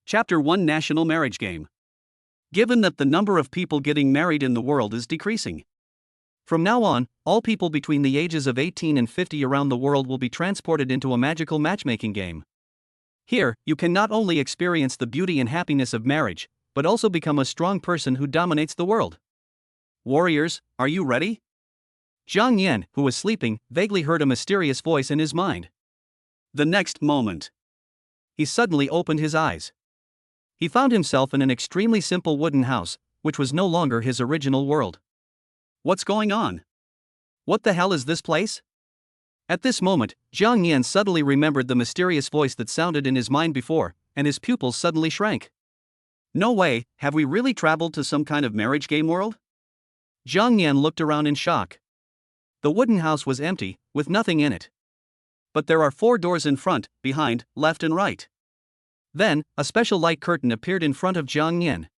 Chapter 1 National Marriage Game. Given that the number of people getting married in the world is decreasing, from now on, all people between the ages of 18 and 50 around the world will be transported into a magical matchmaking game. Here, you can not only experience the beauty and happiness of marriage, but also become a strong person who dominates the world. Warriors, are you ready? Zhang Yan, who was sleeping, vaguely heard a mysterious voice in his mind. The next moment, he suddenly opened his eyes. He found himself in an extremely simple wooden house, which was no longer his original world. What's going on? What the hell is this place? At this moment, Zhang Yan suddenly remembered the mysterious voice that sounded in his mind before, and his pupils suddenly shrank. No way, have we really traveled to some kind of marriage game world? Zhang Yan looked around in shock. The wooden house was empty, with nothing in it. But there are 4 doors in front, behind, left and right. Then, a special light curtain appeared in front of Zhang Yan.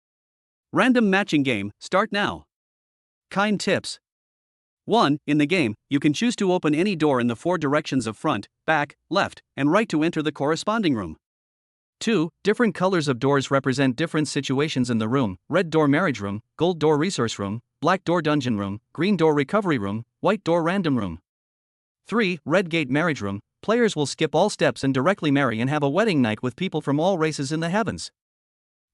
Random matching game, start now. Kind tips. 1. In the game, you can choose to open any door in the 4 directions of front, back, left, and right to enter the corresponding room. 2. Different colors of doors represent different situations in the room: red door marriage room, gold door resource room, black door dungeon room, green door recovery room, white door random room. 3. Red gate marriage room. Players will skip all steps and directly marry and have a wedding night with people from all races in the heavens.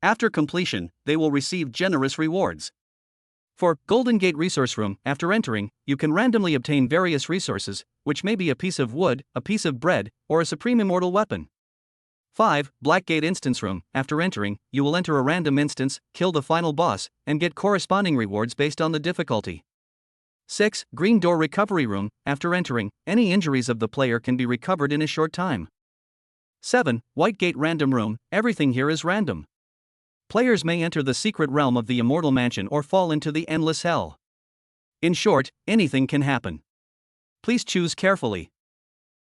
After completion, they will receive generous rewards. For Golden Gate Resource Room, after entering, you can randomly obtain various resources, which may be a piece of wood, a piece of bread, or a supreme immortal weapon. 5. Black Gate Instance Room. After entering, you will enter a random instance, kill the final boss, and get corresponding rewards based on the difficulty. 6. Green Door Recovery Room. After entering, any injuries of the player can be recovered in a short time. 7. White Gate Random Room. Everything here is random. Players may enter the secret realm of the Immortal Mansion or fall into the Endless Hell. In short, anything can happen. Please choose carefully.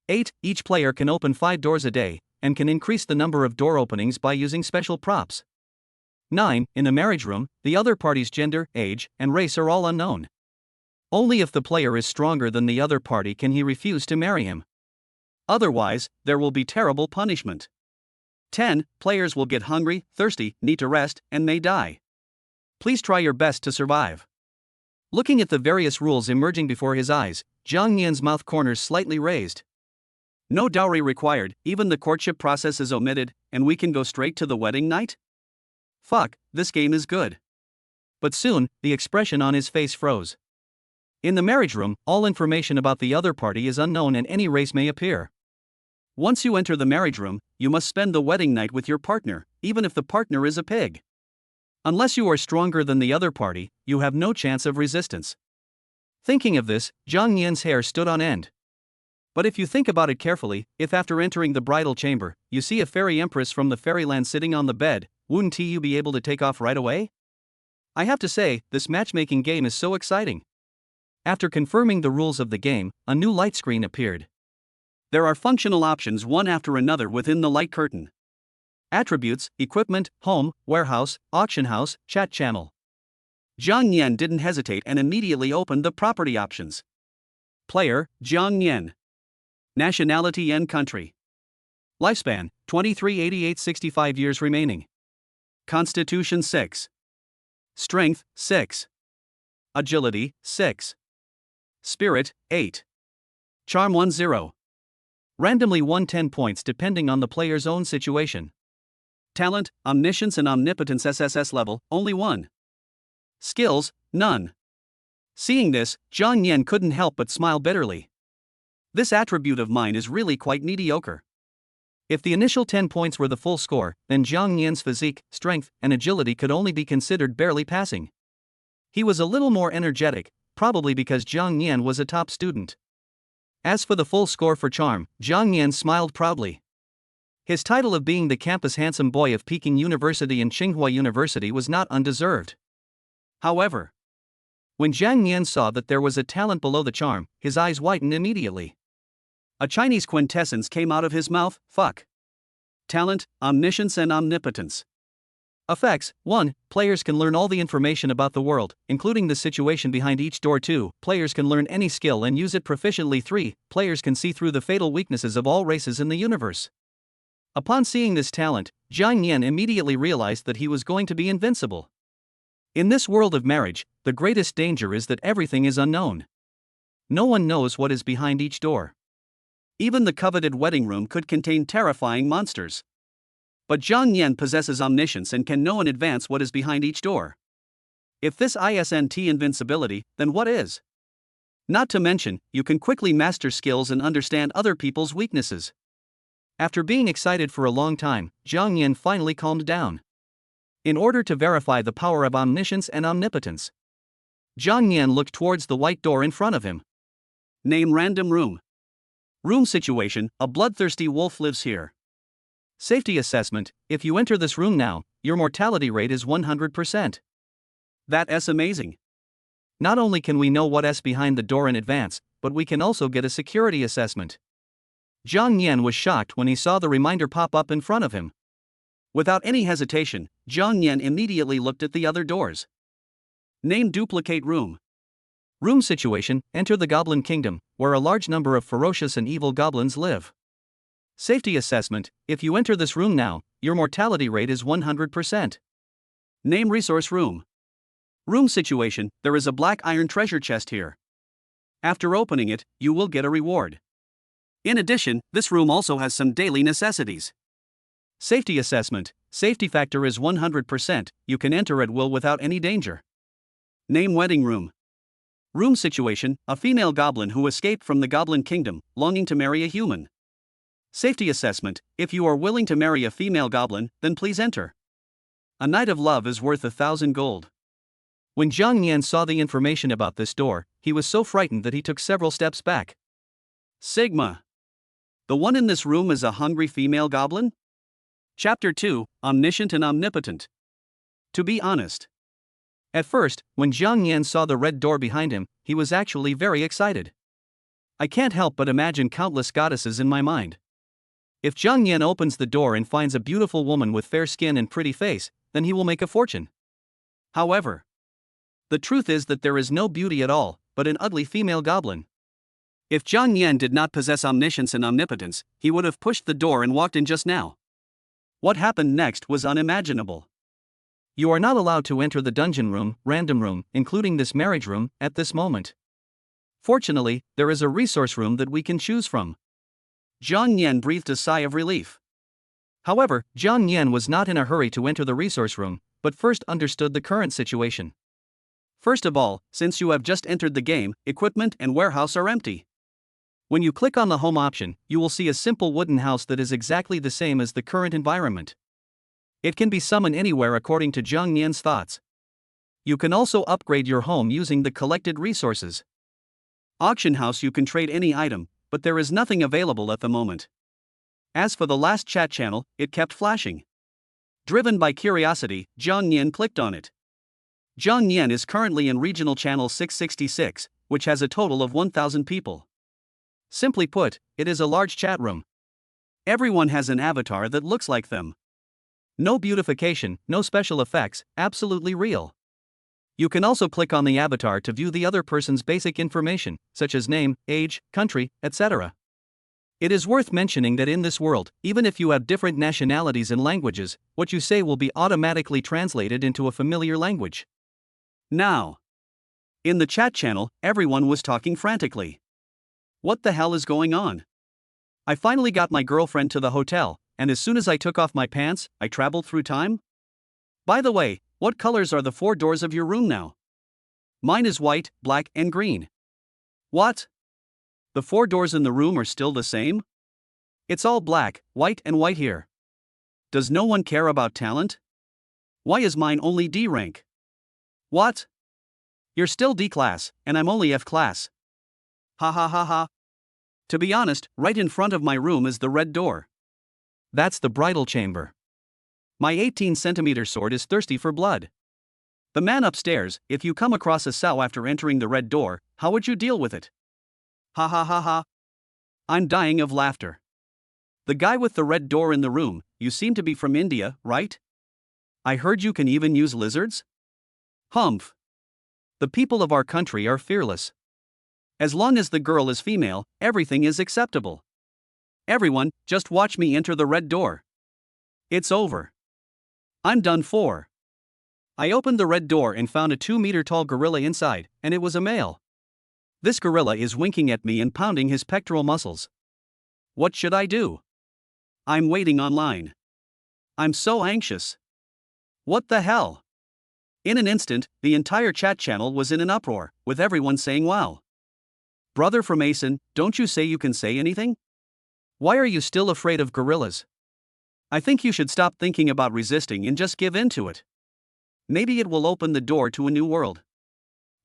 8. Each player can open 5 doors a day, and can increase the number of door openings by using special props. 9. In the marriage room, the other party's gender, age, and race are all unknown. Only if the player is stronger than the other party can he refuse to marry him. Otherwise, there will be terrible punishment. 10. Players will get hungry, thirsty, need to rest, and may die. Please try your best to survive. Looking at the various rules emerging before his eyes, Zhang Yan's mouth corners slightly raised. No dowry required, even the courtship process is omitted, and we can go straight to the wedding night? Fuck, this game is good. But soon, the expression on his face froze. In the marriage room, all information about the other party is unknown and any race may appear. Once you enter the marriage room, you must spend the wedding night with your partner, even if the partner is a pig. Unless you are stronger than the other party, you have no chance of resistance. Thinking of this, Zhang Yan's hair stood on end. But if you think about it carefully, if after entering the bridal chamber, you see a fairy empress from the fairyland sitting on the bed, wouldn't you be able to take off right away? I have to say, this matchmaking game is so exciting. After confirming the rules of the game, a new light screen appeared. There are functional options one after another within the light curtain. Attributes, equipment, home, warehouse, auction house, chat channel. Zhang Yan didn't hesitate and immediately opened the property options. Player, Zhang Yan. Nationality and country. Lifespan, 2388 65 years remaining. Constitution 6. Strength, 6. Agility, 6. Spirit, 8. Charm 10. Randomly 110 points depending on the player's own situation. Talent, Omniscience and Omnipotence SSS level, only 1. Skills, none. Seeing this, Zhang Yan couldn't help but smile bitterly. This attribute of mine is really quite mediocre. If the initial 10 points were the full score, then Zhang Yan's physique, strength, and agility could only be considered barely passing. He was a little more energetic, probably because Zhang Yan was a top student. As for the full score for charm, Zhang Yan smiled proudly. His title of being the campus handsome boy of Peking University and Tsinghua University was not undeserved. However, when Zhang Yan saw that there was a talent below the charm, his eyes widened immediately. A Chinese quintessence came out of his mouth: fuck. Talent, Omniscience and Omnipotence. Effects: 1. Players can learn all the information about the world, including the situation behind each door. 2. Players can learn any skill and use it proficiently. 3. Players can see through the fatal weaknesses of all races in the universe. Upon seeing this talent, Jiang Yan immediately realized that he was going to be invincible. In this world of marriage, the greatest danger is that everything is unknown. No one knows what is behind each door. Even the coveted wedding room could contain terrifying monsters. But Jiang Yan possesses omniscience and can know in advance what is behind each door. If this isn't invincibility, then what is? Not to mention, you can quickly master skills and understand other people's weaknesses. After being excited for a long time, Jiang Yan finally calmed down. In order to verify the power of omniscience and omnipotence, Jiang Yan looked towards the white door in front of him. Name random room. Room situation, a bloodthirsty wolf lives here. Safety assessment, if you enter this room now, your mortality rate is 100%. That's amazing. Not only can we know what's behind the door in advance, but we can also get a security assessment. Jiang Yan was shocked when he saw the reminder pop up in front of him. Without any hesitation, Jiang Yan immediately looked at the other doors. Name duplicate room. Room situation, enter the Goblin Kingdom, where a large number of ferocious and evil goblins live. Safety assessment, if you enter this room now, your mortality rate is 100%. Name resource room. Room situation, there is a black iron treasure chest here. After opening it, you will get a reward. In addition, this room also has some daily necessities. Safety assessment, safety factor is 100%, you can enter at will without any danger. Name wedding room. Room situation, a female goblin who escaped from the Goblin Kingdom, longing to marry a human. Safety assessment, if you are willing to marry a female goblin, then please enter. A night of love is worth 1,000 gold. When Jiang Yan saw the information about this door, he was so frightened that he took several steps back. Sigma. The one in this room is a hungry female goblin? Chapter 2, Omniscient and Omnipotent. To be honest. At first, when Jiang Yan saw the red door behind him, he was actually very excited. I can't help but imagine countless goddesses in my mind. If Jiang Yan opens the door and finds a beautiful woman with fair skin and pretty face, then he will make a fortune. However, the truth is that there is no beauty at all, but an ugly female goblin. If Jiang Yan did not possess omniscience and omnipotence, he would have pushed the door and walked in just now. What happened next was unimaginable. You are not allowed to enter the dungeon room, random room, including this marriage room, at this moment. Fortunately, there is a resource room that we can choose from. Jiang Yan breathed a sigh of relief. However, Jiang Yan was not in a hurry to enter the resource room, but first understood the current situation. First of all, since you have just entered the game, equipment and warehouse are empty. When you click on the home option, you will see a simple wooden house that is exactly the same as the current environment. It can be summoned anywhere according to Jiang Yan's thoughts. You can also upgrade your home using the collected resources. Auction house, you can trade any item, but there is nothing available at the moment. As for the last chat channel, it kept flashing. Driven by curiosity, Jiang Yan clicked on it. Jiang Yan is currently in regional channel 666, which has a total of 1,000 people. Simply put, it is a large chat room. Everyone has an avatar that looks like them. No beautification, no special effects, absolutely real. You can also click on the avatar to view the other person's basic information, such as name, age, country, etc. It is worth mentioning that in this world, even if you have different nationalities and languages, what you say will be automatically translated into a familiar language. Now, in the chat channel, everyone was talking frantically. What the hell is going on? I finally got my girlfriend to the hotel, and as soon as I took off my pants, I traveled through time? By the way, what colors are the 4 doors of your room now? Mine is white, black, and green. What? The 4 doors in the room are still the same? It's all black, white, and white here. Does no one care about talent? Why is mine only D rank? What? You're still D class, and I'm only F class. Ha ha ha ha. To be honest, right in front of my room is the red door. That's the bridal chamber. My 18-centimeter sword is thirsty for blood. The man upstairs, if you come across a sow after entering the red door, how would you deal with it? Ha ha ha ha. I'm dying of laughter. The guy with the red door in the room, you seem to be from India, right? I heard you can even use lizards? Humph. The people of our country are fearless. As long as the girl is female, everything is acceptable. Everyone, just watch me enter the red door. It's over. I'm done for. I opened the red door and found a 2-meter tall gorilla inside, and it was a male. This gorilla is winking at me and pounding his pectoral muscles. What should I do? I'm waiting online. I'm so anxious. What the hell? In an instant, the entire chat channel was in an uproar, with everyone saying wow. Brother from Asen, don't you say you can say anything? Why are you still afraid of gorillas? I think you should stop thinking about resisting and just give in to it. Maybe it will open the door to a new world.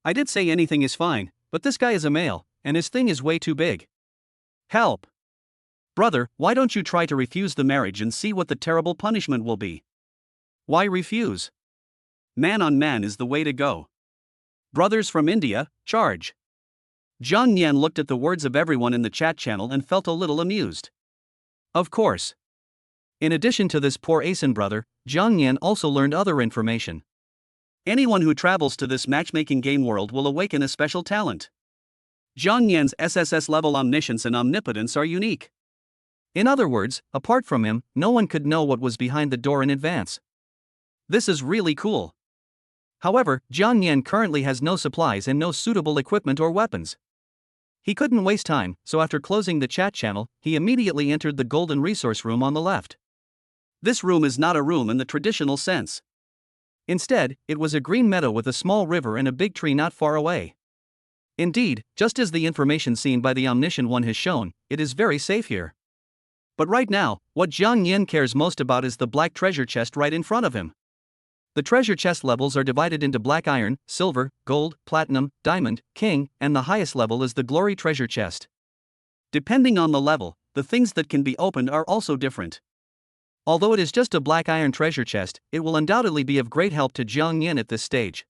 I did say anything is fine, but this guy is a male, and his thing is way too big. Help! Brother, why don't you try to refuse the marriage and see what the terrible punishment will be? Why refuse? Man on man is the way to go. Brothers from India, charge. Zhang Nian looked at the words of everyone in the chat channel and felt a little amused. Of course. In addition to this poor Asen brother, Zhang Nian also learned other information. Anyone who travels to this matchmaking game world will awaken a special talent. Zhang Nian's SSS level omniscience and omnipotence are unique. In other words, apart from him, no one could know what was behind the door in advance. This is really cool. However, Zhang Nian currently has no supplies and no suitable equipment or weapons. He couldn't waste time, so after closing the chat channel, he immediately entered the golden resource room on the left. This room is not a room in the traditional sense. Instead, it was a green meadow with a small river and a big tree not far away. Indeed, just as the information seen by the omniscient one has shown, it is very safe here. But right now, what Zhang Nian cares most about is the black treasure chest right in front of him. The treasure chest levels are divided into black iron, silver, gold, platinum, diamond, king, and the highest level is the glory treasure chest. Depending on the level, the things that can be opened are also different. Although it is just a black iron treasure chest, it will undoubtedly be of great help to Zhang Nian at this stage.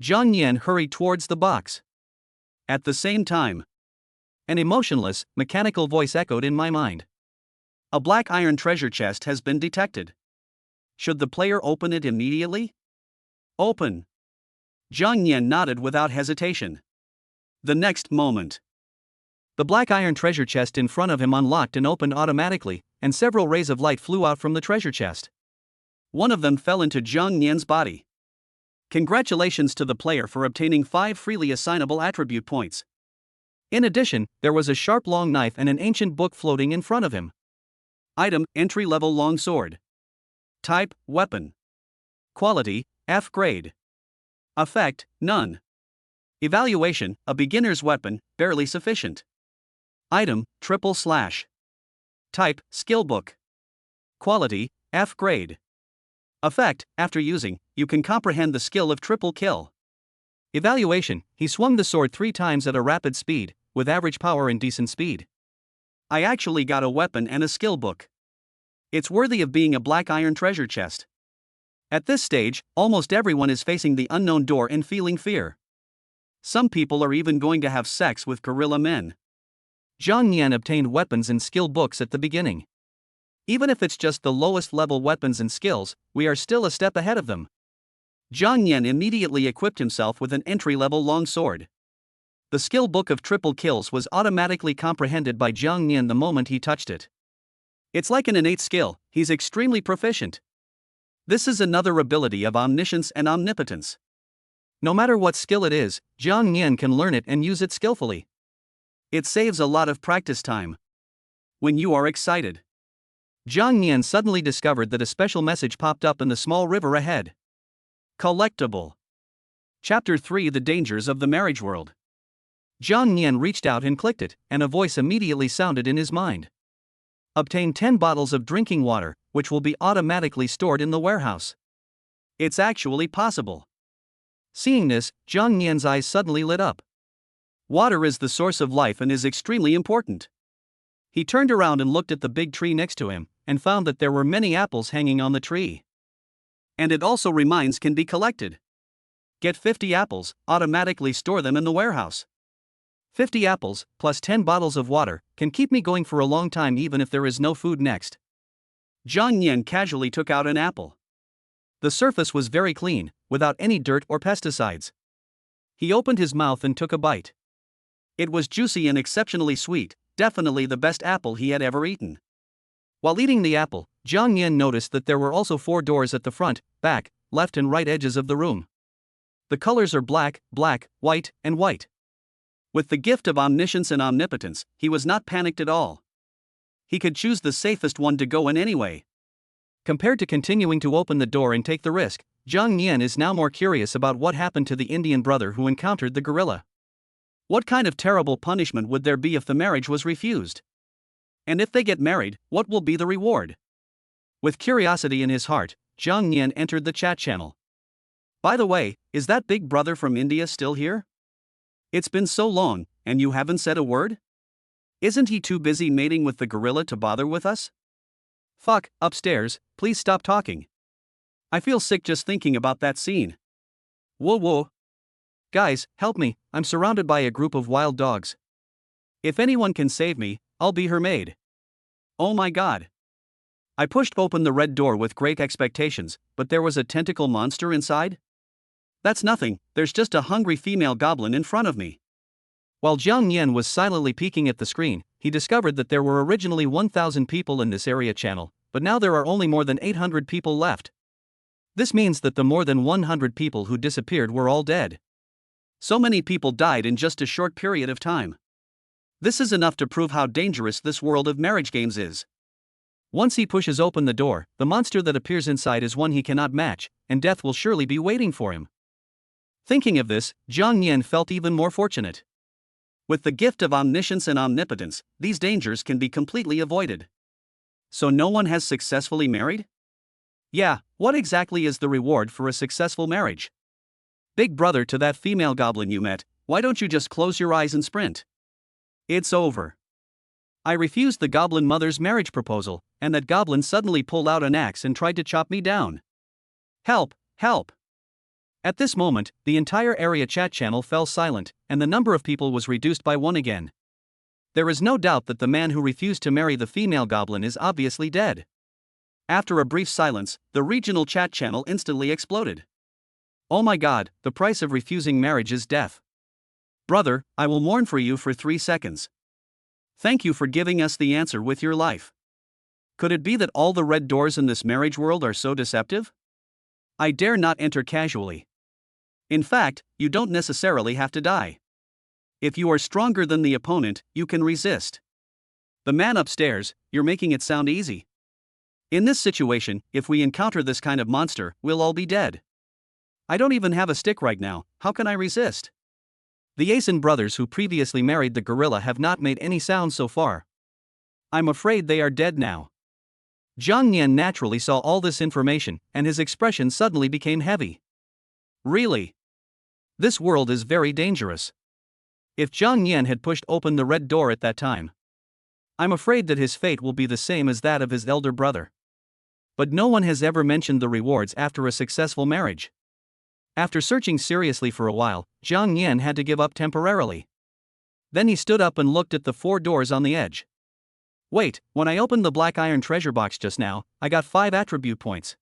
Zhang Nian hurried towards the box. At the same time, an emotionless, mechanical voice echoed in my mind. A black iron treasure chest has been detected. Should the player open it immediately? Open. Zhang Nian nodded without hesitation. The next moment, the black iron treasure chest in front of him unlocked and opened automatically, and several rays of light flew out from the treasure chest. One of them fell into Zhang Nian's body. Congratulations to the player for obtaining 5 freely assignable attribute points. In addition, there was a sharp long knife and an ancient book floating in front of him. Item, entry-level long sword. Type, weapon. Quality, F grade. Effect, none. Evaluation, a beginner's weapon, barely sufficient. Item, triple slash. Type, skill book. Quality, F grade. Effect, after using, you can comprehend the skill of triple kill. Evaluation, he swung the sword 3 times at a rapid speed, with average power and decent speed. I actually got a weapon and a skill book. It's worthy of being a black iron treasure chest. At this stage, almost everyone is facing the unknown door and feeling fear. Some people are even going to have sex with gorilla men. Zhang Nian obtained weapons and skill books at the beginning. Even if it's just the lowest level weapons and skills, we are still a step ahead of them. Zhang Nian immediately equipped himself with an entry-level long sword. The skill book of triple kills was automatically comprehended by Zhang Nian the moment he touched it. It's like an innate skill, he's extremely proficient. This is another ability of omniscience and omnipotence. No matter what skill it is, Zhang Nian can learn it and use it skillfully. It saves a lot of practice time. When you are excited, Zhang Nian suddenly discovered that a special message popped up in the small river ahead. Collectible. Chapter 3: The Dangers of the Marriage World. Zhang Nian reached out and clicked it, and a voice immediately sounded in his mind. Obtain 10 bottles of drinking water, which will be automatically stored in the warehouse. It's actually possible. Seeing this, Zhang Nian's eyes suddenly lit up. Water is the source of life and is extremely important. He turned around and looked at the big tree next to him, and found that there were many apples hanging on the tree. And it also remains can be collected. Get 50 apples, automatically store them in the warehouse. 50 apples, plus 10 bottles of water, can keep me going for a long time even if there is no food next. Zhang Nian casually took out an apple. The surface was very clean, without any dirt or pesticides. He opened his mouth and took a bite. It was juicy and exceptionally sweet, definitely the best apple he had ever eaten. While eating the apple, Jiang Yin noticed that there were also 4 doors at the front, back, left and right edges of the room. The colors are black, black, white, and white. With the gift of omniscience and omnipotence, he was not panicked at all. He could choose the safest one to go in anyway. Compared to continuing to open the door and take the risk, Jiang Yin is now more curious about what happened to the Indian brother who encountered the gorilla. What kind of terrible punishment would there be if the marriage was refused? And if they get married, what will be the reward? With curiosity in his heart, Jiang Yin entered the chat channel. By the way, is that big brother from India still here? It's been so long, and you haven't said a word? Isn't he too busy mating with the gorilla to bother with us? Fuck, upstairs, please stop talking. I feel sick just thinking about that scene. Whoa whoa. Guys, help me, I'm surrounded by a group of wild dogs. If anyone can save me, I'll be her maid. Oh my god. I pushed open the red door with great expectations, but there was a tentacle monster inside? That's nothing, there's just a hungry female goblin in front of me. While Jiang Yin was silently peeking at the screen, he discovered that there were originally 1,000 people in this area channel, but now there are only more than 800 people left. This means that the more than 100 people who disappeared were all dead. So many people died in just a short period of time. This is enough to prove how dangerous this world of marriage games is. Once he pushes open the door, the monster that appears inside is one he cannot match, and death will surely be waiting for him. Thinking of this, Jiang Yin felt even more fortunate. With the gift of omniscience and omnipotence, these dangers can be completely avoided. So no one has successfully married? Yeah, what exactly is the reward for a successful marriage? Big brother to that female goblin you met, why don't you just close your eyes and sprint? It's over. I refused the goblin mother's marriage proposal, and that goblin suddenly pulled out an axe and tried to chop me down. Help, help! At this moment, the entire area chat channel fell silent, and the number of people was reduced by 1 again. There is no doubt that the man who refused to marry the female goblin is obviously dead. After a brief silence, the regional chat channel instantly exploded. Oh my god, the price of refusing marriage is death. Brother, I will mourn for you for 3 seconds. Thank you for giving us the answer with your life. Could it be that all the red doors in this marriage world are so deceptive? I dare not enter casually. In fact, you don't necessarily have to die. If you are stronger than the opponent, you can resist. The man upstairs, you're making it sound easy. In this situation, if we encounter this kind of monster, we'll all be dead. I don't even have a stick right now, how can I resist? The Asen brothers who previously married the gorilla have not made any sound so far. I'm afraid they are dead now. Jiang Yin naturally saw all this information, and his expression suddenly became heavy. Really? This world is very dangerous. If Jiang Yin had pushed open the red door at that time, I'm afraid that his fate will be the same as that of his elder brother. But no one has ever mentioned the rewards after a successful marriage. After searching seriously for a while, Jiang Yin had to give up temporarily. Then he stood up and looked at the 4 doors on the edge. Wait, when I opened the black iron treasure box just now, I got 5 attribute points.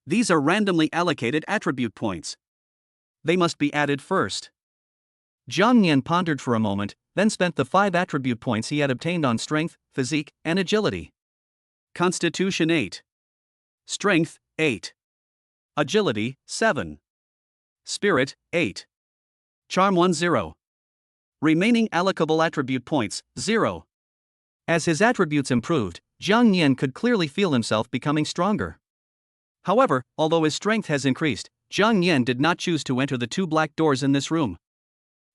These are randomly allocated attribute points. They must be added first. Jiang Yin pondered for a moment, then spent the 5 attribute points he had obtained on strength, physique, and agility. Constitution 8. Strength, 8. Agility, 7. Spirit, 8. Charm 10. Remaining allocable attribute points, 0. As his attributes improved, Jiang Yin could clearly feel himself becoming stronger. However, although his strength has increased, Jiang Yin did not choose to enter the 2 black doors in this room.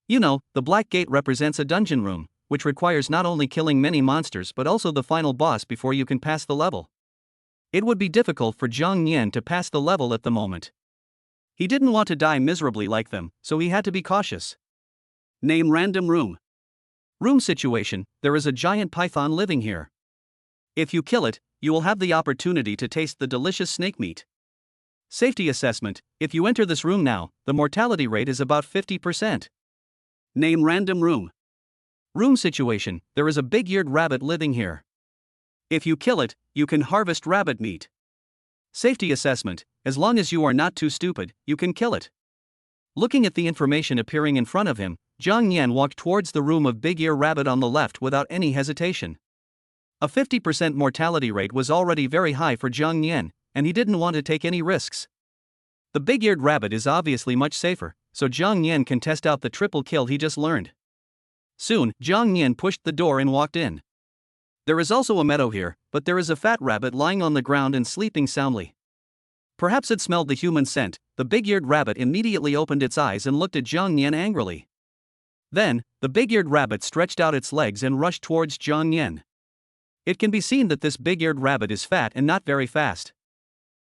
You know, the black gate represents a dungeon room, which requires not only killing many monsters but also the final boss before you can pass the level. It would be difficult for Jiang Yin to pass the level at the moment. He didn't want to die miserably like them, so he had to be cautious. Name random room. Room situation, there is a giant python living here. If you kill it, you will have the opportunity to taste the delicious snake meat. Safety assessment, if you enter this room now, the mortality rate is about 50%. Name random room. Room situation, there is a big-eared rabbit living here. If you kill it, you can harvest rabbit meat. Safety assessment, as long as you are not too stupid, you can kill it. Looking at the information appearing in front of him, Jiang Yin walked towards the room of Big Ear Rabbit on the left without any hesitation. A 50% mortality rate was already very high for Jiang Nian, and he didn't want to take any risks. The big-eared rabbit is obviously much safer, so Jiang Nian can test out the triple kill he just learned. Soon, Jiang Nian pushed the door and walked in. There is also a meadow here, but there is a fat rabbit lying on the ground and sleeping soundly. Perhaps it smelled the human scent. The big-eared rabbit immediately opened its eyes and looked at Jiang Nian angrily. Then, the big-eared rabbit stretched out its legs and rushed towards Jiang Nian. It can be seen that this big-eared rabbit is fat and not very fast.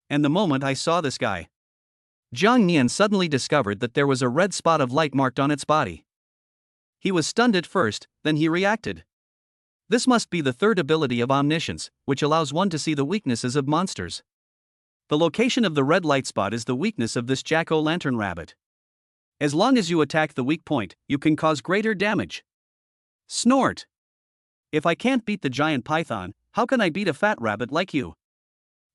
And the moment I saw this guy, Jiang Nian suddenly discovered that there was a red spot of light marked on its body. He was stunned at first, then he reacted. This must be the third ability of omniscience, which allows one to see the weaknesses of monsters. The location of the red light spot is the weakness of this jack-o'-lantern rabbit. As long as you attack the weak point, you can cause greater damage. Snort! If I can't beat the giant python, how can I beat a fat rabbit like you?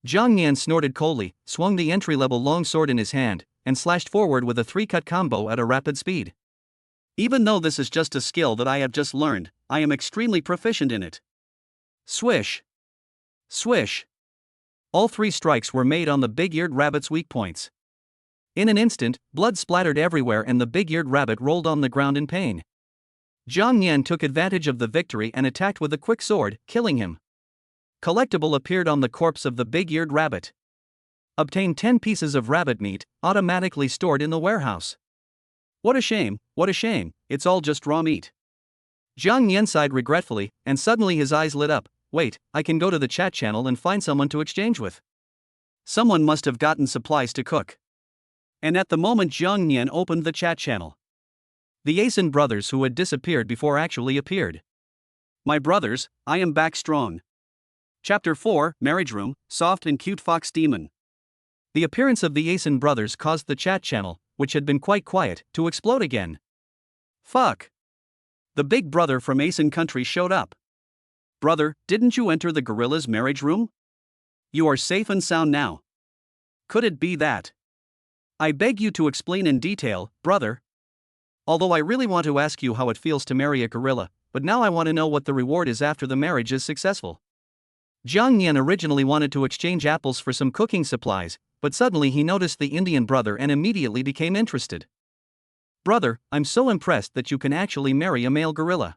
Jiang Nian snorted coldly, swung the entry-level longsword in his hand, and slashed forward with a three-cut combo at a rapid speed. Even though this is just a skill that I have just learned, I am extremely proficient in it. Swish! Swish! All three strikes were made on the big-eared rabbit's weak points. In an instant, blood splattered everywhere and the big-eared rabbit rolled on the ground in pain. Jiang Nian took advantage of the victory and attacked with a quick sword, killing him. Collectible appeared on the corpse of the big-eared rabbit. Obtain 10 pieces of rabbit meat, automatically stored in the warehouse. What a shame, it's all just raw meat. Jiang Nian sighed regretfully, and suddenly his eyes lit up. Wait, I can go to the chat channel and find someone to exchange with. Someone must have gotten supplies to cook. And at the moment Jiang Nian opened the chat channel, the Asen brothers who had disappeared before actually appeared. My brothers, I am back strong. Chapter 4, Marriage Room, Soft and Cute Fox Demon. The appearance of the Asen brothers caused the chat channel, which had been quite quiet, to explode again. Fuck! The big brother from Asen country showed up. Brother, didn't you enter the gorilla's marriage room? You are safe and sound now. Could it be that? I beg you to explain in detail, brother. Although I really want to ask you how it feels to marry a gorilla, but now I want to know what the reward is after the marriage is successful. Jiang Nian originally wanted to exchange apples for some cooking supplies, but suddenly he noticed the Indian brother and immediately became interested. Brother, I'm so impressed that you can actually marry a male gorilla.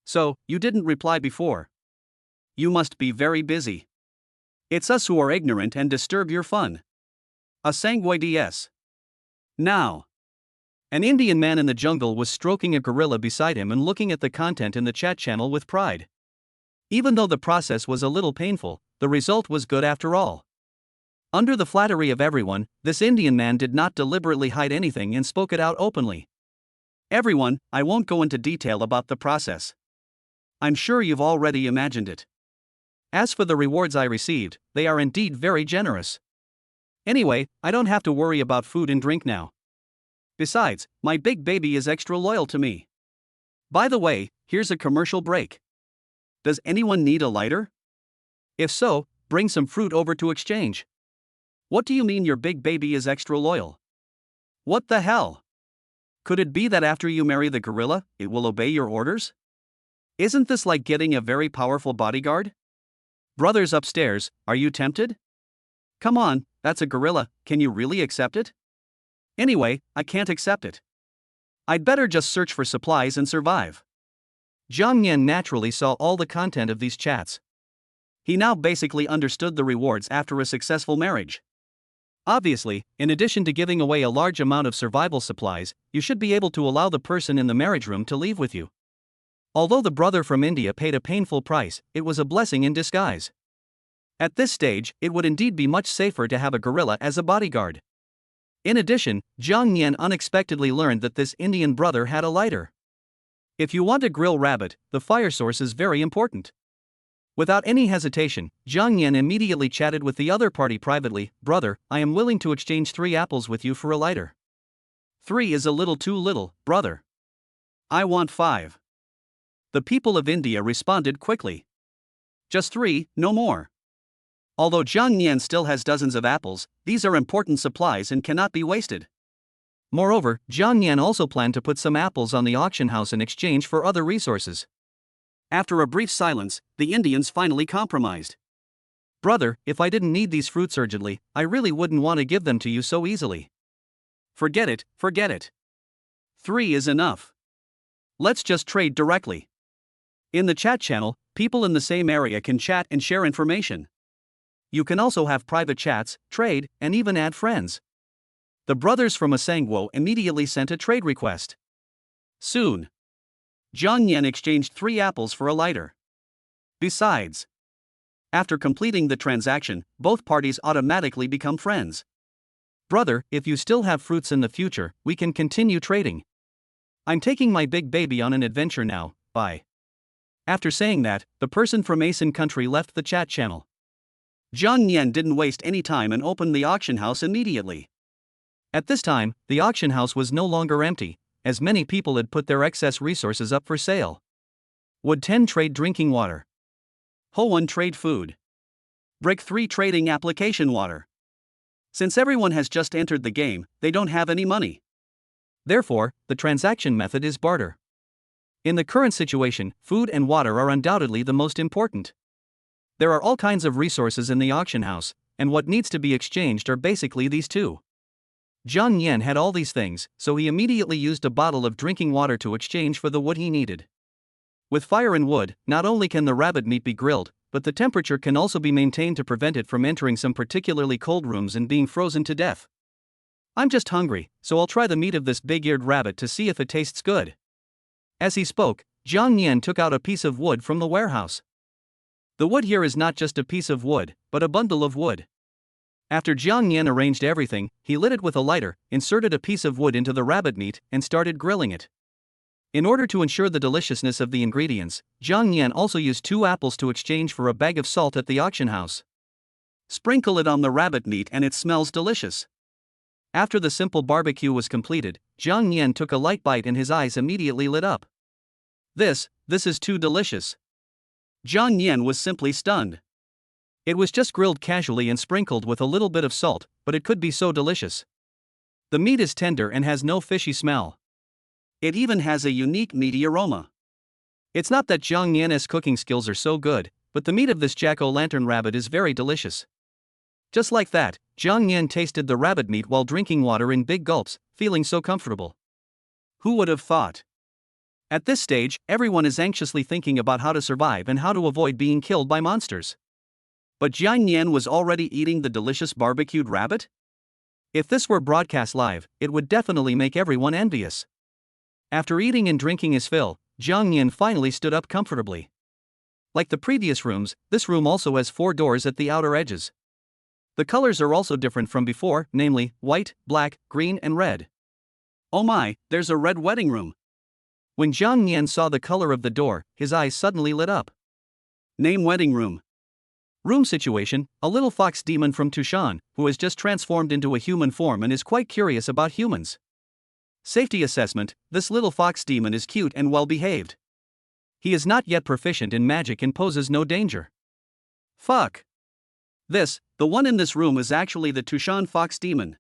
So, you didn't reply before. You must be very busy. It's us who are ignorant and disturb your fun. A sanguine DS. Now. An Indian man in the jungle was stroking a gorilla beside him and looking at the content in the chat channel with pride. Even though the process was a little painful, the result was good after all. Under the flattery of everyone, this Indian man did not deliberately hide anything and spoke it out openly. Everyone, I won't go into detail about the process. I'm sure you've already imagined it. As for the rewards I received, they are indeed very generous. Anyway, I don't have to worry about food and drink now. Besides, my big baby is extra loyal to me. By the way, here's a commercial break. Does anyone need a lighter? If so, bring some fruit over to exchange. What do you mean your big baby is extra loyal? What the hell? Could it be that after you marry the gorilla, it will obey your orders? Isn't this like getting a very powerful bodyguard? Brothers upstairs, are you tempted? Come on, that's a gorilla, can you really accept it? Anyway, I can't accept it. I'd better just search for supplies and survive. Jiang Nian naturally saw all the content of these chats. He now basically understood the rewards after a successful marriage. Obviously, in addition to giving away a large amount of survival supplies, you should be able to allow the person in the marriage room to leave with you. Although the brother from India paid a painful price, it was a blessing in disguise. At this stage, it would indeed be much safer to have a gorilla as a bodyguard. In addition, Jiang Nian unexpectedly learned that this Indian brother had a lighter. If you want to grill rabbit, the fire source is very important. Without any hesitation, Jiang Nian immediately chatted with the other party privately. Brother, I am willing to exchange 3 apples with you for a lighter. 3 is a little too little, brother. I want 5. The people of India responded quickly. Just 3, no more. Although Jiang Nian still has dozens of apples, these are important supplies and cannot be wasted. Moreover, Jiang Nian also planned to put some apples on the auction house in exchange for other resources. After a brief silence, the Indians finally compromised. Brother, if I didn't need these fruits urgently, I really wouldn't want to give them to you so easily. Forget it, forget it. 3 is enough. Let's just trade directly. In the chat channel, people in the same area can chat and share information. You can also have private chats, trade, and even add friends. The brothers from Asangwo immediately sent a trade request. Soon, Jiang Yan exchanged 3 apples for a lighter. Besides, after completing the transaction, both parties automatically become friends. Brother, if you still have fruits in the future, we can continue trading. I'm taking my big baby on an adventure now, bye. After saying that, the person from Asen country left the chat channel. Jiang Yan didn't waste any time and opened the auction house immediately. At this time, the auction house was no longer empty, as many people had put their excess resources up for sale. Would 10 trade drinking water? Ho 1 trade food. Brick 3 trading application water. Since everyone has just entered the game, they don't have any money. Therefore, the transaction method is barter. In the current situation, food and water are undoubtedly the most important. There are all kinds of resources in the auction house, and what needs to be exchanged are basically these two. Jiang Yan had all these things, so he immediately used a bottle of drinking water to exchange for the wood he needed. With fire and wood, not only can the rabbit meat be grilled, but the temperature can also be maintained to prevent it from entering some particularly cold rooms and being frozen to death. I'm just hungry, so I'll try the meat of this big-eared rabbit to see if it tastes good. As he spoke, Jiang Yan took out a piece of wood from the warehouse. The wood here is not just a piece of wood, but a bundle of wood. After Jiang Yan arranged everything, he lit it with a lighter, inserted a piece of wood into the rabbit meat, and started grilling it. In order to ensure the deliciousness of the ingredients, Jiang Yan also used 2 apples to exchange for a bag of salt at the auction house. Sprinkle it on the rabbit meat and it smells delicious. After the simple barbecue was completed, Jiang Yan took a light bite and his eyes immediately lit up. This is too delicious. Jiang Yan was simply stunned. It was just grilled casually and sprinkled with a little bit of salt, but it could be so delicious. The meat is tender and has no fishy smell. It even has a unique meaty aroma. It's not that Jiang Yan's cooking skills are so good, but the meat of this jack-o'-lantern rabbit is very delicious. Just like that, Jiang Yan tasted the rabbit meat while drinking water in big gulps, feeling so comfortable. Who would have thought? At this stage, everyone is anxiously thinking about how to survive and how to avoid being killed by monsters. But Jiang Yan was already eating the delicious barbecued rabbit? If this were broadcast live, it would definitely make everyone envious. After eating and drinking his fill, Jiang Yan finally stood up comfortably. Like the previous rooms, this room also has 4 doors at the outer edges. The colors are also different from before, namely, white, black, green and red. Oh my, there's a red wedding room. When Jiang Yan saw the color of the door, his eyes suddenly lit up. Name wedding room. Room situation, a little fox demon from Tushan, who has just transformed into a human form and is quite curious about humans. Safety assessment, this little fox demon is cute and well behaved. He is not yet proficient in magic and poses no danger. Fuck. The one in this room is actually the Tushan fox demon.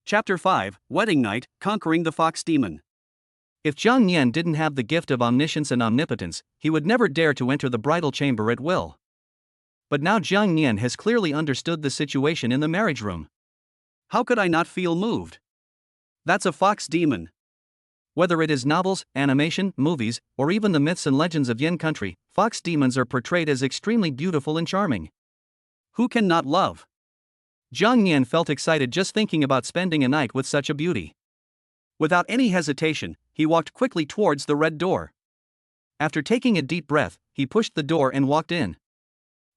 Chapter 5, Wedding Night, Conquering the Fox Demon. If Jiang Yan didn't have the gift of omniscience and omnipotence, he would never dare to enter the bridal chamber at will. But now Jiang Yan has clearly understood the situation in the marriage room. How could I not feel moved? That's a fox demon. Whether it is novels, animation, movies, or even the myths and legends of Yin country, fox demons are portrayed as extremely beautiful and charming. Who can not love? Jiang Yan felt excited just thinking about spending a night with such a beauty. Without any hesitation, he walked quickly towards the red door. After taking a deep breath, he pushed the door and walked in.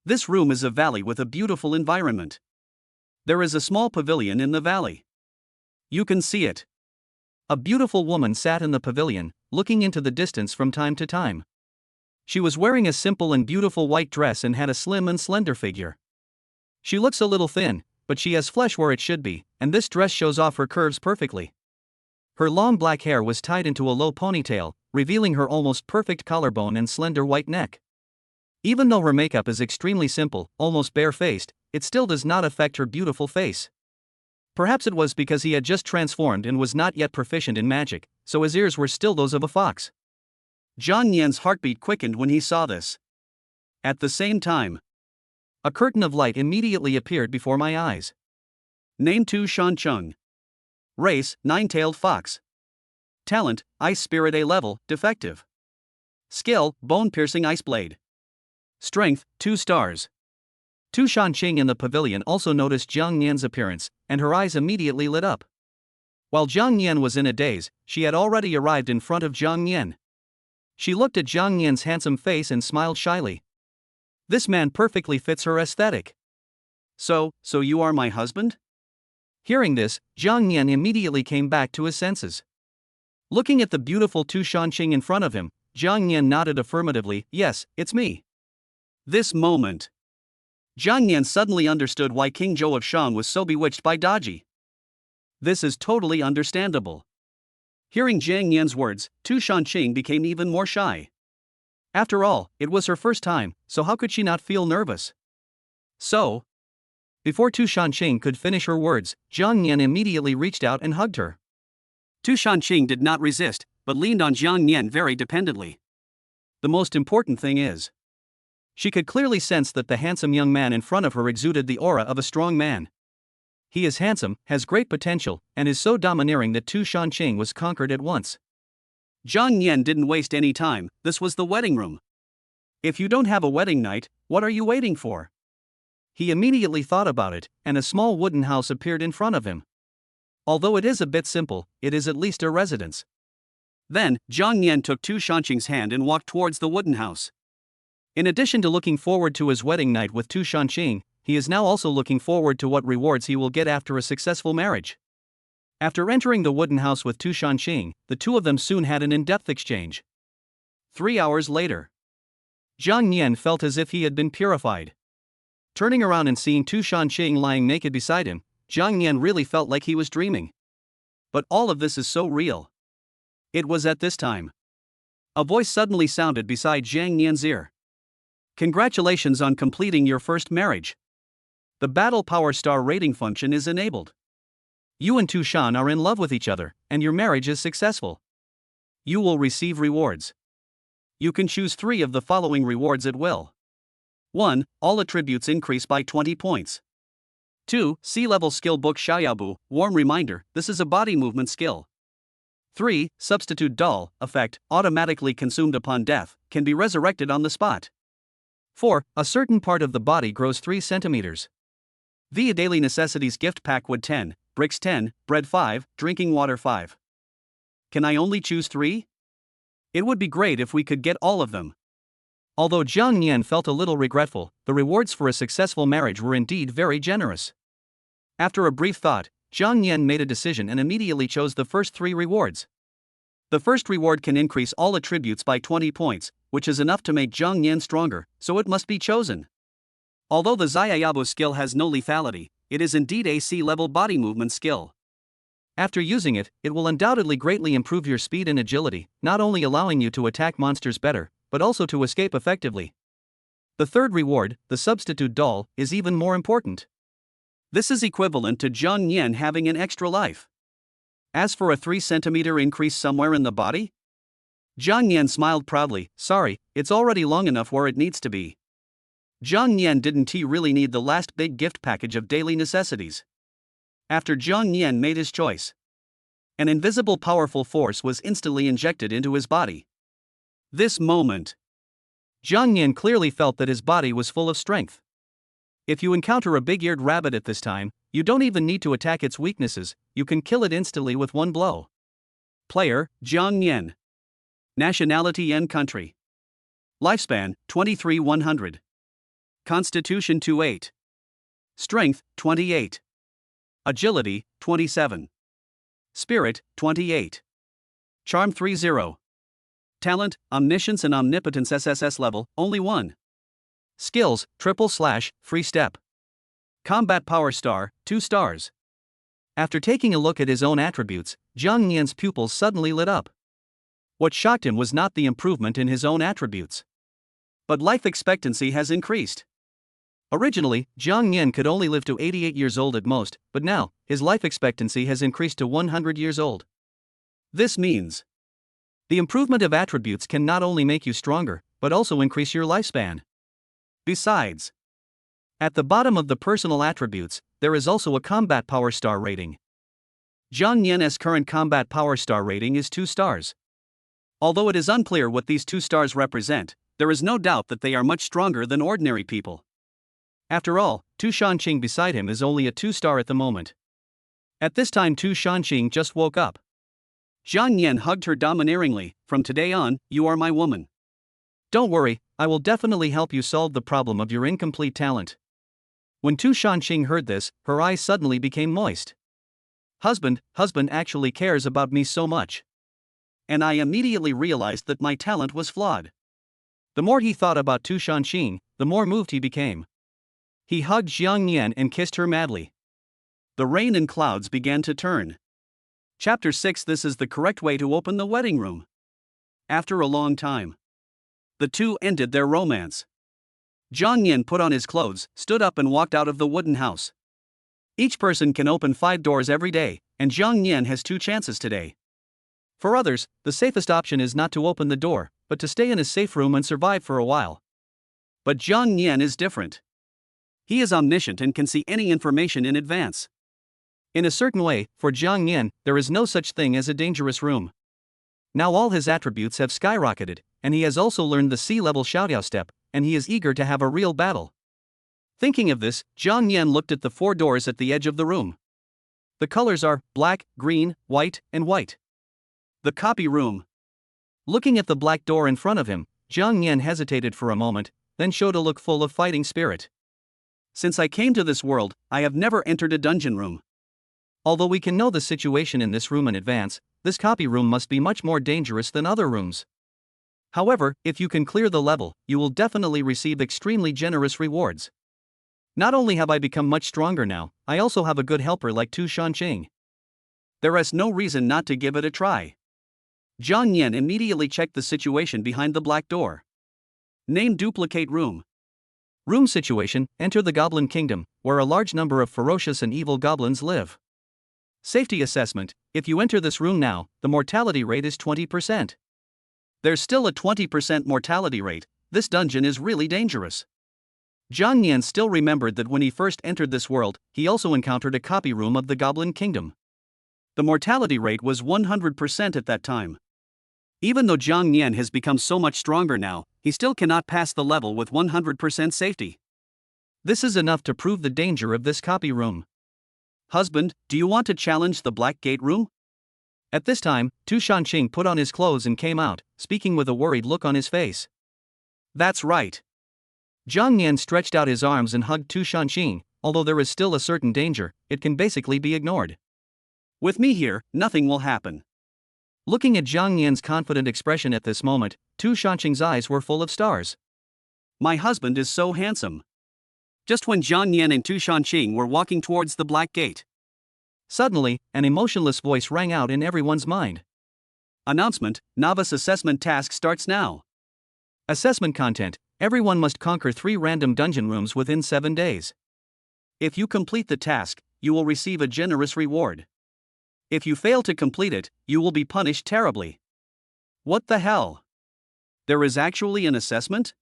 This room is a valley with a beautiful environment. There is a small pavilion in the valley. You can see it. A beautiful woman sat in the pavilion, looking into the distance from time to time. She was wearing a simple and beautiful white dress and had a slim and slender figure. She looks a little thin, but she has flesh where it should be, and this dress shows off her curves perfectly. Her long black hair was tied into a low ponytail, revealing her almost perfect collarbone and slender white neck. Even though her makeup is extremely simple, almost bare-faced, it still does not affect her beautiful face. Perhaps it was because he had just transformed and was not yet proficient in magic, so his ears were still those of a fox. Zhang Yan's heartbeat quickened when he saw this. At the same time, a curtain of light immediately appeared before my eyes. Name: Tu Shan Chung. Race: Nine-tailed fox. Talent: Ice Spirit A level, defective. Skill: Bone-piercing ice blade. Strength: 2 stars. Tu Shanqing in the pavilion also noticed Zhang Yan's appearance, and her eyes immediately lit up. While Zhang Yan was in a daze, she had already arrived in front of Zhang Yan. She looked at Zhang Yan's handsome face and smiled shyly. This man perfectly fits her aesthetic. So you are my husband? Hearing this, Zhang Yan immediately came back to his senses. Looking at the beautiful Tu Shanqing in front of him, Zhang Yan nodded affirmatively. Yes, it's me. This moment, Zhang Yan suddenly understood why King Zhou of Shang was so bewitched by Daji. This is totally understandable. Hearing Zhang Yan's words, Tu Shanqing became even more shy. After all, it was her first time, so how could she not feel nervous? So, before Tu Shanqing could finish her words, Zhang Yan immediately reached out and hugged her. Tu Shanqing did not resist, but leaned on Zhang Yan very dependently. The most important thing is, she could clearly sense that the handsome young man in front of her exuded the aura of a strong man. He is handsome, has great potential, and is so domineering that Tu Shanqing was conquered at once. Zhang Yan didn't waste any time. This was the wedding room. If you don't have a wedding night, what are you waiting for? He immediately thought about it, and a small wooden house appeared in front of him. Although it is a bit simple, it is at least a residence. Then, Zhang Yan took Tu Shanqing's hand and walked towards the wooden house. In addition to looking forward to his wedding night with Tu Shanqing, he is now also looking forward to what rewards he will get after a successful marriage. After entering the wooden house with Tu Shanqing, the two of them soon had an in-depth exchange. 3 hours later, Zhang Yan felt as if he had been purified. Turning around and seeing Tu Shanqing lying naked beside him, Zhang Yan really felt like he was dreaming. But all of this is so real. It was at this time. A voice suddenly sounded beside Zhang Yan's ear. Congratulations on completing your first marriage. The Battle Power Star rating function is enabled. You and Tu Shan are in love with each other, and your marriage is successful. You will receive rewards. You can choose 3 of the following rewards at will. 1. All attributes increase by 20 points. 2. Sea-level skill book Xiaoyabu, warm reminder, this is a body movement skill. 3. Substitute doll, effect, automatically consumed upon death, can be resurrected on the spot. 4. A certain part of the body grows 3 centimeters. Via Daily Necessities Gift Pack Wood 10, Bricks 10, Bread 5, Drinking Water 5. Can I only choose 3? It would be great if we could get all of them. Although Zhang Yan felt a little regretful, the rewards for a successful marriage were indeed very generous. After a brief thought, Zhang Yan made a decision and immediately chose the first 3 rewards. The first reward can increase all attributes by 20 points, which is enough to make Zhang Yan stronger, so it must be chosen. Although the Xiaoyabu skill has no lethality, it is indeed a sea-level body movement skill. After using it, it will undoubtedly greatly improve your speed and agility, not only allowing you to attack monsters better, but also to escape effectively. The third reward, the substitute doll, is even more important. This is equivalent to Zhang Yan having an extra life. As for a 3 centimeter increase somewhere in the body? Zhang Yan smiled proudly. Sorry, it's already long enough where it needs to be. Zhang Yan didn't really need the last big gift package of daily necessities. After Zhang Yan made his choice, an invisible powerful force was instantly injected into his body. This moment, Zhang Yan clearly felt that his body was full of strength. If you encounter a big-eared rabbit at this time, you don't even need to attack its weaknesses, you can kill it instantly with one blow. Player, Zhang Yan. Nationality and country. Lifespan, 23-100. Constitution 28. Strength, 28. Agility, 27. Spirit, 28. Charm 30. Talent, Omniscience and Omnipotence SSS level, only 1. Skills, / free step. Combat Power Star, 2 stars. After taking a look at his own attributes, Zhang Yan's pupils suddenly lit up. What shocked him was not the improvement in his own attributes, but life expectancy has increased. Originally, Zhang Yan could only live to 88 years old at most, but now, his life expectancy has increased to 100 years old. This means The improvement of attributes can not only make you stronger, but also increase your lifespan. Besides, at the bottom of the personal attributes, there is also a combat power star rating. Jiang Nian's current combat power star rating is 2 stars. Although it is unclear what these 2 stars represent, there is no doubt that they are much stronger than ordinary people. After all, Tu Shanqing beside him is only a 2-star at the moment. At this time Tu Shanqing just woke up. Jiang Nian hugged her domineeringly. From today on, you are my woman. Don't worry, I will definitely help you solve the problem of your incomplete talent. When Tu Shanqing heard this, her eyes suddenly became moist. Husband actually cares about me so much. And I immediately realized that my talent was flawed. The more he thought about Tu Shanqing, the more moved he became. He hugged Jiang Nian and kissed her madly. The rain and clouds began to turn. Chapter 6. This is the correct way to open the wedding room. After a long time, the two ended their romance. Jiang Nian put on his clothes, stood up and walked out of the wooden house. Each person can open 5 doors every day, and Jiang Nian has 2 chances today. For others, the safest option is not to open the door, but to stay in a safe room and survive for a while. But Jiang Nian is different. He is omniscient and can see any information in advance. In a certain way, for Jiang Nian, there is no such thing as a dangerous room. Now all his attributes have skyrocketed, and he has also learned the C-level showdown step, and he is eager to have a real battle. Thinking of this, Jiang Nian looked at the 4 doors at the edge of the room. The colors are black, green, white, and white. The copy room. Looking at the black door in front of him, Jiang Nian hesitated for a moment, then showed a look full of fighting spirit. Since I came to this world, I have never entered a dungeon room. Although we can know the situation in this room in advance, this copy room must be much more dangerous than other rooms. However, if you can clear the level, you will definitely receive extremely generous rewards. Not only have I become much stronger now, I also have a good helper like Tu Shanqing. There is no reason not to give it a try. Jiang Nian immediately checked the situation behind the black door. Name duplicate room. Room situation: enter the Goblin Kingdom, where a large number of ferocious and evil goblins live. Safety assessment: if you enter this room now, the mortality rate is 20%. There's still a 20% mortality rate. This dungeon is really dangerous. Jiang Nian still remembered that when he first entered this world, he also encountered a copy room of the Goblin Kingdom. The mortality rate was 100% at that time. Even though Jiang Nian has become so much stronger now, he still cannot pass the level with 100% safety. This is enough to prove the danger of this copy room. Husband, do you want to challenge the Black Gate room? At this time, Tu Shanqing put on his clothes and came out, speaking with a worried look on his face. That's right. Jiang Nian stretched out his arms and hugged Tu Shanqing. Although there is still a certain danger, it can basically be ignored. With me here, nothing will happen. Looking at Jiang Nian's confident expression at this moment, Tu Shanqing's eyes were full of stars. My husband is so handsome. Just when Jiang Nian and Tu Shanqing were walking towards the Black Gate, suddenly, an emotionless voice rang out in everyone's mind. Announcement: Novice assessment task starts now. Assessment content: everyone must conquer 3 random dungeon rooms within 7 days. If you complete the task, you will receive a generous reward. If you fail to complete it, you will be punished terribly. What the hell? There is actually an assessment?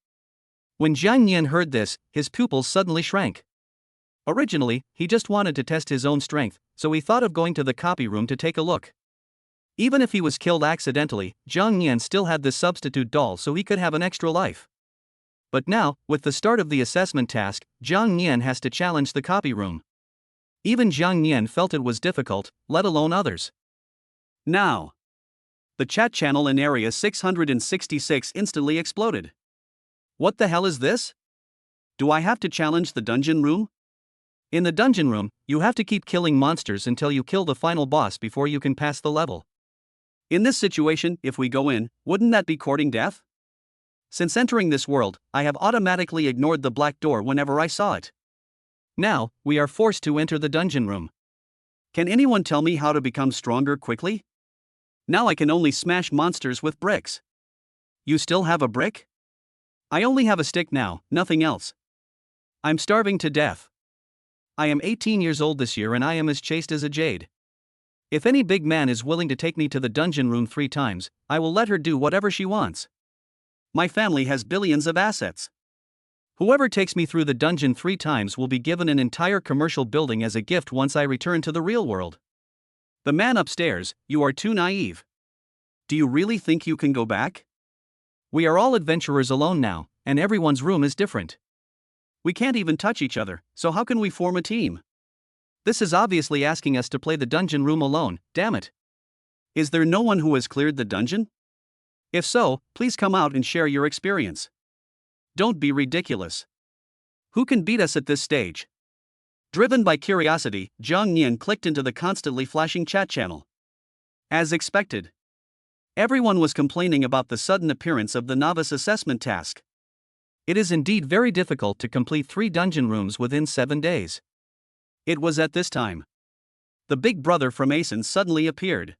When Jiang Nian heard this, his pupils suddenly shrank. Originally, he just wanted to test his own strength, so he thought of going to the copy room to take a look. Even if he was killed accidentally, Jiang Nian still had this substitute doll so he could have an extra life. But now, with the start of the assessment task, Jiang Nian has to challenge the copy room. Even Jiang Nian felt it was difficult, let alone others. Now, the chat channel in area 666 instantly exploded. What the hell is this? Do I have to challenge the dungeon room? In the dungeon room, you have to keep killing monsters until you kill the final boss before you can pass the level. In this situation, if we go in, wouldn't that be courting death? Since entering this world, I have automatically ignored the black door whenever I saw it. Now, we are forced to enter the dungeon room. Can anyone tell me how to become stronger quickly? Now I can only smash monsters with bricks. You still have a brick? I only have a stick now, nothing else. I'm starving to death. I am 18 years old this year and I am as chaste as a jade. If any big man is willing to take me to the dungeon room 3 times, I will let her do whatever she wants. My family has billions of assets. Whoever takes me through the dungeon 3 times will be given an entire commercial building as a gift once I return to the real world. The man upstairs, you are too naive. Do you really think you can go back? We are all adventurers alone now, and everyone's room is different. We can't even touch each other, so how can we form a team? This is obviously asking us to play the dungeon room alone, damn it. Is there no one who has cleared the dungeon? If so, please come out and share your experience. Don't be ridiculous. Who can beat us at this stage? Driven by curiosity, Zhang Nian clicked into the constantly flashing chat channel. As expected, everyone was complaining about the sudden appearance of the novice assessment task. It is indeed very difficult to complete 3 dungeon rooms within 7 days. It was at this time the big brother from Asen suddenly appeared.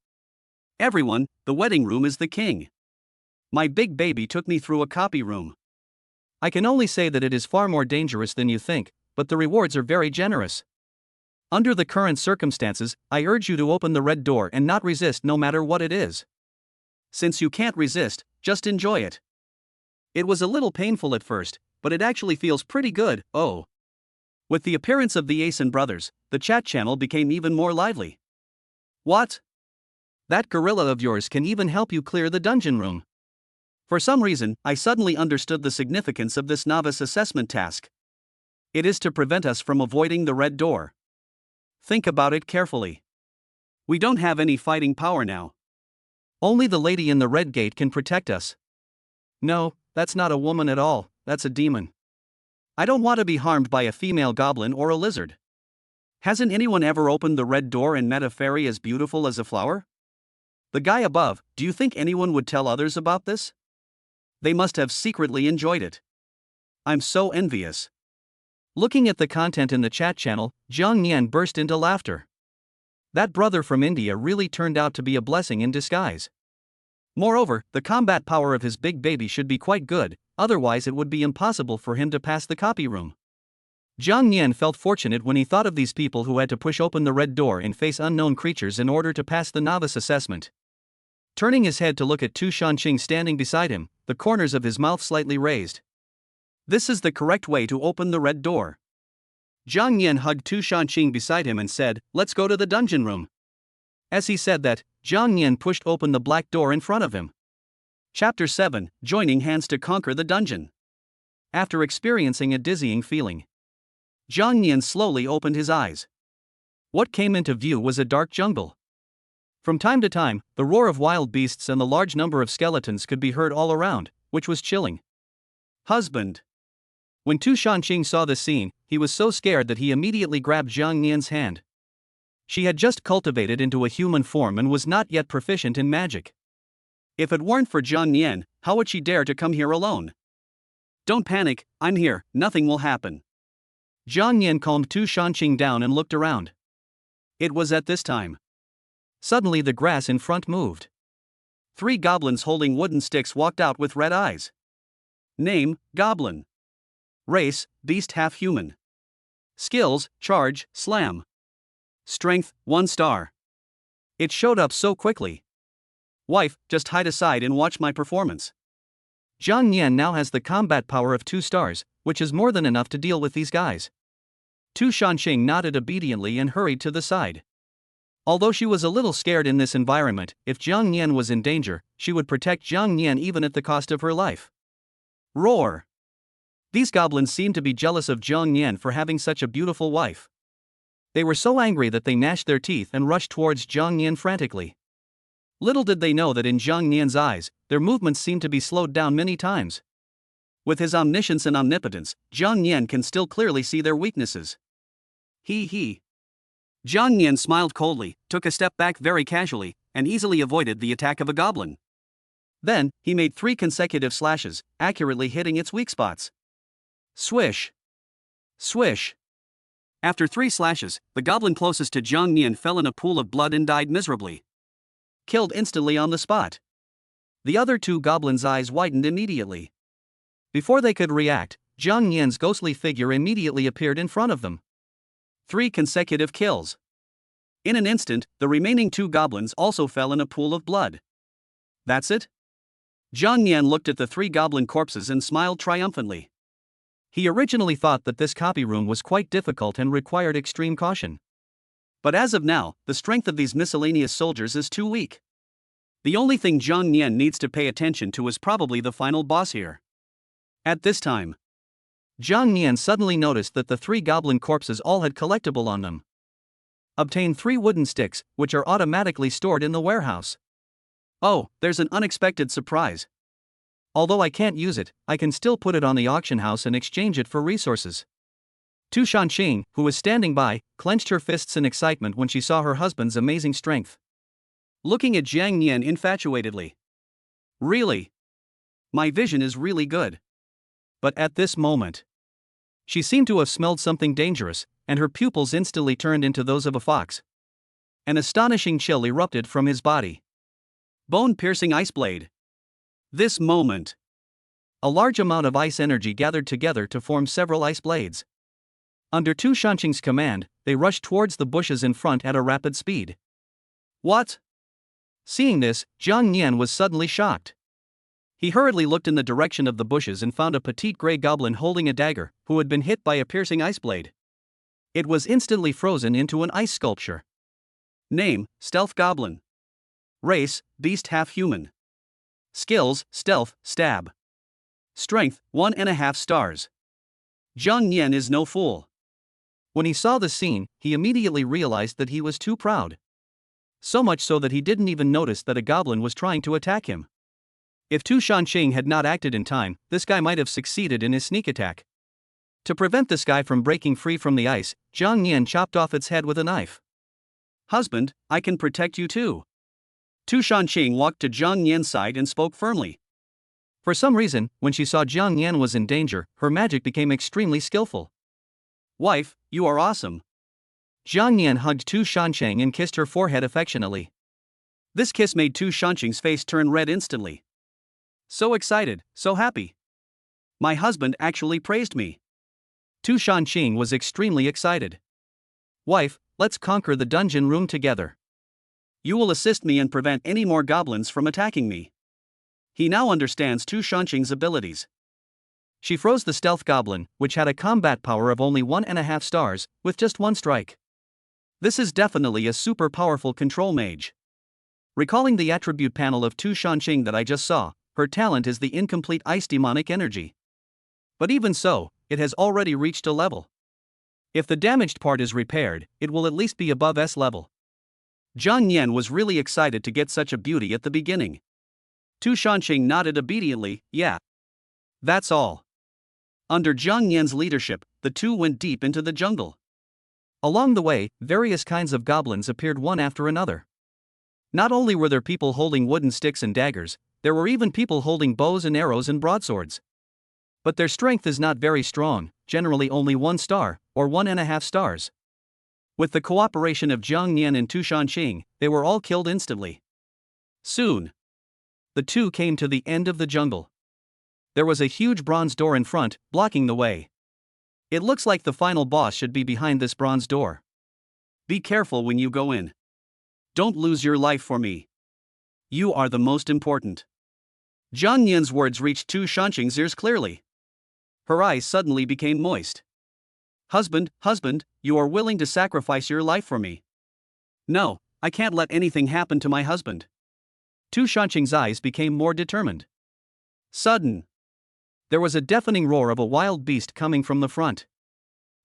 Everyone, the wedding room is the king. My big baby took me through a copy room. I can only say that it is far more dangerous than you think, but the rewards are very generous. Under the current circumstances, I urge you to open the red door and not resist no matter what it is. Since you can't resist, just enjoy it. It was a little painful at first, but it actually feels pretty good, oh. With the appearance of the Asen brothers, the chat channel became even more lively. What? That gorilla of yours can even help you clear the dungeon room. For some reason, I suddenly understood the significance of this novice assessment task. It is to prevent us from avoiding the red door. Think about it carefully. We don't have any fighting power now. Only the lady in the red gate can protect us. No, that's not a woman at all, that's a demon. I don't want to be harmed by a female goblin or a lizard. Hasn't anyone ever opened the red door and met a fairy as beautiful as a flower? The guy above, do you think anyone would tell others about this? They must have secretly enjoyed it. I'm so envious. Looking at the content in the chat channel, Zhang Nian burst into laughter. That brother from India really turned out to be a blessing in disguise. Moreover, the combat power of his big baby should be quite good, otherwise it would be impossible for him to pass the copy room. Zhang Nian felt fortunate when he thought of these people who had to push open the red door and face unknown creatures in order to pass the novice assessment. Turning his head to look at Tu Shanqing standing beside him, the corners of his mouth slightly raised. This is the correct way to open the red door. Zhang Nian hugged Tu Shanqing beside him and said, "Let's go to the dungeon room." As he said that, Zhang Nian pushed open the black door in front of him. Chapter 7, Joining Hands to Conquer the Dungeon. After experiencing a dizzying feeling, Zhang Nian slowly opened his eyes. What came into view was a dark jungle. From time to time, the roar of wild beasts and the large number of skeletons could be heard all around, which was chilling. Husband. When Tu Shanqing saw the scene, he was so scared that he immediately grabbed Zhang Nian's hand. She had just cultivated into a human form and was not yet proficient in magic. If it weren't for Zhang Nian, how would she dare to come here alone? Don't panic, I'm here, nothing will happen. Zhang Nian calmed Tu Shanqing down and looked around. It was at this time. Suddenly the grass in front moved. 3 goblins holding wooden sticks walked out with red eyes. Name, Goblin. Race, beast half human. Skills, charge, slam. Strength, 1 star. It showed up so quickly. Wife, just hide aside and watch my performance. Zhang Nian now has the combat power of 2 stars, which is more than enough to deal with these guys. Tu Shanqing nodded obediently and hurried to the side. Although she was a little scared in this environment, if Zhang Nian was in danger, she would protect Zhang Nian even at the cost of her life. Roar! These goblins seemed to be jealous of Zhang Nian for having such a beautiful wife. They were so angry that they gnashed their teeth and rushed towards Zhang Nian frantically. Little did they know that in Zhang Nian's eyes, their movements seemed to be slowed down many times. With his omniscience and omnipotence, Zhang Nian can still clearly see their weaknesses. He. Zhang Nian smiled coldly, took a step back very casually, and easily avoided the attack of a goblin. Then, he made 3 consecutive slashes, accurately hitting its weak spots. Swish. Swish. After 3 slashes, the goblin closest to Zhang Nian fell in a pool of blood and died miserably. Killed instantly on the spot. The other 2 goblins' eyes widened immediately. Before they could react, Zhang Nian's ghostly figure immediately appeared in front of them. 3 consecutive kills. In an instant, the remaining 2 goblins also fell in a pool of blood. That's it? Zhang Nian looked at the 3 goblin corpses and smiled triumphantly. He originally thought that this copy room was quite difficult and required extreme caution. But as of now, the strength of these miscellaneous soldiers is too weak. The only thing Zhang Nian needs to pay attention to is probably the final boss here. At this time, Zhang Nian suddenly noticed that the 3 goblin corpses all had collectible on them. Obtain 3 wooden sticks, which are automatically stored in the warehouse. Oh, there's an unexpected surprise. Although I can't use it, I can still put it on the auction house and exchange it for resources. Tu Shanxing, who was standing by, clenched her fists in excitement when she saw her husband's amazing strength. Looking at Zhang Nian infatuatedly. Really? My vision is really good. But at this moment, she seemed to have smelled something dangerous, and her pupils instantly turned into those of a fox. An astonishing chill erupted from his body. Bone-piercing ice blade. This moment, a large amount of ice energy gathered together to form several ice blades. Under Tu Shanxing's command, they rushed towards the bushes in front at a rapid speed. What? Seeing this, Zhang Nian was suddenly shocked. He hurriedly looked in the direction of the bushes and found a petite grey goblin holding a dagger, who had been hit by a piercing ice blade. It was instantly frozen into an ice sculpture. Name, Stealth Goblin. Race, Beast half-human. Skills, Stealth, Stab. Strength, 1.5 stars. Zhang Nian is no fool. When he saw the scene, he immediately realized that he was too proud. So much so that he didn't even notice that a goblin was trying to attack him. If Tu Shanxing had not acted in time, this guy might have succeeded in his sneak attack. To prevent this guy from breaking free from the ice, Zhang Nian chopped off its head with a knife. Husband, I can protect you too. Tu Shanxing walked to Zhang Nian's side and spoke firmly. For some reason, when she saw Zhang Nian was in danger, her magic became extremely skillful. Wife, you are awesome. Zhang Nian hugged Tu Shanxing and kissed her forehead affectionately. This kiss made Tu Shanxing's face turn red instantly. So excited, so happy. My husband actually praised me. Tu Shanxing was extremely excited. Wife, let's conquer the dungeon room together. You will assist me and prevent any more goblins from attacking me. He now understands Tu Shanxing's abilities. She froze the stealth goblin, which had a combat power of only 1.5 stars, with just 1 strike. This is definitely a super powerful control mage. Recalling the attribute panel of Tu Shanxing that I just saw, her talent is the incomplete ice demonic energy. But even so, it has already reached a level. If the damaged part is repaired, it will at least be above S level. Zhang Nian was really excited to get such a beauty at the beginning. Tu Shanxing nodded obediently, yeah. That's all. Under Zhang Nian's leadership, the two went deep into the jungle. Along the way, various kinds of goblins appeared one after another. Not only were there people holding wooden sticks and daggers, there were even people holding bows and arrows and broadswords. But their strength is not very strong, generally only 1 star, or 1.5 stars. With the cooperation of Zhang Nian and Tu Shanxing, they were all killed instantly. Soon, the two came to the end of the jungle. There was a huge bronze door in front, blocking the way. It looks like the final boss should be behind this bronze door. Be careful when you go in. Don't lose your life for me. You are the most important. Zhang Nian's words reached Tu Shanxing's ears clearly. Her eyes suddenly became moist. Husband, you are willing to sacrifice your life for me. No, I can't let anything happen to my husband. Tu Shanxing's eyes became more determined. Sudden. There was a deafening roar of a wild beast coming from the front.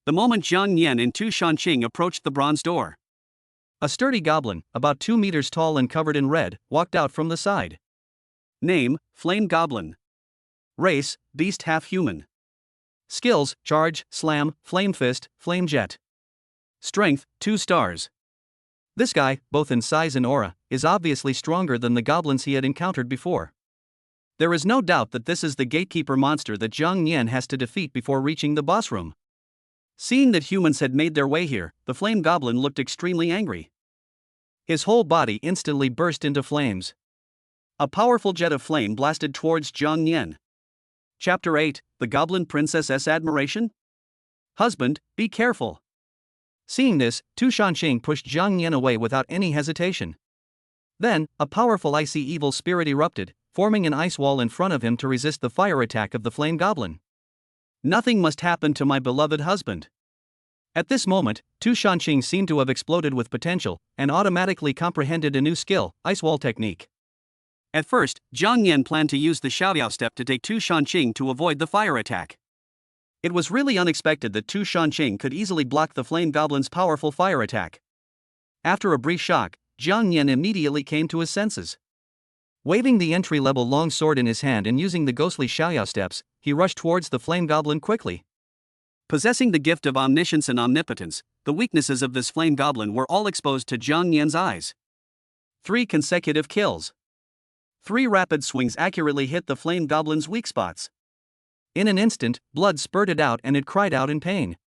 The moment Zhang Nian and Tu Shanxing approached the bronze door, a sturdy goblin, about 2 meters tall and covered in red, walked out from the side. Name, Flame Goblin. Race, Beast half-human. Skills, Charge, Slam, Flame Fist, Flame Jet. Strength, 2 stars. This guy, both in size and aura, is obviously stronger than the goblins he had encountered before. There is no doubt that this is the gatekeeper monster that Zhang Nian has to defeat before reaching the boss room. Seeing that humans had made their way here, the flame goblin looked extremely angry. His whole body instantly burst into flames. A powerful jet of flame blasted towards Zhang Nian. Chapter 8, The Goblin Princess's Admiration? Husband, be careful. Seeing this, Tu Shanqing pushed Jiang Yan away without any hesitation. Then, a powerful icy evil spirit erupted, forming an ice wall in front of him to resist the fire attack of the flame goblin. Nothing must happen to my beloved husband. At this moment, Tu Shanqing seemed to have exploded with potential, and automatically comprehended a new skill, ice wall technique. At first, Jiang Yan planned to use the showdown step to take Tu Shanqing to avoid the fire attack. It was really unexpected that Tu Shanqing could easily block the flame goblin's powerful fire attack. After a brief shock, Jiang Yan immediately came to his senses. Waving the entry-level long sword in his hand and using the ghostly showdown steps, he rushed towards the flame goblin quickly. Possessing the gift of omniscience and omnipotence, the weaknesses of this flame goblin were all exposed to Jiang Yan's eyes. 3 consecutive kills. 3 rapid swings accurately hit the flame goblin's weak spots. In an instant, blood spurted out and it cried out in pain.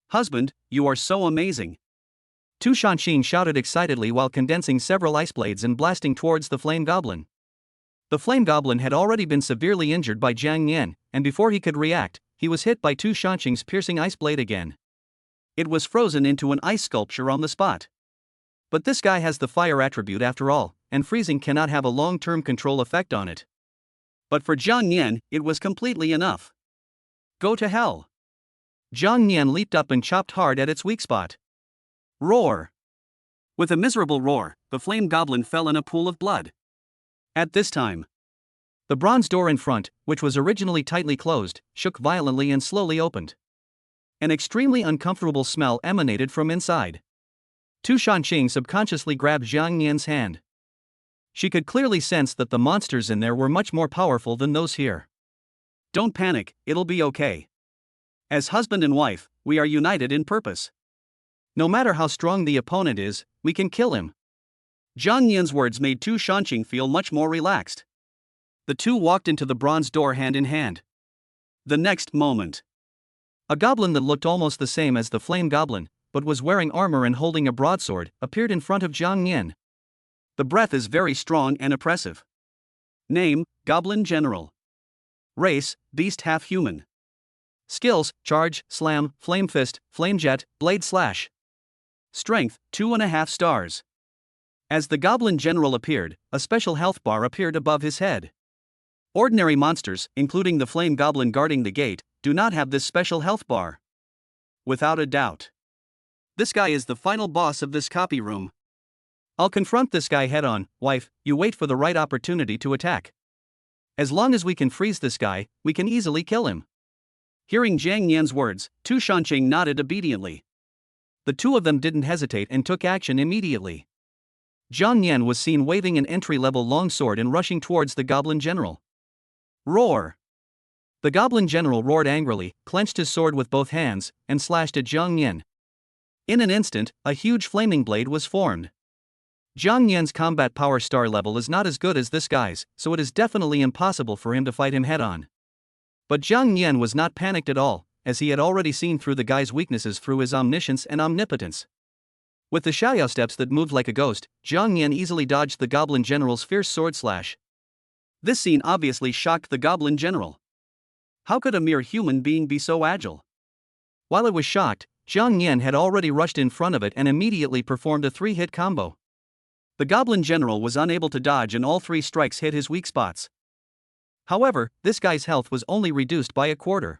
Husband, you are so amazing. Tu Shanqing shouted excitedly while condensing several ice blades and blasting towards the flame goblin. The flame goblin had already been severely injured by Jiang Yan, and before he could react, he was hit by Tu Shanqing's piercing ice blade again. It was frozen into an ice sculpture on the spot. But this guy has the fire attribute after all, and freezing cannot have a long-term control effect on it. But for Jiang Yan, it was completely enough. Go to hell. Jiang Yan leaped up and chopped hard at its weak spot. Roar. With a miserable roar, the flame goblin fell in a pool of blood. At this time, the bronze door in front, which was originally tightly closed, shook violently and slowly opened. An extremely uncomfortable smell emanated from inside. Tu Shanqing subconsciously grabbed Jiang Yan's hand. She could clearly sense that the monsters in there were much more powerful than those here. Don't panic, it'll be okay. As husband and wife, we are united in purpose. No matter how strong the opponent is, we can kill him. Jiang Yan's words made Tu Shanqing feel much more relaxed. The two walked into the bronze door hand in hand. The next moment, a goblin that looked almost the same as the flame goblin, but was wearing armor and holding a broadsword, appeared in front of Jiang Yan. The breath is very strong and oppressive. Name, Goblin General. Race, beast half human. Skills, charge, slam, flame fist, flame jet, blade slash. Strength, 2.5 stars. As the Goblin General appeared, a special health bar appeared above his head. Ordinary monsters, including the flame goblin guarding the gate, do not have this special health bar. Without a doubt, this guy is the final boss of this copy room. I'll confront this guy head on, wife, you wait for the right opportunity to attack. As long as we can freeze this guy, we can easily kill him. Hearing Jiang Yan's words, Tu Shanqing nodded obediently. The two of them didn't hesitate and took action immediately. Jiang Yan was seen waving an entry-level longsword and rushing towards the Goblin General. Roar! The Goblin General roared angrily, clenched his sword with both hands, and slashed at Jiang Yan. In an instant, a huge flaming blade was formed. Jiang Yan's combat power star level is not as good as this guy's, so it is definitely impossible for him to fight him head-on. But Jiang Yan was not panicked at all, as he had already seen through the guy's weaknesses through his omniscience and omnipotence. With the Xiaoyao steps that moved like a ghost, Jiang Yan easily dodged the Goblin General's fierce sword slash. This scene obviously shocked the Goblin General. How could a mere human being be so agile? While it was shocked, Jiang Yan had already rushed in front of it and immediately performed a 3-hit combo. The Goblin General was unable to dodge and all 3 strikes hit his weak spots. However, this guy's health was only reduced by a quarter.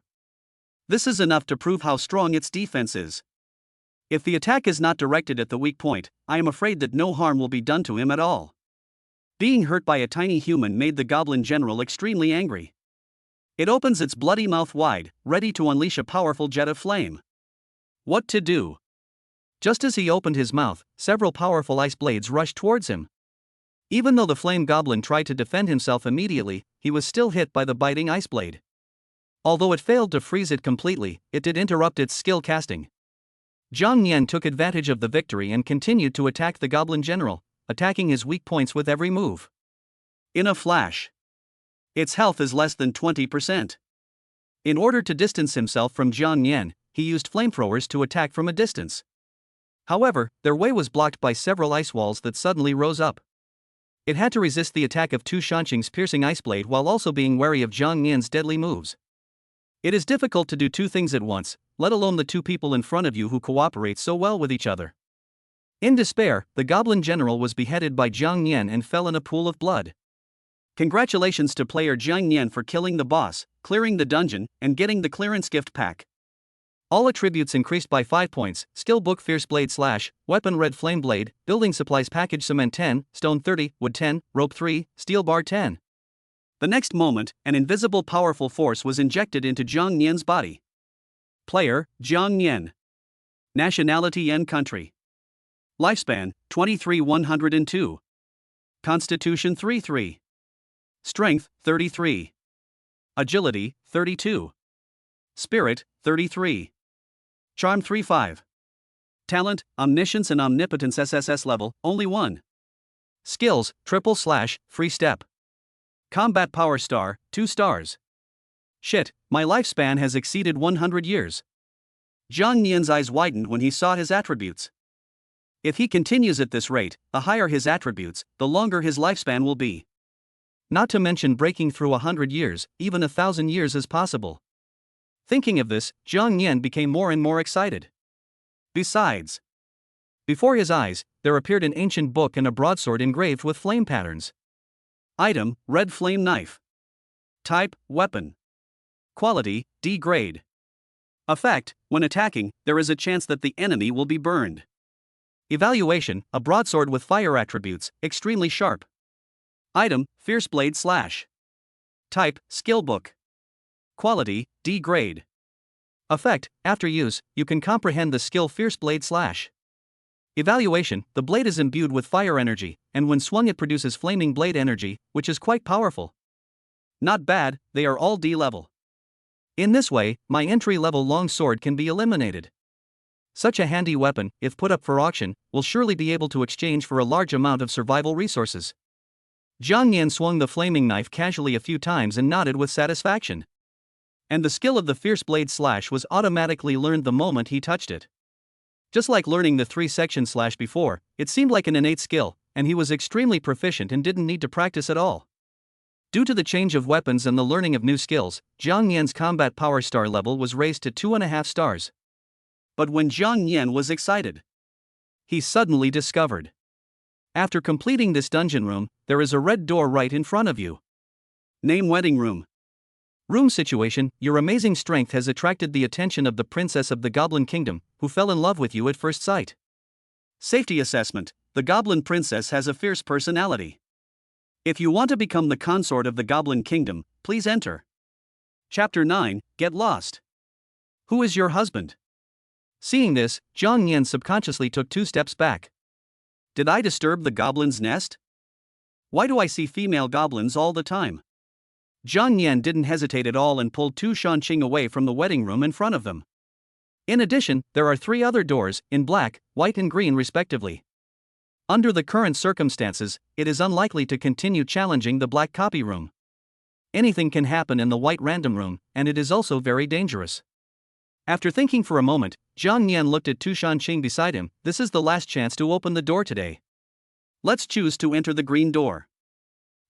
This is enough to prove how strong its defense is. If the attack is not directed at the weak point, I am afraid that no harm will be done to him at all. Being hurt by a tiny human made the Goblin General extremely angry. It opens its bloody mouth wide, ready to unleash a powerful jet of flame. What to do? Just as he opened his mouth, several powerful ice blades rushed towards him. Even though the flame goblin tried to defend himself immediately, he was still hit by the biting ice blade. Although it failed to freeze it completely, it did interrupt its skill casting. Jiang Yan took advantage of the victory and continued to attack the Goblin General, attacking his weak points with every move. In a flash, its health is less than 20%. In order to distance himself from Jiang Yan, he used flamethrowers to attack from a distance. However, their way was blocked by several ice walls that suddenly rose up. It had to resist the attack of Tu Shanqing's piercing ice blade while also being wary of Jiang Yan's deadly moves. It is difficult to do 2 things at once, let alone the two people in front of you who cooperate so well with each other. In despair, the Goblin General was beheaded by Jiang Nian and fell in a pool of blood. Congratulations to player Jiang Nian for killing the boss, clearing the dungeon, and getting the clearance gift pack. All attributes increased by 5 points: skill book Fierce Blade / weapon Red Flame Blade, building supplies package cement 10, stone 30, wood 10, rope 3, steel bar 10. The next moment, an invisible powerful force was injected into Jiang Nian's body. Player, Jiang Nian. Nationality and country. Lifespan, 23-102. Constitution 33. Strength, 33. Agility, 32. Spirit, 33. Charm 35. Talent, Omniscience and Omnipotence SSS level, only 1. Skills, triple / free step. Combat power star, 2 stars. Shit, my lifespan has exceeded 100 years. Jiang Nian's eyes widened when he saw his attributes. If he continues at this rate, the higher his attributes, the longer his lifespan will be. Not to mention breaking through 100 years, even 1,000 years is possible. Thinking of this, Jiang Nian became more and more excited. Besides, before his eyes, there appeared an ancient book and a broadsword engraved with flame patterns. Item, red flame knife. Type, weapon. Quality, D grade. Effect, when attacking, there is a chance that the enemy will be burned. Evaluation, a broadsword with fire attributes, extremely sharp. Item, Fierce Blade / Type, skill book. Quality, D grade. Effect, after use, you can comprehend the skill Fierce Blade / Evaluation, the blade is imbued with fire energy, and when swung it produces flaming blade energy, which is quite powerful. Not bad, they are all D level. In this way, my entry-level long sword can be eliminated. Such a handy weapon, if put up for auction, will surely be able to exchange for a large amount of survival resources. Jiang Nian swung the flaming knife casually a few times and nodded with satisfaction. And the skill of the Fierce Blade / was automatically learned the moment he touched it. Just like learning the 3-section / before, it seemed like an innate skill, and he was extremely proficient and didn't need to practice at all. Due to the change of weapons and the learning of new skills, Jiang Nian's combat power star level was raised to 2.5 stars. But when Jiang Nian was excited, he suddenly discovered. After completing this dungeon room, there is a red door right in front of you. Name Wedding Room. Room situation, your amazing strength has attracted the attention of the princess of the Goblin Kingdom, who fell in love with you at first sight. Safety assessment, the Goblin Princess has a fierce personality. If you want to become the consort of the Goblin Kingdom, please enter. Chapter 9, Get Lost. Who is your husband? Seeing this, Jiang Nian subconsciously took 2 steps back. Did I disturb the goblin's nest? Why do I see female goblins all the time? Jiang Nian didn't hesitate at all and pulled Tu Shanqing away from the wedding room in front of them. In addition, there are 3 other doors, in black, white and green respectively. Under the current circumstances, it is unlikely to continue challenging the black copy room. Anything can happen in the white random room, and it is also very dangerous. After thinking for a moment, Jiang Nian looked at Tu Shanqing beside him. This is the last chance to open the door today. Let's choose to enter the green door.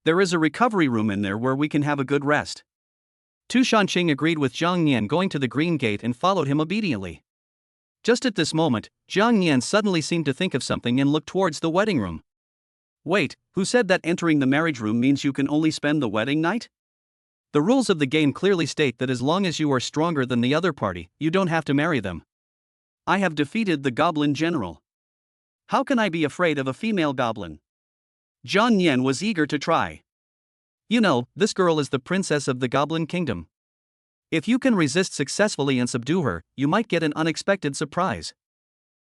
There is a recovery room in there where we can have a good rest. Tu Shanqing agreed with Jiang Nian, going to the green gate and followed him obediently. Just at this moment, Jiang Nian suddenly seemed to think of something and looked towards the wedding room. Wait, who said that entering the marriage room means you can only spend the wedding night? The rules of the game clearly state that as long as you are stronger than the other party, you don't have to marry them. I have defeated the Goblin General. How can I be afraid of a female goblin? Jiang Nian was eager to try. You know, this girl is the princess of the Goblin Kingdom. If you can resist successfully and subdue her, you might get an unexpected surprise.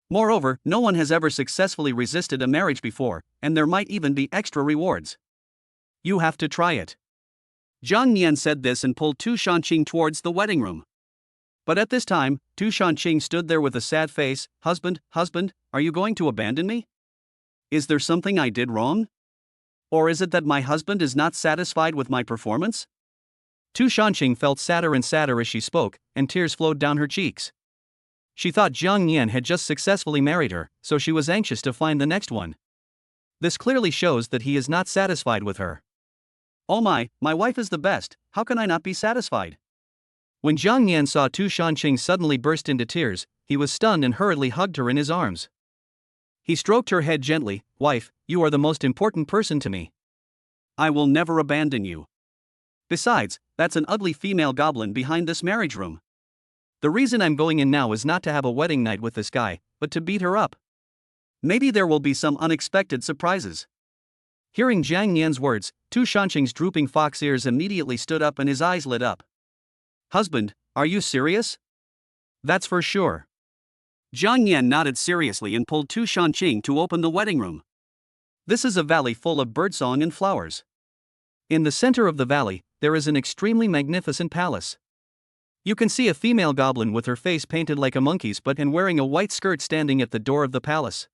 Moreover, no one has ever successfully resisted a marriage before, and there might even be extra rewards. You have to try it. Jiang Nian said this and pulled Tu Shanqing towards the wedding room. But at this time, Tu Shanqing stood there with a sad face. Husband, are you going to abandon me? Is there something I did wrong? Or is it that my husband is not satisfied with my performance? Tu Shanqing felt sadder and sadder as she spoke, and tears flowed down her cheeks. She thought Jiang Nian had just successfully married her, so she was anxious to find the next one. This clearly shows that he is not satisfied with her. Oh my wife is the best, how can I not be satisfied? When Jiang Yan saw Tu Shanqing suddenly burst into tears, he was stunned and hurriedly hugged her in his arms. He stroked her head gently. "Wife, you are the most important person to me. I will never abandon you. Besides, that's an ugly female goblin behind this marriage room. The reason I'm going in now is not to have a wedding night with this guy, but to beat her up. Maybe there will be some unexpected surprises." Hearing Jiang Yan's words, Tu Shanqing's drooping fox ears immediately stood up and his eyes lit up. "Husband, are you serious?" "That's for sure." Jiang Yan nodded seriously and pulled Tu Shanqing to open the wedding room. This is a valley full of birdsong and flowers. In the center of the valley, there is an extremely magnificent palace. You can see a female goblin with her face painted like a monkey's butt and wearing a white skirt standing at the door of the palace.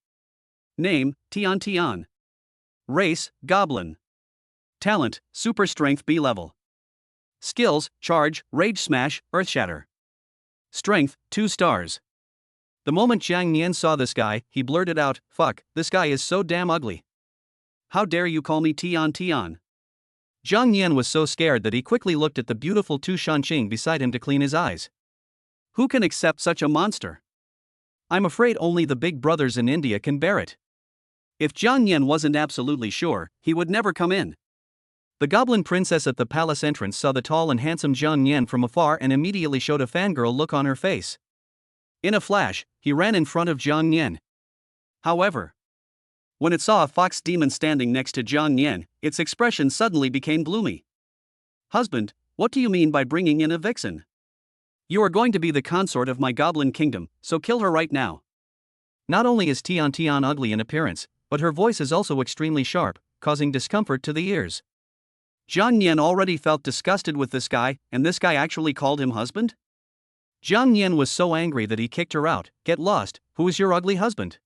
Name, Tian Tian. Race, Goblin. Talent, Super Strength B level. Skills, Charge, Rage Smash, Earth Shatter. Strength, 2 stars. The moment Jiang Yan saw this guy, he blurted out, "Fuck, this guy is so damn ugly. How dare you call me Tian Tian?" Jiang Yan was so scared that he quickly looked at the beautiful Tu Shanqing beside him to clean his eyes. Who can accept such a monster? I'm afraid only the big brothers in India can bear it. If Jiang Yan wasn't absolutely sure, he would never come in. The goblin princess at the palace entrance saw the tall and handsome Jiang Yan from afar and immediately showed a fangirl look on her face. In a flash, he ran in front of Jiang Yan. However, when it saw a fox demon standing next to Jiang Yan, its expression suddenly became gloomy. "Husband, what do you mean by bringing in a vixen? You are going to be the consort of my goblin kingdom, so kill her right now." Not only is Tian Tian ugly in appearance, but her voice is also extremely sharp, causing discomfort to the ears. Jiang Yan already felt disgusted with this guy, and this guy actually called him husband? Jiang Yan was so angry that he kicked her out. "Get lost, who is your ugly husband?"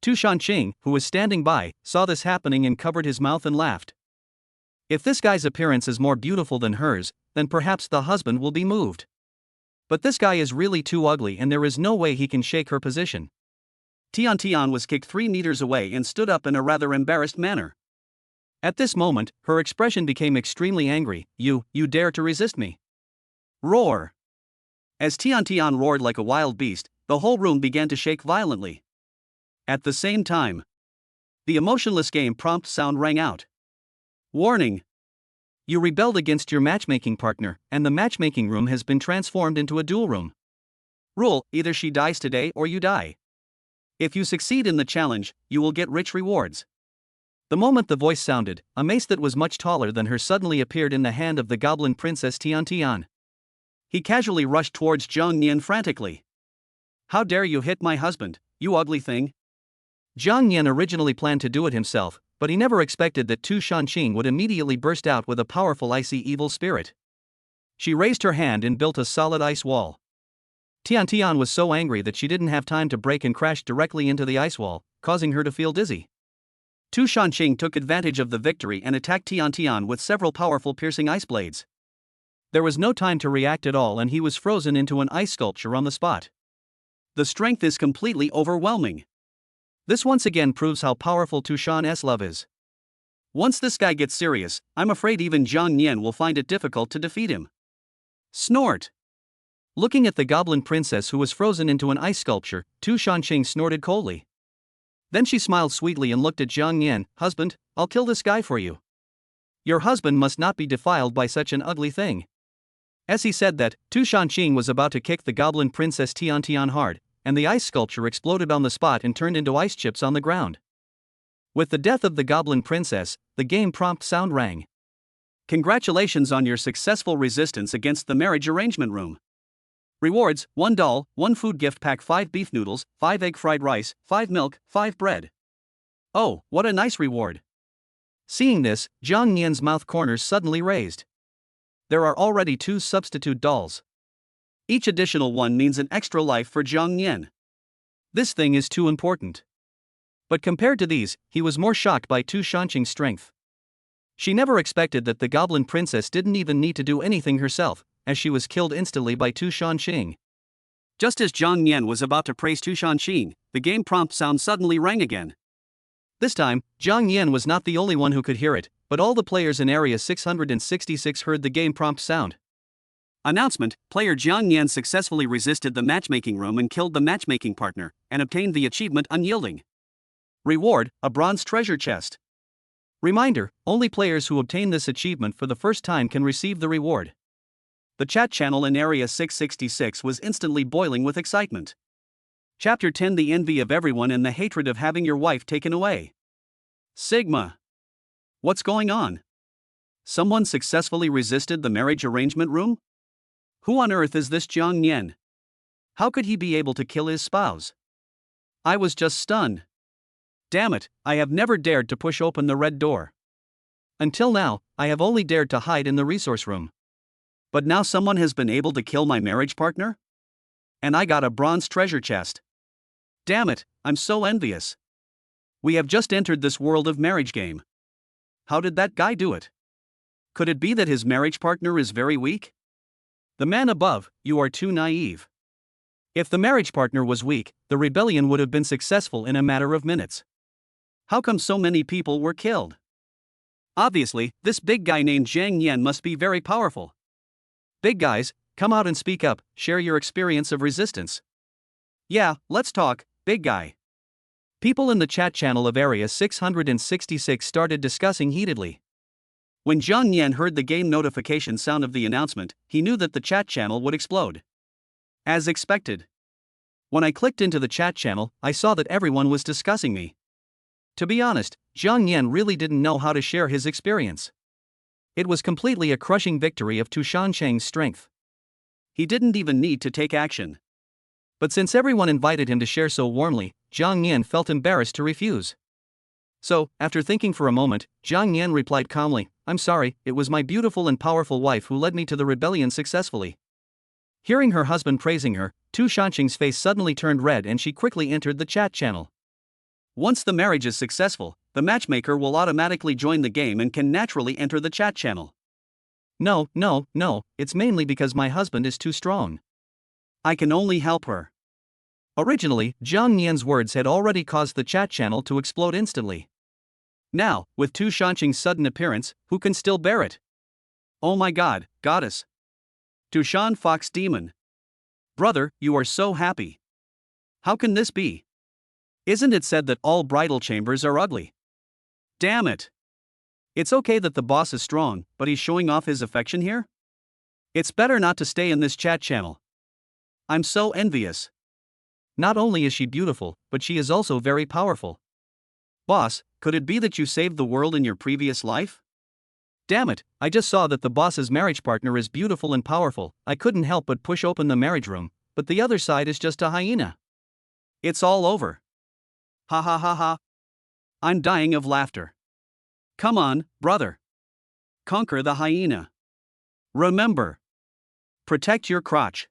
Tu Shanqing, who was standing by, saw this happening and covered his mouth and laughed. If this guy's appearance is more beautiful than hers, then perhaps the husband will be moved. But this guy is really too ugly and there is no way he can shake her position. Tian Tian was kicked 3 meters away and stood up in a rather embarrassed manner. At this moment, her expression became extremely angry. You dare to resist me?" Roar! As Tian Tian roared like a wild beast, the whole room began to shake violently. At the same time, the emotionless game prompt sound rang out. "Warning! You rebelled against your matchmaking partner, and the matchmaking room has been transformed into a duel room. Rule, either she dies today or you die. If you succeed in the challenge, you will get rich rewards." The moment the voice sounded, a mace that was much taller than her suddenly appeared in the hand of the goblin princess Tian Tian. He casually rushed towards Jiang Yan frantically. "How dare you hit my husband, you ugly thing?" Jiang Yan originally planned to do it himself, but he never expected that Tu Shanqing would immediately burst out with a powerful icy evil spirit. She raised her hand and built a solid ice wall. Tian Tian was so angry that she didn't have time to break and crashed directly into the ice wall, causing her to feel dizzy. Tu Shanqing took advantage of the victory and attacked Tian Tian with several powerful piercing ice blades. There was no time to react at all and he was frozen into an ice sculpture on the spot. The strength is completely overwhelming. This once again proves how powerful Tu Shan's love is. Once this guy gets serious, I'm afraid even Jiang Yan will find it difficult to defeat him. Snort! Looking at the goblin princess who was frozen into an ice sculpture, Tu Shanqing snorted coldly. Then she smiled sweetly and looked at Jiang Yan. "Husband, I'll kill this guy for you. Your husband must not be defiled by such an ugly thing." As he said that, Tu Shanqing was about to kick the goblin princess Tian Tian hard, and the ice sculpture exploded on the spot and turned into ice chips on the ground. With the death of the goblin princess, the game prompt sound rang. "Congratulations on your successful resistance against the marriage arrangement room. Rewards: 1 doll, 1 food gift pack, 5 beef noodles, 5 egg fried rice, 5 milk, 5 bread. Oh, what a nice reward." Seeing this, Jiang Yan's mouth corners suddenly raised. There are already 2 substitute dolls. Each additional one means an extra life for Jiang Yan. This thing is too important. But compared to these, he was more shocked by Tu Shanqing's strength. She never expected that the goblin princess didn't even need to do anything herself, as she was killed instantly by Tu Shanqing. Just as Jiang Yan was about to praise Tu Shanqing, the game prompt sound suddenly rang again. This time, Jiang Yan was not the only one who could hear it, but all the players in Area 666 heard the game prompt sound. Announcement: Player Jiang Yan successfully resisted the matchmaking room and killed the matchmaking partner, and obtained the achievement Unyielding. Reward: a bronze treasure chest. Reminder: only players who obtain this achievement for the first time can receive the reward. The chat channel in Area 666 was instantly boiling with excitement. Chapter 10: The envy of everyone and the hatred of having your wife taken away. Sigma. What's going on? Someone successfully resisted the marriage arrangement room? Who on earth is this Jiang Yan? How could he be able to kill his spouse? I was just stunned. Damn it, I have never dared to push open the red door. Until now, I have only dared to hide in the resource room. But now someone has been able to kill my marriage partner? And I got a bronze treasure chest. Damn it, I'm so envious. We have just entered this world of marriage game. How did that guy do it? Could it be that his marriage partner is very weak? The man above: you are too naive. If the marriage partner was weak, the rebellion would have been successful in a matter of minutes. How come so many people were killed? Obviously, this big guy named Jiang Yan must be very powerful. Big guys, come out and speak up, share your experience of resistance. Yeah, let's talk, big guy. People in the chat channel of Area 666 started discussing heatedly. When Jiang Yan heard the game notification sound of the announcement, he knew that the chat channel would explode. As expected. When I clicked into the chat channel, I saw that everyone was discussing me. To be honest, Jiang Yan really didn't know how to share his experience. It was completely a crushing victory of Tu Shancheng's strength. He didn't even need to take action. But since everyone invited him to share so warmly, Jiang Yan felt embarrassed to refuse. So, after thinking for a moment, Jiang Yan replied calmly, "I'm sorry, it was my beautiful and powerful wife who led me to the rebellion successfully." Hearing her husband praising her, Tu Shancheng's face suddenly turned red and she quickly entered the chat channel. Once the marriage is successful, the matchmaker will automatically join the game and can naturally enter the chat channel. No, it's mainly because my husband is too strong. I can only help her. Originally, Jiang Yan's words had already caused the chat channel to explode instantly. Now, with Tu Shancheng's sudden appearance, who can still bear it? Oh my god, goddess. Tushan Fox Demon. Brother, you are so happy. How can this be? Isn't it said that all bridal chambers are ugly? Damn it. It's okay that the boss is strong, but he's showing off his affection here? It's better not to stay in this chat channel. I'm so envious. Not only is she beautiful, but she is also very powerful. Boss, could it be that you saved the world in your previous life? Damn it, I just saw that the boss's marriage partner is beautiful and powerful. I couldn't help but push open the marriage room, but the other side is just a hyena. It's all over. Ha ha ha ha. I'm dying of laughter. Come on, brother. Conquer the hyena. Remember. Protect your crotch.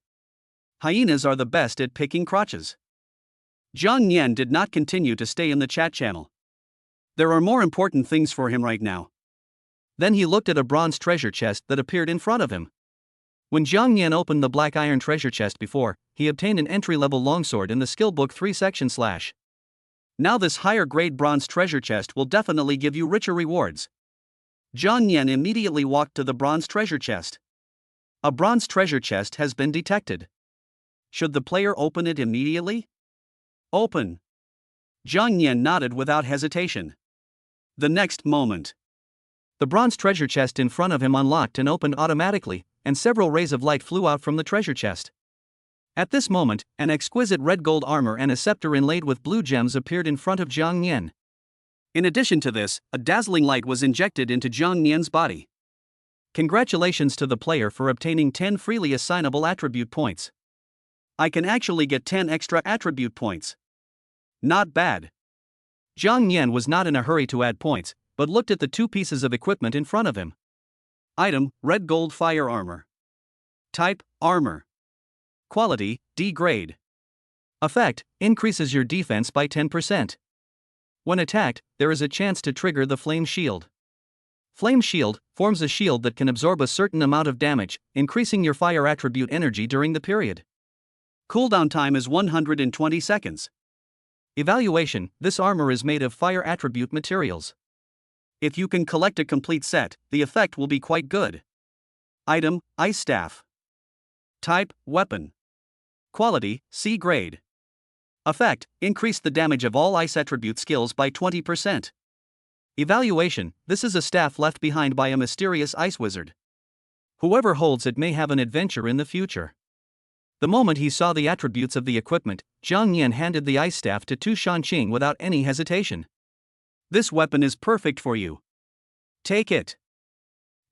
Hyenas are the best at picking crotches. Jiang Yan did not continue to stay in the chat channel. There are more important things for him right now. Then he looked at a bronze treasure chest that appeared in front of him. When Jiang Yan opened the black iron treasure chest before, he obtained an entry-level longsword in the skill book 3 section /. Now this higher grade bronze treasure chest will definitely give you richer rewards. Jiang Yan immediately walked to the bronze treasure chest. A bronze treasure chest has been detected. Should the player open it immediately? Open. Jiang Yan nodded without hesitation. The next moment, the bronze treasure chest in front of him unlocked and opened automatically, and several rays of light flew out from the treasure chest. At this moment, an exquisite red gold armor and a scepter inlaid with blue gems appeared in front of Jiang Yan. In addition to this, a dazzling light was injected into Jiang Yan's body. Congratulations to the player for obtaining 10 freely assignable attribute points. I can actually get 10 extra attribute points. Not bad. Jiang Yan was not in a hurry to add points, but looked at the two pieces of equipment in front of him. Item: red gold fire armor. Type: armor. Quality: D grade. Effect: increases your defense by 10%. When attacked, there is a chance to trigger the flame shield. Flame shield forms a shield that can absorb a certain amount of damage, increasing your fire attribute energy during the period. Cooldown time is 120 seconds. Evaluation: this armor is made of fire attribute materials. If you can collect a complete set, the effect will be quite good. Item: ice staff. Type, weapon. Quality, C grade. Effect, increase the damage of all ice attribute skills by 20%. Evaluation, this is a staff left behind by a mysterious ice wizard. Whoever holds it may have an adventure in the future. The moment he saw the attributes of the equipment, Zhang Yan handed the ice staff to Tu Shanqing without any hesitation. This weapon is perfect for you. Take it.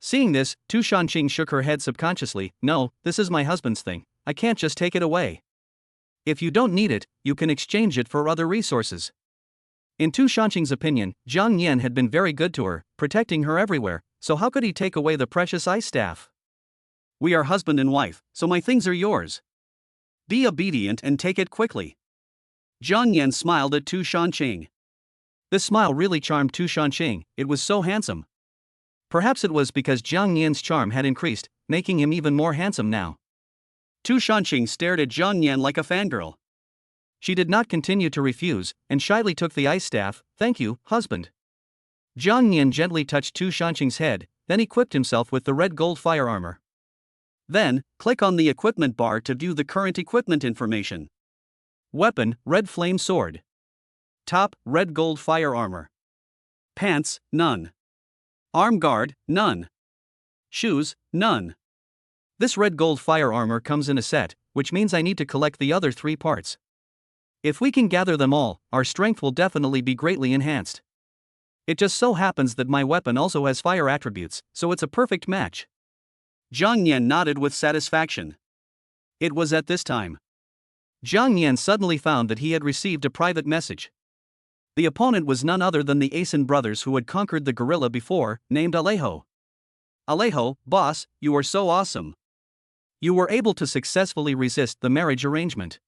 Seeing this, Tu Shanqing shook her head subconsciously. No, this is my husband's thing, I can't just take it away. If you don't need it, you can exchange it for other resources. In Tu Shanqing's opinion, Zhang Yan had been very good to her, protecting her everywhere, so how could he take away the precious ice staff? We are husband and wife, so my things are yours. Be obedient and take it quickly. Zhang Yan smiled at Tu Shanqing. This smile really charmed Tu Shanqing, it was so handsome. Perhaps it was because Zhang Yan's charm had increased, making him even more handsome now. Tu Shanqing stared at Zhang Yan like a fangirl. She did not continue to refuse, and shyly took the ice staff. Thank you, husband. Zhang Yan gently touched Tu Shanqing's head, then equipped himself with the red gold fire armor. Then, click on the equipment bar to view the current equipment information. Weapon, red flame sword. Top, red gold fire armor. Pants, none. Arm guard, none. Shoes, none. This red gold fire armor comes in a set, which means I need to collect the other 3 parts. If we can gather them all, our strength will definitely be greatly enhanced. It just so happens that my weapon also has fire attributes, so it's a perfect match. Zhang Yan nodded with satisfaction. It was at this time Zhang Yan suddenly found that he had received a private message. The opponent was none other than the Asen brothers who had conquered the gorilla before, named Alejo. Alejo, boss, you are so awesome. You were able to successfully resist the marriage arrangement.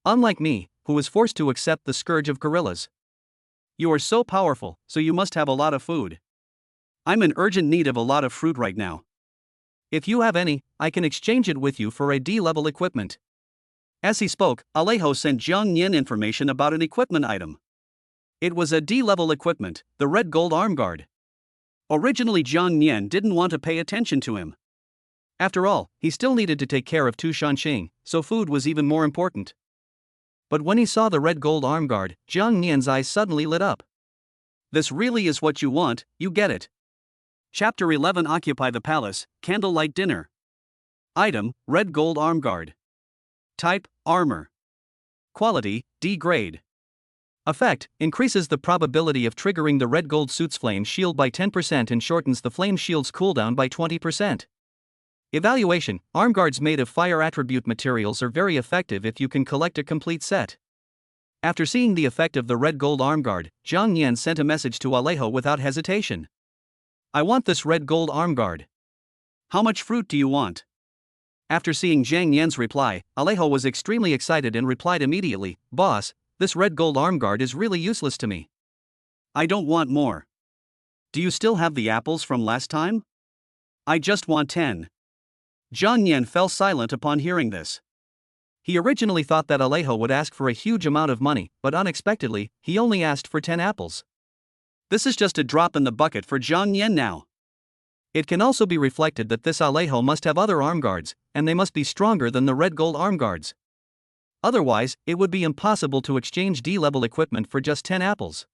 Unlike me, who was forced to accept the scourge of gorillas. You are so powerful, so you must have a lot of food. I'm in urgent need of a lot of fruit right now. If you have any, I can exchange it with you for a D-level equipment. As he spoke, Alejo sent Zhang Yan information about an equipment item. It was a D-level equipment, the red gold arm guard. Originally Zhang Yan didn't want to pay attention to him. After all, he still needed to take care of Tu Shanqing, so food was even more important. But when he saw the red gold arm guard, Zhang Yan's eyes suddenly lit up. This really is what you want, you get it. Chapter 11 Occupy the Palace, Candlelight Dinner. Item, red gold arm guard. Type, armor. Quality, D grade. Effect, increases the probability of triggering the red gold suit's flame shield by 10% and shortens the flame shield's cooldown by 20%. Evaluation, arm guards made of fire attribute materials are very effective if you can collect a complete set. After seeing the effect of the red gold arm guard, Zhang Yan sent a message to Alejo without hesitation. I want this red gold arm guard. How much fruit do you want? After seeing Zhang Yan's reply, Alejo was extremely excited and replied immediately, Boss, this red gold arm guard is really useless to me. I don't want more. Do you still have the apples from last time? I just want 10. Zhang Yan fell silent upon hearing this. He originally thought that Alejo would ask for a huge amount of money, but unexpectedly, he only asked for 10 apples. This is just a drop in the bucket for Zhang Yan now. It can also be reflected that this Alejo must have other arm guards, and they must be stronger than the red gold arm guards. Otherwise, it would be impossible to exchange D-level equipment for just 10 apples.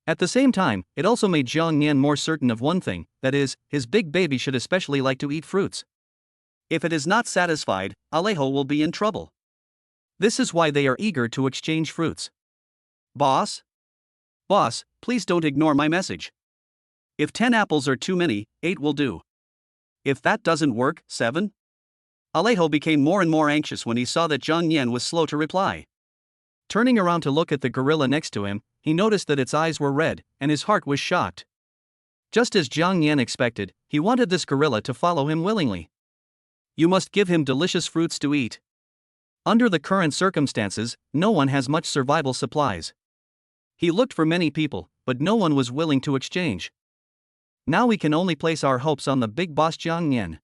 At the same time, it also made Zhang Yan more certain of one thing, that is, his big baby should especially like to eat fruits. If it is not satisfied, Alejo will be in trouble. This is why they are eager to exchange fruits. Boss? Boss, please don't ignore my message. If 10 apples are too many, 8 will do. If that doesn't work, 7? Alejo became more and more anxious when he saw that Zhang Yan was slow to reply. Turning around to look at the gorilla next to him, he noticed that its eyes were red, and his heart was shocked. Just as Zhang Yan expected, he wanted this gorilla to follow him willingly. You must give him delicious fruits to eat. Under the current circumstances, no one has much survival supplies. He looked for many people, but no one was willing to exchange. Now we can only place our hopes on the big boss Zhang Yan.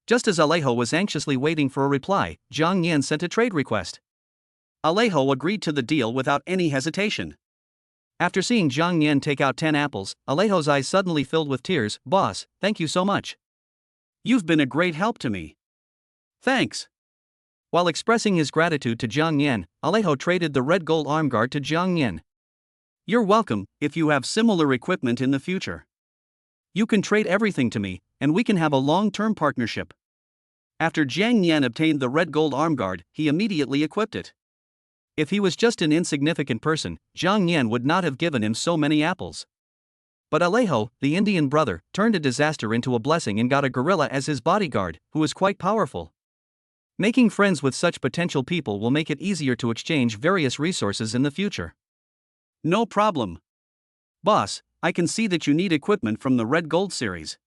Just as Alejo was anxiously waiting for a reply, Zhang Yan sent a trade request. Alejo agreed to the deal without any hesitation. After seeing Zhang Yan take out 10 apples, Alejo's eyes suddenly filled with tears. Boss, thank you so much. You've been a great help to me. Thanks. While expressing his gratitude to Jiang Yan, Alejo traded the red gold arm guard to Jiang Yan. You're welcome, if you have similar equipment in the future. You can trade everything to me, and we can have a long-term partnership. After Jiang Yan obtained the red gold arm guard, he immediately equipped it. If he was just an insignificant person, Jiang Yan would not have given him so many apples. But Alejo, the Indian brother, turned a disaster into a blessing and got a gorilla as his bodyguard, who is quite powerful. Making friends with such potential people will make it easier to exchange various resources in the future. No problem. Boss, I can see that you need equipment from the Red Gold series.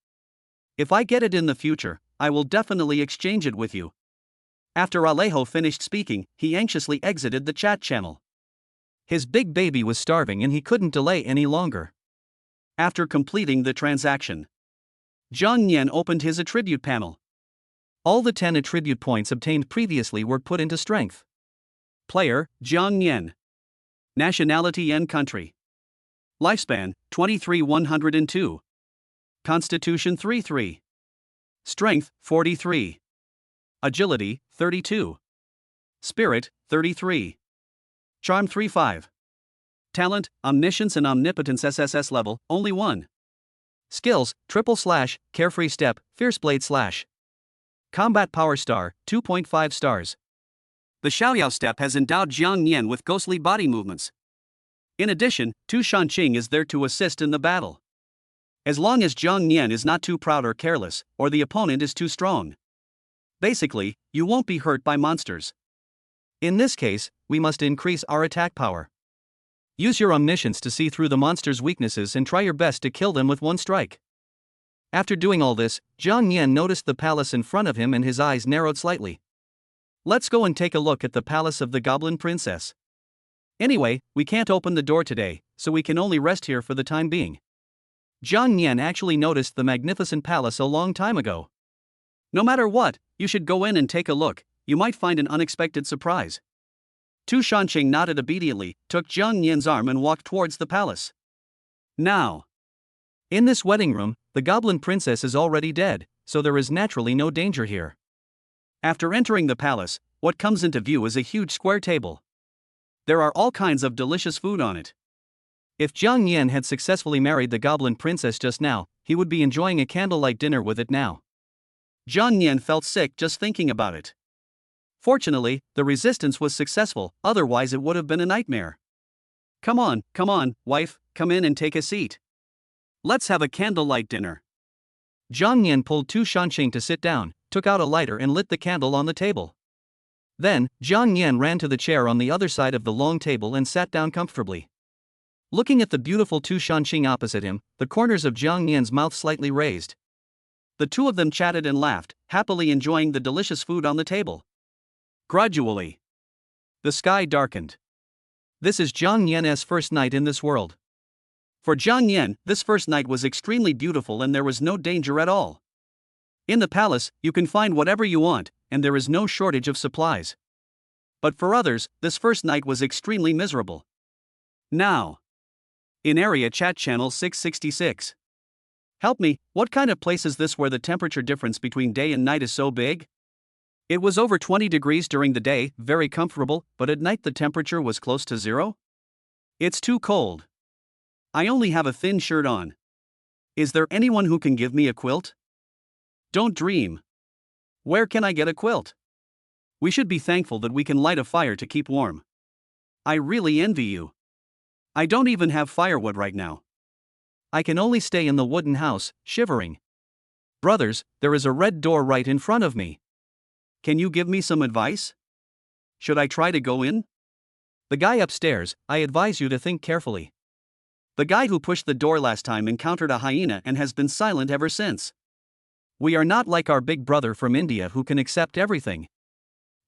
If I get it in the future, I will definitely exchange it with you. After Alejo finished speaking, he anxiously exited the chat channel. His big baby was starving and he couldn't delay any longer. After completing the transaction, Jiang Yan opened his attribute panel. All the 10 attribute points obtained previously were put into strength. Player, Jiang Yan. Nationality and country. Lifespan, 23,102. Constitution 33. Strength, 43. Agility, 32. Spirit, 33. Charm 35. Talent, Omniscience and Omnipotence SSS level, only 1. Skills, // Carefree Step, Fierce Blade /. Combat Power Star, 2.5 stars. The Xiaoyao step has endowed Jiang Yan with ghostly body movements. In addition, Tu Shanqing is there to assist in the battle. As long as Jiang Yan is not too proud or careless, or the opponent is too strong. Basically, you won't be hurt by monsters. In this case, we must increase our attack power. Use your omniscience to see through the monster's weaknesses and try your best to kill them with one strike. After doing all this, Jiang Yan noticed the palace in front of him and his eyes narrowed slightly. Let's go and take a look at the palace of the Goblin Princess. Anyway, we can't open the door today, so we can only rest here for the time being. Jiang Yan actually noticed the magnificent palace a long time ago. No matter what, you should go in and take a look, you might find an unexpected surprise. Tu Shanqing nodded obediently, took Jiang Yan's arm and walked towards the palace. Now, in this wedding room, the Goblin Princess is already dead, so there is naturally no danger here. After entering the palace, what comes into view is a huge square table. There are all kinds of delicious food on it. If Jiang Yan had successfully married the Goblin Princess just now, he would be enjoying a candlelight dinner with it now. Jiang Yan felt sick just thinking about it. Fortunately, the resistance was successful, otherwise it would have been a nightmare. Come on, wife, come in and take a seat. Let's have a candlelight dinner. Jiang Yan pulled Tu Shanqing to sit down, took out a lighter and lit the candle on the table. Then, Jiang Yan ran to the chair on the other side of the long table and sat down comfortably. Looking at the beautiful Tu Shanqing opposite him, the corners of Jiang Yan's mouth slightly raised. The two of them chatted and laughed, happily enjoying the delicious food on the table. Gradually, the sky darkened. This is Jiang Yan's first night in this world. For Jiang Yan, this first night was extremely beautiful and there was no danger at all. In the palace, you can find whatever you want, and there is no shortage of supplies. But for others, this first night was extremely miserable. Now, in area chat channel 666. Help me, what kind of place is this where the temperature difference between day and night is so big? It was over 20 degrees during the day, very comfortable, but at night the temperature was close to 0? It's too cold. I only have a thin shirt on. Is there anyone who can give me a quilt? Don't dream. Where can I get a quilt? We should be thankful that we can light a fire to keep warm. I really envy you. I don't even have firewood right now. I can only stay in the wooden house, shivering. Brothers, there is a red door right in front of me. Can you give me some advice? Should I try to go in? The guy upstairs, I advise you to think carefully. The guy who pushed the door last time encountered a hyena and has been silent ever since. We are not like our big brother from India who can accept everything.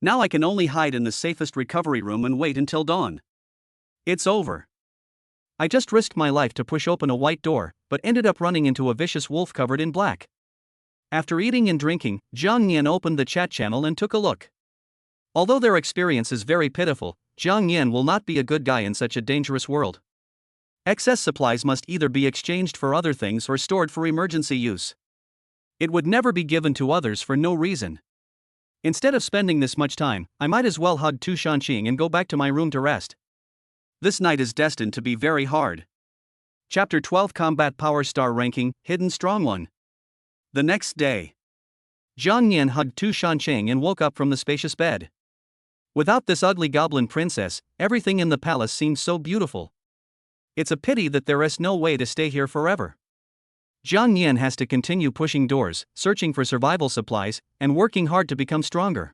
Now I can only hide in the safest recovery room and wait until dawn. It's over. I just risked my life to push open a white door, but ended up running into a vicious wolf covered in black. After eating and drinking, Jiang Yan opened the chat channel and took a look. Although their experience is very pitiful, Jiang Yan will not be a good guy in such a dangerous world. Excess supplies must either be exchanged for other things or stored for emergency use. It would never be given to others for no reason. Instead of spending this much time, I might as well hug Tu Shanxing and go back to my room to rest. This night is destined to be very hard. Chapter 12 Combat Power Star Ranking, Hidden Strong 1. The next day, Jiang Yan hugged Tu Shanxing and woke up from the spacious bed. Without this ugly goblin princess, everything in the palace seemed so beautiful. It's a pity that there is no way to stay here forever. Jiang Yan has to continue pushing doors, searching for survival supplies, and working hard to become stronger.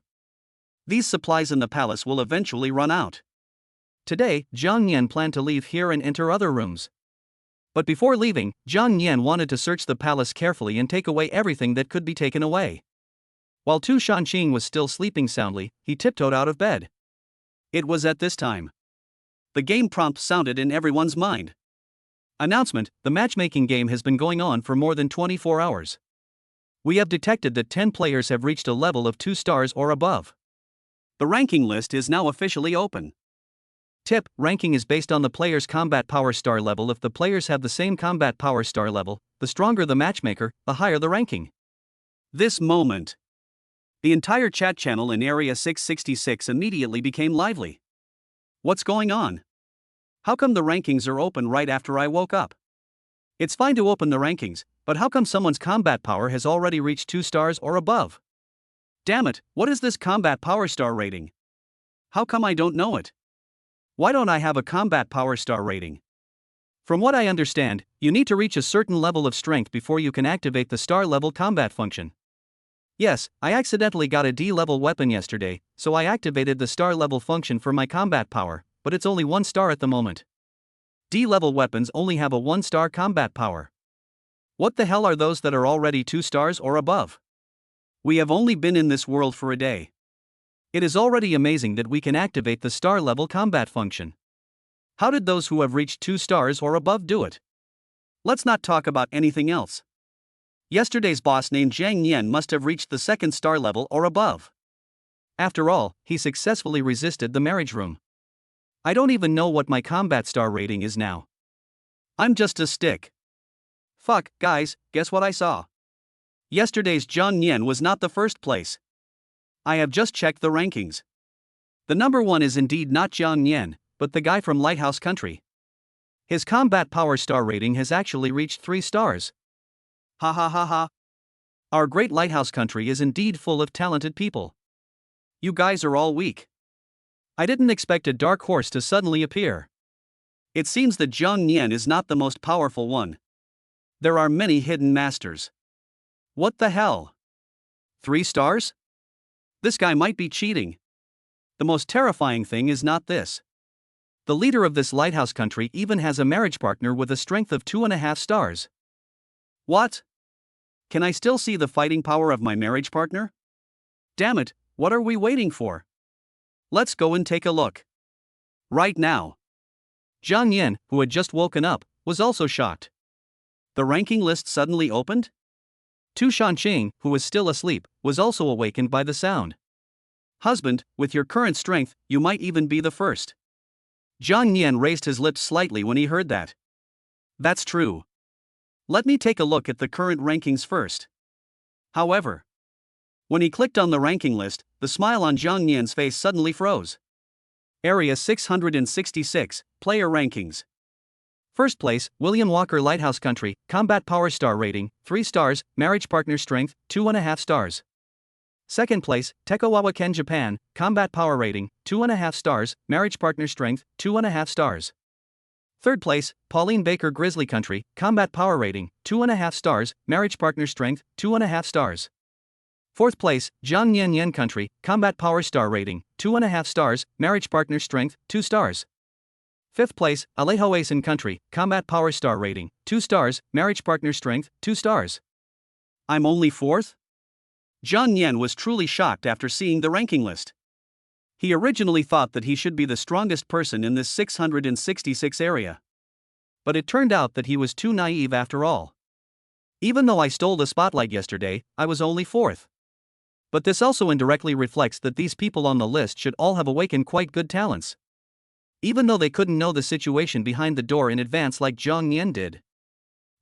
These supplies in the palace will eventually run out. Today, Jiang Yan planned to leave here and enter other rooms. But before leaving, Jiang Yan wanted to search the palace carefully and take away everything that could be taken away. While Tu Shanxing was still sleeping soundly, he tiptoed out of bed. It was at this time the game prompt sounded in everyone's mind. Announcement: the matchmaking game has been going on for more than 24 hours. We have detected that 10 players have reached a level of 2 stars or above. The ranking list is now officially open. Tip: ranking is based on the player's combat power star level. If the players have the same combat power star level, the stronger the matchmaker, the higher the ranking. This moment, the entire chat channel in Area 666 immediately became lively. What's going on? How come the rankings are open right after I woke up? It's fine to open the rankings, but how come someone's combat power has already reached 2 stars or above? Damn it, what is this combat power star rating? How come I don't know it? Why don't I have a combat power star rating? From what I understand, you need to reach a certain level of strength before you can activate the star level combat function. Yes, I accidentally got a D level weapon yesterday, so I activated the star level function for my combat power, but it's only 1 star at the moment. D level weapons only have a 1 star combat power. What the hell are those that are already 2 stars or above? We have only been in this world for a day. It is already amazing that we can activate the star level combat function. How did those who have reached 2 stars or above do it? Let's not talk about anything else. Yesterday's boss named Jiang Yan must have reached the 2nd star level or above. After all, he successfully resisted the marriage room. I don't even know what my combat star rating is now. I'm just a stick. Fuck, guys, guess what I saw? Yesterday's Jiang Yan was not the first place. I have just checked the rankings. The number 1 is indeed not Jiang Yan, but the guy from Lighthouse Country. His combat power star rating has actually reached 3 stars. Ha ha ha ha. Our great Lighthouse Country is indeed full of talented people. You guys are all weak. I didn't expect a dark horse to suddenly appear. It seems that Jiang Yan is not the most powerful one. There are many hidden masters. What the hell? 3 stars? This guy might be cheating. The most terrifying thing is not this. The leader of this Lighthouse Country even has a marriage partner with a strength of 2.5 stars. What? Can I still see the fighting power of my marriage partner? Damn it, what are we waiting for? Let's go and take a look. Right now. Jiang Yan, who had just woken up, was also shocked. The ranking list suddenly opened? Tu Shanxing, who was still asleep, was also awakened by the sound. Husband, with your current strength, you might even be the first. Jiang Yan raised his lips slightly when he heard that. That's true. Let me take a look at the current rankings first. However, when he clicked on the ranking list, the smile on Jiang Yan's face suddenly froze. Area 666, Player Rankings. First place, William Walker Lighthouse Country, Combat Power Star Rating, 3 stars, Marriage Partner Strength, 2.5 stars. Second place, Tekowawa Ken Japan, Combat Power Rating, 2.5 stars, Marriage Partner Strength, 2.5 stars. Third place, Pauline Baker Grizzly Country, Combat Power Rating, 2.5 stars, Marriage Partner Strength, 2.5 stars. Fourth place, Jiang Yan Yan Country, Combat Power Star Rating, 2.5 stars, Marriage Partner Strength, 2 stars. Fifth place, Alejo Asen Country, Combat Power Star Rating, 2 stars, Marriage Partner Strength, 2 stars. I'm only 4th? Jiang Yan was truly shocked after seeing the ranking list. He originally thought that he should be the strongest person in this 666 area. But it turned out that he was too naive after all. Even though I stole the spotlight yesterday, I was only 4th. But this also indirectly reflects that these people on the list should all have awakened quite good talents. Even though they couldn't know the situation behind the door in advance like Jiang Yan did.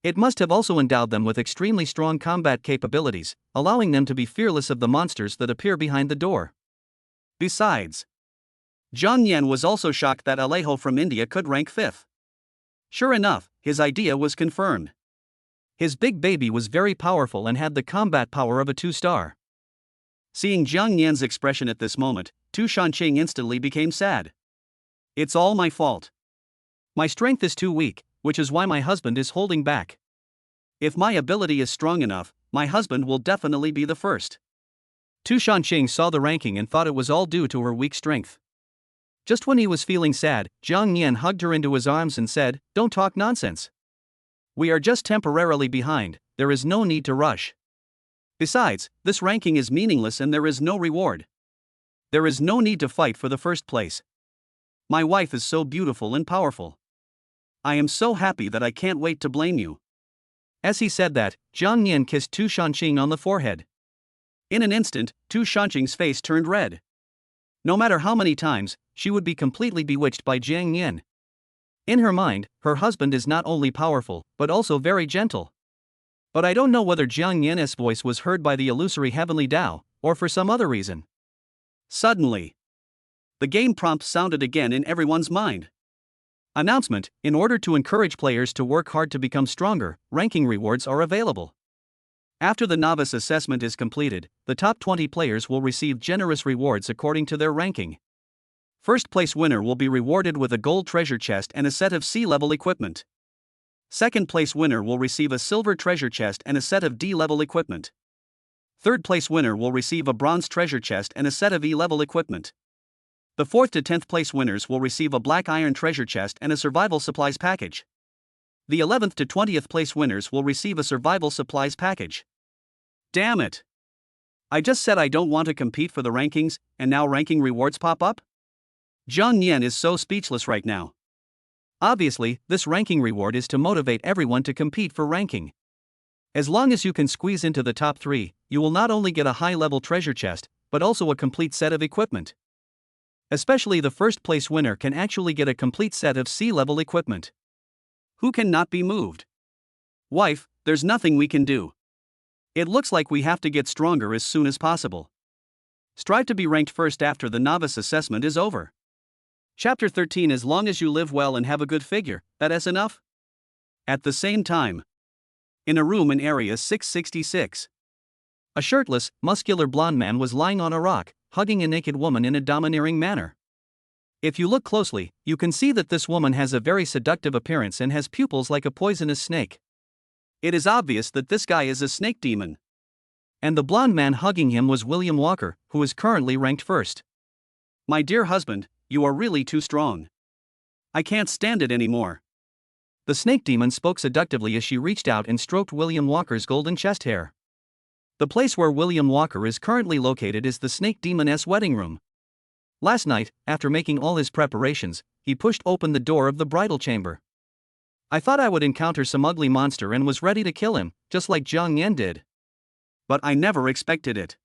It must have also endowed them with extremely strong combat capabilities, allowing them to be fearless of the monsters that appear behind the door. Besides, Jiang Yan was also shocked that Alejo from India could rank 5th. Sure enough, his idea was confirmed. His big baby was very powerful and had the combat power of a 2-star. Seeing Jiang Yan's expression at this moment, Tu Shanqing instantly became sad. It's all my fault. My strength is too weak, which is why my husband is holding back. If my ability is strong enough, my husband will definitely be the first. Tu Shanqing saw the ranking and thought it was all due to her weak strength. Just when he was feeling sad, Jiang Yan hugged her into his arms and said, "Don't talk nonsense. We are just temporarily behind, there is no need to rush. Besides, this ranking is meaningless and there is no reward. There is no need to fight for the first place. My wife is so beautiful and powerful. I am so happy that I can't wait to blame you." As he said that, Jiang Yan kissed Tu Shanqing on the forehead. In an instant, Tu Shanqing's face turned red. No matter how many times, she would be completely bewitched by Jiang Yan. In her mind, her husband is not only powerful, but also very gentle. But I don't know whether Jiang Yan's voice was heard by the illusory heavenly Tao, or for some other reason. Suddenly, the game prompt sounded again in everyone's mind. Announcement: in order to encourage players to work hard to become stronger, ranking rewards are available. After the novice assessment is completed, the top 20 players will receive generous rewards according to their ranking. First place winner will be rewarded with a gold treasure chest and a set of C-level equipment. Second place winner will receive a silver treasure chest and a set of D-level equipment. Third place winner will receive a bronze treasure chest and a set of E-level equipment. The 4th to 10th place winners will receive a black iron treasure chest and a survival supplies package. The 11th to 20th place winners will receive a survival supplies package. Damn it! I just said I don't want to compete for the rankings, and now ranking rewards pop up? Jiang Yan is so speechless right now. Obviously, this ranking reward is to motivate everyone to compete for ranking. As long as you can squeeze into the top 3, you will not only get a high-level treasure chest, but also a complete set of equipment. Especially the first place winner can actually get a complete set of C-level equipment. Who cannot be moved? Wife, there's nothing we can do. It looks like we have to get stronger as soon as possible. Strive to be ranked first after the novice assessment is over. Chapter 13. As long as you live well and have a good figure, that's enough? At the same time, in a room in Area 666, a shirtless, muscular blonde man was lying on a rock, hugging a naked woman in a domineering manner. If you look closely, you can see that this woman has a very seductive appearance and has pupils like a poisonous snake. It is obvious that this guy is a snake demon. And the blonde man hugging him was William Walker, who is currently ranked first. My dear husband, you are really too strong. I can't stand it anymore. The snake demon spoke seductively as she reached out and stroked William Walker's golden chest hair. The place where William Walker is currently located is the snake demon's wedding room. Last night, after making all his preparations, he pushed open the door of the bridal chamber. I thought I would encounter some ugly monster and was ready to kill him, just like Jiang Yan did. But I never expected it.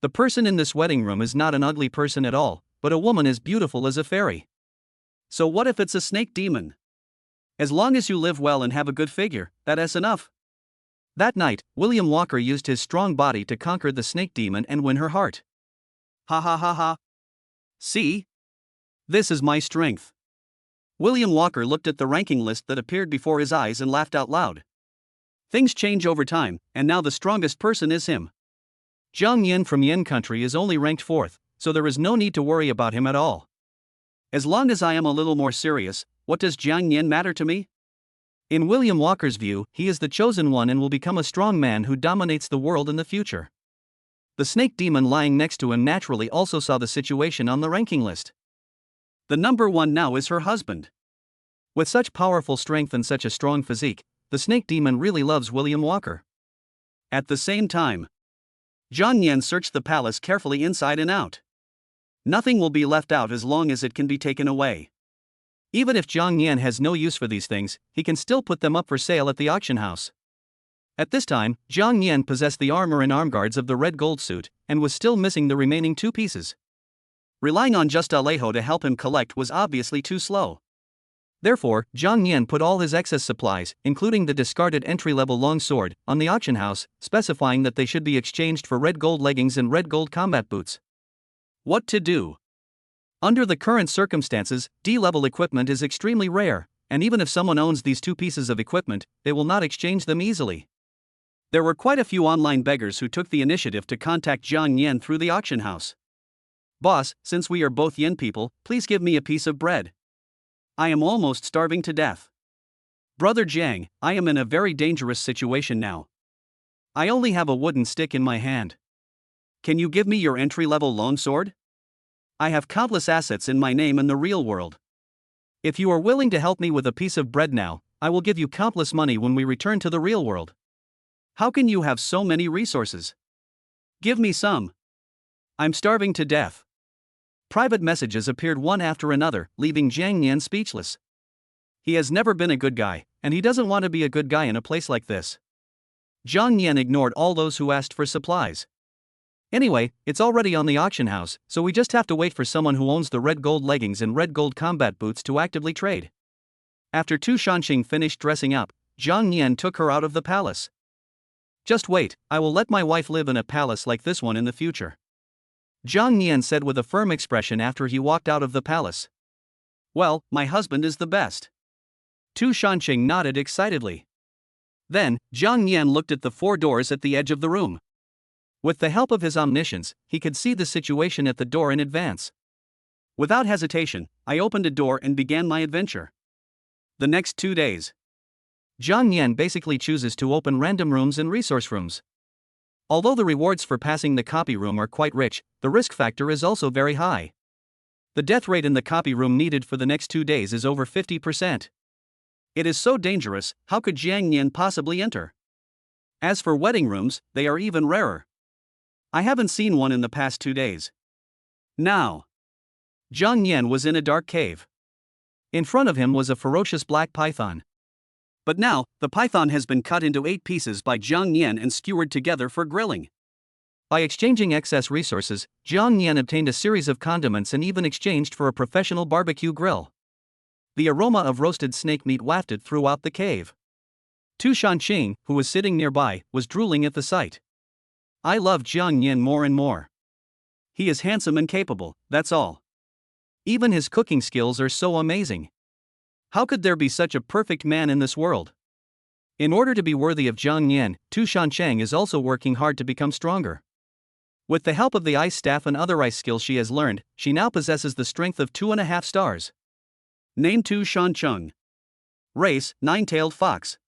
The person in this wedding room is not an ugly person at all, but a woman as beautiful as a fairy. So what if it's a snake demon? As long as you live well and have a good figure, that's enough. That night, William Walker used his strong body to conquer the snake demon and win her heart. Ha ha ha ha. See? This is my strength. William Walker looked at the ranking list that appeared before his eyes and laughed out loud. Things change over time, and now the strongest person is him. Jiang Yan from Yen country is only ranked 4th, so there is no need to worry about him at all. As long as I am a little more serious, what does Jiang Yan matter to me? In William Walker's view, he is the chosen one and will become a strong man who dominates the world in the future. The snake demon lying next to him naturally also saw the situation on the ranking list. The number 1 now is her husband. With such powerful strength and such a strong physique, the snake demon really loves William Walker. At the same time, Jiang Yan searched the palace carefully inside and out. Nothing will be left out as long as it can be taken away. Even if Jiang Yan has no use for these things, he can still put them up for sale at the auction house. At this time, Jiang Yan possessed the armor and arm guards of the red gold suit, and was still missing the remaining 2 pieces. Relying on just Alejo to help him collect was obviously too slow. Therefore, Zhang Yan put all his excess supplies, including the discarded entry-level long sword, on the auction house, specifying that they should be exchanged for red gold leggings and red gold combat boots. What to do? Under the current circumstances, D-level equipment is extremely rare, and even if someone owns these two pieces of equipment, they will not exchange them easily. There were quite a few online beggars who took the initiative to contact Zhang Yan through the auction house. "Boss, since we are both yen people, please give me a piece of bread. I am almost starving to death. Brother Jiang, I am in a very dangerous situation now. I only have a wooden stick in my hand. Can you give me your entry-level longsword? I have countless assets in my name in the real world. If you are willing to help me with a piece of bread now, I will give you countless money when we return to the real world. How can you have so many resources? Give me some. I'm starving to death." Private messages appeared one after another, leaving Zhang Yan speechless. He has never been a good guy, and he doesn't want to be a good guy in a place like this. Zhang Yan ignored all those who asked for supplies. Anyway, it's already on the auction house, so we just have to wait for someone who owns the red gold leggings and red gold combat boots to actively trade. After Tu Shanxing finished dressing up, Zhang Yan took her out of the palace. "Just wait, I will let my wife live in a palace like this one in the future," Zhang Yan said with a firm expression after he walked out of the palace. "Well, my husband is the best." Tu Shanxing nodded excitedly. Then, Zhang Yan looked at the 4 doors at the edge of the room. With the help of his omniscience, he could see the situation at the door in advance. Without hesitation, I opened a door and began my adventure. The next 2 days. Zhang Yan basically chooses to open random rooms and resource rooms. Although the rewards for passing the copy room are quite rich, the risk factor is also very high. The death rate in the copy room needed for the next 2 days is over 50%. It is so dangerous, how could Zhang Yan possibly enter? As for wedding rooms, they are even rarer. I haven't seen one in the past 2 days. Now, Zhang Yan was in a dark cave. In front of him was a ferocious black python. But now, the python has been cut into 8 pieces by Zhang Yan and skewered together for grilling. By exchanging excess resources, Zhang Yan obtained a series of condiments and even exchanged for a professional barbecue grill. The aroma of roasted snake meat wafted throughout the cave. Tu Shanxing, who was sitting nearby, was drooling at the sight. I love Zhang Yan more and more. He is handsome and capable, that's all. Even his cooking skills are so amazing. How could there be such a perfect man in this world? In order to be worthy of Zhang Yan, Tu Shanxing is also working hard to become stronger. With the help of the ice staff and other ice skills she has learned, she now possesses the strength of 2.5 stars. Name: Tu Shancheng. Race: 9-tailed fox.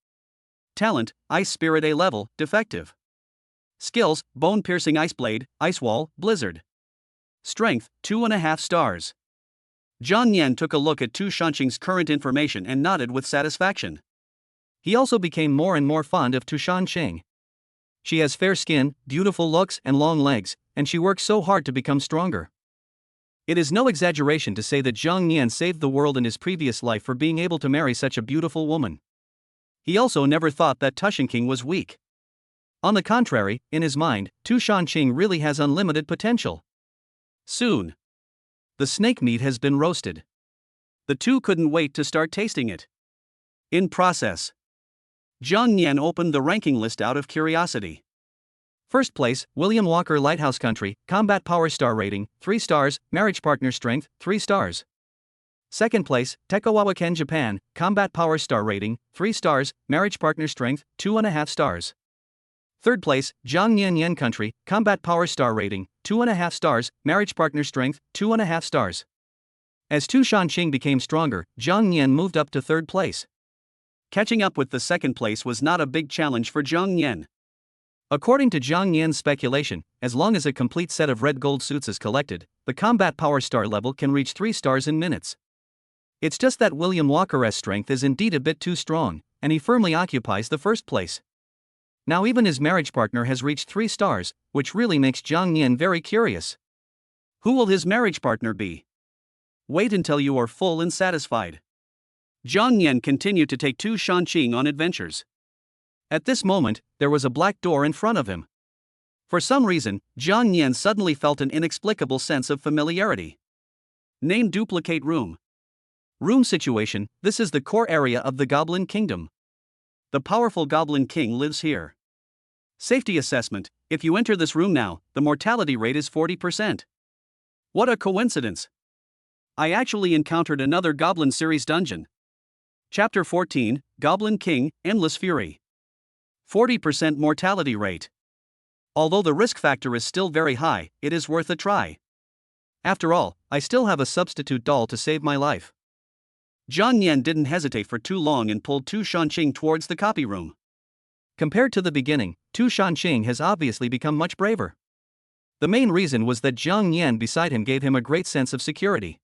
Talent: Ice Spirit A level, defective. Skills: Bone-piercing ice blade, ice wall, blizzard. Strength: 2.5 stars. Zhang Yan took a look at Tu Shanxing's current information and nodded with satisfaction. He also became more and more fond of Tu Shanxing. She has fair skin, beautiful looks, and long legs, and she works so hard to become stronger. It is no exaggeration to say that Zhang Yan saved the world in his previous life for being able to marry such a beautiful woman. He also never thought that Tu Shanxing was weak. On the contrary, in his mind, Tu Shanxing really has unlimited potential. Soon, the snake meat has been roasted. The two couldn't wait to start tasting it. In process, Zhang Yan opened the ranking list out of curiosity. First place, William Walker Lighthouse Country, Combat Power Star Rating, 3 stars, Marriage Partner Strength, 3 stars. Second place, Tekowawaken Japan, Combat Power Star Rating, 3 stars, Marriage Partner Strength, 2.5 stars. Third place, Zhang Yan Country, Combat Power Star Rating, 2.5 stars, Marriage Partner Strength, 2.5 stars. As Tu Shanxing became stronger, Zhang Yan moved up to third place. Catching up with the second place was not a big challenge for Zhang Yan. According to Zhang Yan's speculation, as long as a complete set of red gold suits is collected, the Combat Power Star level can reach 3 stars in minutes. It's just that William Walker's strength is indeed a bit too strong, and he firmly occupies the first place. Now even his marriage partner has reached 3 stars, which really makes Zhang Yan very curious. Who will his marriage partner be? Wait until you are full and satisfied. Zhang Yan continued to take Tu Shanxing on adventures. At this moment, there was a black door in front of him. For some reason, Zhang Yan suddenly felt an inexplicable sense of familiarity. Name: Duplicate Room. Room situation: this is the core area of the Goblin Kingdom. The powerful Goblin King lives here. Safety assessment: if you enter this room now, the mortality rate is 40%. What a coincidence! I actually encountered another Goblin series dungeon. Chapter 14, Goblin King, Endless Fury. 40% mortality rate. Although the risk factor is still very high, it is worth a try. After all, I still have a substitute doll to save my life. Zhang Yan didn't hesitate for too long and pulled Tu Shanqing towards the copy room. Compared to the beginning, Tu Shanqing has obviously become much braver. The main reason was that Zhang Yan beside him gave him a great sense of security.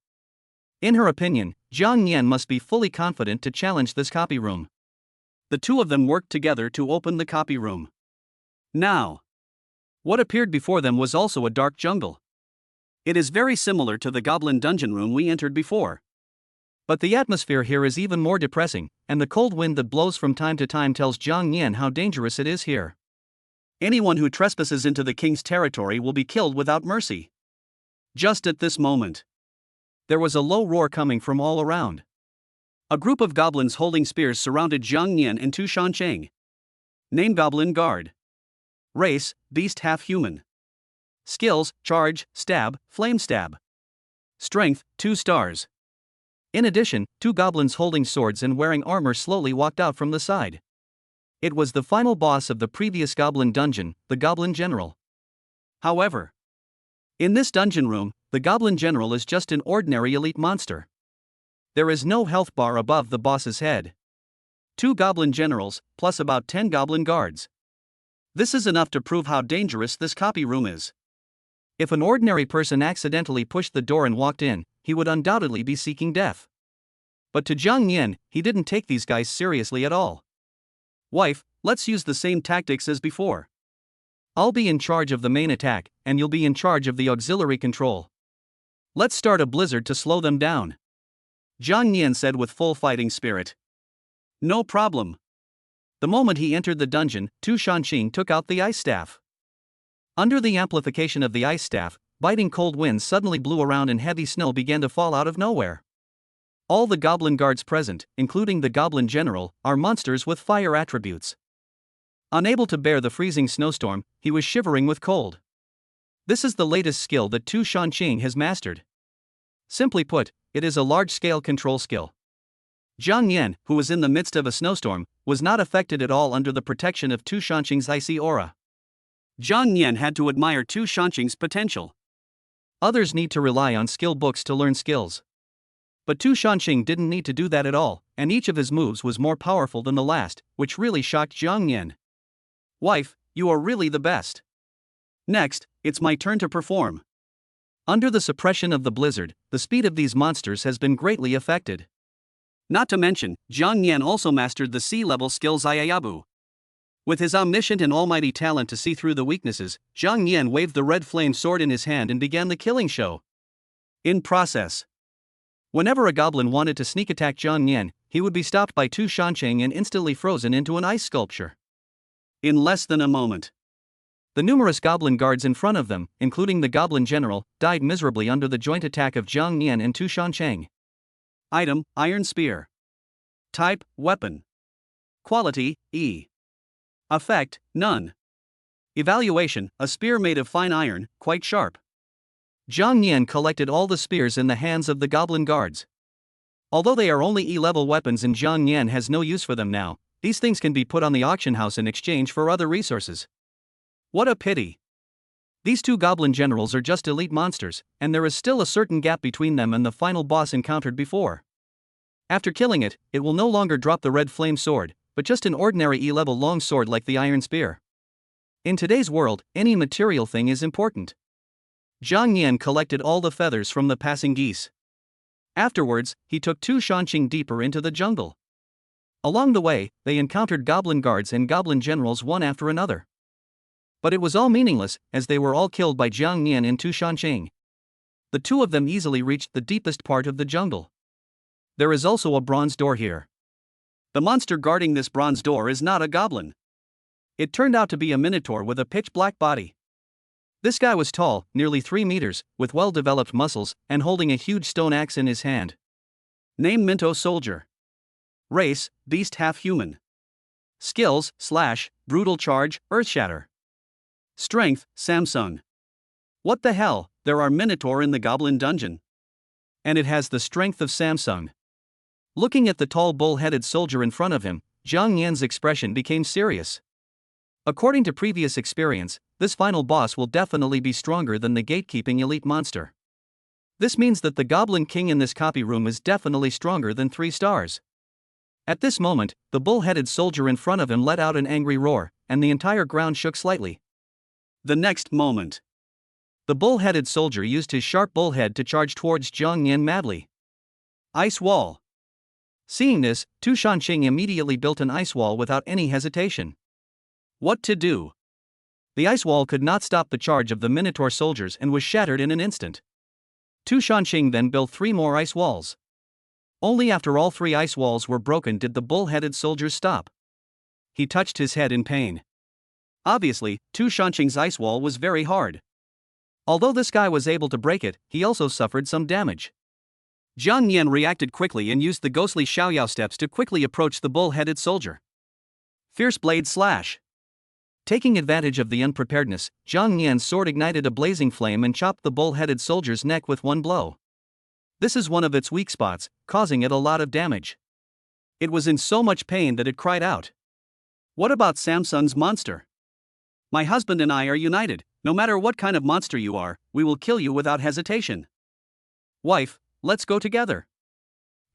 In her opinion, Zhang Yan must be fully confident to challenge this copy room. The two of them worked together to open the copy room. Now, what appeared before them was also a dark jungle. It is very similar to the Goblin dungeon room we entered before. But the atmosphere here is even more depressing, and the cold wind that blows from time to time tells Zhang Yan how dangerous it is here. Anyone who trespasses into the king's territory will be killed without mercy. Just at this moment, there was a low roar coming from all around. A group of goblins holding spears surrounded Zhang Yan and Tu Shanqing. Name: Goblin Guard. Race: beast half-human. Skills: charge, stab, flame stab. Strength: 2 stars. In addition, 2 goblins holding swords and wearing armor slowly walked out from the side. It was the final boss of the previous Goblin dungeon, the Goblin General. However, in this dungeon room, the Goblin General is just an ordinary elite monster. There is no health bar above the boss's head. 2 Goblin Generals, plus about 10 Goblin Guards. This is enough to prove how dangerous this copy room is. If an ordinary person accidentally pushed the door and walked in, he would undoubtedly be seeking death. But to Zhang Yan, he didn't take these guys seriously at all. Wife, let's use the same tactics as before. I'll be in charge of the main attack, and you'll be in charge of the auxiliary control. Let's start a blizzard to slow them down. Zhang Yan said with full fighting spirit. No problem. The moment he entered the dungeon, Tu Shanqing took out the ice staff. Under the amplification of the ice staff, biting cold winds suddenly blew around and heavy snow began to fall out of nowhere. All the Goblin Guards present, including the Goblin General, are monsters with fire attributes. Unable to bear the freezing snowstorm, he was shivering with cold. This is the latest skill that Tu Shanqing has mastered. Simply put, it is a large-scale control skill. Zhang Yan, who was in the midst of a snowstorm, was not affected at all under the protection of Tu Shanqing's icy aura. Zhang Yan had to admire Tu Shanqing's potential. Others need to rely on skill books to learn skills. But Tu Shanqing didn't need to do that at all, and each of his moves was more powerful than the last, which really shocked Zhang Yan. Wife, you are really the best. Next, it's my turn to perform. Under the suppression of the blizzard, the speed of these monsters has been greatly affected. Not to mention, Zhang Yan also mastered the sea-level skills Ayayabu. With his omniscient and almighty talent to see through the weaknesses, Zhang Yan waved the red flame sword in his hand and began the killing show. In process, whenever a goblin wanted to sneak attack Zhang Yan, he would be stopped by Tu Shanqing and instantly frozen into an ice sculpture. In less than a moment, the numerous goblin guards in front of them, including the Goblin General, died miserably under the joint attack of Zhang Yan and Tu Shanqing. Item: Iron Spear. Type: Weapon. Quality: E. Effect: None. Evaluation: a spear made of fine iron, quite sharp. Zhang Yan collected all the spears in the hands of the Goblin Guards. Although they are only E-level weapons and Zhang Yan has no use for them now, these things can be put on the auction house in exchange for other resources. What a pity. These 2 Goblin Generals are just elite monsters, and there is still a certain gap between them and the final boss encountered before. After killing it, it will no longer drop the red flame sword, but just an ordinary E-level long sword like the Iron Spear. In today's world, any material thing is important. Zhang Yan collected all the feathers from the passing geese. Afterwards, he took Tu Shanqing deeper into the jungle. Along the way, they encountered Goblin Guards and Goblin Generals one after another. But it was all meaningless, as they were all killed by Zhang Yan and Tu Shanqing. The 2 of them easily reached the deepest part of the jungle. There is also a bronze door here. The monster guarding this bronze door is not a goblin. It turned out to be a minotaur with a pitch-black body. This guy was tall, nearly 3 meters, with well-developed muscles, and holding a huge stone axe in his hand. Name Minto Soldier. Race, beast half human. Skills, slash, brutal charge, earthshatter. Strength, Samsung. What the hell, there are Minotaur in the Goblin dungeon. And it has the strength of Samsung. Looking at the tall bull-headed soldier in front of him, Zhang Yan's expression became serious. According to previous experience, this final boss will definitely be stronger than the gatekeeping elite monster. This means that the Goblin King in this copy room is definitely stronger than 3 stars. At this moment, the bull-headed soldier in front of him let out an angry roar, and the entire ground shook slightly. The next moment, the bull-headed soldier used his sharp bullhead to charge towards Zhang Yan madly. Ice wall. Seeing this, Tu Shanqing immediately built an ice wall without any hesitation. What to do? The ice wall could not stop the charge of the Minotaur soldiers and was shattered in an instant. Tu Shanqing then built 3 more ice walls. Only after all 3 ice walls were broken did the bull-headed soldiers stop. He touched his head in pain. Obviously, Tu Shanqing's ice wall was very hard. Although this guy was able to break it, he also suffered some damage. Zhang Yan reacted quickly and used the ghostly Xiaoyao steps to quickly approach the bull-headed soldier. Fierce blade slash. Taking advantage of the unpreparedness, Zhang Yan's sword ignited a blazing flame and chopped the bull-headed soldier's neck with one blow. This is one of its weak spots, causing it a lot of damage. It was in so much pain that it cried out. What about Samsung's monster? My husband and I are united. No matter what kind of monster you are, we will kill you without hesitation. Wife, let's go together.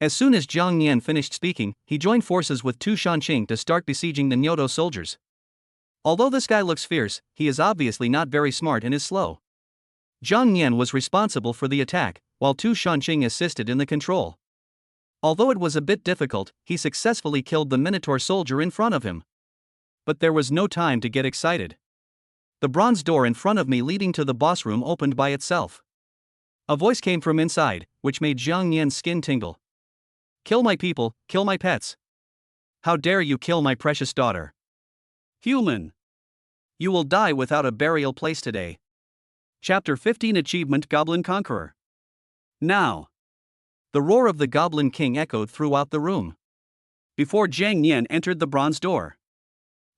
As soon as Zhang Yan finished speaking, he joined forces with Tu Shanqing to start besieging the Nyoto soldiers. Although this guy looks fierce, he is obviously not very smart and is slow. Zhang Yan was responsible for the attack, while Tu Shanqing assisted in the control. Although it was a bit difficult, he successfully killed the Minotaur soldier in front of him. But there was no time to get excited. The bronze door in front of me leading to the boss room opened by itself. A voice came from inside, which made Zhang Yan's skin tingle. Kill my people, kill my pets. How dare you kill my precious daughter? Human. You will die without a burial place today. Chapter 15 Achievement Goblin Conqueror. Now. The roar of the Goblin King echoed throughout the room. Before Zhang Yan entered the bronze door.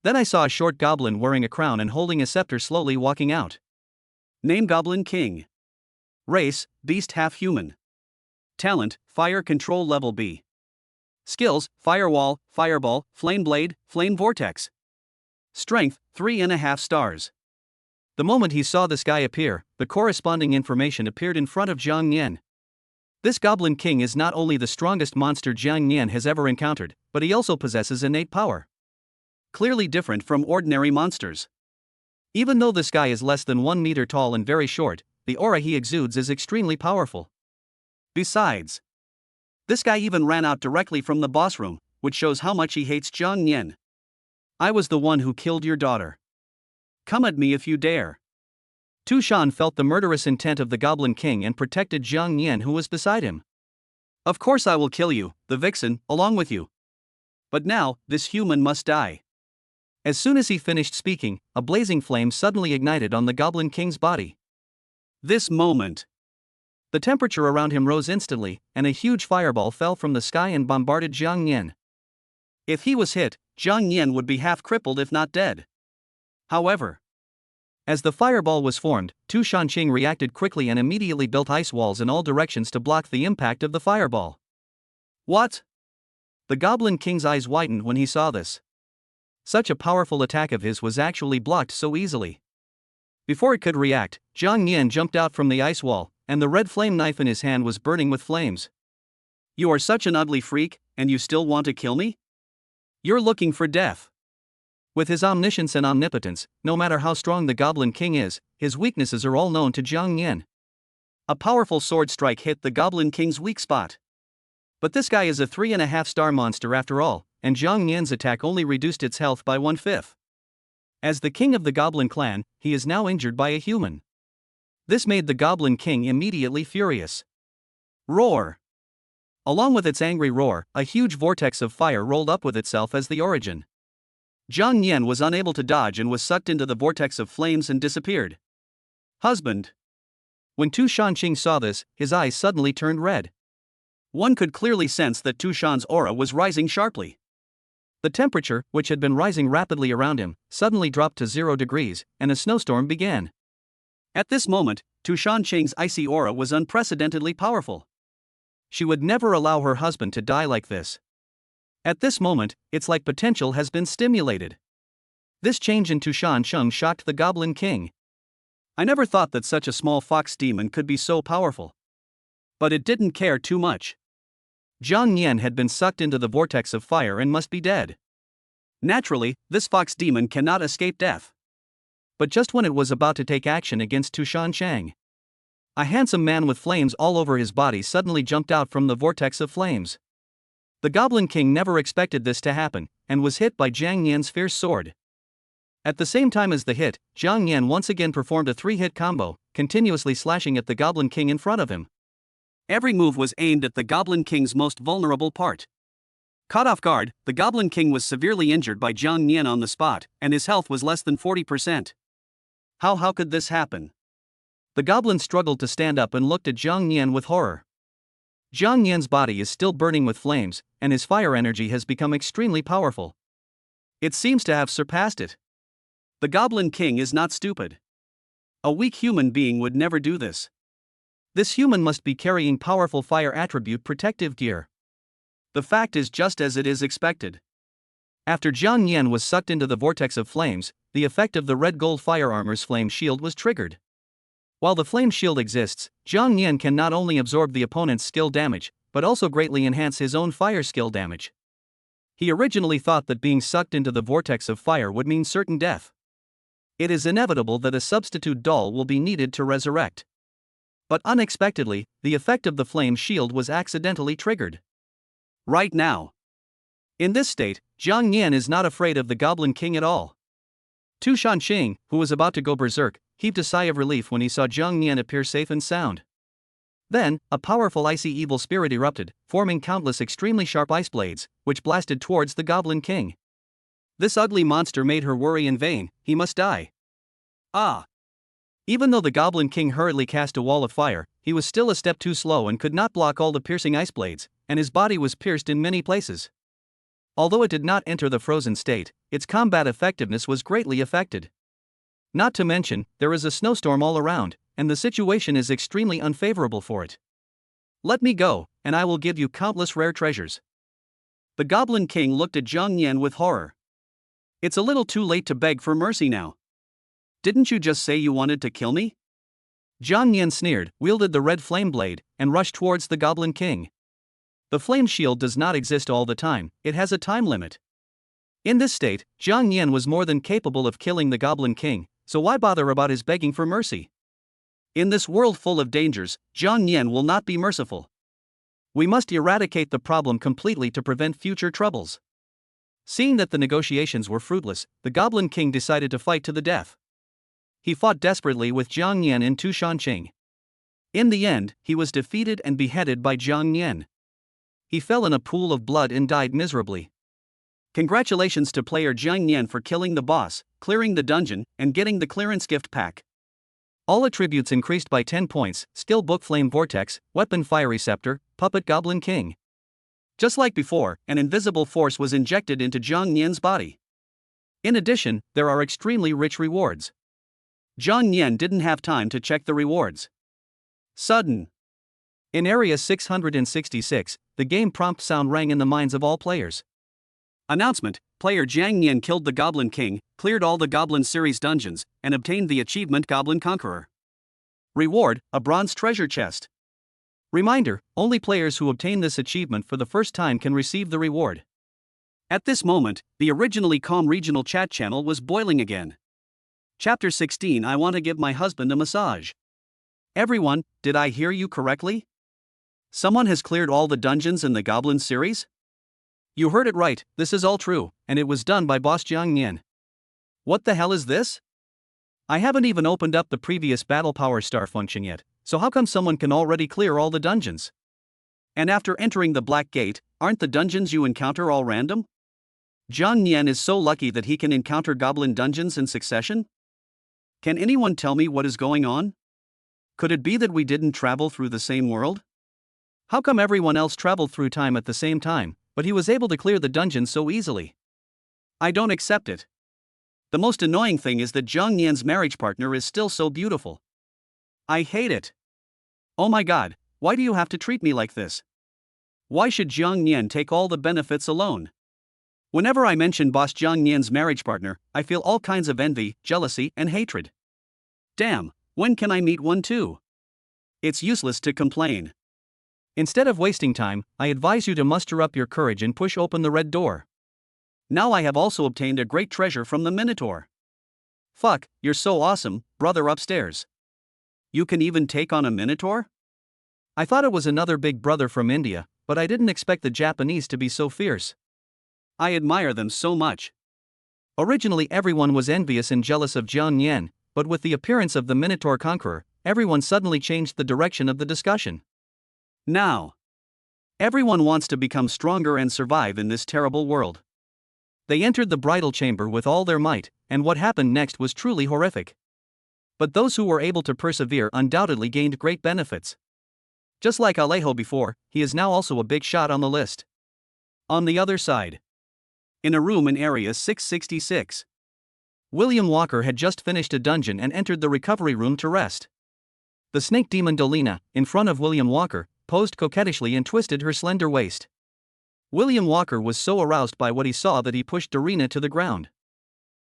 Then I saw a short goblin wearing a crown and holding a scepter slowly walking out. Name Goblin King. Race, beast half human. Talent, fire control level B. Skills, firewall, fireball, flame blade, flame vortex. Strength, 3.5 stars. The moment he saw this guy appear, the corresponding information appeared in front of Zhang Yan. This Goblin King is not only the strongest monster Zhang Yan has ever encountered, but he also possesses innate power. Clearly different from ordinary monsters. Even though this guy is less than 1 meter tall and very short, the aura he exudes is extremely powerful. Besides, this guy even ran out directly from the boss room, which shows how much he hates Zhang Yan. I was the one who killed your daughter. Come at me if you dare. Tu Shan felt the murderous intent of the Goblin King and protected Zhang Yan, who was beside him. Of course I will kill you, the vixen, along with you. But now, this human must die. As soon as he finished speaking, a blazing flame suddenly ignited on the Goblin King's body. This moment, the temperature around him rose instantly, and a huge fireball fell from the sky and bombarded Zhang Yan. If he was hit, Zhang Yan would be half crippled if not dead. However, as the fireball was formed, Tu Shanqing reacted quickly and immediately built ice walls in all directions to block the impact of the fireball. What? The Goblin King's eyes widened when he saw this. Such a powerful attack of his was actually blocked so easily. Before it could react, Zhang Yan jumped out from the ice wall, and the red flame knife in his hand was burning with flames. You are such an ugly freak, and you still want to kill me? You're looking for death. With his omniscience and omnipotence, no matter how strong the Goblin King is, his weaknesses are all known to Zhang Yan. A powerful sword strike hit the Goblin King's weak spot. But this guy is a 3.5-star monster after all, and Zhang Yan's attack only reduced its health by 1/5. As the king of the Goblin clan, he is now injured by a human. This made the Goblin King immediately furious. Roar! Along with its angry roar, a huge vortex of fire rolled up with itself as the origin. Zhang Yan was unable to dodge and was sucked into the vortex of flames and disappeared. Husband! When Tu Shanqing saw this, his eyes suddenly turned red. One could clearly sense that Tushan's aura was rising sharply. The temperature, which had been rising rapidly around him, suddenly dropped to 0 degrees, and a snowstorm began. At this moment, Tushan Cheng's icy aura was unprecedentedly powerful. She would never allow her husband to die like this. At this moment, it's like potential has been stimulated. This change in Tushan Cheng shocked the Goblin King. I never thought that such a small fox demon could be so powerful. But it didn't care too much. Zhang Nian had been sucked into the vortex of fire and must be dead. Naturally, this fox demon cannot escape death. But just when it was about to take action against Tushan Cheng, a handsome man with flames all over his body suddenly jumped out from the vortex of flames. The Goblin King never expected this to happen, and was hit by Zhang Nian's fierce sword. At the same time as the hit, Zhang Nian once again performed a 3-hit combo, continuously slashing at the Goblin King in front of him. Every move was aimed at the Goblin King's most vulnerable part. Caught off guard, the Goblin King was severely injured by Zhang Nian on the spot, and his health was less than 40%. How could this happen? The Goblin struggled to stand up and looked at Zhang Nian with horror. Zhang Nian's body is still burning with flames, and his fire energy has become extremely powerful. It seems to have surpassed it. The Goblin King is not stupid. A weak human being would never do this. This human must be carrying powerful fire attribute protective gear. The fact is just as it is expected. After Zhang Nian was sucked into the vortex of flames, the effect of the red gold fire armor's flame shield was triggered. While the flame shield exists, Zhang Nian can not only absorb the opponent's skill damage, but also greatly enhance his own fire skill damage. He originally thought that being sucked into the vortex of fire would mean certain death. It is inevitable that a substitute doll will be needed to resurrect. But unexpectedly, the effect of the flame shield was accidentally triggered. Right now. In this state, Zhang Nian is not afraid of the Goblin King at all. Tushan Cheng, who was about to go berserk, heaved a sigh of relief when he saw Zhang Nian appear safe and sound. Then, a powerful icy evil spirit erupted, forming countless extremely sharp ice blades, which blasted towards the Goblin King. This ugly monster made her worry in vain. He must die. Ah! Even though the Goblin King hurriedly cast a wall of fire, he was still a step too slow and could not block all the piercing ice blades, and his body was pierced in many places. Although it did not enter the frozen state, its combat effectiveness was greatly affected. Not to mention, there is a snowstorm all around, and the situation is extremely unfavorable for it. Let me go, and I will give you countless rare treasures. The Goblin King looked at Zhang Nian with horror. It's a little too late to beg for mercy now. Didn't you just say you wanted to kill me? Zhang Nian sneered, wielded the red flame blade, and rushed towards the Goblin King. The flame shield does not exist all the time, it has a time limit. In this state, Zhang Nian was more than capable of killing the Goblin King, so why bother about his begging for mercy? In this world full of dangers, Zhang Nian will not be merciful. We must eradicate the problem completely to prevent future troubles. Seeing that the negotiations were fruitless, the Goblin King decided to fight to the death. He fought desperately with Zhang Nian and Tushan Cheng. In the end, he was defeated and beheaded by Zhang Nian. He fell in a pool of blood and died miserably. Congratulations to player Zhang Nian for killing the boss, clearing the dungeon, and getting the clearance gift pack. All attributes increased by 10 points: skill book Flame Vortex, weapon Fiery Scepter, puppet Goblin King. Just like before, an invisible force was injected into Zhang Nian's body. In addition, there are extremely rich rewards. Zhang Nian didn't have time to check the rewards. Sudden. In Area 666, the game prompt sound rang in the minds of all players. Announcement: player Zhang Nian killed the Goblin King, cleared all the Goblin series dungeons, and obtained the achievement Goblin Conqueror. Reward: a bronze treasure chest. Reminder: only players who obtain this achievement for the first time can receive the reward. At this moment, the originally calm regional chat channel was boiling again. Chapter 16: I want to give my husband a massage. Everyone, did I hear you correctly? Someone has cleared all the dungeons in the Goblin series? You heard it right, this is all true, and it was done by boss Zhang Nian. What the hell is this? I haven't even opened up the previous Battle Power Star function yet, so how come someone can already clear all the dungeons? And after entering the Black Gate, aren't the dungeons you encounter all random? Zhang Nian is so lucky that he can encounter Goblin dungeons in succession? Can anyone tell me what is going on? Could it be that we didn't travel through the same world? How come everyone else traveled through time at the same time, but he was able to clear the dungeon so easily? I don't accept it. The most annoying thing is that Zhang Nian's marriage partner is still so beautiful. I hate it. Oh my god, why do you have to treat me like this? Why should Zhang Nian take all the benefits alone? Whenever I mention boss Zhang Nian's marriage partner, I feel all kinds of envy, jealousy, and hatred. Damn, when can I meet one too? It's useless to complain. Instead of wasting time, I advise you to muster up your courage and push open the red door. Now I have also obtained a great treasure from the Minotaur. Fuck, you're so awesome, brother upstairs. You can even take on a Minotaur? I thought it was another big brother from India, but I didn't expect the Japanese to be so fierce. I admire them so much. Originally everyone was envious and jealous of Zhang Nian, but with the appearance of the Minotaur conqueror, everyone suddenly changed the direction of the discussion. Now, everyone wants to become stronger and survive in this terrible world. They entered the bridal chamber with all their might, and what happened next was truly horrific. But those who were able to persevere undoubtedly gained great benefits. Just like Alejo before, he is now also a big shot on the list. On the other side, in a room in Area 666, William Walker had just finished a dungeon and entered the recovery room to rest. The snake demon Dolina, in front of William Walker, posed coquettishly and twisted her slender waist. William Walker was so aroused by what he saw that he pushed Dorina to the ground.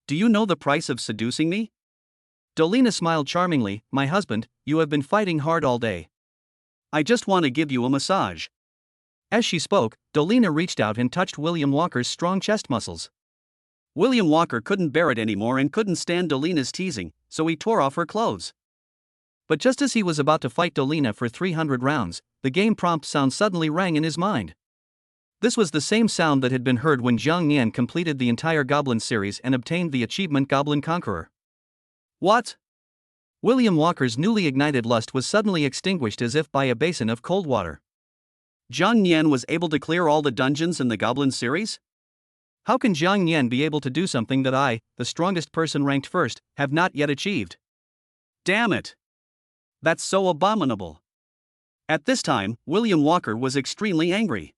Do you know the price of seducing me? Dolina smiled charmingly. My husband, you have been fighting hard all day. I just want to give you a massage. As she spoke, Dolina reached out and touched William Walker's strong chest muscles. William Walker couldn't bear it anymore and couldn't stand Dolina's teasing, so he tore off her clothes. But just as he was about to fight Dolina for 300 rounds, the game prompt sound suddenly rang in his mind. This was the same sound that had been heard when Zhang Nian completed the entire Goblin series and obtained the achievement Goblin Conqueror. What? William Walker's newly ignited lust was suddenly extinguished as if by a basin of cold water. Zhang Nian was able to clear all the dungeons in the Goblin series? How can Zhang Nian be able to do something that I, the strongest person ranked first, have not yet achieved? Damn it! That's so abominable. At this time, William Walker was extremely angry.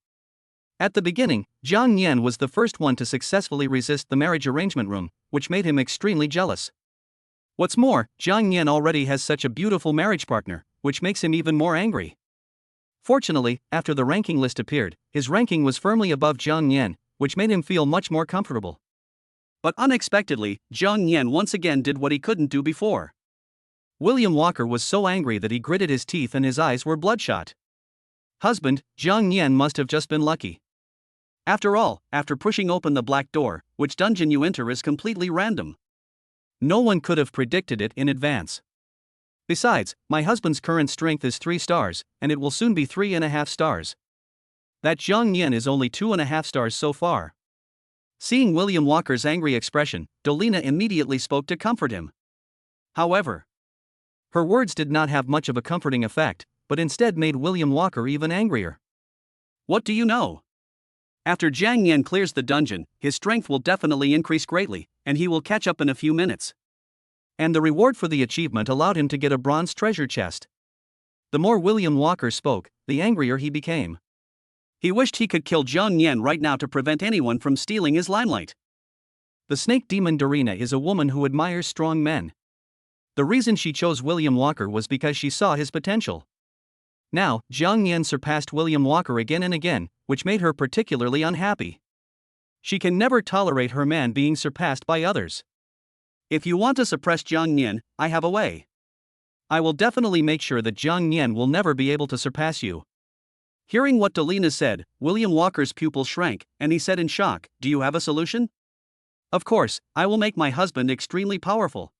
At the beginning, Zhang Nian was the first one to successfully resist the marriage arrangement room, which made him extremely jealous. What's more, Zhang Nian already has such a beautiful marriage partner, which makes him even more angry. Fortunately, after the ranking list appeared, his ranking was firmly above Zhang Nian, which made him feel much more comfortable. But unexpectedly, Zhang Nian once again did what he couldn't do before. William Walker was so angry that he gritted his teeth and his eyes were bloodshot. Husband, Zhang Nian must have just been lucky. After all, after pushing open the black door, which dungeon you enter is completely random. No one could have predicted it in advance. Besides, my husband's current strength is 3 stars, and it will soon be 3.5 stars. That Zhang Nian is only 2.5 stars so far. Seeing William Walker's angry expression, Dolina immediately spoke to comfort him. However, her words did not have much of a comforting effect, but instead made William Walker even angrier. What do you know? After Zhang Nian clears the dungeon, his strength will definitely increase greatly, and he will catch up in a few minutes. And the reward for the achievement allowed him to get a bronze treasure chest. The more William Walker spoke, the angrier he became. He wished he could kill Zhang Nian right now to prevent anyone from stealing his limelight. The snake demon Dorina is a woman who admires strong men. The reason she chose William Walker was because she saw his potential. Now, Zhang Nian surpassed William Walker again and again, which made her particularly unhappy. She can never tolerate her man being surpassed by others. If you want to suppress Zhang Nian, I have a way. I will definitely make sure that Zhang Nian will never be able to surpass you. Hearing what Dolina said, William Walker's pupil shrank, and he said in shock, do you have a solution? Of course, I will make my husband extremely powerful.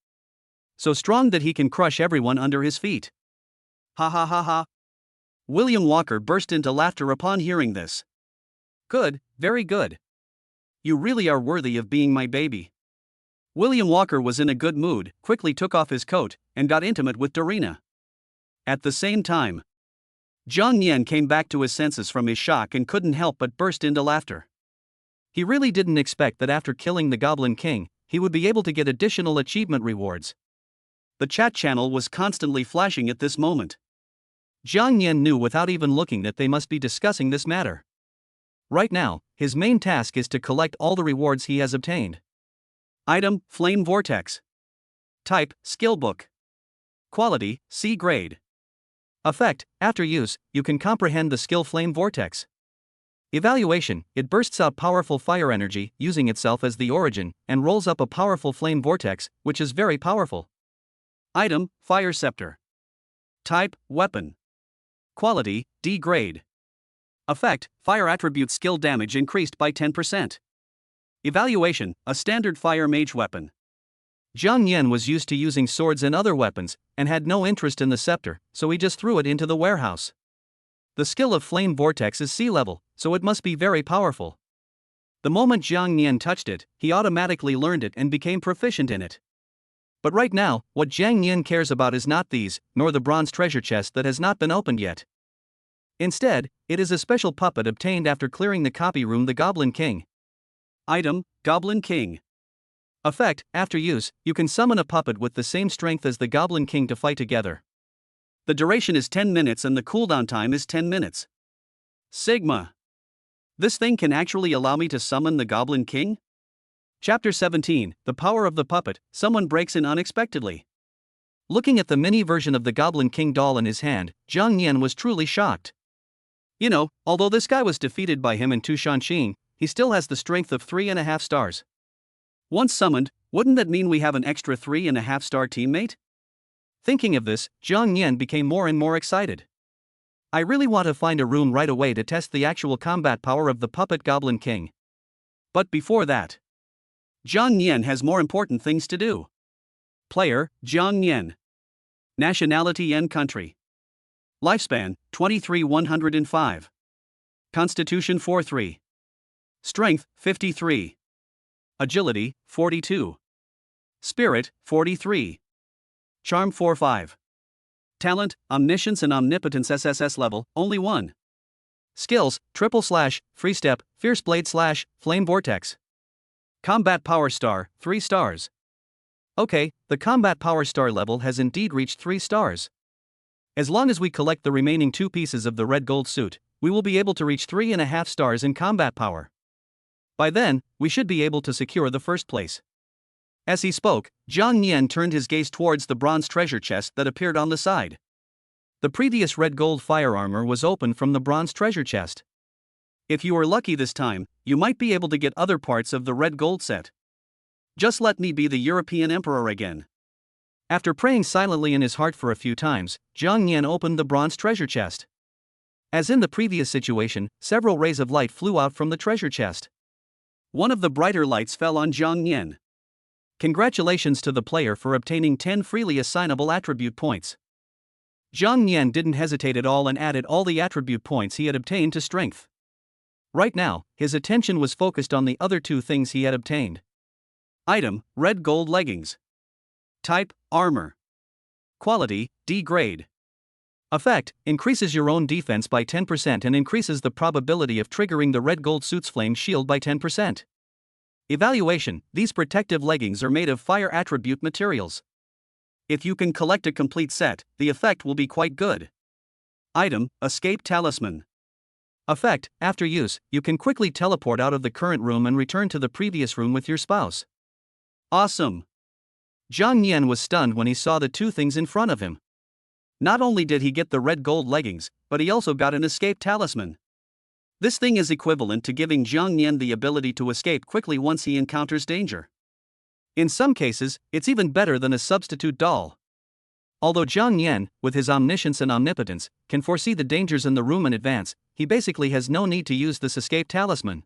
So strong that he can crush everyone under his feet. Ha ha ha ha. William Walker burst into laughter upon hearing this. Good, very good. You really are worthy of being my baby. William Walker was in a good mood, quickly took off his coat, and got intimate with Dorina. At the same time, Zhang Nian came back to his senses from his shock and couldn't help but burst into laughter. He really didn't expect that after killing the Goblin King, he would be able to get additional achievement rewards. The chat channel was constantly flashing at this moment. Jiang Yan knew without even looking that they must be discussing this matter. Right now, his main task is to collect all the rewards he has obtained. Item, Flame Vortex. Type, Skill Book. Quality, C grade. Effect, after use, you can comprehend the skill Flame Vortex. Evaluation, it bursts out powerful fire energy, using itself as the origin, and rolls up a powerful flame vortex, which is very powerful. Item, Fire Scepter. Type, Weapon. Quality, D grade. Effect, fire attribute skill damage increased by 10%. Evaluation, a standard fire mage weapon. Jiang Yan was used to using swords and other weapons, and had no interest in the scepter, so he just threw it into the warehouse. The skill of Flame Vortex is C level, so it must be very powerful. The moment Jiang Yan touched it, he automatically learned it and became proficient in it. But right now, what Jiang Yan cares about is not these, nor the bronze treasure chest that has not been opened yet. Instead, it is a special puppet obtained after clearing the copy room, the Goblin King. Item, Goblin King. Effect, after use, you can summon a puppet with the same strength as the Goblin King to fight together. The duration is 10 minutes and the cooldown time is 10 minutes. Sigma. This thing can actually allow me to summon the Goblin King? Chapter 17, The Power of the Puppet, someone breaks in unexpectedly. Looking at the mini version of the Goblin King doll in his hand, Jiang Yan was truly shocked. You know, although this guy was defeated by him in Tu Shanxing, he still has the strength of 3.5 stars. Once summoned, wouldn't that mean we have an extra 3.5 star teammate? Thinking of this, Jiang Yan became more and more excited. I really want to find a room right away to test the actual combat power of the puppet Goblin King. But before that, Jiang Yan has more important things to do. Player, Jiang Yan. Nationality and country. Lifespan, 23,105. Constitution 43. Strength, 53. Agility, 42. Spirit, 43. Charm 45. Talent, Omniscience and Omnipotence SSS level, only 1. Skills, triple slash, free step, fierce blade slash, flame vortex. Combat power star, 3 stars. Okay, the combat power star level has indeed reached 3 stars. As long as we collect the remaining 2 pieces of the red gold suit, we will be able to reach 3.5 stars in combat power. By then, we should be able to secure the first place. As he spoke, Jiang Yan turned his gaze towards the bronze treasure chest that appeared on the side. The previous red gold fire armor was open from the bronze treasure chest. If you are lucky this time, you might be able to get other parts of the red gold set. Just let me be the European emperor again. After praying silently in his heart for a few times, Jiang Yan opened the bronze treasure chest. As in the previous situation, several rays of light flew out from the treasure chest. One of the brighter lights fell on Jiang Yan. Congratulations to the player for obtaining 10 freely assignable attribute points. Jiang Yan didn't hesitate at all and added all the attribute points he had obtained to strength. Right now, his attention was focused on the other 2 things he had obtained. Item, red gold leggings. Type, armor. Quality, D grade. Effect, increases your own defense by 10% and increases the probability of triggering the red gold suit's flame shield by 10%. Evaluation, these protective leggings are made of fire attribute materials. If you can collect a complete set, the effect will be quite good. Item, escape talisman. Effect, after use, you can quickly teleport out of the current room and return to the previous room with your spouse. Awesome! Jiang Yan was stunned when he saw the 2 things in front of him. Not only did he get the red gold leggings, but he also got an escape talisman. This thing is equivalent to giving Jiang Yan the ability to escape quickly once he encounters danger. In some cases, it's even better than a substitute doll. Although Jiang Yan, with his omniscience and omnipotence, can foresee the dangers in the room in advance, he basically has no need to use this escape talisman.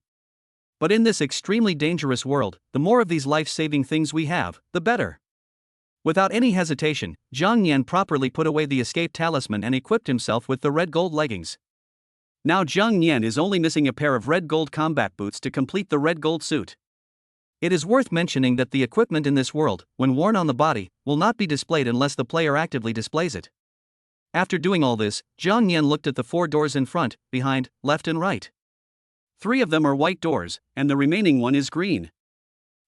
But in this extremely dangerous world, the more of these life-saving things we have, the better. Without any hesitation, Jiang Yan properly put away the escape talisman and equipped himself with the red gold leggings. Now Jiang Yan is only missing a pair of red gold combat boots to complete the red gold suit. It is worth mentioning that the equipment in this world, when worn on the body, will not be displayed unless the player actively displays it. After doing all this, Jiang Yan looked at the 4 doors in front, behind, left and right. 3 of them are white doors, and the remaining one is green.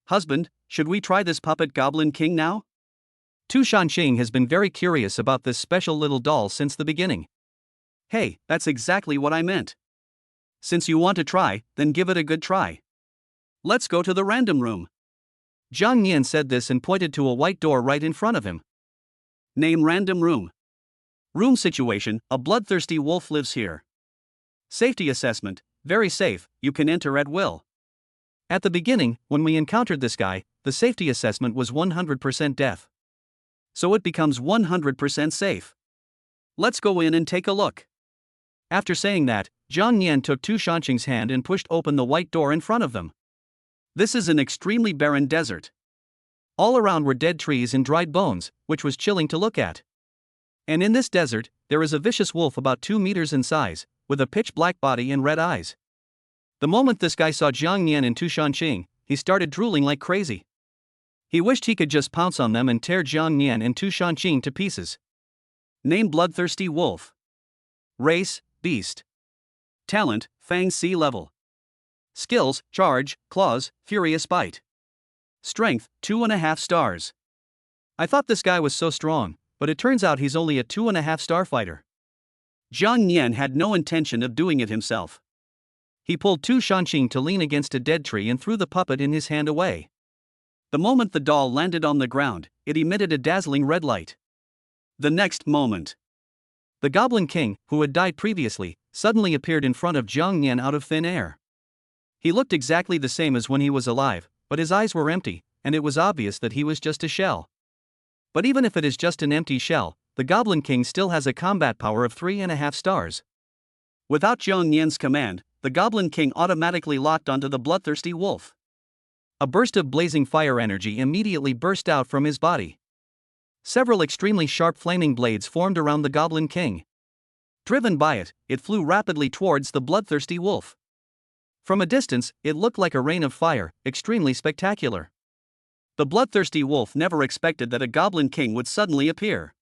Husband, should we try this puppet Goblin King now? Tu Shanxing has been very curious about this special little doll since the beginning. Hey, that's exactly what I meant. Since you want to try, then give it a good try. Let's go to the random room. Jiang Nian said this and pointed to a white door right in front of him. Name random room. Room situation, a bloodthirsty wolf lives here. Safety assessment, very safe, you can enter at will. At the beginning, when we encountered this guy, the safety assessment was 100% death. So it becomes 100% safe. Let's go in and take a look. After saying that, Jiang Nian took Tu Shanqing's hand and pushed open the white door in front of them. This is an extremely barren desert. All around were dead trees and dried bones, which was chilling to look at. And in this desert, there is a vicious wolf about 2 meters in size, with a pitch black body and red eyes. The moment this guy saw Jiang Nian and Tu Shanqing, he started drooling like crazy. He wished he could just pounce on them and tear Jiang Nian and Tu Shanqing to pieces. Name bloodthirsty wolf. Race, beast. Talent, Fang Sea level. Skills, charge, claws, furious bite. Strength, 2.5 stars. I thought this guy was so strong, but it turns out he's only a 2.5 star fighter. Jiang Nian had no intention of doing it himself. He pulled Tu Shanqing to lean against a dead tree and threw the puppet in his hand away. The moment the doll landed on the ground, it emitted a dazzling red light. The next moment, the Goblin King, who had died previously, suddenly appeared in front of Jiang Nian out of thin air. He looked exactly the same as when he was alive, but his eyes were empty, and it was obvious that he was just a shell. But even if it is just an empty shell, the Goblin King still has a combat power of 3.5 stars. Without Jiang Nian's command, the Goblin King automatically locked onto the bloodthirsty wolf. A burst of blazing fire energy immediately burst out from his body. Several extremely sharp flaming blades formed around the Goblin King. Driven by it, it flew rapidly towards the bloodthirsty wolf. From a distance, it looked like a rain of fire, extremely spectacular. The bloodthirsty wolf never expected that a Goblin King would suddenly appear.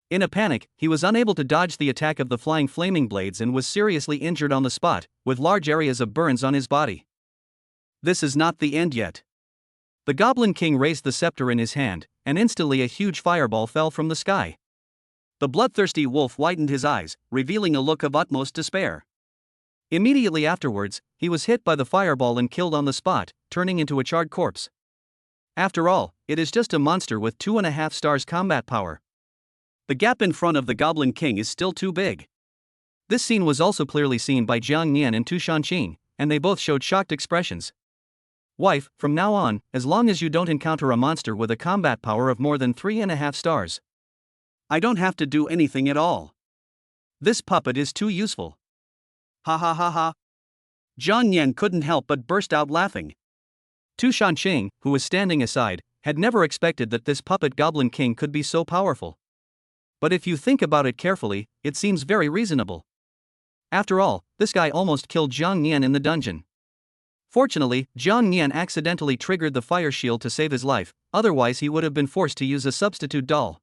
In a panic, he was unable to dodge the attack of the flying flaming blades and was seriously injured on the spot, with large areas of burns on his body. This is not the end yet. The Goblin King raised the scepter in his hand, and instantly a huge fireball fell from the sky. The bloodthirsty wolf widened his eyes, revealing a look of utmost despair. Immediately afterwards, he was hit by the fireball and killed on the spot, turning into a charred corpse. After all, it is just a monster with 2.5 stars combat power. The gap in front of the Goblin King is still too big. This scene was also clearly seen by Jiang Nian and Tu Shanqing, and they both showed shocked expressions. Wife, from now on, as long as you don't encounter a monster with a combat power of more than 3.5 stars, I don't have to do anything at all. This puppet is too useful. Ha ha ha ha. Jiang Nian couldn't help but burst out laughing. Tu Shanqing, who was standing aside, had never expected that this puppet Goblin King could be so powerful. But if you think about it carefully, it seems very reasonable. After all, this guy almost killed Jiang Nian in the dungeon. Fortunately, Jiang Nian accidentally triggered the fire shield to save his life, otherwise he would have been forced to use a substitute doll.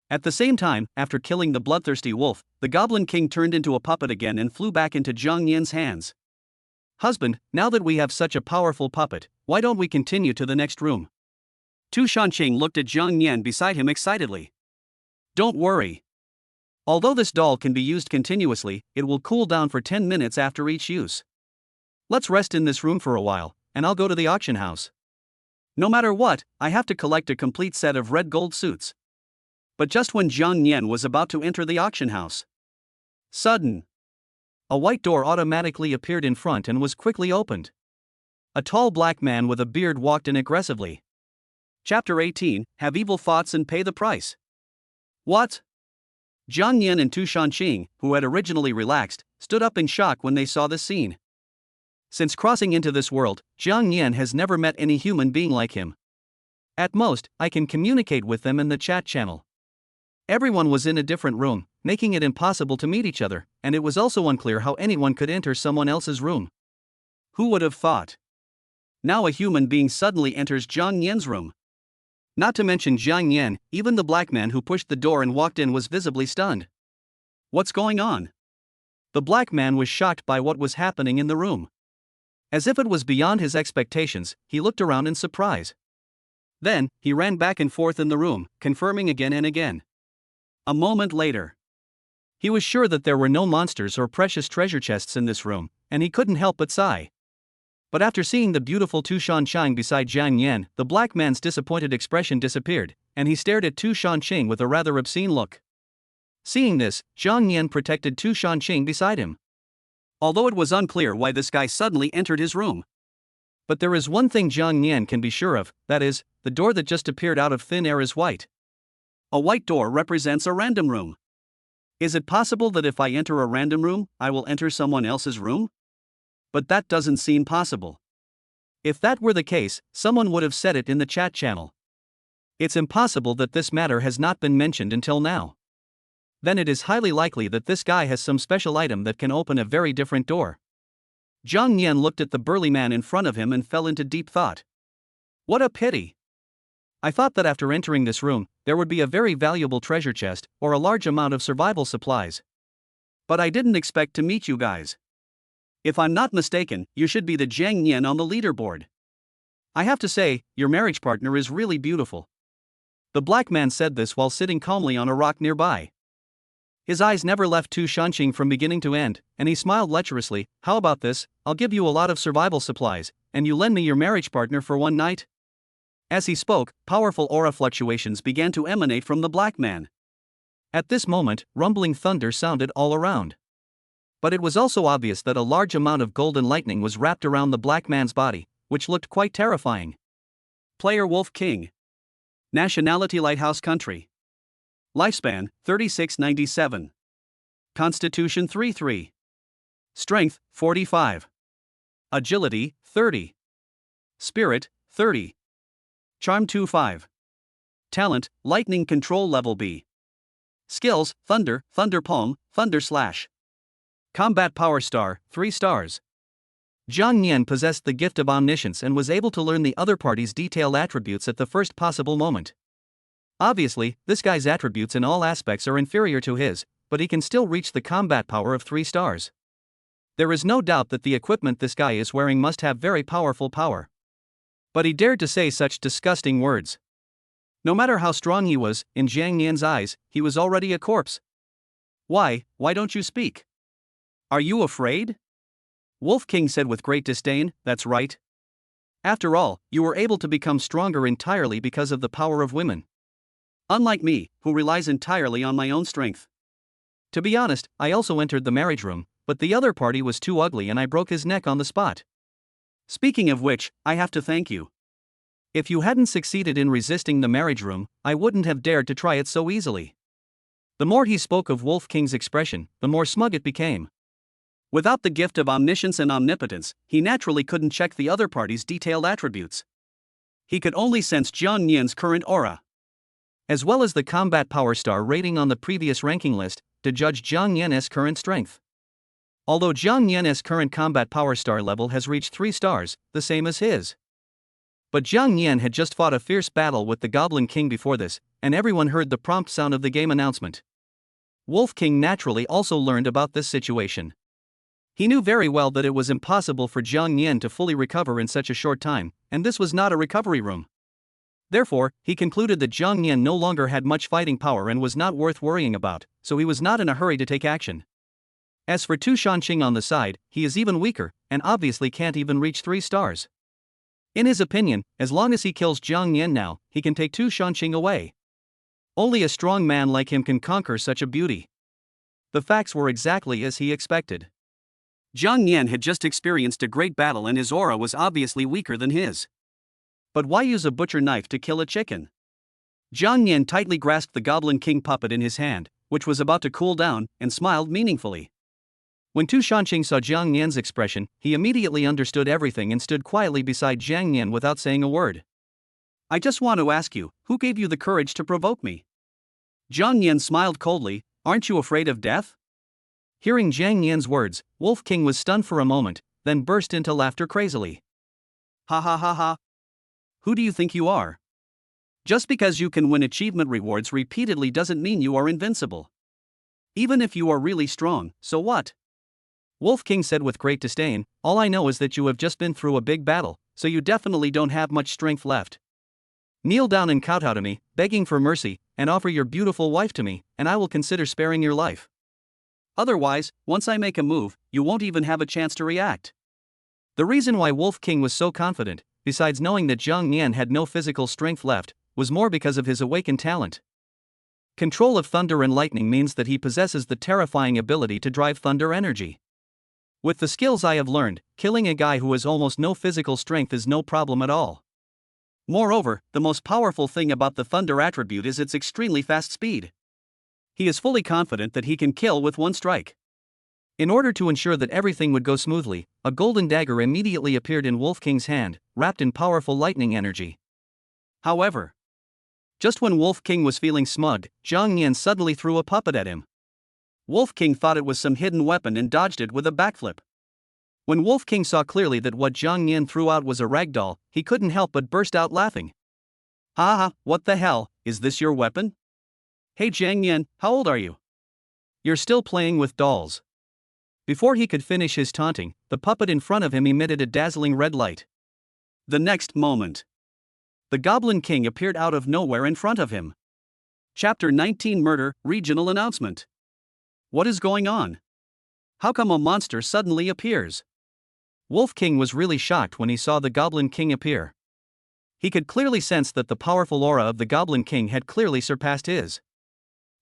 At the same time, after killing the bloodthirsty wolf, the Goblin King turned into a puppet again and flew back into Jiang Nian's hands. Husband, now that we have such a powerful puppet, why don't we continue to the next room? Tu Shanqing looked at Jiang Nian beside him excitedly. Don't worry. Although this doll can be used continuously, it will cool down for 10 minutes after each use. Let's rest in this room for a while, and I'll go to the auction house. No matter what, I have to collect a complete set of red gold suits. But just when Jiang Nian was about to enter the auction house, sudden, a white door automatically appeared in front and was quickly opened. A tall black man with a beard walked in aggressively. Chapter 18, Have evil thoughts and pay the price. What? Jiang Nian and Tu Shanqing, who had originally relaxed, stood up in shock when they saw this scene. Since crossing into this world, Jiang Nian has never met any human being like him. At most, I can communicate with them in the chat channel. Everyone was in a different room, making it impossible to meet each other, and it was also unclear how anyone could enter someone else's room. Who would have thought? Now a human being suddenly enters Jiang Nian's room. Not to mention Jiang Nian, even the black man who pushed the door and walked in was visibly stunned. What's going on? The black man was shocked by what was happening in the room. As if it was beyond his expectations, he looked around in surprise. Then, he ran back and forth in the room, confirming again and again. A moment later, He was sure that there were no monsters or precious treasure chests in this room, and he couldn't help but sigh. But after seeing the beautiful Tu Shanqing beside Jiang Yan, the black man's disappointed expression disappeared, and he stared at Tu Shanqing with a rather obscene look. Seeing this, Jiang Yan protected Tu Shanqing beside him. Although it was unclear why this guy suddenly entered his room. But there is one thing Jiang Yan can be sure of, that is, the door that just appeared out of thin air is white. A white door represents a random room. Is it possible that if I enter a random room, I will enter someone else's room? But that doesn't seem possible. If that were the case, someone would have said it in the chat channel. It's impossible that this matter has not been mentioned until now. Then it is highly likely that this guy has some special item that can open a very different door. Jiang Yan looked at the burly man in front of him and fell into deep thought. What a pity! I thought that after entering this room, there would be a very valuable treasure chest, or a large amount of survival supplies. But I didn't expect to meet you guys. If I'm not mistaken, you should be the Jiang Yan on the leaderboard. I have to say, your marriage partner is really beautiful. The black man said this while sitting calmly on a rock nearby. His eyes never left Tu Shanqing from beginning to end, and he smiled lecherously. How about this? I'll give you a lot of survival supplies, and you lend me your marriage partner for one night? As he spoke, powerful aura fluctuations began to emanate from the black man. At this moment, rumbling thunder sounded all around. But it was also obvious that a large amount of golden lightning was wrapped around the black man's body, which looked quite terrifying. Player Wolf King. Nationality Lighthouse Country. Lifespan 3697. Constitution 33. Strength 45. Agility 30. Spirit 30. Charm 25. Talent Lightning Control Level B. Skills Thunder, Thunder Palm, Thunder Slash. Combat Power Star 3 stars. Jiang Yan possessed the gift of omniscience and was able to learn the other party's detailed attributes at the first possible moment. Obviously, this guy's attributes in all aspects are inferior to his, but he can still reach the combat power of 3 stars. There is no doubt that the equipment this guy is wearing must have very powerful power. But he dared to say such disgusting words. No matter how strong he was, in Jiang Yan's eyes, he was already a corpse. Why don't you speak? Are you afraid? Wolf King said with great disdain. That's right. After all, you were able to become stronger entirely because of the power of women. Unlike me, who relies entirely on my own strength. To be honest, I also entered the marriage room, but the other party was too ugly and I broke his neck on the spot. Speaking of which, I have to thank you. If you hadn't succeeded in resisting the marriage room, I wouldn't have dared to try it so easily. The more he spoke of Wolf King's expression, the more smug it became. Without the gift of omniscience and omnipotence, he naturally couldn't check the other party's detailed attributes. He could only sense Jiang Yan's current aura, as well as the combat power star rating on the previous ranking list, to judge Jiang Yan's current strength. Although Jiang Yan's current combat power star level has reached 3 stars, the same as his. But Jiang Yan had just fought a fierce battle with the Goblin King before this, and everyone heard the prompt sound of the game announcement. Wolf King naturally also learned about this situation. He knew very well that it was impossible for Jiang Yan to fully recover in such a short time, and this was not a recovery room. Therefore, he concluded that Jiang Yan no longer had much fighting power and was not worth worrying about, so he was not in a hurry to take action. As for Tu Shanqing on the side, he is even weaker, and obviously can't even reach 3 stars. In his opinion, as long as he kills Jiang Yan now, he can take Tu Shanqing away. Only a strong man like him can conquer such a beauty. The facts were exactly as he expected. Jiang Yan had just experienced a great battle and his aura was obviously weaker than his. But why use a butcher knife to kill a chicken? Jiang Yan tightly grasped the Goblin King puppet in his hand, which was about to cool down, and smiled meaningfully. When Tu Shanqing saw Jiang Yan's expression, he immediately understood everything and stood quietly beside Jiang Yan without saying a word. I just want to ask you, who gave you the courage to provoke me? Jiang Yan smiled coldly. Aren't you afraid of death? Hearing Jiang Yan's words, Wolf King was stunned for a moment, then burst into laughter crazily. Ha ha ha ha. Who do you think you are? Just because you can win achievement rewards repeatedly doesn't mean you are invincible. Even if you are really strong, so what? Wolf King said with great disdain, all I know is that you have just been through a big battle, so you definitely don't have much strength left. Kneel down and kowtow to me, begging for mercy, and offer your beautiful wife to me, and I will consider sparing your life. Otherwise, once I make a move, you won't even have a chance to react. The reason why Wolf King was so confident, besides knowing that Zhang Nian had no physical strength left, was more because of his awakened talent. Control of thunder and lightning means that he possesses the terrifying ability to drive thunder energy. With the skills I have learned, killing a guy who has almost no physical strength is no problem at all. Moreover, the most powerful thing about the thunder attribute is its extremely fast speed. He is fully confident that he can kill with one strike. In order to ensure that everything would go smoothly, a golden dagger immediately appeared in Wolf King's hand, wrapped in powerful lightning energy. However, just when Wolf King was feeling smug, Zhang Nian suddenly threw a puppet at him. Wolf King thought it was some hidden weapon and dodged it with a backflip. When Wolf King saw clearly that what Zhang Nian threw out was a ragdoll, he couldn't help but burst out laughing. Haha, what the hell, is this your weapon? Hey Zhang Nian, how old are you? You're still playing with dolls. Before he could finish his taunting, the puppet in front of him emitted a dazzling red light. The next moment, the Goblin King appeared out of nowhere in front of him. Chapter 19 Murder, Regional Announcement. What is going on? How come a monster suddenly appears? Wolf King was really shocked when he saw the Goblin King appear. He could clearly sense that the powerful aura of the Goblin King had clearly surpassed his.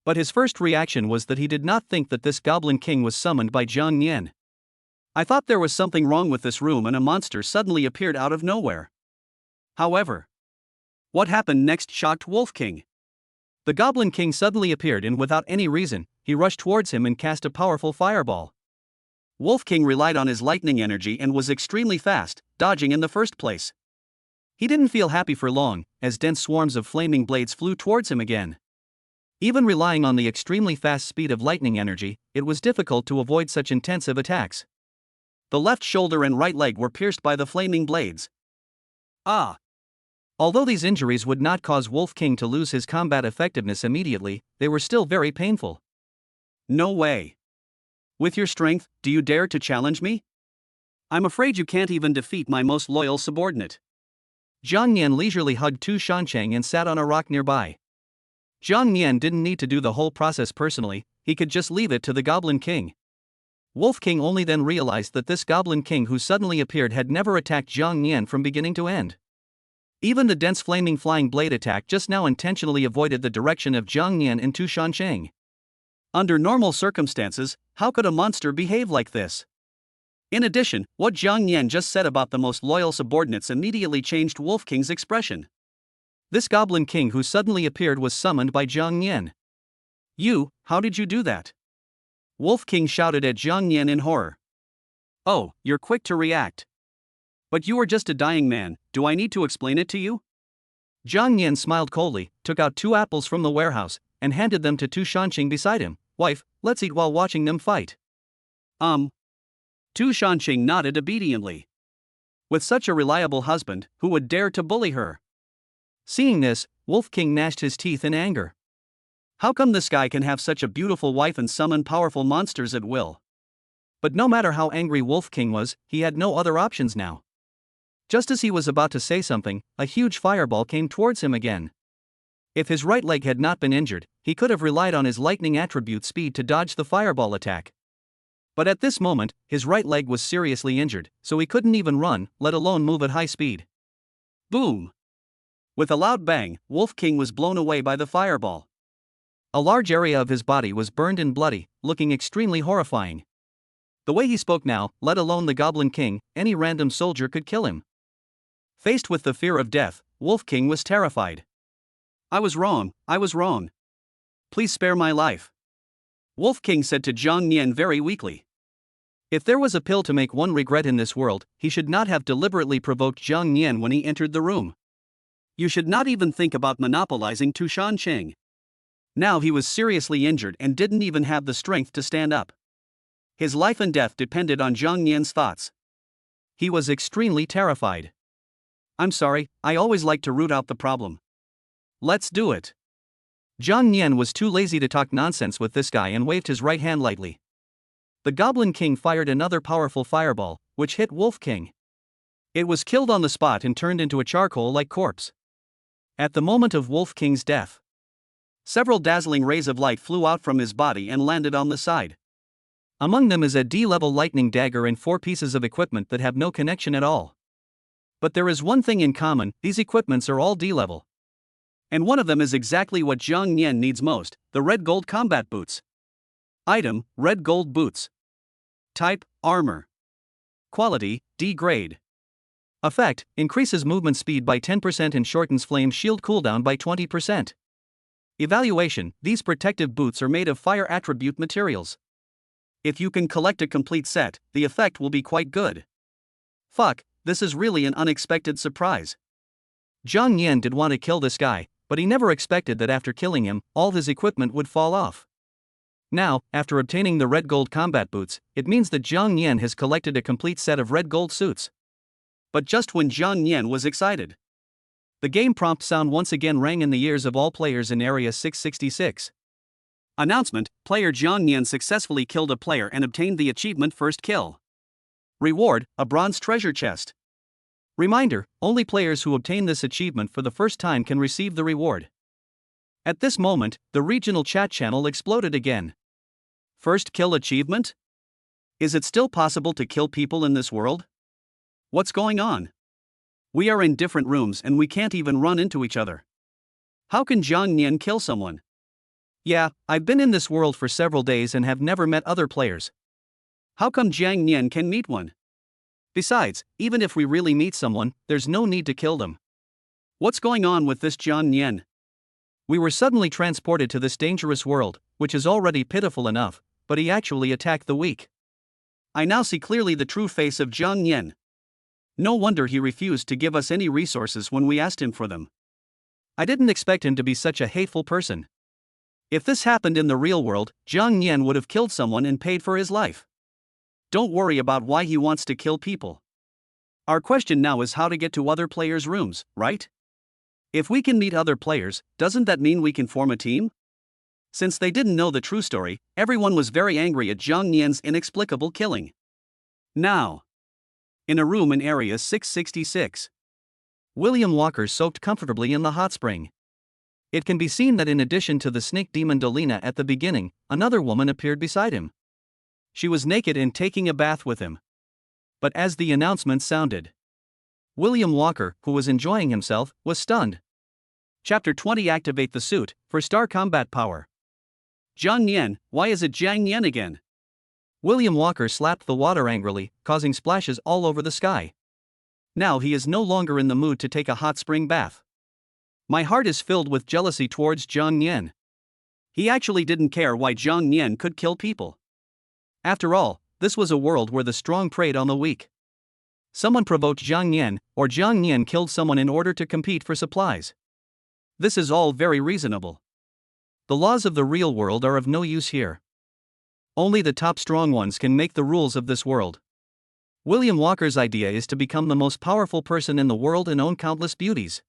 But his first reaction was that he did not think that this Goblin King was summoned by Zhang Nian. I thought there was something wrong with this room and a monster suddenly appeared out of nowhere. However, what happened next shocked Wolf King. The Goblin King suddenly appeared and without any reason, he rushed towards him and cast a powerful fireball. Wolf King relied on his lightning energy and was extremely fast, dodging in the first place. He didn't feel happy for long, as dense swarms of flaming blades flew towards him again. Even relying on the extremely fast speed of lightning energy, it was difficult to avoid such intensive attacks. The left shoulder and right leg were pierced by the flaming blades. Although these injuries would not cause Wolf King to lose his combat effectiveness immediately, they were still very painful. No way. With your strength, do you dare to challenge me? I'm afraid you can't even defeat my most loyal subordinate. Zhang Nian leisurely hugged Tu Shancheng and sat on a rock nearby. Zhang Nian didn't need to do the whole process personally, he could just leave it to the Goblin King. Wolf King only then realized that this Goblin King who suddenly appeared had never attacked Zhang Nian from beginning to end. Even the dense flaming flying blade attack just now intentionally avoided the direction of Zhang Nian and Tu Shancheng. Under normal circumstances, how could a monster behave like this? In addition, what Zhang Nian just said about the most loyal subordinates immediately changed Wolf King's expression. This Goblin King who suddenly appeared was summoned by Zhang Nian. You, how did you do that? Wolf King shouted at Zhang Nian in horror. Oh, you're quick to react. But you are just a dying man, do I need to explain it to you? Zhang Nian smiled coldly, took out 2 apples from the warehouse, and handed them to Tu Shancheng beside him. Wife, let's eat while watching them fight. Tu Shancheng nodded obediently. With such a reliable husband, who would dare to bully her? Seeing this, Wolf King gnashed his teeth in anger. How come this guy can have such a beautiful wife and summon powerful monsters at will? But no matter how angry Wolf King was, he had no other options now. Just as he was about to say something, a huge fireball came towards him again. If his right leg had not been injured, he could have relied on his lightning attribute speed to dodge the fireball attack. But at this moment, his right leg was seriously injured, so he couldn't even run, let alone move at high speed. Boom! With a loud bang, Wolf King was blown away by the fireball. A large area of his body was burned and bloody, looking extremely horrifying. The way he spoke now, let alone the Goblin King, any random soldier could kill him. Faced with the fear of death, Wolf King was terrified. I was wrong. Please spare my life. Wolf King said to Zhang Nian very weakly. If there was a pill to make one regret in this world, he should not have deliberately provoked Zhang Nian when he entered the room. You should not even think about monopolizing Tu Shancheng. Now he was seriously injured and didn't even have the strength to stand up. His life and death depended on Zhang Nian's thoughts. He was extremely terrified. I'm sorry, I always like to root out the problem. Let's do it. Zhang Nian was too lazy to talk nonsense with this guy and waved his right hand lightly. The Goblin King fired another powerful fireball, which hit Wolf King. It was killed on the spot and turned into a charcoal-like corpse. At the moment of Wolf King's death, several dazzling rays of light flew out from his body and landed on the side. Among them is a D-level lightning dagger and 4 pieces of equipment that have no connection at all. But there is one thing in common: these equipments are all D-level. And one of them is exactly what Jiang Nian needs most: the red gold combat boots. Item: red gold boots. Type: armor. Quality: D grade. Effect: increases movement speed by 10% and shortens flame shield cooldown by 20%. Evaluation: these protective boots are made of fire attribute materials. If you can collect a complete set, the effect will be quite good. Fuck, this is really an unexpected surprise. Jiang Nian did want to kill this guy, but he never expected that after killing him, all his equipment would fall off. Now, after obtaining the red gold combat boots, it means that Jiang Nian has collected a complete set of red gold suits. But just when Jiang Nian was excited, the game prompt sound once again rang in the ears of all players in Area 666. Announcement: player Jiang Nian successfully killed a player and obtained the achievement First Kill. Reward: a bronze treasure chest. Reminder: only players who obtain this achievement for the first time can receive the reward. At this moment, the regional chat channel exploded again. First Kill achievement? Is it still possible to kill people in this world? What's going on? We are in different rooms and we can't even run into each other. How can Jiang Nian kill someone? Yeah, I've been in this world for several days and have never met other players. How come Jiang Nian can meet one? Besides, even if we really meet someone, there's no need to kill them. What's going on with this Jiang Nian? We were suddenly transported to this dangerous world, which is already pitiful enough, but he actually attacked the weak. I now see clearly the true face of Jiang Nian. No wonder he refused to give us any resources when we asked him for them. I didn't expect him to be such a hateful person. If this happened in the real world, Jiang Nian would have killed someone and paid for his life. Don't worry about why he wants to kill people. Our question now is how to get to other players' rooms, right? If we can meet other players, doesn't that mean we can form a team? Since they didn't know the true story, everyone was very angry at Jiang Nian's inexplicable killing. Now, in a room in Area 666, William Walker soaked comfortably in the hot spring. It can be seen that in addition to the snake demon Dolina at the beginning, another woman appeared beside him. She was naked and taking a bath with him. But as the announcement sounded, William Walker, who was enjoying himself, was stunned. Chapter 20: Activate the suit for star combat power. Jiang Nian, why is it Jiang Nian again? William Walker slapped the water angrily, causing splashes all over the sky. Now he is no longer in the mood to take a hot spring bath. My heart is filled with jealousy towards Jiang Nian. He actually didn't care why Jiang Nian could kill people. After all, this was a world where the strong preyed on the weak. Someone provoked Jiang Nian, or Jiang Nian killed someone in order to compete for supplies. This is all very reasonable. The laws of the real world are of no use here. Only the top strong ones can make the rules of this world. William Walker's idea is to become the most powerful person in the world and own countless beauties.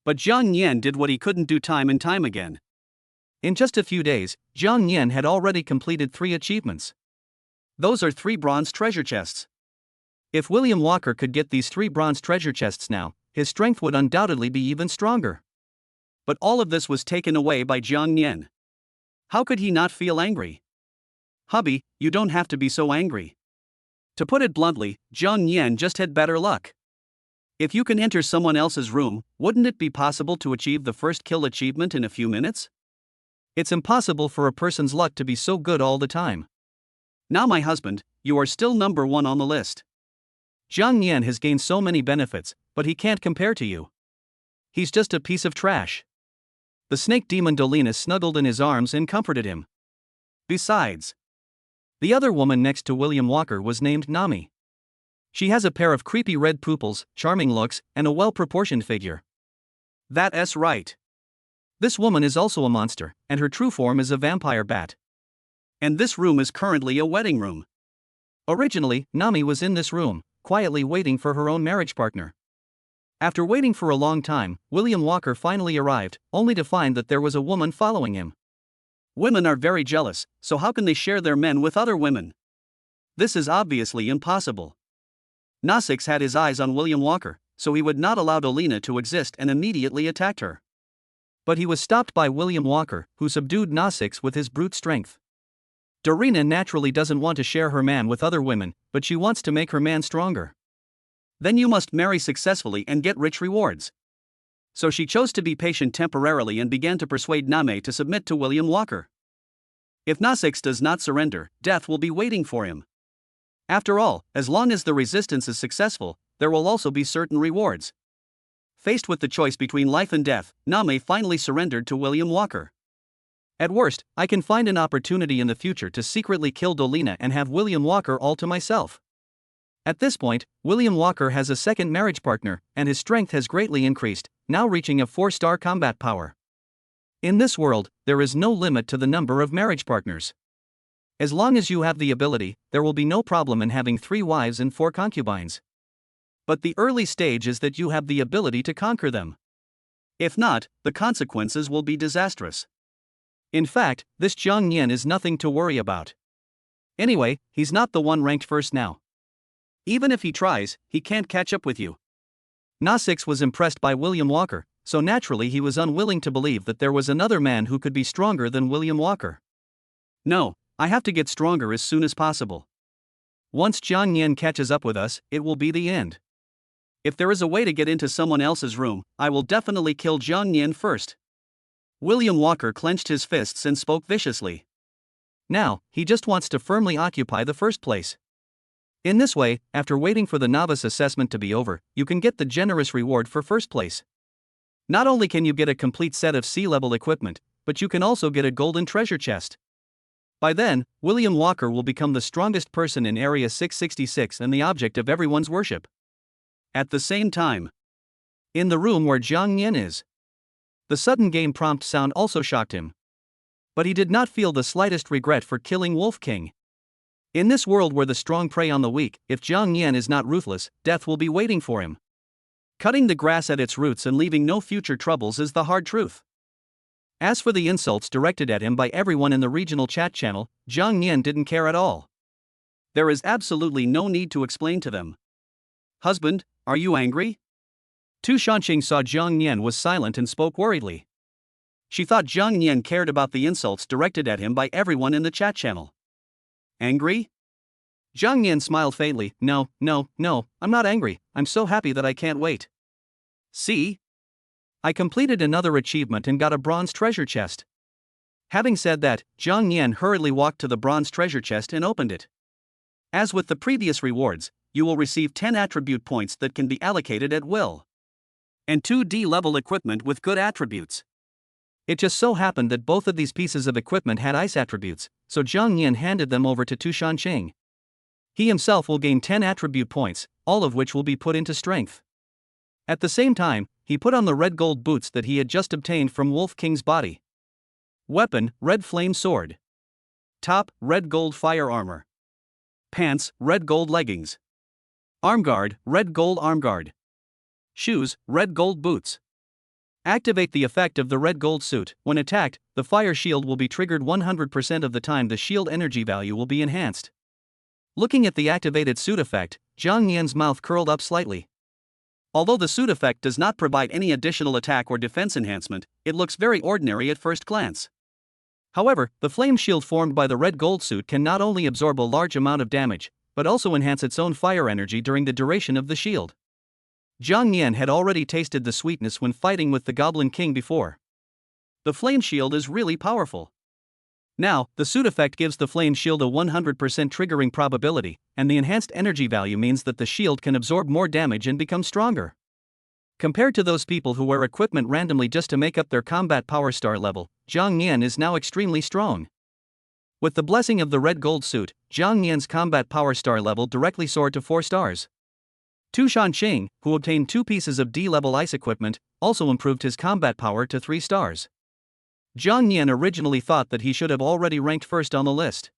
But Jiang Nian did what he couldn't do time and time again. In just a few days, Jiang Nian had already completed 3 achievements. Those are 3 bronze treasure chests. If William Walker could get these 3 bronze treasure chests now, his strength would undoubtedly be even stronger. But all of this was taken away by Jiang Nian. How could he not feel angry? Hubby, you don't have to be so angry. To put it bluntly, Jiang Nian just had better luck. If you can enter someone else's room, wouldn't it be possible to achieve the first kill achievement in a few minutes? It's impossible for a person's luck to be so good all the time. Now my husband, you are still number 1 on the list. Jiang Nian has gained so many benefits, but he can't compare to you. He's just a piece of trash. The snake demon Dolina snuggled in his arms and comforted him. Besides, the other woman next to William Walker was named Nami. She has a pair of creepy red pupils, charming looks, and a well-proportioned figure. That's right. This woman is also a monster, and her true form is a vampire bat. And this room is currently a wedding room. Originally, Nami was in this room, quietly waiting for her own marriage partner. After waiting for a long time, William Walker finally arrived, only to find that there was a woman following him. Women are very jealous, so how can they share their men with other women? This is obviously impossible. Novice had his eyes on William Walker, so he would not allow Dolina to exist and immediately attacked her. But he was stopped by William Walker, who subdued Novice with his brute strength. Dorina naturally doesn't want to share her man with other women, but she wants to make her man stronger. Then you must marry successfully and get rich rewards. So she chose to be patient temporarily and began to persuade Name to submit to William Walker. If Novice does not surrender, death will be waiting for him. After all, as long as the resistance is successful, there will also be certain rewards. Faced with the choice between life and death, Name finally surrendered to William Walker. At worst, I can find an opportunity in the future to secretly kill Dorina and have William Walker all to myself. At this point, William Walker has a second marriage partner, and his strength has greatly increased, now reaching a 4-star combat power. In this world, there is no limit to the number of marriage partners. As long as you have the ability, there will be no problem in having 3 wives and 4 concubines. But the early stage is that you have the ability to conquer them. If not, the consequences will be disastrous. In fact, this Zhang Nian is nothing to worry about. Anyway, he's not the one ranked first now. Even if he tries, he can't catch up with you. Novice was impressed by William Walker, so naturally he was unwilling to believe that there was another man who could be stronger than William Walker. No, I have to get stronger as soon as possible. Once Zhang Nian catches up with us, it will be the end. If there is a way to get into someone else's room, I will definitely kill Zhang Nian first. William Walker clenched his fists and spoke viciously. Now, he just wants to firmly occupy the first place. In this way, after waiting for the novice assessment to be over, you can get the generous reward for first place. Not only can you get a complete set of sea-level equipment, but you can also get a golden treasure chest. By then, William Walker will become the strongest person in Area 666 and the object of everyone's worship. At the same time, in the room where Zhang Nian is, the sudden game prompt sound also shocked him. But he did not feel the slightest regret for killing Wolf King. In this world where the strong prey on the weak, if Zhang Nian is not ruthless, death will be waiting for him. Cutting the grass at its roots and leaving no future troubles is the hard truth. As for the insults directed at him by everyone in the regional chat channel, Zhang Nian didn't care at all. There is absolutely no need to explain to them. Husband, are you angry? Tu Shanqing saw Zhang Nian was silent and spoke worriedly. She thought Zhang Nian cared about the insults directed at him by everyone in the chat channel. Angry? Zhang Nian smiled faintly. No, I'm not angry, I'm so happy that I can't wait. See? I completed another achievement and got a bronze treasure chest. Having said that, Zhang Nian hurriedly walked to the bronze treasure chest and opened it. As with the previous rewards, you will receive 10 attribute points that can be allocated at will. And 2 D-level equipment with good attributes. It just so happened that both of these pieces of equipment had ice attributes, so Zhang Nian handed them over to Tu Shanqing. He himself will gain 10 attribute points, all of which will be put into strength. At the same time, he put on the red gold boots that he had just obtained from Wolf King's body. Weapon, red flame sword. Top, red gold fire armor. Pants, red gold leggings. Armguard, red gold armguard. Shoes, red gold boots. Activate the effect of the red gold suit. When attacked, the fire shield will be triggered 100% of the time. The shield energy value will be enhanced. Looking at the activated suit effect, Zhang Nian's mouth curled up slightly. Although the suit effect does not provide any additional attack or defense enhancement, it looks very ordinary at first glance. However, the flame shield formed by the red gold suit can not only absorb a large amount of damage, but also enhance its own fire energy during the duration of the shield. Zhang Nian had already tasted the sweetness when fighting with the Goblin King before. The flame shield is really powerful. Now, the suit effect gives the flame shield a 100% triggering probability, and the enhanced energy value means that the shield can absorb more damage and become stronger. Compared to those people who wear equipment randomly just to make up their combat power star level, Zhang Nian is now extremely strong. With the blessing of the red gold suit, Zhang Nian's combat power star level directly soared to 4 stars. Tu Shanqing, who obtained 2 pieces of D-level ice equipment, also improved his combat power to 3 stars. Zhang Nian originally thought that he should have already ranked first on the list.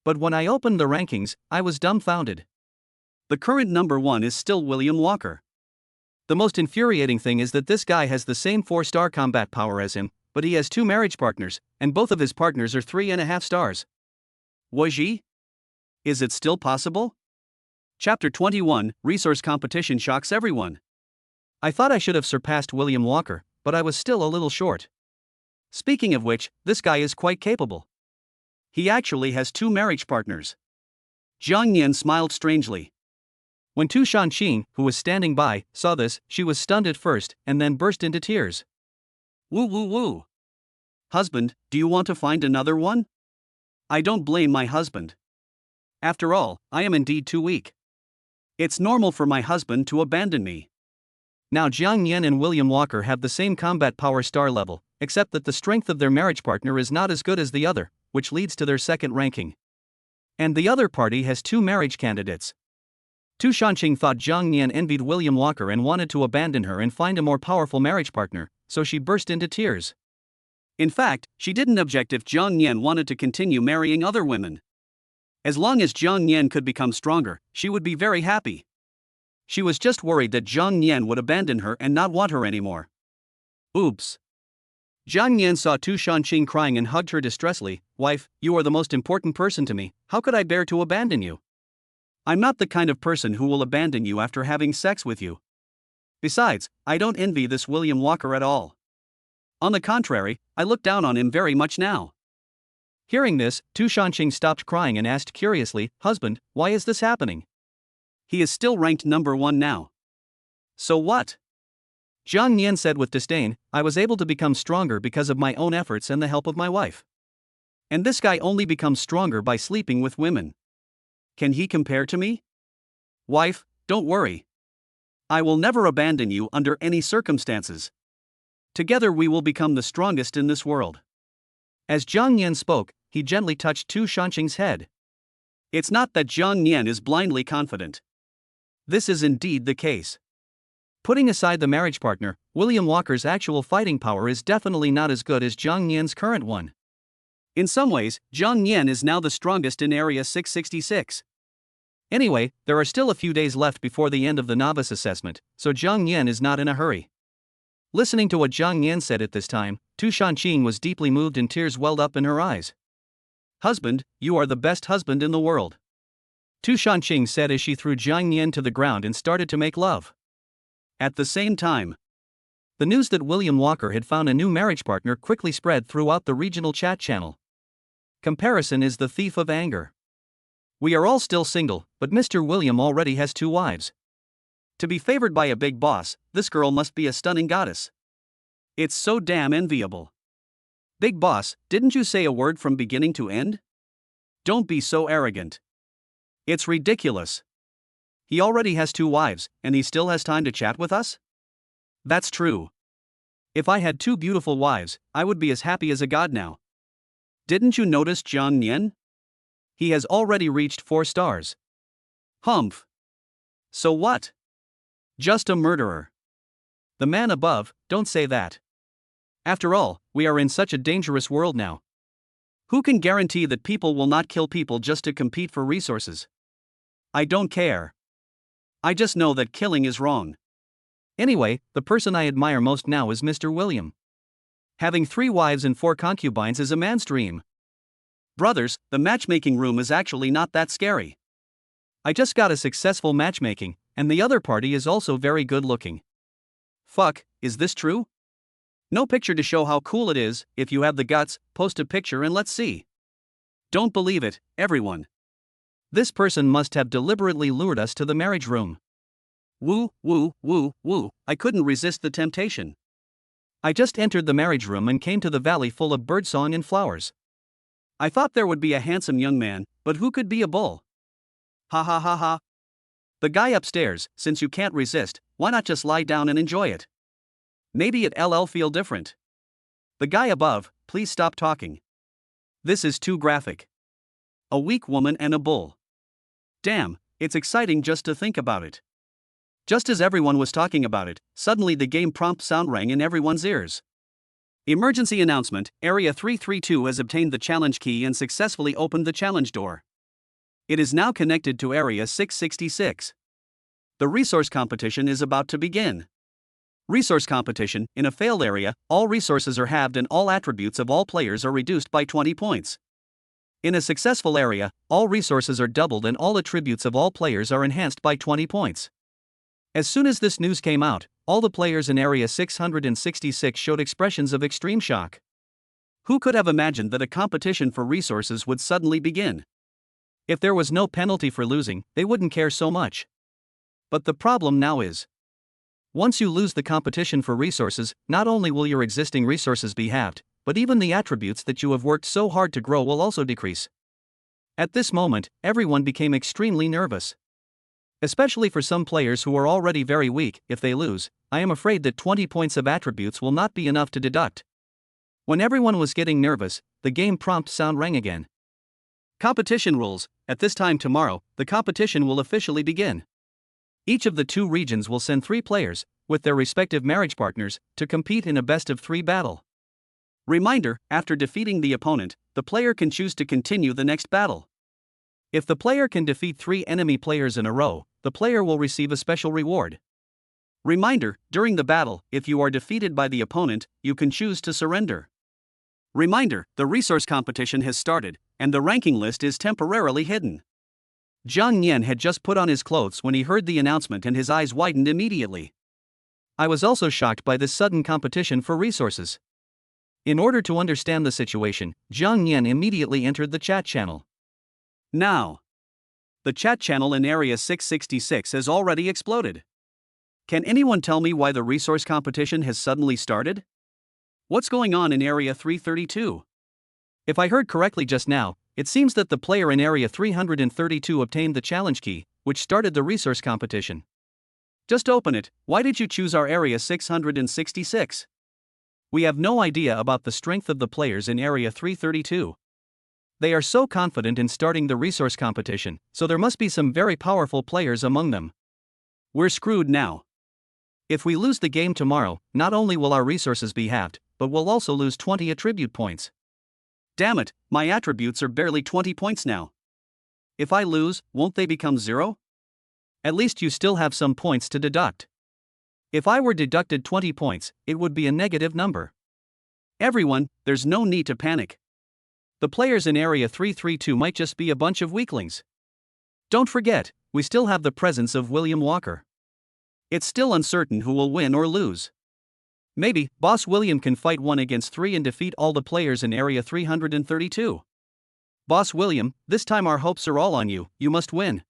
But when I opened the rankings, I was dumbfounded. The current number 1 is still William Walker. The most infuriating thing is that this guy has the same 4-star combat power as him, but he has 2 marriage partners, and both of his partners are 3.5 stars. Waji? Is it still possible? Chapter 21, Resource Competition shocks everyone. I thought I should have surpassed William Walker, but I was still a little short. Speaking of which, this guy is quite capable. He actually has two marriage partners. Jiang Yan smiled strangely. When Tu Shanqing, who was standing by, saw this, she was stunned at first and then burst into tears. Woo woo woo. Husband, do you want to find another one? I don't blame my husband. After all, I am indeed too weak. It's normal for my husband to abandon me. Now Jiang Yan and William Walker have the same combat power star level, except that the strength of their marriage partner is not as good as the other, which leads to their second ranking. And the other party has two marriage candidates. Tu Shanqing thought Jiang Yan envied William Walker and wanted to abandon her and find a more powerful marriage partner, so she burst into tears. In fact, she didn't object if Jiang Yan wanted to continue marrying other women. As long as Jiang Yan could become stronger, she would be very happy. She was just worried that Jiang Yan would abandon her and not want her anymore. Oops. Jiang Yan saw Tu Shanqing crying and hugged her distressfully. Wife, you are the most important person to me, how could I bear to abandon you? I'm not the kind of person who will abandon you after having sex with you. Besides, I don't envy this William Walker at all. On the contrary, I look down on him very much now. Hearing this, Tu Shanqing stopped crying and asked curiously, Husband, why is this happening? He is still ranked number 1 now. So what? Jiang Yan said with disdain, I was able to become stronger because of my own efforts and the help of my wife. And this guy only becomes stronger by sleeping with women. Can he compare to me? Wife, don't worry. I will never abandon you under any circumstances. Together we will become the strongest in this world. As Jiang Yan spoke, he gently touched Tu Shanqing's head. It's not that Jiang Yan is blindly confident. This is indeed the case. Putting aside the marriage partner, William Walker's actual fighting power is definitely not as good as Jiang Yan's current one. In some ways, Jiang Yan is now the strongest in Area 666. Anyway, there are still a few days left before the end of the novice assessment, so Jiang Yan is not in a hurry. Listening to what Jiang Yan said at this time, Tu Shanqing was deeply moved and tears welled up in her eyes. Husband, you are the best husband in the world. Tu Shanqing said as she threw Jiang Yan to the ground and started to make love. At the same time, the news that William Walker had found a new marriage partner quickly spread throughout the regional chat channel. Comparison is the thief of anger. We are all still single, but Mr. William already has 2 wives. To be favored by a big boss, this girl must be a stunning goddess. It's so damn enviable. Big boss, didn't you say a word from beginning to end? Don't be so arrogant. It's ridiculous. He already has 2 wives, and he still has time to chat with us? That's true. If I had 2 beautiful wives, I would be as happy as a god now. Didn't you notice Jiang Yan? He has already reached 4 stars. Humph. So what? Just a murderer. The man above, don't say that. After all, we are in such a dangerous world now. Who can guarantee that people will not kill people just to compete for resources? I don't care. I just know that killing is wrong. Anyway, the person I admire most now is Mr. William. Having 3 wives and 4 concubines is a man's dream. Brothers, the matchmaking room is actually not that scary. I just got a successful matchmaking, and the other party is also very good looking. Fuck, is this true? No picture to show how cool it is. If you have the guts, post a picture and let's see. Don't believe it, everyone. This person must have deliberately lured us to the marriage room. Woo, woo, woo, woo, I couldn't resist the temptation. I just entered the marriage room and came to the valley full of birdsong and flowers. I thought there would be a handsome young man, but who could be a bull? Ha ha ha ha. The guy upstairs, since you can't resist, why not just lie down and enjoy it? Maybe it'll feel different. The guy above, please stop talking. This is too graphic. A weak woman and a bull. Damn, it's exciting just to think about it. Just as everyone was talking about it, suddenly the game prompt sound rang in everyone's ears. Emergency announcement, Area 332 has obtained the challenge key and successfully opened the challenge door. It is now connected to Area 666. The resource competition is about to begin. Resource competition, in a failed area, all resources are halved and all attributes of all players are reduced by 20 points. In a successful area, all resources are doubled and all attributes of all players are enhanced by 20 points. As soon as this news came out, all the players in Area 666 showed expressions of extreme shock. Who could have imagined that a competition for resources would suddenly begin? If there was no penalty for losing, they wouldn't care so much. But the problem now is, once you lose the competition for resources, not only will your existing resources be halved, but even the attributes that you have worked so hard to grow will also decrease. At this moment, everyone became extremely nervous. Especially for some players who are already very weak. If they lose, I am afraid that 20 points of attributes will not be enough to deduct. When everyone was getting nervous, the game prompt sound rang again. Competition rules. At this time tomorrow, the competition will officially begin. Each of the two regions will send 3 players, with their respective marriage partners, to compete in a best-of-3 battle. Reminder, after defeating the opponent, the player can choose to continue the next battle. If the player can defeat 3 enemy players in a row, the player will receive a special reward. Reminder, during the battle, if you are defeated by the opponent, you can choose to surrender. Reminder, the resource competition has started, and the ranking list is temporarily hidden. Zhang Nian had just put on his clothes when he heard the announcement and his eyes widened immediately. I was also shocked by this sudden competition for resources. In order to understand the situation, Zhang Nian immediately entered the chat channel. Now, the chat channel in Area 666 has already exploded. Can anyone tell me why the resource competition has suddenly started? What's going on in Area 332? If I heard correctly just now, it seems that the player in Area 332 obtained the challenge key, which started the resource competition. Just open it. Why did you choose our Area 666? We have no idea about the strength of the players in Area 332. They are so confident in starting the resource competition, so there must be some very powerful players among them. We're screwed now. If we lose the game tomorrow, not only will our resources be halved, but we'll also lose 20 attribute points. Damn it, my attributes are barely 20 points now. If I lose, won't they become 0? At least you still have some points to deduct. If I were deducted 20 points, it would be a negative number. Everyone, there's no need to panic. The players in Area 332 might just be a bunch of weaklings. Don't forget, we still have the presence of William Walker. It's still uncertain who will win or lose. Maybe, Boss William can fight 1 against 3 and defeat all the players in Area 332. Boss William, this time our hopes are all on you, you must win.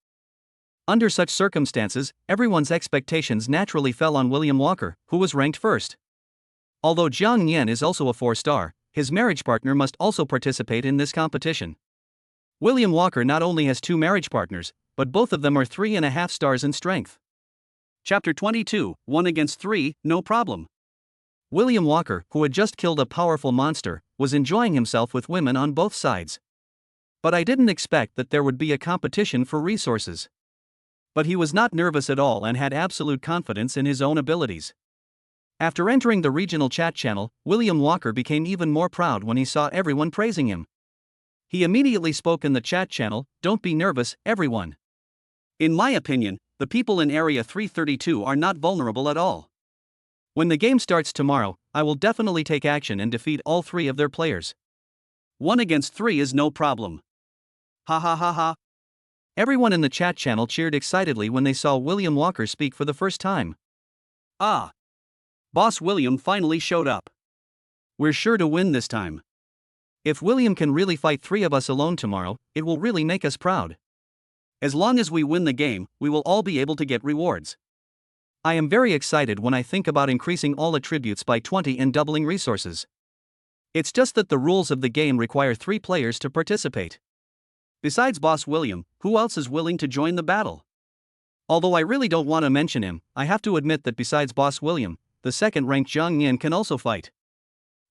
Under such circumstances, everyone's expectations naturally fell on William Walker, who was ranked first. Although Zhang Nian is also a 4-star, his marriage partner must also participate in this competition. William Walker not only has 2 marriage partners, but both of them are 3.5 stars in strength. Chapter 22, 1 against 3, no problem. William Walker, who had just killed a powerful monster, was enjoying himself with women on both sides. But I didn't expect that there would be a competition for resources. But he was not nervous at all and had absolute confidence in his own abilities. After entering the regional chat channel, William Walker became even more proud when he saw everyone praising him. He immediately spoke in the chat channel, "Don't be nervous, everyone. In my opinion, the people in Area 332 are not vulnerable at all. When the game starts tomorrow, I will definitely take action and defeat all 3 of their players. 1 against 3 is no problem. Ha ha ha ha." Everyone in the chat channel cheered excitedly when they saw William Walker speak for the first time. Ah! Boss William finally showed up. We're sure to win this time. If William can really fight 3 of us alone tomorrow, it will really make us proud. As long as we win the game, we will all be able to get rewards. I am very excited when I think about increasing all attributes by 20 and doubling resources. It's just that the rules of the game require 3 players to participate. Besides Boss William, who else is willing to join the battle? Although I really don't want to mention him, I have to admit that besides Boss William, the second-ranked Zhang Nian can also fight.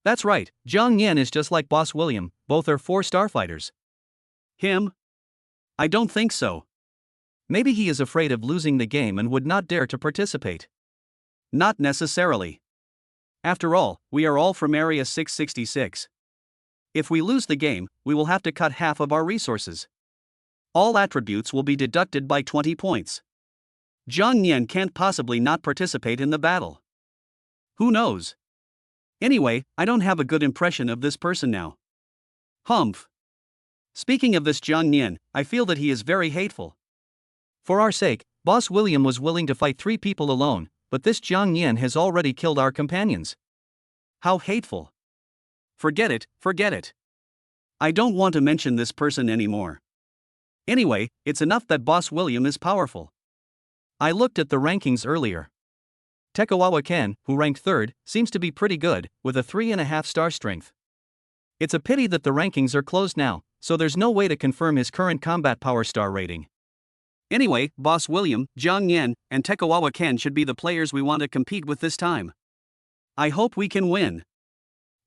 That's right, Zhang Nian is just like Boss William, both are 4-star fighters. Him? I don't think so. Maybe he is afraid of losing the game and would not dare to participate. Not necessarily. After all, we are all from Area 666. If we lose the game, we will have to cut half of our resources. All attributes will be deducted by 20 points. Zhang Nian can't possibly not participate in the battle. Who knows? Anyway, I don't have a good impression of this person now. Humph. Speaking of this Zhang Nian, I feel that he is very hateful. For our sake, Boss William was willing to fight 3 people alone, but this Zhang Nian has already killed our companions. How hateful. Forget it, forget it. I don't want to mention this person anymore. Anyway, it's enough that Boss William is powerful. I looked at the rankings earlier. Tekawawa Ken, who ranked 3rd, seems to be pretty good, with a 3.5-star strength. It's a pity that the rankings are closed now, so there's no way to confirm his current combat power star rating. Anyway, Boss William, Jiang Yan, and Tekawawa Ken should be the players we want to compete with this time. I hope we can win.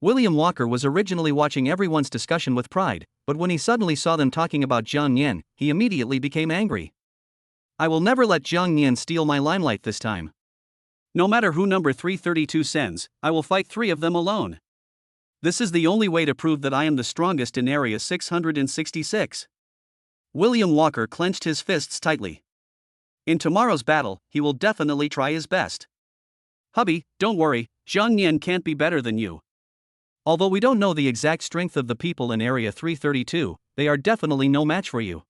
William Walker was originally watching everyone's discussion with pride, but when he suddenly saw them talking about Jiang Yan, he immediately became angry. I will never let Jiang Yan steal my limelight this time. No matter who number 332 sends, I will fight 3 of them alone. This is the only way to prove that I am the strongest in Area 666. William Walker clenched his fists tightly. In tomorrow's battle, he will definitely try his best. Hubby, don't worry, Jiang Yan can't be better than you. Although we don't know the exact strength of the people in Area 332, they are definitely no match for you.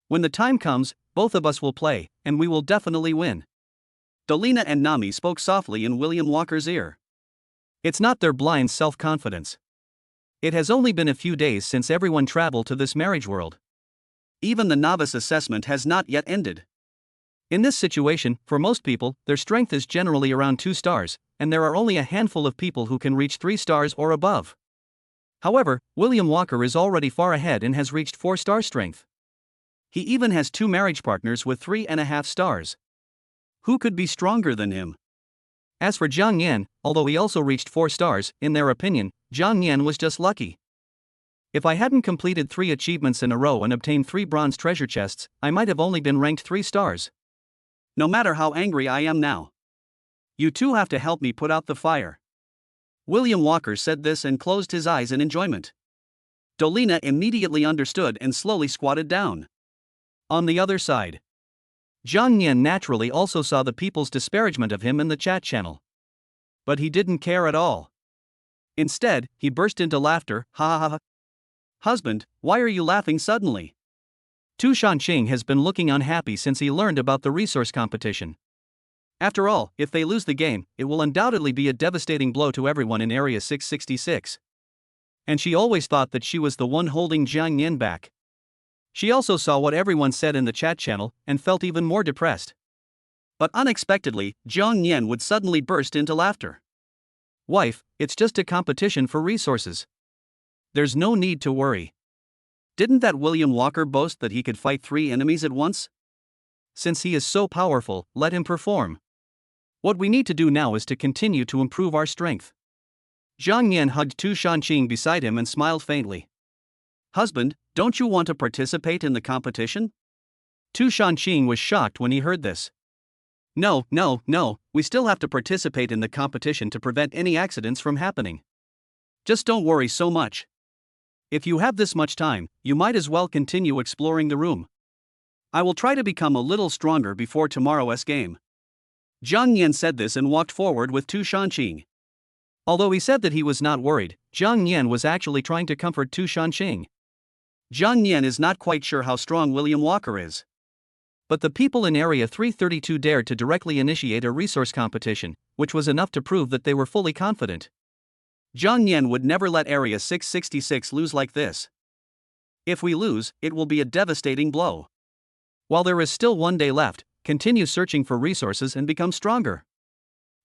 When the time comes, both of us will play, and we will definitely win. Dolina and Nami spoke softly in William Walker's ear. It's not their blind self-confidence. It has only been a few days since everyone traveled to this marriage world. Even the novice assessment has not yet ended. In this situation, for most people, their strength is generally around 2 stars, and there are only a handful of people who can reach 3 stars or above. However, William Walker is already far ahead and has reached 4-star strength. He even has 2 marriage partners with 3.5 stars. Who could be stronger than him? As for Jiang Yan, although he also reached 4 stars, in their opinion, Jiang Yan was just lucky. If I hadn't completed 3 achievements in a row and obtained 3 bronze treasure chests, I might have only been ranked 3 stars. No matter how angry I am now, you two have to help me put out the fire. William Walker said this and closed his eyes in enjoyment. Dolina immediately understood and slowly squatted down. On the other side, Jiang Yan naturally also saw the people's disparagement of him in the chat channel. But he didn't care at all. Instead, he burst into laughter. Ha ha ha. Husband, why are you laughing suddenly? Tu Shanqing has been looking unhappy since he learned about the resource competition. After all, if they lose the game, it will undoubtedly be a devastating blow to everyone in Area 666. And she always thought that she was the one holding Jiang Yan back. She also saw what everyone said in the chat channel and felt even more depressed. But unexpectedly, Jiang Yan would suddenly burst into laughter. Wife, it's just a competition for resources. There's no need to worry. Didn't that William Walker boast that he could fight 3 enemies at once? Since he is so powerful, let him perform. What we need to do now is to continue to improve our strength. Jiang Yan hugged Tu Shanqing beside him and smiled faintly. Husband, don't you want to participate in the competition? Tu Shanqing was shocked when he heard this. No, we still have to participate in the competition to prevent any accidents from happening. Just don't worry so much. If you have this much time, you might as well continue exploring the room. I will try to become a little stronger before tomorrow's game. Jiang Yan said this and walked forward with Tu Shanqing. Although he said that he was not worried, Jiang Yan was actually trying to comfort Tu Shanqing. Jiang Yan is not quite sure how strong William Walker is. But the people in Area 332 dared to directly initiate a resource competition, which was enough to prove that they were fully confident. Jiang Yan would never let Area 666 lose like this. If we lose, it will be a devastating blow. While there is still 1 day left, continue searching for resources and become stronger.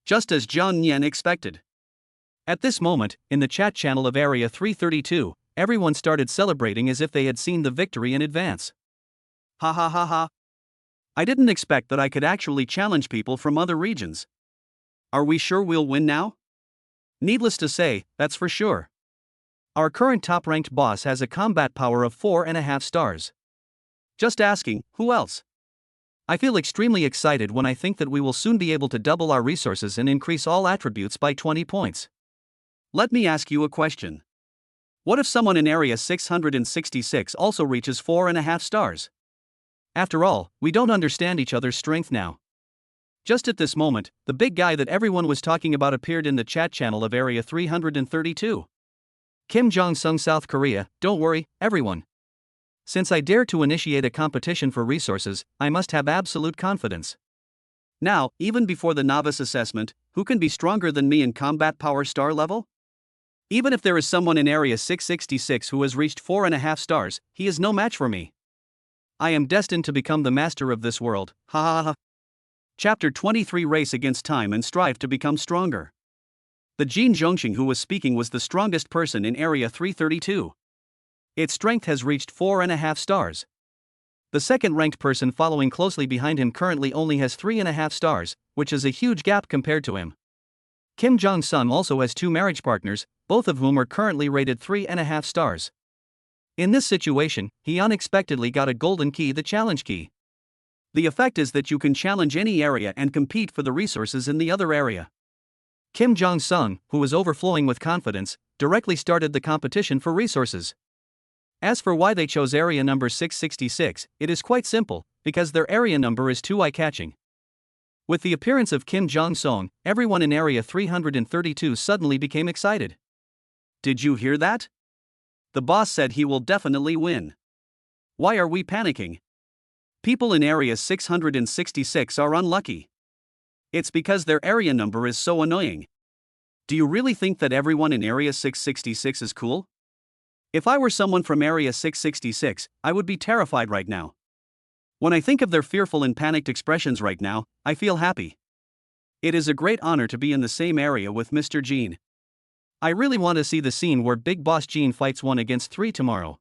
Just as Jiang Yan expected. At this moment, in the chat channel of Area 332, everyone started celebrating as if they had seen the victory in advance. Ha ha ha ha. I didn't expect that I could actually challenge people from other regions. Are we sure we'll win now? Needless to say, that's for sure. Our current top-ranked boss has a combat power of 4.5 stars. Just asking, who else? I feel extremely excited when I think that we will soon be able to double our resources and increase all attributes by 20 points. Let me ask you a question. What if someone in Area 666 also reaches 4.5 stars? After all, we don't understand each other's strength now. Just at this moment, the big guy that everyone was talking about appeared in the chat channel of Area 332. Kim Jong-sung, South Korea, don't worry, everyone. Since I dare to initiate a competition for resources, I must have absolute confidence. Now, even before the novice assessment, who can be stronger than me in combat power star level? Even if there is someone in Area 666 who has reached 4.5 stars, he is no match for me. I am destined to become the master of this world, ha ha ha. Chapter 23. Race against time and strive to become stronger. The Jin Zhongxing who was speaking was the strongest person in Area 332. Its strength has reached 4.5 stars. The second-ranked person following closely behind him currently only has 3.5 stars, which is a huge gap compared to him. Kim Jong-sung also has 2 marriage partners, both of whom are currently rated 3.5 stars. In this situation, he unexpectedly got a golden key, the challenge key. The effect is that you can challenge any area and compete for the resources in the other area. Kim Jong-sung, who was overflowing with confidence, directly started the competition for resources. As for why they chose area number 666, it is quite simple, because their area number is too eye-catching. With the appearance of Kim Jong-sung, everyone in area 332 suddenly became excited. Did you hear that? The boss said he will definitely win. Why are we panicking? People in area 666 are unlucky. It's because their area number is so annoying. Do you really think that everyone in area 666 is cool? If I were someone from area 666, I would be terrified right now. When I think of their fearful and panicked expressions right now, I feel happy. It is a great honor to be in the same area with Mr. Jean. I really want to see the scene where Big Boss Jean fights 1 against 3 tomorrow.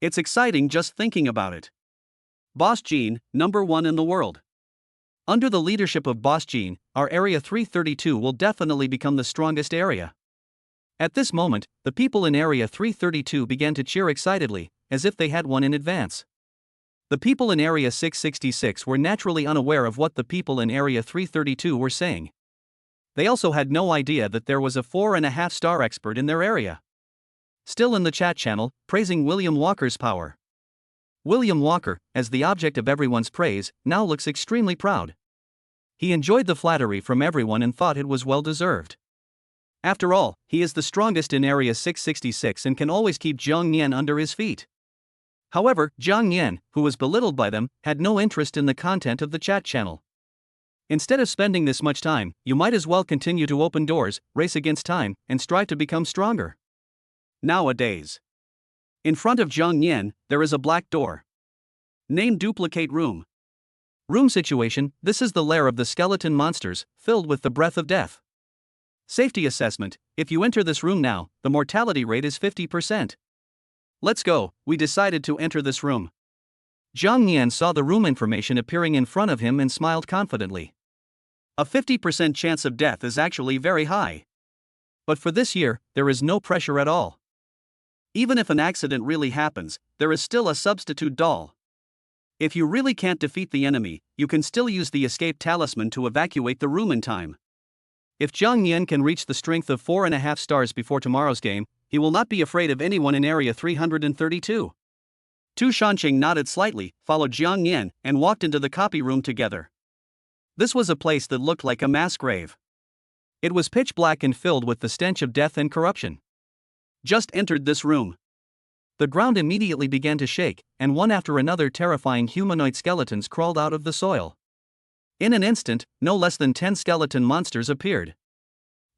It's exciting just thinking about it. Boss Jean, number 1 in the world. Under the leadership of Boss Jean, our area 332 will definitely become the strongest area. At this moment, the people in area 332 began to cheer excitedly, as if they had won in advance. The people in area 666 were naturally unaware of what the people in area 332 were saying. They also had no idea that there was a 4.5 star expert in their area. Still in the chat channel, praising William Walker's power. William Walker, as the object of everyone's praise, now looks extremely proud. He enjoyed the flattery from everyone and thought it was well deserved. After all, he is the strongest in area 666 and can always keep Zhang Nian under his feet. However, Zhang Nian, who was belittled by them, had no interest in the content of the chat channel. Instead of spending this much time, you might as well continue to open doors, race against time, and strive to become stronger. Nowadays, in front of Zhang Nian, there is a black door. Name duplicate room. Room situation: this is the lair of the skeleton monsters, filled with the breath of death. Safety assessment: if you enter this room now, the mortality rate is 50%. Let's go, we decided to enter this room. Zhang Nian saw the room information appearing in front of him and smiled confidently. A 50% chance of death is actually very high. But for this year, there is no pressure at all. Even if an accident really happens, there is still a substitute doll. If you really can't defeat the enemy, you can still use the escape talisman to evacuate the room in time. If Zhang Nian can reach the strength of 4.5 stars before tomorrow's game, he will not be afraid of anyone in area 332. Tu Shanqing nodded slightly, followed Zhang Nian, and walked into the copy room together. This was a place that looked like a mass grave. It was pitch black and filled with the stench of death and corruption. Just entered this room. The ground immediately began to shake, and one after another terrifying humanoid skeletons crawled out of the soil. In an instant, no less than 10 skeleton monsters appeared.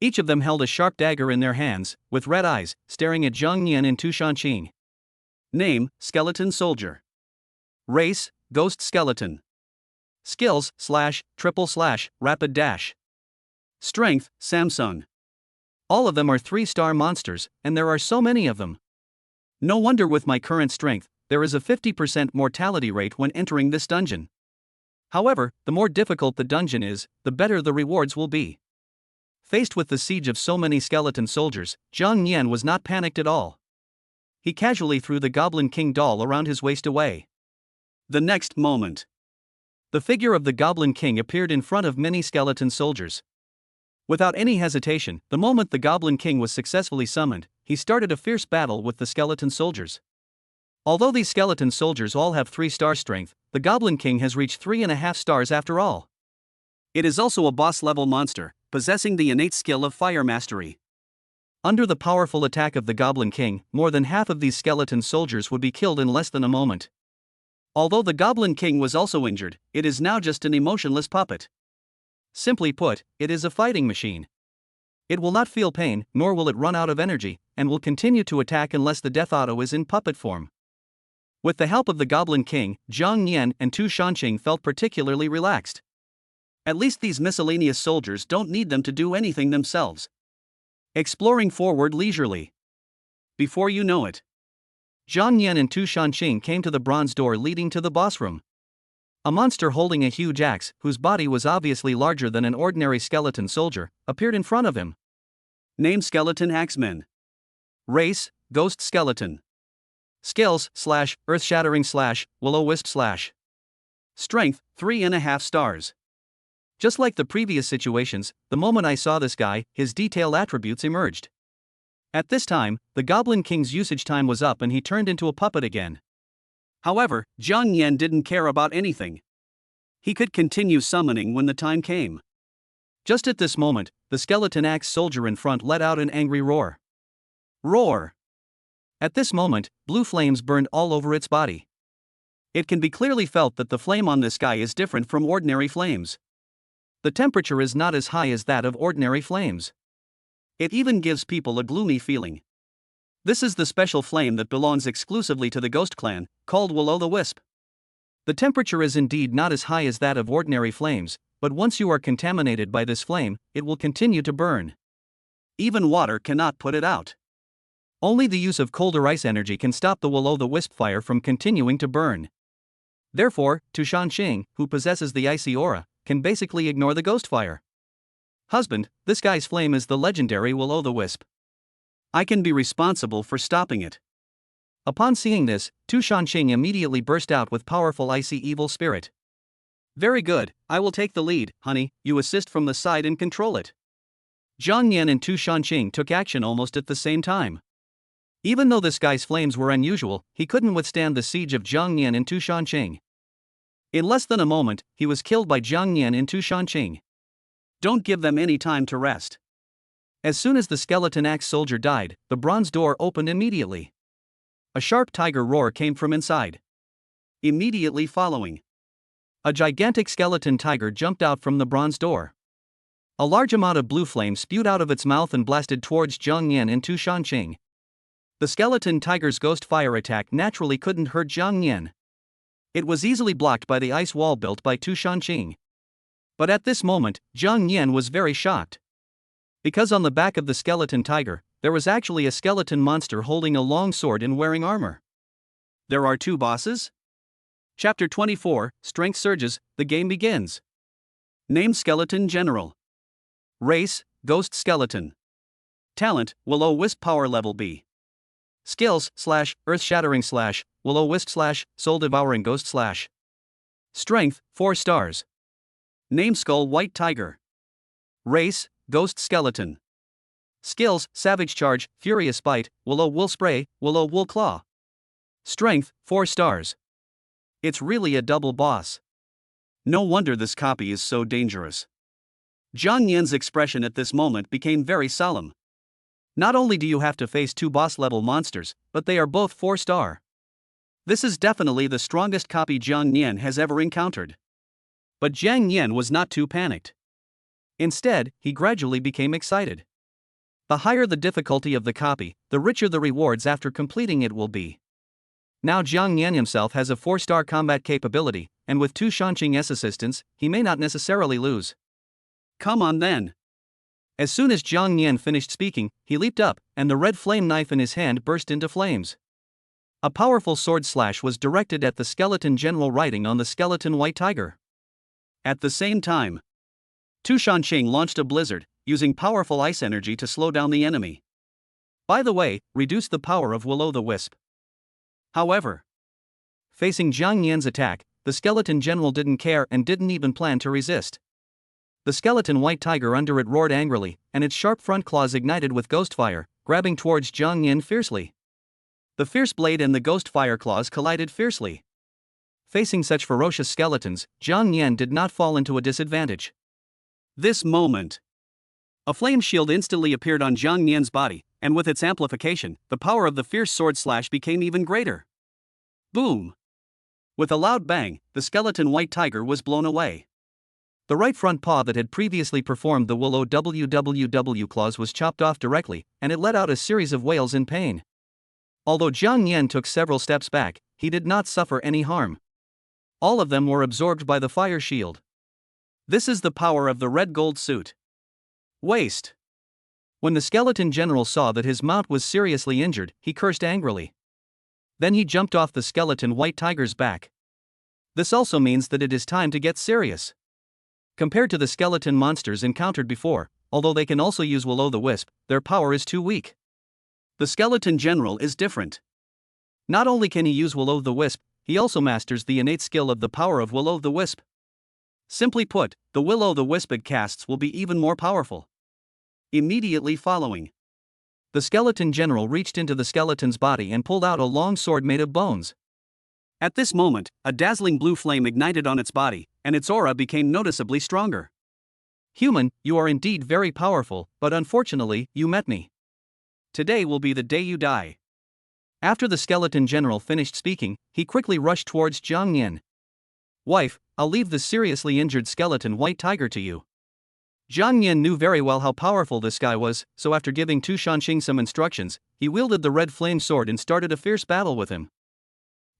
Each of them held a sharp dagger in their hands, with red eyes, staring at Zhang Nian and Tu Shanqing. Name: Skeleton Soldier. Race: Ghost Skeleton. Skills: / rapid dash. Strength: Samsung. All of them are 3-star monsters, and there are so many of them. No wonder with my current strength, there is a 50% mortality rate when entering this dungeon. However, the more difficult the dungeon is, the better the rewards will be. Faced with the siege of so many skeleton soldiers, Zhang Nian was not panicked at all. He casually threw the Goblin King doll around his waist away. The next moment, the figure of the Goblin King appeared in front of many skeleton soldiers. Without any hesitation, the moment the Goblin King was successfully summoned, he started a fierce battle with the skeleton soldiers. Although these skeleton soldiers all have 3-star strength, the Goblin King has reached 3.5 stars after all. It is also a boss-level monster, possessing the innate skill of fire mastery. Under the powerful attack of the Goblin King, more than half of these skeleton soldiers would be killed in less than a moment. Although the Goblin King was also injured, it is now just an emotionless puppet. Simply put, it is a fighting machine. It will not feel pain, nor will it run out of energy, and will continue to attack unless the death auto is in puppet form. With the help of the Goblin King, Jiang Nian and Tu Shanqing felt particularly relaxed. At least these miscellaneous soldiers don't need them to do anything themselves. Exploring forward leisurely. Before you know it, Jiang Nian and Tu Shanqing came to the bronze door leading to the boss room. A monster holding a huge axe, whose body was obviously larger than an ordinary skeleton soldier, appeared in front of him. Name: Skeleton Axeman. Race: Ghost Skeleton. Skills: Earth-shattering / Will-o-wisp / Strength: 3.5 stars. Just like the previous situations, the moment I saw this guy, his detail attributes emerged. At this time, the Goblin King's usage time was up and he turned into a puppet again. However, Jiang Nian didn't care about anything. He could continue summoning when the time came. Just at this moment, the skeleton axe soldier in front let out an angry roar. Roar! At this moment, blue flames burned all over its body. It can be clearly felt that the flame on this guy is different from ordinary flames. The temperature is not as high as that of ordinary flames. It even gives people a gloomy feeling. This is the special flame that belongs exclusively to the Ghost Clan, called Will-o'-the-Wisp. The temperature is indeed not as high as that of ordinary flames, but once you are contaminated by this flame, it will continue to burn. Even water cannot put it out. Only the use of colder ice energy can stop the Will-o'-the-Wisp fire from continuing to burn. Therefore, Tu Shanqing, who possesses the icy aura, can basically ignore the ghost fire. Husband, this guy's flame is the legendary Will-o'-the-Wisp. I can be responsible for stopping it. Upon seeing this, Tu Shanqing immediately burst out with powerful icy evil spirit. Very good, I will take the lead, honey, you assist from the side and control it. Jiang Nian and Tu Shanqing took action almost at the same time. Even though this guy's flames were unusual, he couldn't withstand the siege of Jiang Nian and Tu Shanqing. In less than a moment, he was killed by Jiang Nian and Tu Shanqing. Don't give them any time to rest. As soon as the skeleton axe soldier died, the bronze door opened immediately. A sharp tiger roar came from inside. Immediately following, a gigantic skeleton tiger jumped out from the bronze door. A large amount of blue flame spewed out of its mouth and blasted towards Jiang Nian and Tu Shanqing. The skeleton tiger's ghost fire attack naturally couldn't hurt Jiang Nian. It was easily blocked by the ice wall built by Tu Shanqing. But at this moment, Jiang Nian was very shocked. Because on the back of the skeleton tiger, there was actually a skeleton monster holding a long sword and wearing armor. There are two bosses? Chapter 24, Strength Surges, the game begins. Name: Skeleton General. Race: Ghost Skeleton. Talent: Will-o'-wisp power level B. Skills: Earth-shattering / Will-o'-wisp / Soul-devouring ghost / Strength: 4 stars. Name: Skull White Tiger. Race: Ghost Skeleton. Skills: Savage Charge, Furious Bite, Will-o'-wool Spray, Will-o'-wool Claw. Strength: 4 stars. It's really a double boss. No wonder this copy is so dangerous. Jiang Nian's expression at this moment became very solemn. Not only do you have to face two boss-level monsters, but they are both 4-star. This is definitely the strongest copy Jiang Nian has ever encountered. But Jiang Nian was not too panicked. Instead, he gradually became excited. The higher the difficulty of the copy, the richer the rewards after completing it will be. Now Jiang Nian himself has a 4-star combat capability, and with Tu Shanqing's assistance, he may not necessarily lose. Come on then. As soon as Jiang Nian finished speaking, he leaped up, and the red flame knife in his hand burst into flames. A powerful sword slash was directed at the skeleton general riding on the skeleton white tiger. At the same time, Tu Shanqing launched a blizzard, using powerful ice energy to slow down the enemy. By the way, reduce the power of Will-o'-the-Wisp. However, facing Jiang Nian's attack, the skeleton general didn't care and didn't even plan to resist. The skeleton white tiger under it roared angrily, and its sharp front claws ignited with ghost fire, grabbing towards Jiang Nian fiercely. The fierce blade and the ghost fire claws collided fiercely. Facing such ferocious skeletons, Jiang Nian did not fall into a disadvantage. This moment, a flame shield instantly appeared on Jiang Nian's body, and with its amplification, the power of the fierce sword slash became even greater. Boom! With a loud bang, the skeleton white tiger was blown away. The right front paw that had previously performed the will OWWW clause was chopped off directly, and it let out a series of wails in pain. Although Jiang Yan took several steps back, he did not suffer any harm. All of them were absorbed by the fire shield. This is the power of the red gold suit. Waste. When the skeleton general saw that his mount was seriously injured, he cursed angrily. Then he jumped off the skeleton white tiger's back. This also means that it is time to get serious. Compared to the skeleton monsters encountered before, although they can also use will-o'-the-wisp, their power is too weak. The skeleton general is different. Not only can he use will-o'-the-wisp, he also masters the innate skill of the power of will-o'-the-wisp. Simply put, the will-o'-the-wisp it casts will be even more powerful. Immediately following, the skeleton general reached into the skeleton's body and pulled out a long sword made of bones. At this moment, a dazzling blue flame ignited on its body, and its aura became noticeably stronger. Human, you are indeed very powerful, but unfortunately, you met me. Today will be the day you die. After the skeleton general finished speaking, he quickly rushed towards Jiang Yan. Wife, I'll leave the seriously injured skeleton white tiger to you. Jiang Yan knew very well how powerful this guy was, so after giving Tu Shanxing some instructions, he wielded the red flame sword and started a fierce battle with him.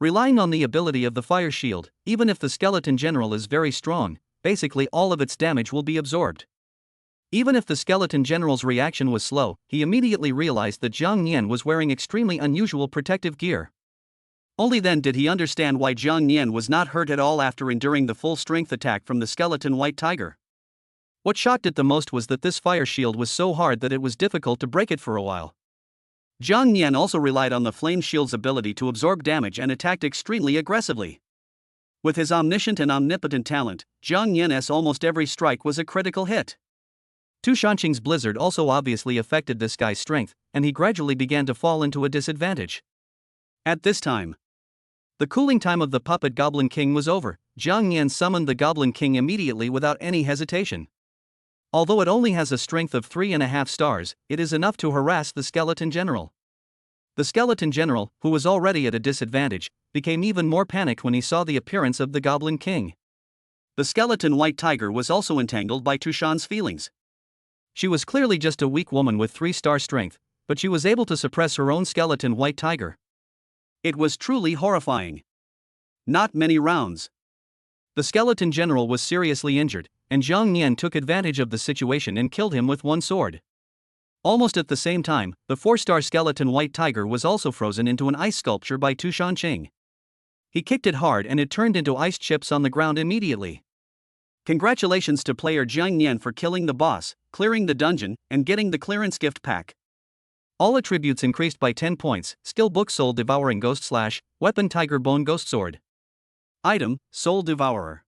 Relying on the ability of the fire shield, even if the skeleton general is very strong, basically all of its damage will be absorbed. Even if the skeleton general's reaction was slow, he immediately realized that Jiang Yan was wearing extremely unusual protective gear. Only then did he understand why Jiang Yan was not hurt at all after enduring the full strength attack from the skeleton white tiger. What shocked it the most was that this fire shield was so hard that it was difficult to break it for a while. Jiang Yan also relied on the flame shield's ability to absorb damage and attacked extremely aggressively. With his omniscient and omnipotent talent, Jiang Yan's almost every strike was a critical hit. Tu Shanxing's blizzard also obviously affected this guy's strength, and he gradually began to fall into a disadvantage. At this time, the cooling time of the puppet Goblin King was over. Jiang Yan summoned the Goblin King immediately without any hesitation. Although it only has a strength of 3.5 stars, it is enough to harass the skeleton general. The skeleton general, who was already at a disadvantage, became even more panicked when he saw the appearance of the Goblin King. The skeleton white tiger was also entangled by Tu Shan's feelings. She was clearly just a weak woman with 3-star strength, but she was able to suppress her own skeleton white tiger. It was truly horrifying. Not many rounds. The skeleton general was seriously injured, and Jiang Yan took advantage of the situation and killed him with one sword. Almost at the same time, the 4-star skeleton white tiger was also frozen into an ice sculpture by Tu Shanxing. He kicked it hard and it turned into ice chips on the ground immediately. Congratulations to player Jiang Yan for killing the boss, clearing the dungeon, and getting the clearance gift pack. All attributes increased by 10 points. Skill book Soul Devouring Ghost / Weapon Tiger Bone Ghost Sword. Item, Soul Devourer.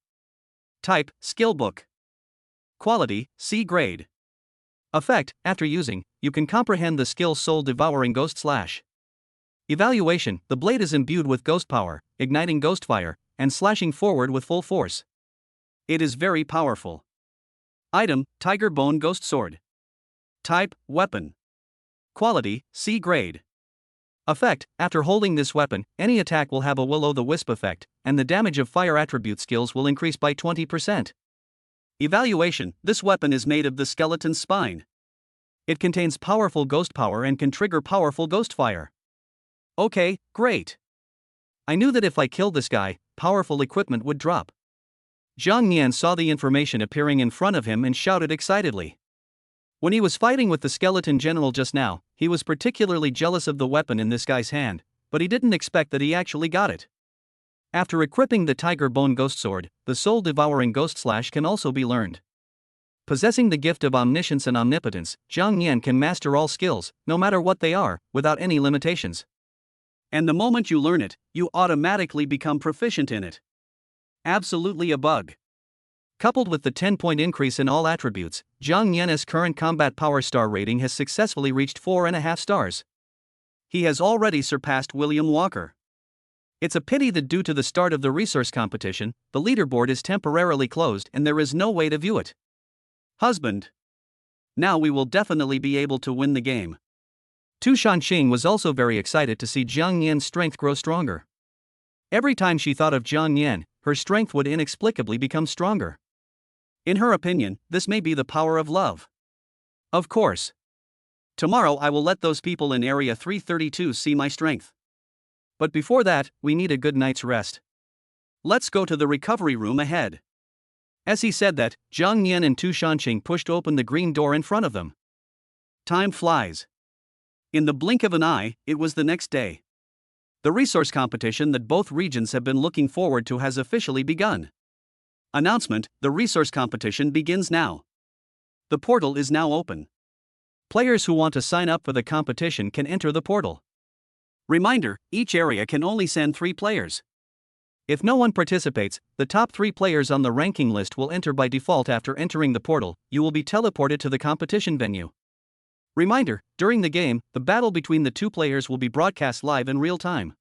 Type, Skill book. Quality, C grade. Effect, after using, you can comprehend the skill Soul Devouring Ghost / Evaluation, the blade is imbued with ghost power, igniting ghost fire, and slashing forward with full force. It is very powerful. Item, Tiger Bone Ghost Sword. Type, Weapon. Quality, C grade. Effect, after holding this weapon, any attack will have a will-o'-the-wisp effect, and the damage of fire attribute skills will increase by 20%. Evaluation, this weapon is made of the skeleton's spine. It contains powerful ghost power and can trigger powerful ghost fire. Okay, great. I knew that if I killed this guy, powerful equipment would drop. Jiang Yan saw the information appearing in front of him and shouted excitedly. When he was fighting with the skeleton general just now, he was particularly jealous of the weapon in this guy's hand, but he didn't expect that he actually got it. After equipping the Tiger Bone Ghost Sword, the Soul Devouring Ghost / can also be learned. Possessing the gift of omniscience and omnipotence, Jiang Yan can master all skills, no matter what they are, without any limitations. And the moment you learn it, you automatically become proficient in it. Absolutely a bug. Coupled with the 10-point increase in all attributes, Jiang Yan's current combat power star rating has successfully reached 4.5 stars. He has already surpassed William Walker. It's a pity that due to the start of the resource competition, the leaderboard is temporarily closed and there is no way to view it. Husband. Now we will definitely be able to win the game. Tu Shanxing was also very excited to see Jiang Yan's strength grow stronger. Every time she thought of Jiang Yan, her strength would inexplicably become stronger. In her opinion, this may be the power of love. Of course. Tomorrow I will let those people in Area 332 see my strength. But before that, we need a good night's rest. Let's go to the recovery room ahead. As he said that, Zhang Nian and Tu Shanqing pushed open the green door in front of them. Time flies. In the blink of an eye, it was the next day. The resource competition that both regions have been looking forward to has officially begun. Announcement: the resource competition begins now. The portal is now open. Players who want to sign up for the competition can enter the portal. Reminder: each area can only send 3 players. If no one participates, the top 3 players on the ranking list will enter by default. After entering the portal, you will be teleported to the competition venue. Reminder: during the game, the battle between the 2 players will be broadcast live in real time.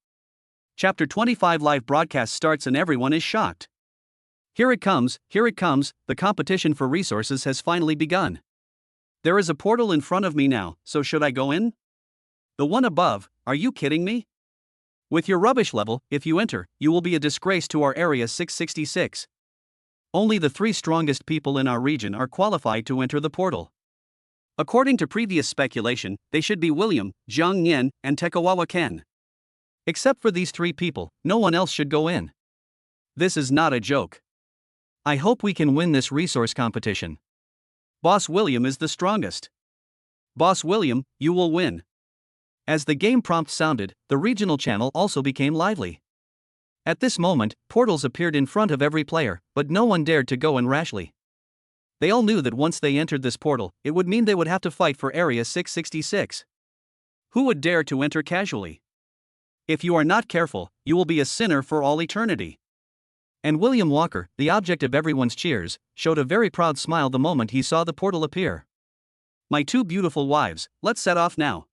Chapter 25 live broadcast starts and everyone is shocked. Here it comes, the competition for resources has finally begun. There is a portal in front of me now, so should I go in? The one above, are you kidding me? With your rubbish level, if you enter, you will be a disgrace to our Area 666. Only the 3 strongest people in our region are qualified to enter the portal. According to previous speculation, they should be William, Zhang Nian, and Tekawawa Ken. Except for these 3 people, no one else should go in. This is not a joke. I hope we can win this resource competition. Boss William is the strongest. Boss William, you will win. As the game prompt sounded, the regional channel also became lively. At this moment, portals appeared in front of every player, but no one dared to go in rashly. They all knew that once they entered this portal, it would mean they would have to fight for Area 666. Who would dare to enter casually? If you are not careful, you will be a sinner for all eternity. And William Walker, the object of everyone's cheers, showed a very proud smile the moment he saw the portal appear. My 2 beautiful wives, let's set off now.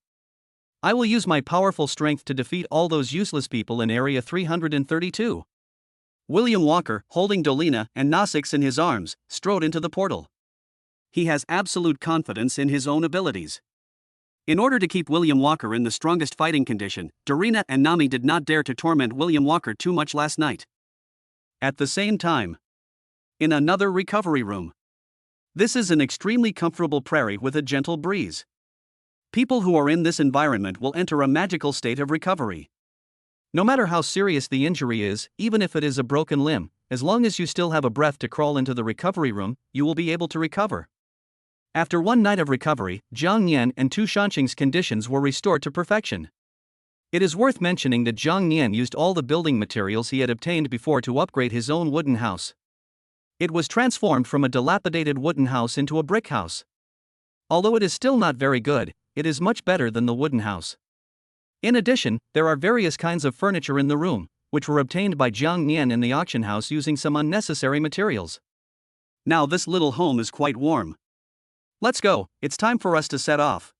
I will use my powerful strength to defeat all those useless people in Area 332. William Walker, holding Dolina and Nosix in his arms, strode into the portal. He has absolute confidence in his own abilities. In order to keep William Walker in the strongest fighting condition, Dorina and Nami did not dare to torment William Walker too much last night. At the same time, in another recovery room. This is an extremely comfortable prairie with a gentle breeze. People who are in this environment will enter a magical state of recovery. No matter how serious the injury is, even if it is a broken limb, as long as you still have a breath to crawl into the recovery room, you will be able to recover. After one night of recovery, Zhang Nian and Tu Shanqing's conditions were restored to perfection. It is worth mentioning that Zhang Nian used all the building materials he had obtained before to upgrade his own wooden house. It was transformed from a dilapidated wooden house into a brick house. Although it is still not very good, it is much better than the wooden house. In addition, there are various kinds of furniture in the room, which were obtained by Zhang Nian in the auction house using some unnecessary materials. Now this little home is quite warm. Let's go, it's time for us to set off.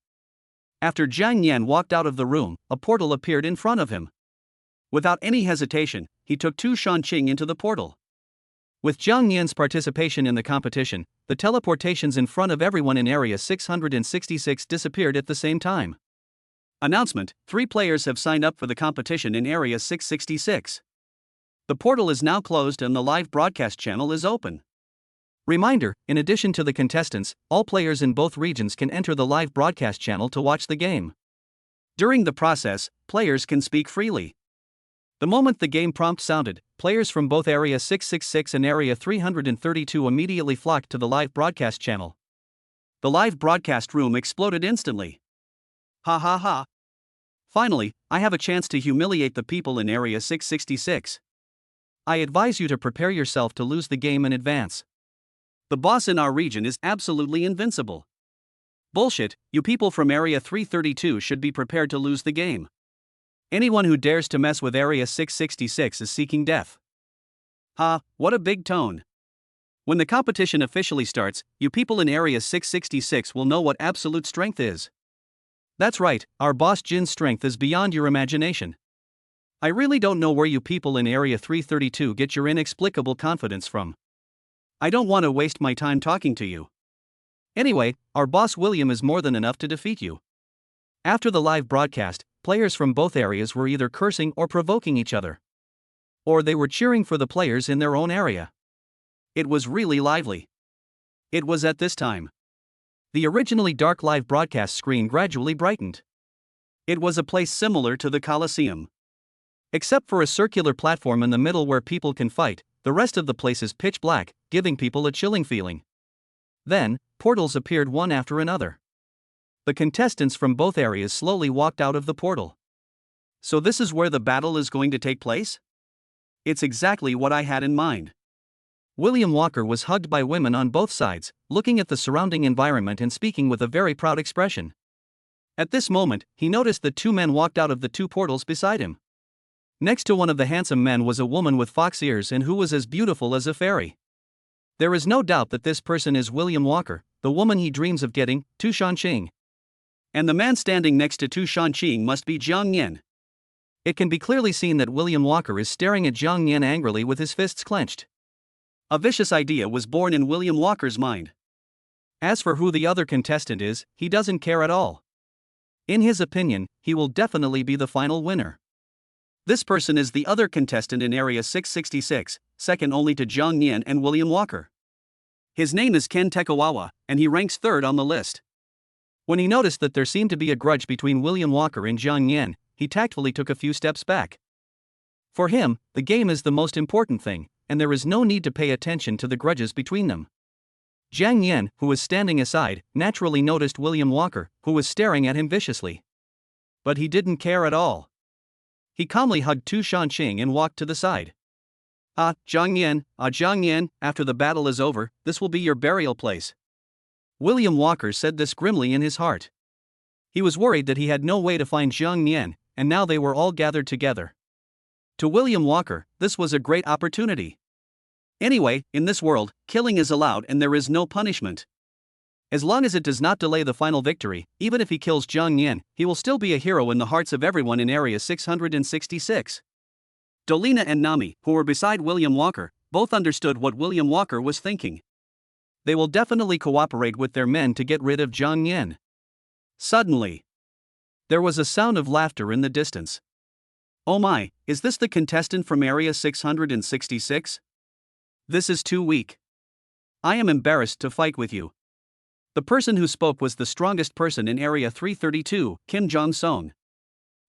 After Zhang Nian walked out of the room, a portal appeared in front of him. Without any hesitation, he took Tu Shanqing into the portal. With Zhang Nian's participation in the competition, the teleportations in front of everyone in Area 666 disappeared at the same time. Announcement: 3 players have signed up for the competition in Area 666. The portal is now closed and the live broadcast channel is open. Reminder: in addition to the contestants, all players in both regions can enter the live broadcast channel to watch the game. During the process, players can speak freely. The moment the game prompt sounded, players from both Area 666 and Area 332 immediately flocked to the live broadcast channel. The live broadcast room exploded instantly. Ha ha ha. Finally, I have a chance to humiliate the people in Area 666. I advise you to prepare yourself to lose the game in advance. The boss in our region is absolutely invincible. Bullshit, you people from Area 332 should be prepared to lose the game. Anyone who dares to mess with Area 666 is seeking death. Ha, what a big tone. When the competition officially starts, you people in Area 666 will know what absolute strength is. That's right, our boss Jin's strength is beyond your imagination. I really don't know where you people in Area 332 get your inexplicable confidence from. I don't want to waste my time talking to you. Anyway, our boss William is more than enough to defeat you. After the live broadcast, players from both areas were either cursing or provoking each other. Or they were cheering for the players in their own area. It was really lively. It was at this time. The originally dark live broadcast screen gradually brightened. It was a place similar to the Colosseum. Except for a circular platform in the middle where people can fight, the rest of the place is pitch black, giving people a chilling feeling. Then, portals appeared one after another. The contestants from both areas slowly walked out of the portal. So this is where the battle is going to take place? It's exactly what I had in mind. William Walker was hugged by women on both sides, looking at the surrounding environment and speaking with a very proud expression. At this moment, he noticed that two men walked out of the two portals beside him. Next to one of the handsome men was a woman with fox ears and who was as beautiful as a fairy. There is no doubt that this person is William Walker, the woman he dreams of getting, Tu Shanqing. And the man standing next to Tu Shanqing must be Jiang Yan. It can be clearly seen that William Walker is staring at Jiang Yan angrily with his fists clenched. A vicious idea was born in William Walker's mind. As for who the other contestant is, he doesn't care at all. In his opinion, he will definitely be the final winner. This person is the other contestant in Area 666, second only to Jiang Yan and William Walker. His name is Ken Tekawawa, and he ranks third on the list. When he noticed that there seemed to be a grudge between William Walker and Jiang Yan, he tactfully took a few steps back. For him, the game is the most important thing, and there is no need to pay attention to the grudges between them. Jiang Yan, who was standing aside, naturally noticed William Walker, who was staring at him viciously. But he didn't care at all. He calmly hugged Tu Shanqing and walked to the side. Jiang Yan, after the battle is over, this will be your burial place. William Walker said this grimly in his heart. He was worried that he had no way to find Jiang Yan, and now they were all gathered together. To William Walker, this was a great opportunity. Anyway, in this world, killing is allowed and there is no punishment. As long as it does not delay the final victory, even if he kills Jiang Yan, he will still be a hero in the hearts of everyone in Area 666. Dolina and Nami, who were beside William Walker, both understood what William Walker was thinking. They will definitely cooperate with their men to get rid of Jiang Yan. Suddenly, there was a sound of laughter in the distance. Oh my, is this the contestant from Area 666? This is too weak. I am embarrassed to fight with you. The person who spoke was the strongest person in Area 332, Kim Jong-sung.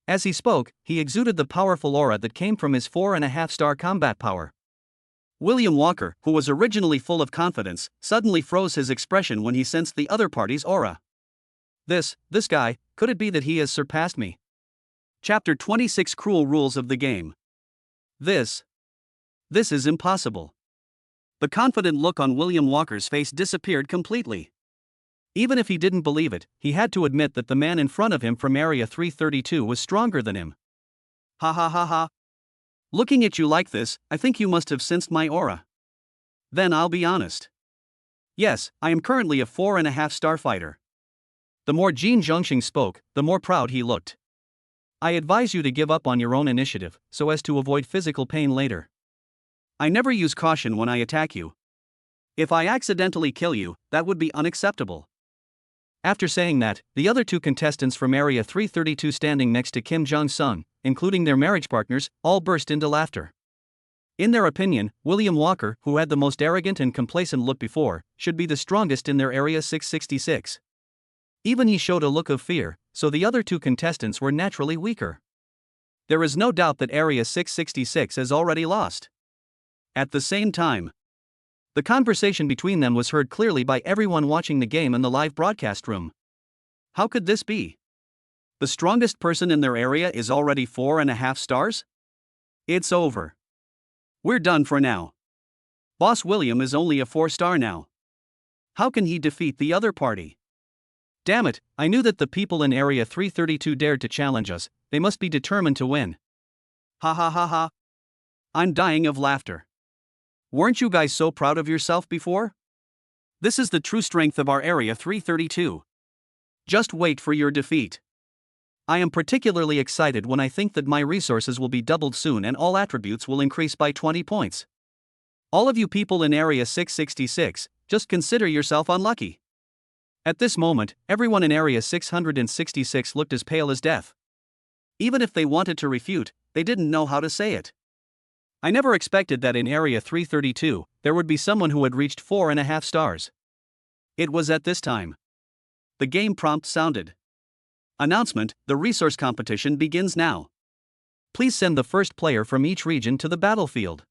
As he spoke, he exuded the powerful aura that came from his 4.5-star combat power. William Walker, who was originally full of confidence, suddenly froze his expression when he sensed the other party's aura. This guy, could it be that he has surpassed me? Chapter 26 Cruel Rules of the Game. This is impossible. The confident look on William Walker's face disappeared completely. Even if he didn't believe it, he had to admit that the man in front of him from Area 332 was stronger than him. Ha ha ha ha. Looking at you like this, I think you must have sensed my aura. Then I'll be honest. Yes, I am currently a 4.5-star fighter. The more Jin Zhongxing spoke, the more proud he looked. I advise you to give up on your own initiative, so as to avoid physical pain later. I never use caution when I attack you. If I accidentally kill you, that would be unacceptable. After saying that, the other two contestants from Area 332 standing next to Kim Jong-sung, including their marriage partners, all burst into laughter. In their opinion, William Walker, who had the most arrogant and complacent look before, should be the strongest in their Area 666. Even he showed a look of fear, so the other two contestants were naturally weaker. There is no doubt that Area 666 has already lost. At the same time, the conversation between them was heard clearly by everyone watching the game in the live broadcast room. How could this be? The strongest person in their area is already 4.5 stars? It's over. We're done for now. Boss William is only a 4-star now. How can he defeat the other party? Damn it, I knew that the people in Area 332 dared to challenge us, they must be determined to win. Ha ha ha ha. I'm dying of laughter. Weren't you guys so proud of yourself before? This is the true strength of our Area 332. Just wait for your defeat. I am particularly excited when I think that my resources will be doubled soon and all attributes will increase by 20 points. All of you people in Area 666, just consider yourself unlucky. At this moment, everyone in Area 666 looked as pale as death. Even if they wanted to refute, they didn't know how to say it. I never expected that in Area 332, there would be someone who had reached 4.5 stars. It was at this time. The game prompt sounded. Announcement: the resource competition begins now. Please send the first player from each region to the battlefield.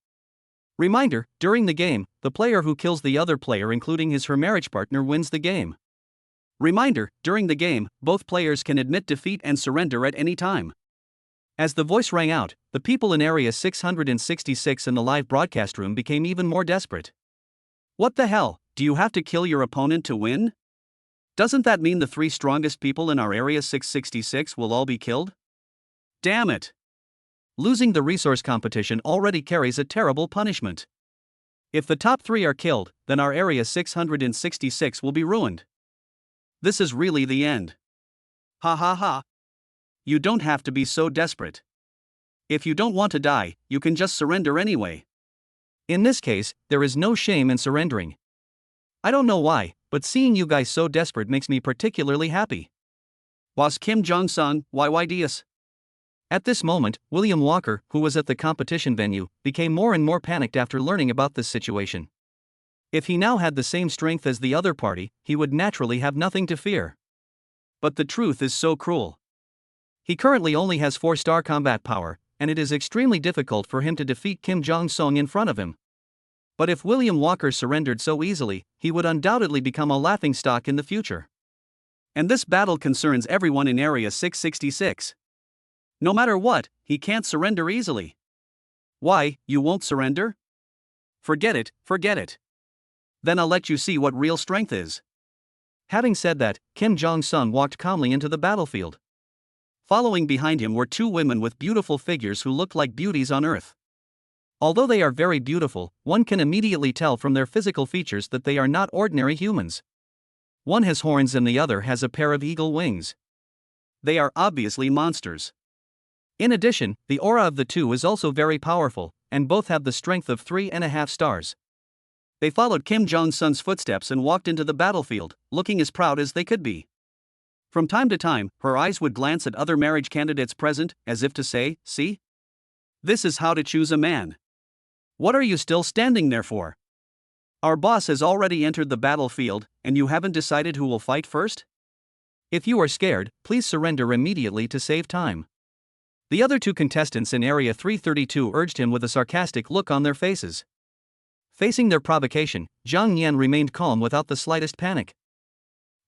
Reminder: during the game, the player who kills the other player, including his/her marriage partner, wins the game. Reminder: during the game, both players can admit defeat and surrender at any time. As the voice rang out, the people in Area 666 in the live broadcast room became even more desperate. What the hell, do you have to kill your opponent to win? Doesn't that mean the 3 strongest people in our Area 666 will all be killed? Damn it! Losing the resource competition already carries a terrible punishment. If the top 3 are killed, then our Area 666 will be ruined. This is really the end. Ha ha ha. You don't have to be so desperate. If you don't want to die, you can just surrender anyway. In this case, there is no shame in surrendering. I don't know why, but seeing you guys so desperate makes me particularly happy. Was Kim Jong-sung, YYDS? At this moment, William Walker, who was at the competition venue, became more and more panicked after learning about this situation. If he now had the same strength as the other party, he would naturally have nothing to fear. But the truth is so cruel. He currently only has 4-star combat power, and it is extremely difficult for him to defeat Kim Jong-sung in front of him. But if William Walker surrendered so easily, he would undoubtedly become a laughingstock in the future. And this battle concerns everyone in Area 666. No matter what, he can't surrender easily. Why, you won't surrender? Forget it, forget it. Then I'll let you see what real strength is. Having said that, Kim Jong-sung walked calmly into the battlefield. Following behind him were 2 women with beautiful figures who looked like beauties on earth. Although they are very beautiful, one can immediately tell from their physical features that they are not ordinary humans. One has horns and the other has a pair of eagle wings. They are obviously monsters. In addition, the aura of the 2 is also very powerful, and both have the strength of 3.5 stars. They followed Kim Jong-sun's footsteps and walked into the battlefield, looking as proud as they could be. From time to time, her eyes would glance at other marriage candidates present, as if to say, "See? This is how to choose a man. What are you still standing there for? Our boss has already entered the battlefield, and you haven't decided who will fight first? If you are scared, please surrender immediately to save time." The other 2 contestants in Area 332 urged him with a sarcastic look on their faces. Facing their provocation, Zhang Yan remained calm without the slightest panic.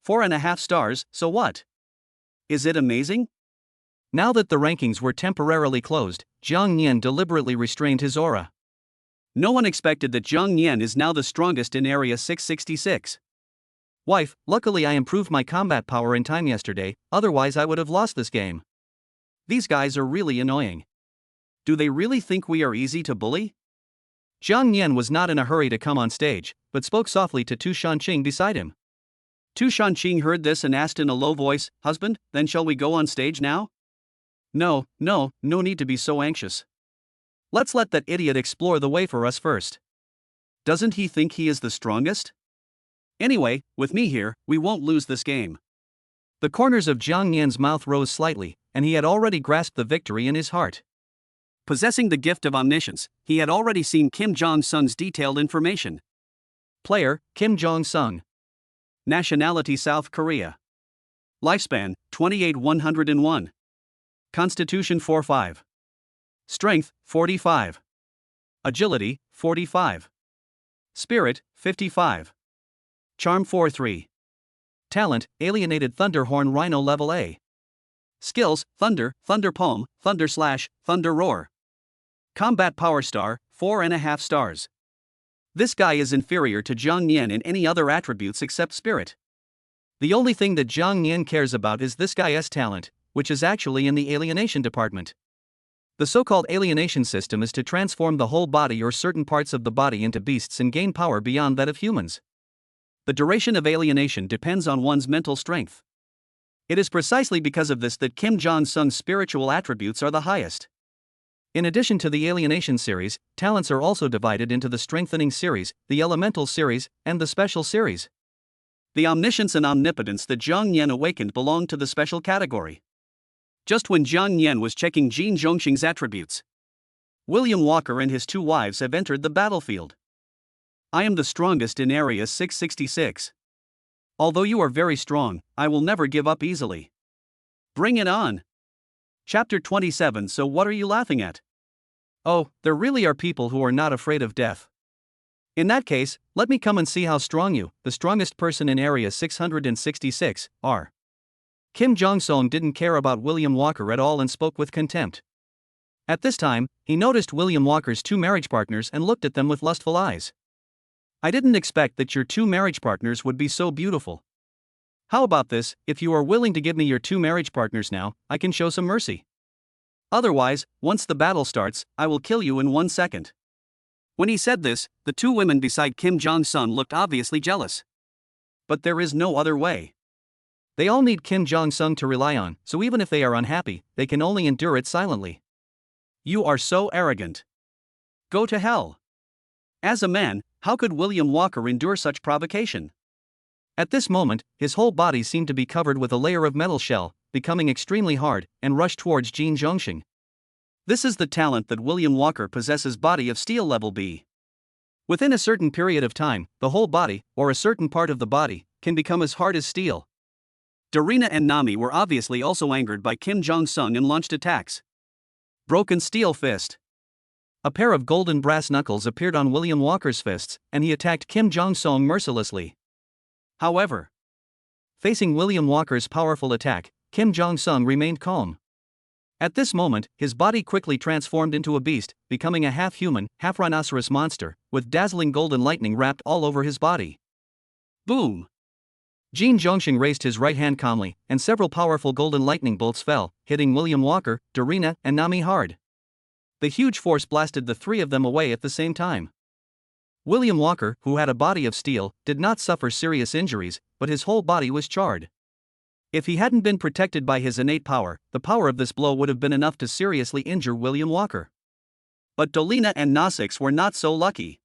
4.5 stars, so what? Is it amazing? Now that the rankings were temporarily closed, Zhang Yan deliberately restrained his aura. No one expected that Zhang Yan is now the strongest in Area 666. Wife, luckily I improved my combat power in time yesterday, otherwise I would have lost this game. These guys are really annoying. Do they really think we are easy to bully? Zhang Yan was not in a hurry to come on stage, but spoke softly to Tu Shanqing beside him. Tu Shanqing heard this and asked in a low voice, "Husband, then shall we go on stage now?" No need to be so anxious. Let's let that idiot explore the way for us first. Doesn't he think he is the strongest? Anyway, with me here, we won't lose this game. The corners of Zhang Yan's mouth rose slightly, and he had already grasped the victory in his heart. Possessing the gift of omniscience, he had already seen Kim Jong-sung's detailed information. Player, Kim Jong-sung. Nationality South Korea. Lifespan, 28-101. Constitution 45. Strength, 45. Agility, 45. Spirit, 55. Charm 43. Talent, Alienated Thunderhorn Rhino Level A. Skills, Thunder, Thunder Palm, Thunder Slash, Thunder Roar. Combat Power Star, 4.5 stars. This guy is inferior to Zhang Yan in any other attributes except Spirit. The only thing that Zhang Yan cares about is this guy's talent, which is actually in the alienation department. The so-called alienation system is to transform the whole body or certain parts of the body into beasts and gain power beyond that of humans. The duration of alienation depends on one's mental strength. It is precisely because of this that Kim Jong-sung's spiritual attributes are the highest. In addition to the alienation series, talents are also divided into the strengthening series, the elemental series, and the special series. The omniscience and omnipotence that Zhang Yan awakened belonged to the special category. Just when Zhang Yan was checking Jin Zhongxing's attributes, William Walker and his 2 wives have entered the battlefield. I am the strongest in Area 666. Although you are very strong, I will never give up easily. Bring it on. Chapter 27. So what are you laughing at? Oh, there really are people who are not afraid of death. In that case, let me come and see how strong you, the strongest person in Area 666, are. Kim Jong-sung didn't care about William Walker at all and spoke with contempt. At this time, he noticed William Walker's two marriage partners and looked at them with lustful eyes. I didn't expect that your two marriage partners would be so beautiful. How about this, if you are willing to give me your two marriage partners now, I can show some mercy. Otherwise, once the battle starts, I will kill you in 1 second. When he said this, the two women beside Kim Jong-sung looked obviously jealous. But there is no other way. They all need Kim Jong-sung to rely on, so even if they are unhappy, they can only endure it silently. You are so arrogant. Go to hell. As a man, how could William Walker endure such provocation? At this moment, his whole body seemed to be covered with a layer of metal shell, becoming extremely hard, and rushed towards Jin Zhongxing. This is the talent that William Walker possesses, body of steel level B. Within a certain period of time, the whole body, or a certain part of the body, can become as hard as steel. Darina and Nami were obviously also angered by Kim Jong-sung and launched attacks. Broken steel fist. A pair of golden brass knuckles appeared on William Walker's fists, and he attacked Kim Jong-sung mercilessly. However, facing William Walker's powerful attack, Kim Jong-sung remained calm. At this moment, his body quickly transformed into a beast, becoming a half-human, half-rhinoceros monster, with dazzling golden lightning wrapped all over his body. Boom! Jin Zhongxing raised his right hand calmly, and several powerful golden lightning bolts fell, hitting William Walker, Darina, and Nami hard. The huge force blasted the three of them away at the same time. William Walker, who had a body of steel, did not suffer serious injuries, but his whole body was charred. If he hadn't been protected by his innate power, the power of this blow would have been enough to seriously injure William Walker. But Dolina and Nosix were not so lucky.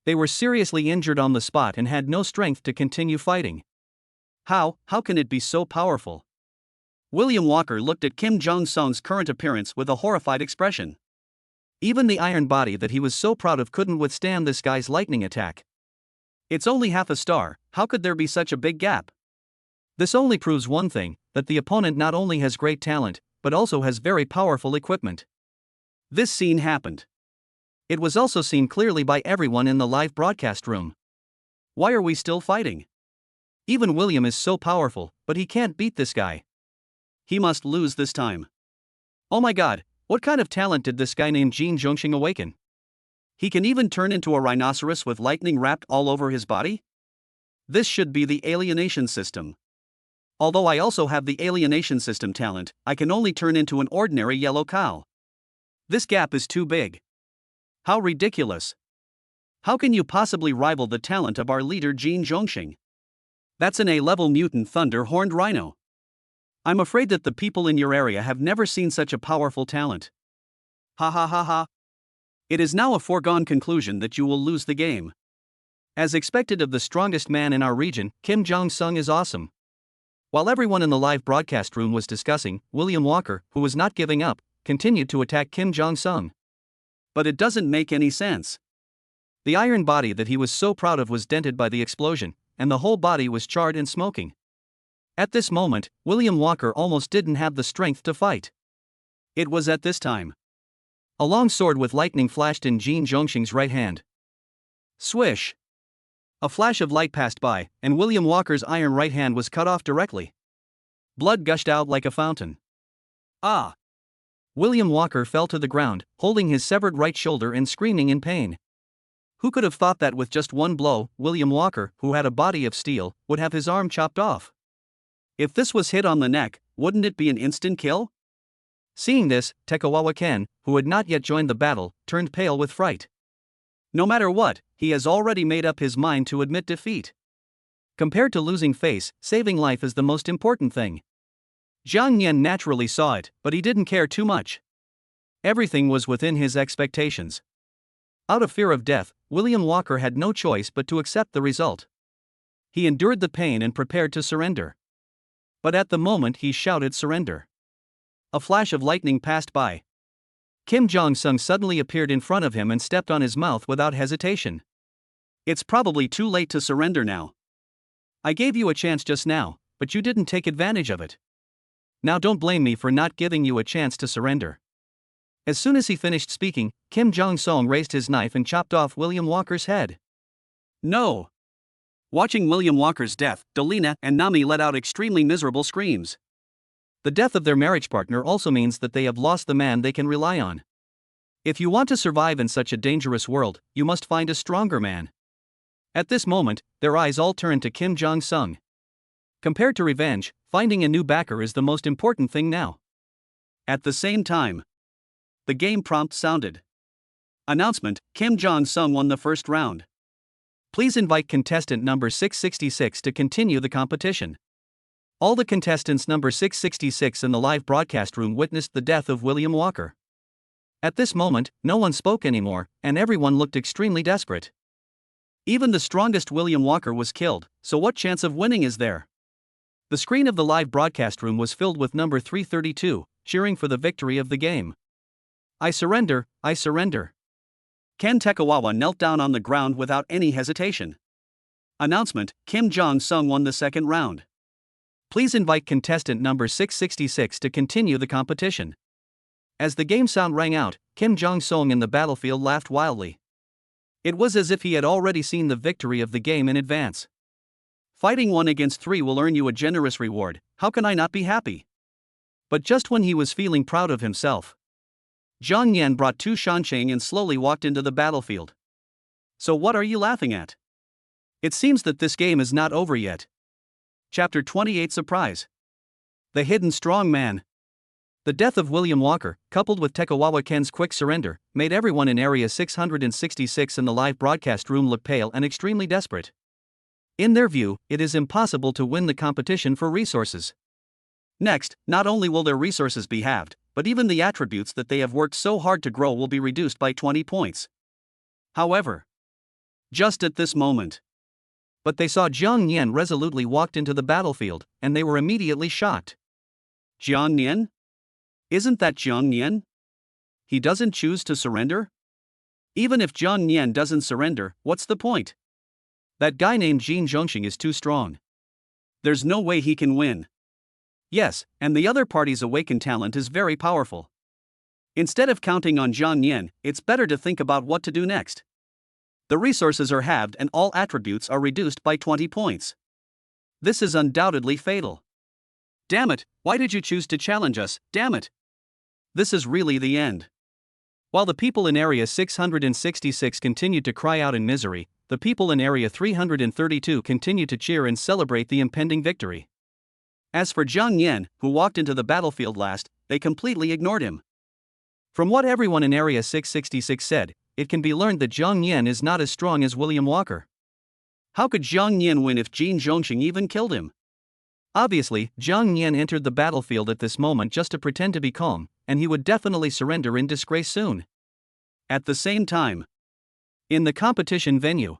They were seriously injured on the spot and had no strength to continue fighting. How can it be so powerful? William Walker looked at Kim Jong-sung's current appearance with a horrified expression. Even the iron body that he was so proud of couldn't withstand this guy's lightning attack. It's only half a star, how could there be such a big gap? This only proves one thing, that the opponent not only has great talent, but also has very powerful equipment. This scene happened. It was also seen clearly by everyone in the live broadcast room. Why are we still fighting? Even William is so powerful, but he can't beat this guy. He must lose this time. Oh my god, what kind of talent did this guy named Jin Zhongxing awaken? He can even turn into a rhinoceros with lightning wrapped all over his body? This should be the alienation system. Although I also have the alienation system talent, I can only turn into an ordinary yellow cow. This gap is too big. How ridiculous. How can you possibly rival the talent of our leader Jin Zhongxing? That's an A-level mutant thunder-horned rhino. I'm afraid that the people in your area have never seen such a powerful talent. Ha ha ha ha. It is now a foregone conclusion that you will lose the game. As expected of the strongest man in our region, Kim Jong-sung is awesome. While everyone in the live broadcast room was discussing, William Walker, who was not giving up, continued to attack Kim Jong-sung. But it doesn't make any sense. The iron body that he was so proud of was dented by the explosion, and the whole body was charred and smoking. At this moment, William Walker almost didn't have the strength to fight. It was at this time. A long sword with lightning flashed in Jin Zhongxing's right hand. Swish! A flash of light passed by, and William Walker's iron right hand was cut off directly. Blood gushed out like a fountain. Ah! William Walker fell to the ground, holding his severed right shoulder and screaming in pain. Who could have thought that with just one blow, William Walker, who had a body of steel, would have his arm chopped off? If this was hit on the neck, wouldn't it be an instant kill? Seeing this, Tekawawa Ken, who had not yet joined the battle, turned pale with fright. No matter what, he has already made up his mind to admit defeat. Compared to losing face, saving life is the most important thing. Jiang Nian naturally saw it, but he didn't care too much. Everything was within his expectations. Out of fear of death, William Walker had no choice but to accept the result. He endured the pain and prepared to surrender. But at the moment he shouted surrender, a flash of lightning passed by. Kim Jong-sung suddenly appeared in front of him and stepped on his mouth without hesitation. It's probably too late to surrender now. I gave you a chance just now, but you didn't take advantage of it. Now don't blame me for not giving you a chance to surrender. As soon as he finished speaking, Kim Jong-sung raised his knife and chopped off William Walker's head. No! Watching William Walker's death, Delina and Nami let out extremely miserable screams. The death of their marriage partner also means that they have lost the man they can rely on. If you want to survive in such a dangerous world, you must find a stronger man. At this moment, their eyes all turned to Kim Jong-sung. Compared to revenge, finding a new backer is the most important thing now. At the same time, the game prompt sounded. Announcement: Kim Jong-sung won the first round. Please invite contestant number 666 to continue the competition. All the contestants number 666 in the live broadcast room witnessed the death of William Walker. At this moment, no one spoke anymore, and everyone looked extremely desperate. Even the strongest William Walker was killed, so what chance of winning is there? The screen of the live broadcast room was filled with number 332, cheering for the victory of the game. I surrender, I surrender. Ken Tekawawa knelt down on the ground without any hesitation. Announcement: Kim Jong-sung won the second round. Please invite contestant number 666 to continue the competition. As the game sound rang out, Kim Jong-sung in the battlefield laughed wildly. It was as if he had already seen the victory of the game in advance. Fighting 1 against 3 will earn you a generous reward, how can I not be happy? But just when he was feeling proud of himself, Zhang Yan brought Tu Shancheng and slowly walked into the battlefield. So what are you laughing at? It seems that this game is not over yet. Chapter 28 Surprise. The Hidden Strong Man. The death of William Walker, coupled with Tekawawa Ken's quick surrender, made everyone in Area 666 in the live broadcast room look pale and extremely desperate. In their view, it is impossible to win the competition for resources. Next, not only will their resources be halved, but even the attributes that they have worked so hard to grow will be reduced by 20 points. However, just at this moment, but they saw Zhang Yan resolutely walked into the battlefield, and they were immediately shocked. Zhang Yan? Isn't that Zhang Yan? He doesn't choose to surrender? Even if Zhang Yan doesn't surrender, what's the point? That guy named Jin Zhongxing is too strong. There's no way he can win. Yes, and the other party's awakened talent is very powerful. Instead of counting on Zhang Yan, it's better to think about what to do next. The resources are halved and all attributes are reduced by 20 points. This is undoubtedly fatal. Damn it, why did you choose to challenge us, damn it? This is really the end. While the people in Area 666 continued to cry out in misery, the people in Area 332 continued to cheer and celebrate the impending victory. As for Zhang Yan, who walked into the battlefield last, they completely ignored him. From what everyone in Area 666 said, it can be learned that Zhang Yan is not as strong as William Walker. How could Zhang Yan win if Jin Zhongxing even killed him? Obviously, Zhang Yan entered the battlefield at this moment just to pretend to be calm, and he would definitely surrender in disgrace soon. At the same time, in the competition venue,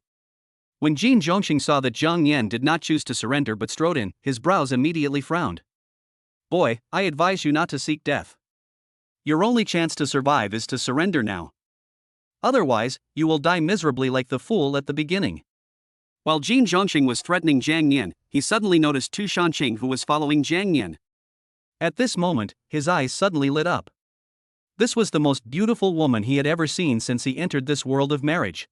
when Jin Zhongxing saw that Zhang Yan did not choose to surrender but strode in, his brows immediately frowned. Boy, I advise you not to seek death. Your only chance to survive is to surrender now. Otherwise, you will die miserably like the fool at the beginning. While Jin Zhongxing was threatening Zhang Yan, he suddenly noticed Tu Shancheng who was following Zhang Yan. At this moment, his eyes suddenly lit up. This was the most beautiful woman he had ever seen since he entered this world of marriage.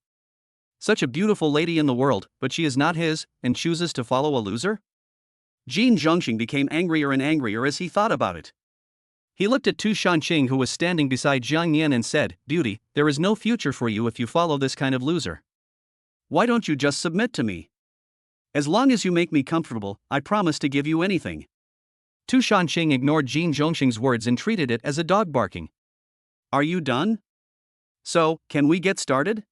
Such a beautiful lady in the world, but she is not his, and chooses to follow a loser? Jin Zhongxing became angrier and angrier as he thought about it. He looked at Tu Shancheng who was standing beside Zhang Yan and said, "Beauty, there is no future for you if you follow this kind of loser. Why don't you just submit to me? As long as you make me comfortable, I promise to give you anything." Tu Shancheng ignored Jin Zhongxing's words and treated it as a dog barking. Are you done? So, can we get started?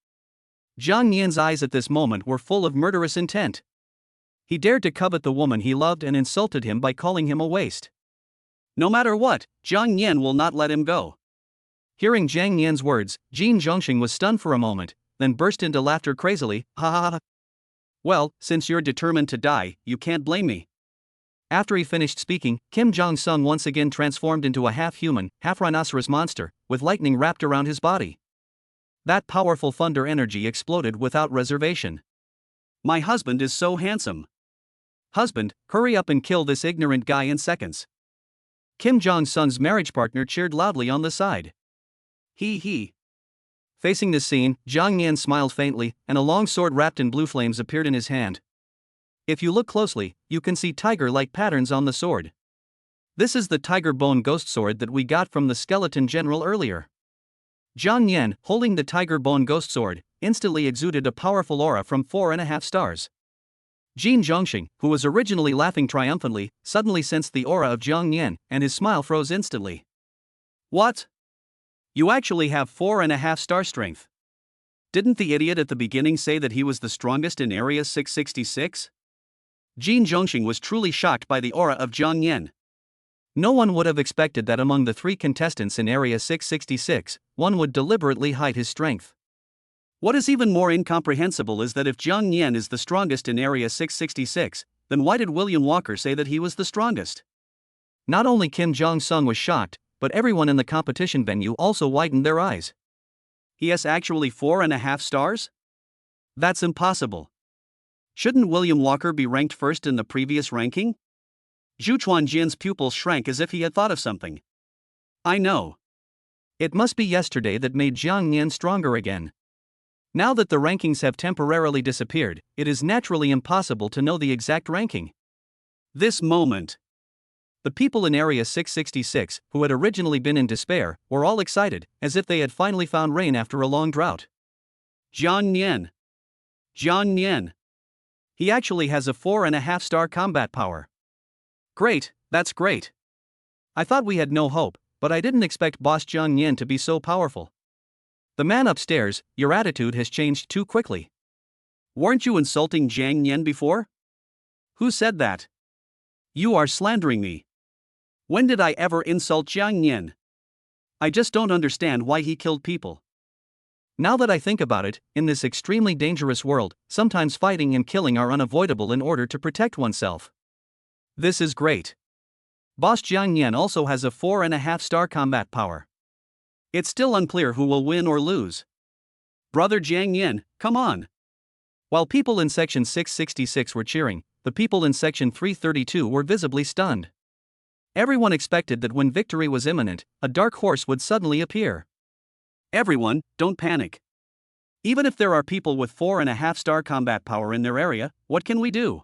Zhang Yan's eyes at this moment were full of murderous intent. He dared to covet the woman he loved and insulted him by calling him a waste. No matter what, Zhang Yan will not let him go. Hearing Zhang Yan's words, Jin Zhongxing was stunned for a moment, then burst into laughter crazily, ha ha ha. Well, since you're determined to die, you can't blame me. After he finished speaking, Kim Jong-sung once again transformed into a half-human, half-rhinoceros monster, with lightning wrapped around his body. That powerful thunder energy exploded without reservation. My husband is so handsome. "Husband, hurry up and kill this ignorant guy in seconds." Kim Jong-sun's marriage partner cheered loudly on the side. He. Facing this scene, Jiang Yan smiled faintly, and a long sword wrapped in blue flames appeared in his hand. If you look closely, you can see tiger-like patterns on the sword. This is the tiger bone ghost sword that we got from the skeleton general earlier. Jiang Yan, holding the tiger bone ghost sword, instantly exuded a powerful aura from 4.5 stars. Jin Zhongxing, who was originally laughing triumphantly, suddenly sensed the aura of Jiang Yan, and his smile froze instantly. "What? You actually have 4.5 star strength? Didn't the idiot at the beginning say that he was the strongest in Area 666? Jin Zhongxing was truly shocked by the aura of Jiang Yan. No one would have expected that among the 3 contestants in Area 666, one would deliberately hide his strength. What is even more incomprehensible is that if Jiang Yan is the strongest in Area 666, then why did William Walker say that he was the strongest? Not only Kim Jong-sung was shocked, but everyone in the competition venue also widened their eyes. He has actually 4.5 stars? That's impossible. Shouldn't William Walker be ranked first in the previous ranking? Zhu Chuanjian's pupils shrank as if he had thought of something. I know. It must be yesterday that made Jiang Yan stronger again. Now that the rankings have temporarily disappeared, it is naturally impossible to know the exact ranking. This moment. The people in Area 666, who had originally been in despair, were all excited, as if they had finally found rain after a long drought. Jiang Yan. Jiang Yan. He actually has a 4.5 star combat power. Great, that's great. I thought we had no hope, but I didn't expect Boss Jiang Yan to be so powerful. The man upstairs, your attitude has changed too quickly. Weren't you insulting Jiang Yan before? Who said that? You are slandering me. When did I ever insult Jiang Yan? I just don't understand why he killed people. Now that I think about it, in this extremely dangerous world, sometimes fighting and killing are unavoidable in order to protect oneself. This is great. Boss Jiang Yan also has a 4.5 star combat power. It's still unclear who will win or lose. Brother Jiang Yan, come on. While people in section 666 were cheering, the people in section 332 were visibly stunned. Everyone expected that when victory was imminent, a dark horse would suddenly appear. Everyone, don't panic. Even if there are people with 4.5 star combat power in their area, what can we do?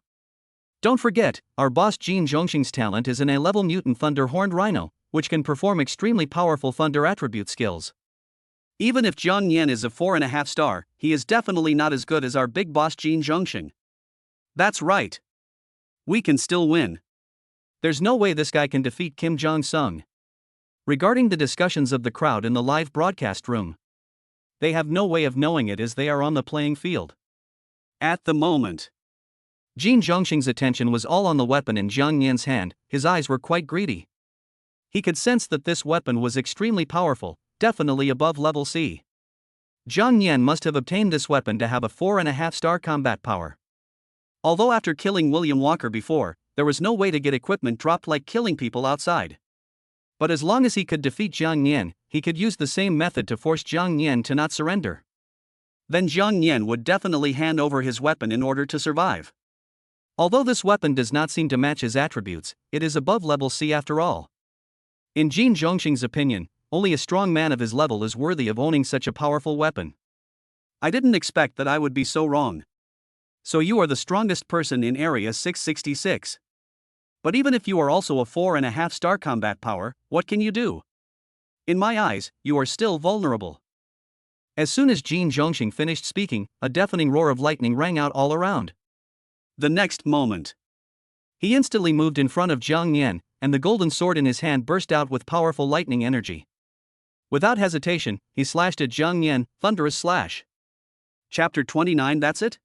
Don't forget, our boss Jin Zhongxing's talent is an A-level mutant thunder horned rhino, which can perform extremely powerful thunder attribute skills. Even if Jiang Yan is a 4.5 star, he is definitely not as good as our big boss Jin Zhongxing. That's right. We can still win. There's no way this guy can defeat Kim Jong-sung. Regarding the discussions of the crowd in the live broadcast room, they have no way of knowing it as they are on the playing field. At the moment, Jin Zhongxing's attention was all on the weapon in Jiang Yan's hand. His eyes were quite greedy. He could sense that this weapon was extremely powerful, definitely above level C. Jiang Yan must have obtained this weapon to have a 4.5 star combat power. Although after killing William Walker before, there was no way to get equipment dropped like killing people outside. But as long as he could defeat Jiang Yan, he could use the same method to force Jiang Yan to not surrender. Then Jiang Yan would definitely hand over his weapon in order to survive. Although this weapon does not seem to match his attributes, it is above level C after all. In Jin Zhongxing's opinion, only a strong man of his level is worthy of owning such a powerful weapon. I didn't expect that I would be so wrong. So you are the strongest person in Area 666. But even if you are also a 4.5 star combat power, what can you do? In my eyes, you are still vulnerable. As soon as Jin Zhongxing finished speaking, a deafening roar of lightning rang out all around. The next moment, he instantly moved in front of Jiang Yan, and the golden sword in his hand burst out with powerful lightning energy. Without hesitation, he slashed at Jiang Yan, thunderous slash. Chapter 29. That's it?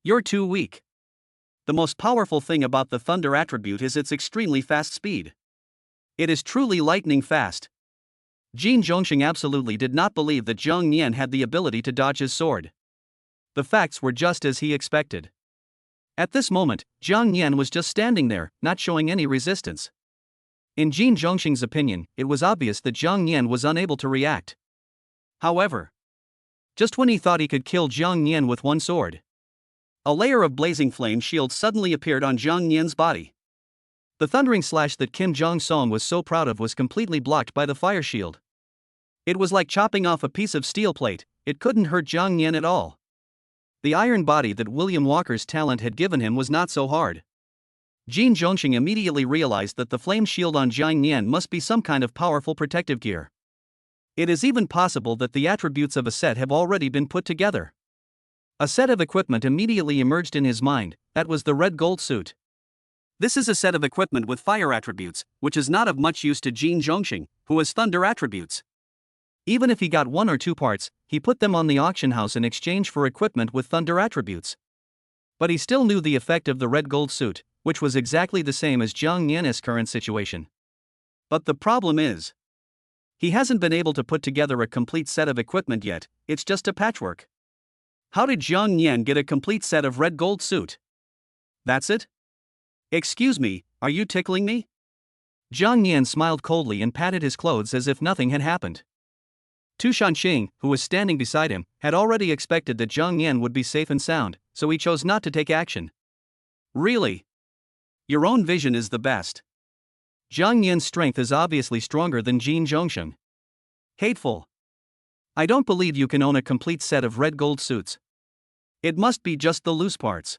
You're too weak. The most powerful thing about the thunder attribute is its extremely fast speed. It is truly lightning fast. Jin Zhongxing absolutely did not believe that Jiang Yan had the ability to dodge his sword. The facts were just as he expected. At this moment, Jiang Yan was just standing there, not showing any resistance. In Jin Zhongxing's opinion, it was obvious that Jiang Yan was unable to react. However, just when he thought he could kill Jiang Yan with one sword, A layer of blazing flame shield suddenly appeared on Jiang Nian's body. The thundering slash that Kim Jong-sung was so proud of was completely blocked by the fire shield. It was like chopping off a piece of steel plate, it couldn't hurt Jiang Nian at all. The iron body that William Walker's talent had given him was not so hard. Jin Zhongxing immediately realized that the flame shield on Jiang Nian must be some kind of powerful protective gear. It is even possible that the attributes of a set have already been put together. A set of equipment immediately emerged in his mind, that was the red gold suit. This is a set of equipment with fire attributes, which is not of much use to Jin Zhongxing, who has thunder attributes. Even if he got 1 or 2 parts, he put them on the auction house in exchange for equipment with thunder attributes. But he still knew the effect of the red gold suit, which was exactly the same as Jiang Nian's current situation. But the problem is, he hasn't been able to put together a complete set of equipment yet, it's just a patchwork. How did Jiang Nian get a complete set of red gold suit? That's it? Excuse me, are you tickling me? Jiang Nian smiled coldly and patted his clothes as if nothing had happened. Tu Shanxing, who was standing beside him, had already expected that Jiang Nian would be safe and sound, so he chose not to take action. Really? Your own vision is the best. Jiang Nian's strength is obviously stronger than Jin Zhongxing. Hateful. I don't believe you can own a complete set of red gold suits. It must be just the loose parts.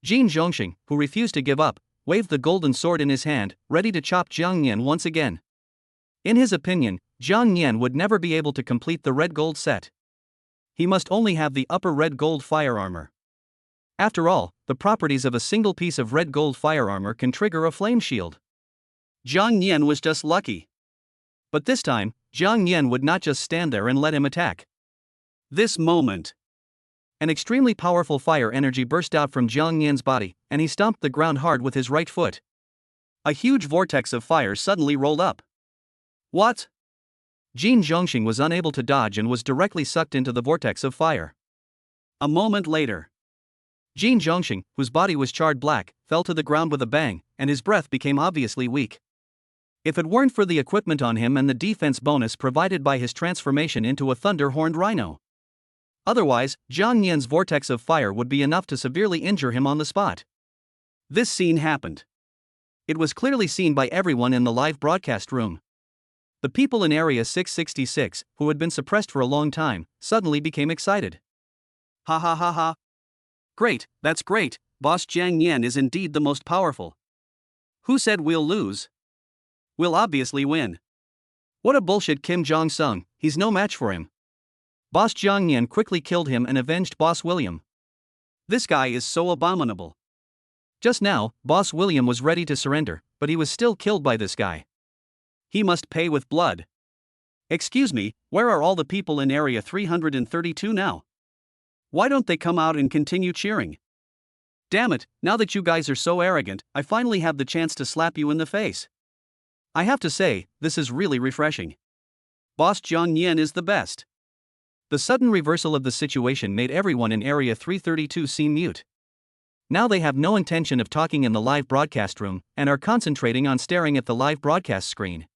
Jin Zhongxing, who refused to give up, waved the golden sword in his hand, ready to chop Jiang Nian once again. In his opinion, Jiang Nian would never be able to complete the red gold set. He must only have the upper red gold fire armor. After all, the properties of a single piece of red gold fire armor can trigger a flame shield. Jiang Nian was just lucky. But this time, Jiang Nian would not just stand there and let him attack. This moment, an extremely powerful fire energy burst out from Jiang Nian's body, and he stomped the ground hard with his right foot. A huge vortex of fire suddenly rolled up. What? Jin Zhongxing was unable to dodge and was directly sucked into the vortex of fire. A moment later, Jin Zhongxing, whose body was charred black, fell to the ground with a bang, and his breath became obviously weak. If it weren't for the equipment on him and the defense bonus provided by his transformation into a thunder-horned rhino. Otherwise, Jiang Nian's vortex of fire would be enough to severely injure him on the spot. This scene happened. It was clearly seen by everyone in the live broadcast room. The people in Area 666, who had been suppressed for a long time, suddenly became excited. Ha ha ha ha. Great, that's great, Boss Jiang Nian is indeed the most powerful. Who said we'll lose? We'll obviously win. What a bullshit Kim Jong-sung, he's no match for him. Boss Jiang Nian quickly killed him and avenged Boss William. This guy is so abominable. Just now, Boss William was ready to surrender, but he was still killed by this guy. He must pay with blood. Excuse me, where are all the people in Area 332 now? Why don't they come out and continue cheering? Damn it, now that you guys are so arrogant, I finally have the chance to slap you in the face. I have to say, this is really refreshing. Boss Jiang Nian is the best. The sudden reversal of the situation made everyone in Area 332 seem mute. Now they have no intention of talking in the live broadcast room, and are concentrating on staring at the live broadcast screen.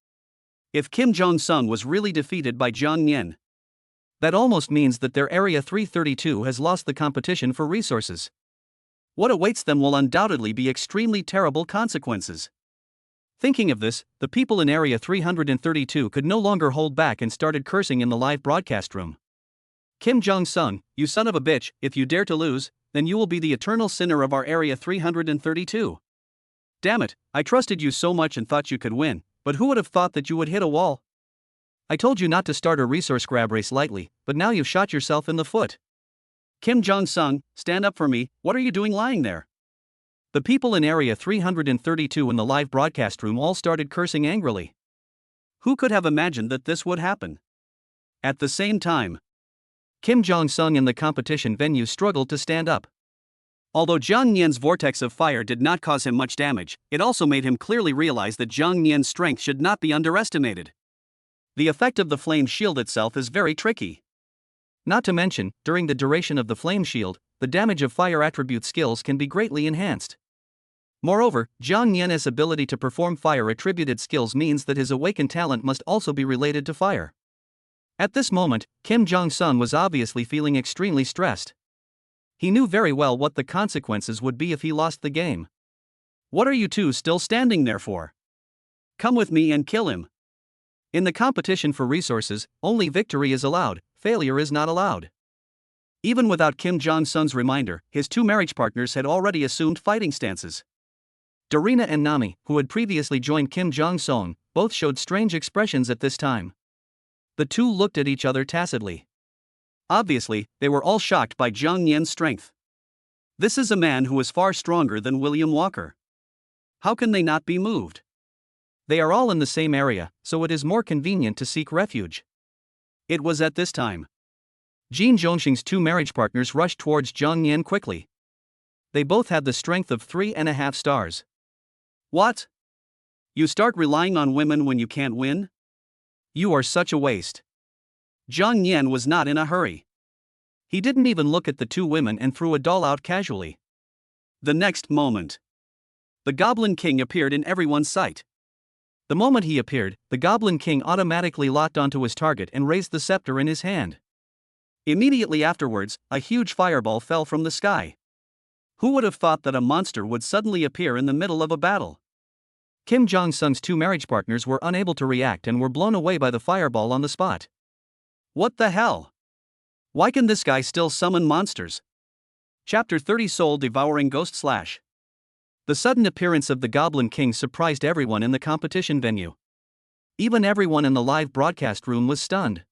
If Kim Jong-sung was really defeated by Jiang Nian, that almost means that their Area 332 has lost the competition for resources. What awaits them will undoubtedly be extremely terrible consequences. Thinking of this, the people in Area 332 could no longer hold back and started cursing in the live broadcast room. Kim Jong-sung, you son of a bitch, if you dare to lose, then you will be the eternal sinner of our Area 332. Damn it, I trusted you so much and thought you could win, but who would have thought that you would hit a wall? I told you not to start a resource grab race lightly, but now you've shot yourself in the foot. Kim Jong-sung, stand up for me, what are you doing lying there? The people in Area 332 in the live broadcast room all started cursing angrily. Who could have imagined that this would happen? At the same time, Kim Jong-sung in the competition venue struggled to stand up. Although Jiang Nian's vortex of fire did not cause him much damage, it also made him clearly realize that Jiang Nian's strength should not be underestimated. The effect of the flame shield itself is very tricky. Not to mention, during the duration of the flame shield, the damage of fire attribute skills can be greatly enhanced. Moreover, Jiang Nian's ability to perform fire attributed skills means that his awakened talent must also be related to fire. At this moment, Kim Jong-sung was obviously feeling extremely stressed. He knew very well what the consequences would be if he lost the game. What are you two still standing there for? Come with me and kill him. In the competition for resources, only victory is allowed, failure is not allowed. Even without Kim Jong-sun's reminder, his two marriage partners had already assumed fighting stances. Darina and Nami, who had previously joined Kim Jong-sun, both showed strange expressions at this time. The two looked at each other tacitly. Obviously, they were all shocked by Jiang Yan's strength. This is a man who is far stronger than William Walker. How can they not be moved? They are all in the same area, so it is more convenient to seek refuge. It was at this time. Jin Zhongxing's two marriage partners rushed towards Jiang Yan quickly. They both had the strength of 3.5 stars. What? You start relying on women when you can't win? You are such a waste. Jiang Yan was not in a hurry. He didn't even look at the two women and threw a doll out casually. The next moment, the Goblin King appeared in everyone's sight. The moment he appeared, the Goblin King automatically locked onto his target and raised the scepter in his hand. Immediately afterwards, a huge fireball fell from the sky. Who would have thought that a monster would suddenly appear in the middle of a battle? Kim Jong-sun's two marriage partners were unable to react and were blown away by the fireball on the spot. What the hell? Why can this guy still summon monsters? Chapter 30 Soul-Devouring Ghost / The sudden appearance of the Goblin King surprised everyone in the competition venue. Even everyone in the live broadcast room was stunned.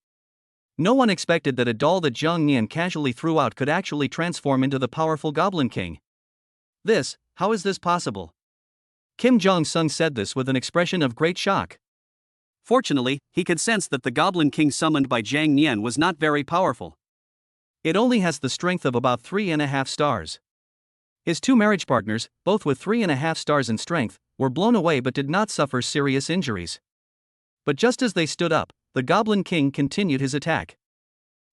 No one expected that a doll that Jiang Yan casually threw out could actually transform into the powerful Goblin King. How is this possible? Kim Jong-sun said this with an expression of great shock. Fortunately, he could sense that the Goblin King summoned by Jiang Yan was not very powerful. It only has the strength of about 3.5 stars. His two marriage partners, both with 3.5 stars in strength, were blown away but did not suffer serious injuries. But just as they stood up, the Goblin King continued his attack.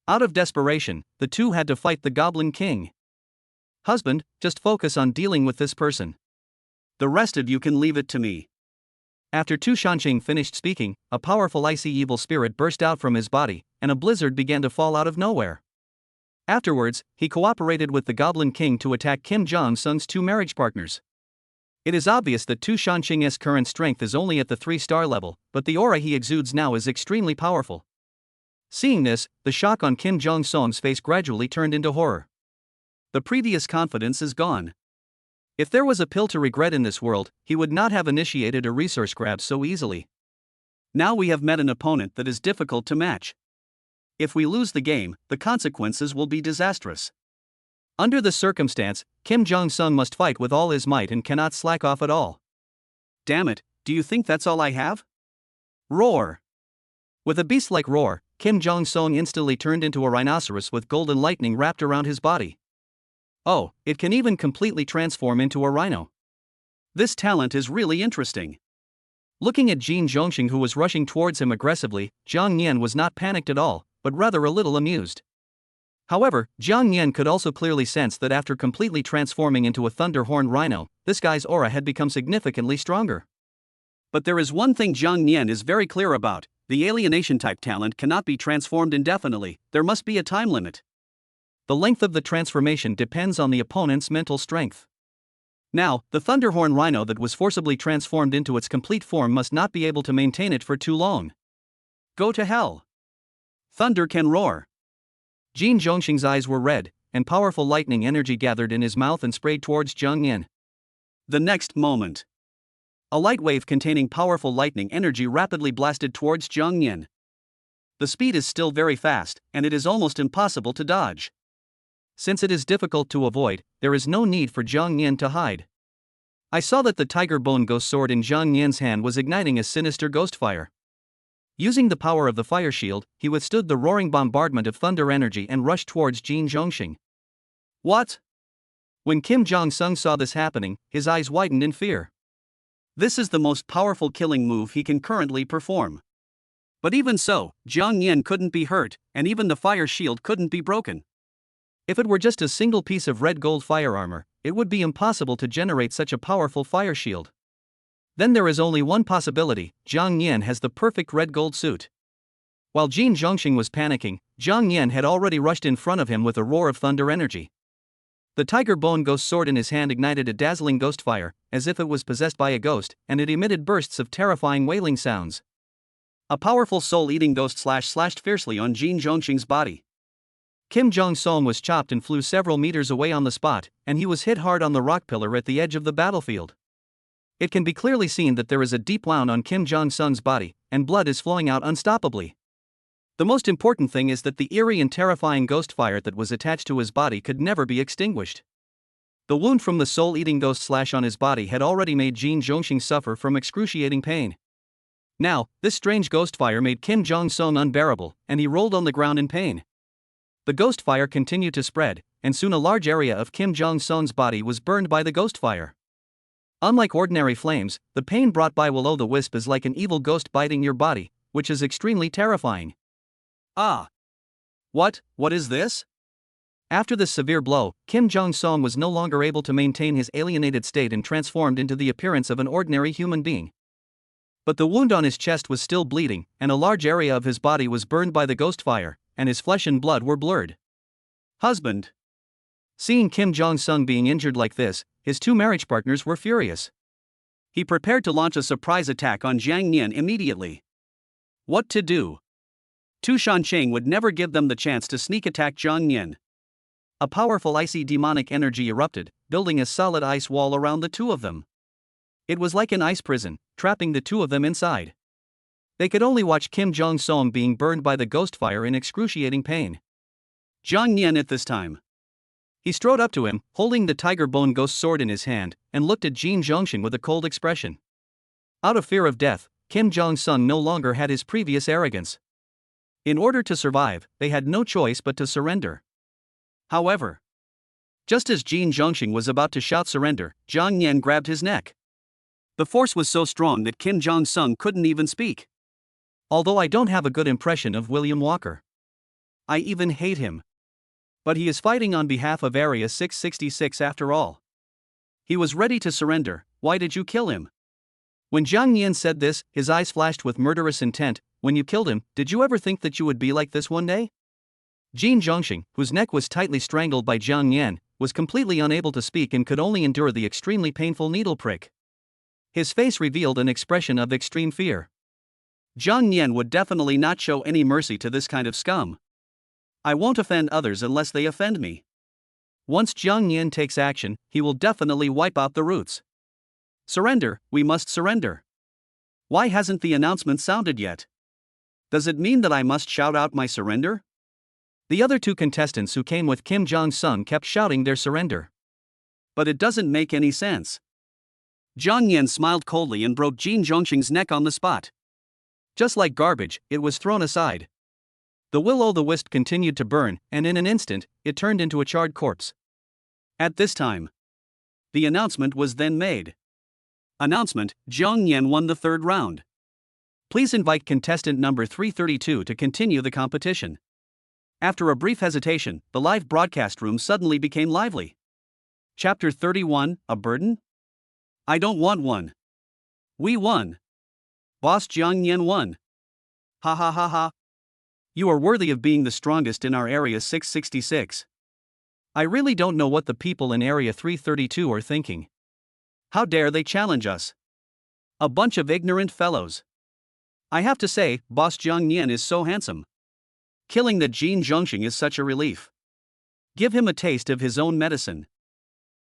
Out of desperation, the two had to fight the Goblin King. Husband, just focus on dealing with this person. The rest of you can leave it to me. After Tu Shanxing finished speaking, a powerful icy evil spirit burst out from his body, and a blizzard began to fall out of nowhere. Afterwards, he cooperated with the Goblin King to attack Kim Jong-sun's two marriage partners. It is obvious that Tu Shanxing's current strength is only at the 3-star level, but the aura he exudes now is extremely powerful. Seeing this, the shock on Kim Jong-sun's face gradually turned into horror. The previous confidence is gone. If there was a pill to regret in this world, he would not have initiated a resource grab so easily. Now we have met an opponent that is difficult to match. If we lose the game, the consequences will be disastrous. Under the circumstance, Kim Jong-sun must fight with all his might and cannot slack off at all. Damn it, do you think that's all I have? Roar! With a beast-like roar, Kim Jong-sun instantly turned into a rhinoceros with golden lightning wrapped around his body. Oh, it can even completely transform into a rhino. This talent is really interesting. Looking at Jin Zhongxing, who was rushing towards him aggressively, Jiang Yan was not panicked at all, but rather a little amused. However, Jiang Yan could also clearly sense that after completely transforming into a thunder-horned rhino, this guy's aura had become significantly stronger. But there is one thing Jiang Yan is very clear about: the alienation-type talent cannot be transformed indefinitely, there must be a time limit. The length of the transformation depends on the opponent's mental strength. Now, the Thunderhorn Rhino that was forcibly transformed into its complete form must not be able to maintain it for too long. Go to hell! Thunder can roar! Jin Zhongxing's eyes were red, and powerful lightning energy gathered in his mouth and sprayed towards Jiang Yan. The next moment, a light wave containing powerful lightning energy rapidly blasted towards Jiang Yan. The speed is still very fast, and it is almost impossible to dodge. Since it is difficult to avoid, there is no need for Jiang Yan to hide. I saw that the tiger bone ghost sword in Jiang Yan's hand was igniting a sinister ghost fire. Using the power of the fire shield, he withstood the roaring bombardment of thunder energy and rushed towards Jin Zhongxing. What? When Kim Jong-sun saw this happening, his eyes widened in fear. This is the most powerful killing move he can currently perform. But even so, Jiang Yan couldn't be hurt, and even the fire shield couldn't be broken. If it were just a single piece of red gold fire armor, it would be impossible to generate such a powerful fire shield. Then there is only one possibility: Jiang Yan has the perfect red gold suit. While Jin Zhongxing was panicking, Jiang Yan had already rushed in front of him with a roar of thunder energy. The tiger bone ghost sword in his hand ignited a dazzling ghost fire, as if it was possessed by a ghost, and it emitted bursts of terrifying wailing sounds. A powerful soul-eating ghost slashed fiercely on Jin Zhongxing's body. Kim Jong-song was chopped and flew several meters away on the spot, and he was hit hard on the rock pillar at the edge of the battlefield. It can be clearly seen that there is a deep wound on Kim Jong-sung's body, and blood is flowing out unstoppably. The most important thing is that the eerie and terrifying ghost fire that was attached to his body could never be extinguished. The wound from the soul-eating ghost slash on his body had already made Jin Zhongxing suffer from excruciating pain. Now, this strange ghost fire made Kim Jong-sung unbearable, and he rolled on the ground in pain. The ghost fire continued to spread, and soon a large area of Kim Jong-sung's body was burned by the ghost fire. Unlike ordinary flames, the pain brought by will-o'-the-wisp is like an evil ghost biting your body, which is extremely terrifying. Ah! What is this? After this severe blow, Kim Jong-sung was no longer able to maintain his alienated state and transformed into the appearance of an ordinary human being. But the wound on his chest was still bleeding, and a large area of his body was burned by the ghost fire, and his flesh and blood were blurred. Husband! Seeing Kim Jong-sung being injured like this, his two marriage partners were furious. He prepared to launch a surprise attack on Jiang Nian immediately. What to do? Tu Shancheng would never give them the chance to sneak attack Jiang Nian. A powerful icy demonic energy erupted, building a solid ice wall around the two of them. It was like an ice prison, trapping the two of them inside. They could only watch Kim Jong-sung being burned by the ghost fire in excruciating pain. Jiang Nian at this time. He strode up to him, holding the tiger bone ghost sword in his hand, and looked at Jin Zhongxing with a cold expression. Out of fear of death, Kim Jong-sung no longer had his previous arrogance. In order to survive, they had no choice but to surrender. However, just as Jin Zhongxing was about to shout surrender, Jiang Nian grabbed his neck. The force was so strong that Kim Jong-sung couldn't even speak. Although I don't have a good impression of William Walker. I even hate him. But he is fighting on behalf of Area 666 after all. He was ready to surrender. Why did you kill him? When Jiang Nian said this, his eyes flashed with murderous intent. When you killed him, did you ever think that you would be like this one day? Jin Zhongxing, whose neck was tightly strangled by Jiang Nian, was completely unable to speak and could only endure the extremely painful needle prick. His face revealed an expression of extreme fear. Jiang Nian would definitely not show any mercy to this kind of scum. I won't offend others unless they offend me. Once Jiang Nian takes action, he will definitely wipe out the roots. Surrender, we must surrender. Why hasn't the announcement sounded yet? Does it mean that I must shout out my surrender? The other two contestants who came with Kim Jong-sung kept shouting their surrender. But it doesn't make any sense. Jiang Nian smiled coldly and broke Jin Zhongxing's neck on the spot. Just like garbage, it was thrown aside. The will-o'-the-wisp continued to burn, and in an instant, it turned into a charred corpse. At this time, the announcement was then made. Announcement: Jiang Nian won the third round. Please invite contestant number 332 to continue the competition. After a brief hesitation, the live broadcast room suddenly became lively. Chapter 31, A Burden? I don't want one. We won. Boss Jiang Nian won. Ha ha ha ha. You are worthy of being the strongest in our Area 666. I really don't know what the people in Area 332 are thinking. How dare they challenge us? A bunch of ignorant fellows. I have to say, Boss Jiang Nian is so handsome. Killing the Jin Zhongxing is such a relief. Give him a taste of his own medicine.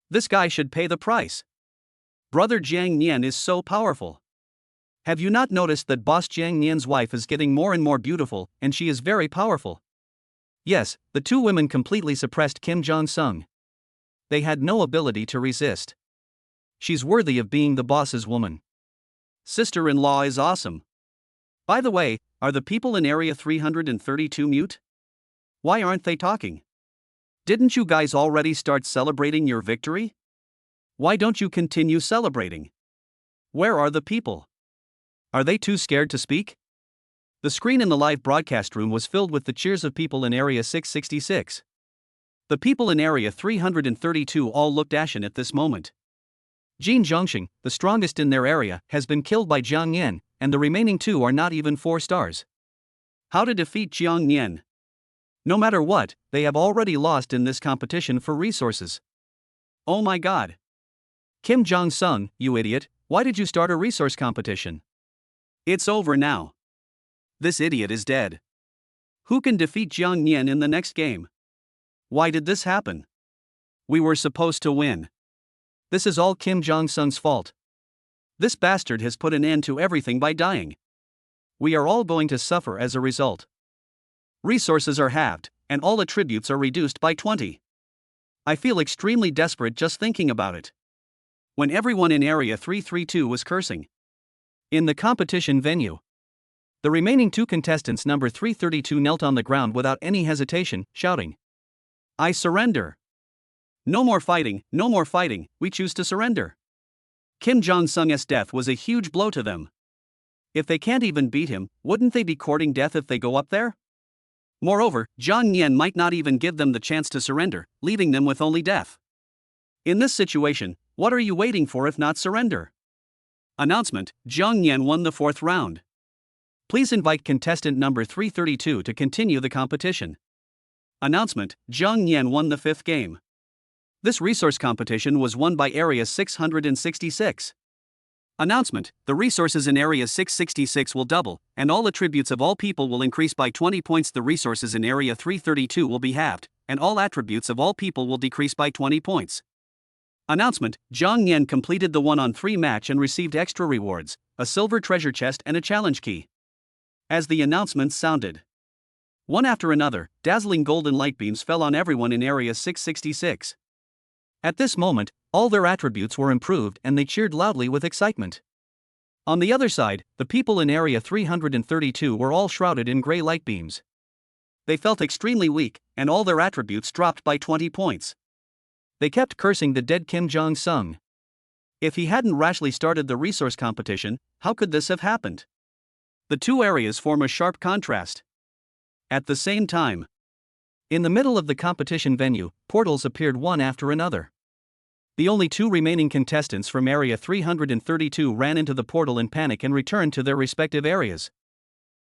This guy should pay the price. Brother Jiang Nian is so powerful. Have you not noticed that Boss Jiang Nian's wife is getting more and more beautiful, and she is very powerful? Yes, the two women completely suppressed Kim Jong-sung. They had no ability to resist. She's worthy of being the boss's woman. Sister-in-law is awesome. By the way, are the people in Area 332 mute? Why aren't they talking? Didn't you guys already start celebrating your victory? Why don't you continue celebrating? Where are the people? Are they too scared to speak? The screen in the live broadcast room was filled with the cheers of people in Area 666. The people in Area 332 all looked ashen at this moment. Jin Zhongxing, the strongest in their area, has been killed by Jiang Nian, and the remaining two are not even 4 stars. How to defeat Jiang Nian? No matter what, they have already lost in this competition for resources. Oh my god. Kim Jong-sung, you idiot, why did you start a resource competition? It's over now. This idiot is dead. Who can defeat Jiang Nian in the next game? Why did this happen? We were supposed to win. This is all Kim Jong-sung's fault. This bastard has put an end to everything by dying. We are all going to suffer as a result. Resources are halved, and all attributes are reduced by 20. I feel extremely desperate just thinking about it. When everyone in Area 332 was cursing. In the competition venue, the remaining two contestants number 332 knelt on the ground without any hesitation, shouting, "I surrender. No more fighting, no more fighting, we choose to surrender." Kim Jong-sung's death was a huge blow to them. If they can't even beat him, wouldn't they be courting death if they go up there? Moreover, Jiang Nian might not even give them the chance to surrender, leaving them with only death. In this situation, what are you waiting for if not surrender? Announcement: Jiang Nian won the 4th round. Please invite contestant number 332 to continue the competition. Announcement: Jiang Nian won the 5th game. This resource competition was won by Area 666. Announcement: the resources in Area 666 will double, and all attributes of all people will increase by 20 points. The resources in Area 332 will be halved, and all attributes of all people will decrease by 20 points. Announcement: Jiang Nian completed the 1-on-3 match and received extra rewards, a silver treasure chest and a challenge key. As the announcements sounded, one after another, dazzling golden light beams fell on everyone in Area 666. At this moment, all their attributes were improved and they cheered loudly with excitement. On the other side, the people in Area 332 were all shrouded in gray light beams. They felt extremely weak, and all their attributes dropped by 20 points. They kept cursing the dead Kim Jong-sung. If he hadn't rashly started the resource competition, how could this have happened? The two areas form a sharp contrast. At the same time, in the middle of the competition venue, portals appeared one after another. The only two remaining contestants from Area 332 ran into the portal in panic and returned to their respective areas.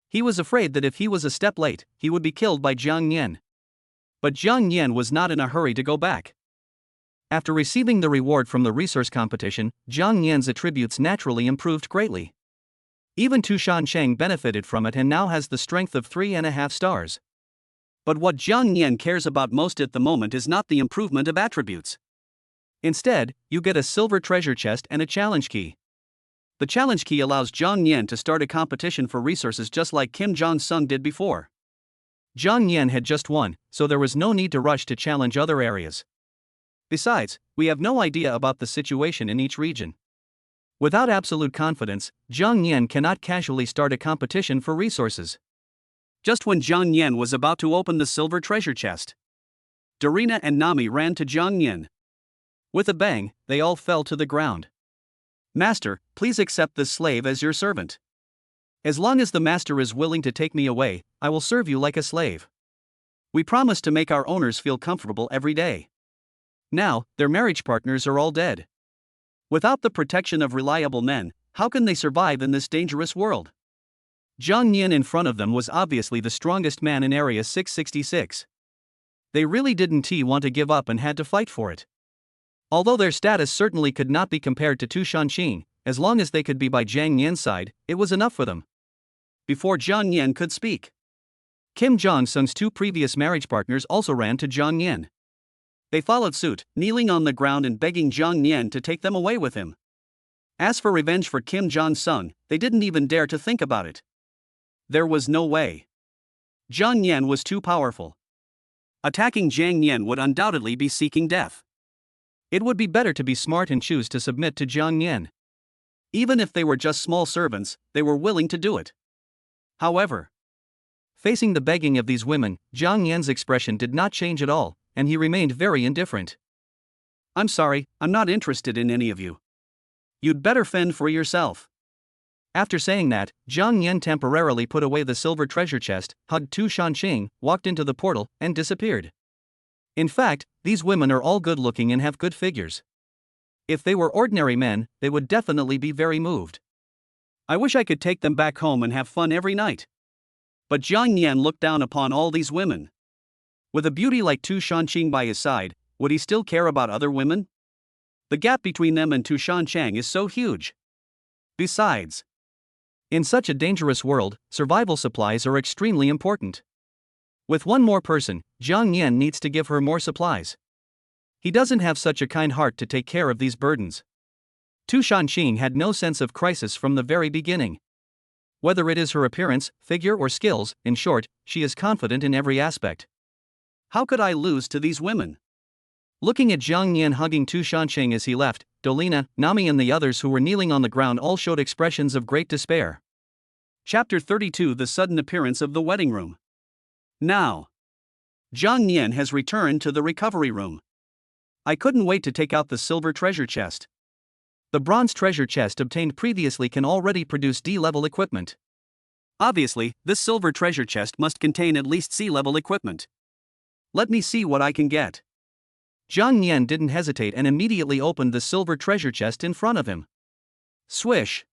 He was afraid that if he was a step late, he would be killed by Jiang Nian. But Jiang Nian was not in a hurry to go back. After receiving the reward from the resource competition, Jiang Nian's attributes naturally improved greatly. Even Tu Shansheng benefited from it and now has the strength of 3.5 stars. But what Jiang Nian cares about most at the moment is not the improvement of attributes. Instead, you get a silver treasure chest and a challenge key. The challenge key allows Jiang Nian to start a competition for resources just like Kim Jong-sung did before. Jiang Nian had just won, so there was no need to rush to challenge other areas. Besides, we have no idea about the situation in each region. Without absolute confidence, Jiang Nian cannot casually start a competition for resources. Just when Jiang Nian was about to open the silver treasure chest, Darina and Nami ran to Jiang Nian. With a bang, they all fell to the ground. "Master, please accept this slave as your servant. As long as the master is willing to take me away, I will serve you like a slave. We promise to make our owners feel comfortable every day." Now, their marriage partners are all dead. Without the protection of reliable men, how can they survive in this dangerous world? Jiang Nian in front of them was obviously the strongest man in Area 666. They really didn't want to give up and had to fight for it. Although their status certainly could not be compared to Tu Shanxing, as long as they could be by Jiang Nian's side, it was enough for them. Before Jiang Nian could speak, Kim Jong-sung's two previous marriage partners also ran to Jiang Nian. They followed suit, kneeling on the ground and begging Jiang Nian to take them away with him. As for revenge for Kim Jong-sung, they didn't even dare to think about it. There was no way. Jiang Nian was too powerful. Attacking Jiang Nian would undoubtedly be seeking death. It would be better to be smart and choose to submit to Jiang Nian. Even if they were just small servants, they were willing to do it. However, facing the begging of these women, Jiang Nian's expression did not change at all, and he remained very indifferent. "I'm sorry, I'm not interested in any of you. You'd better fend for yourself." After saying that, Jiang Nian temporarily put away the silver treasure chest, hugged Tu Shanxing, walked into the portal, and disappeared. In fact, these women are all good looking and have good figures. If they were ordinary men, they would definitely be very moved. I wish I could take them back home and have fun every night. But Jiang Nian looked down upon all these women. With a beauty like Tu Shanxing by his side, would he still care about other women? The gap between them and Tu Shanchang is so huge. Besides, in such a dangerous world, survival supplies are extremely important. With one more person, Jiang Nian needs to give her more supplies. He doesn't have such a kind heart to take care of these burdens. Tu Shanqing had no sense of crisis from the very beginning. Whether it is her appearance, figure or skills, in short, she is confident in every aspect. How could I lose to these women? Looking at Jiang Nian hugging Tu Shanqing as he left, Dolina, Nami and the others who were kneeling on the ground all showed expressions of great despair. Chapter 32: The sudden appearance of the wedding room. Now, Jiang Nian has returned to the recovery room. I couldn't wait to take out the silver treasure chest. The bronze treasure chest obtained previously can already produce D-level equipment. Obviously, this silver treasure chest must contain at least C-level equipment. Let me see what I can get. Jiang Nian didn't hesitate and immediately opened the silver treasure chest in front of him. Swish!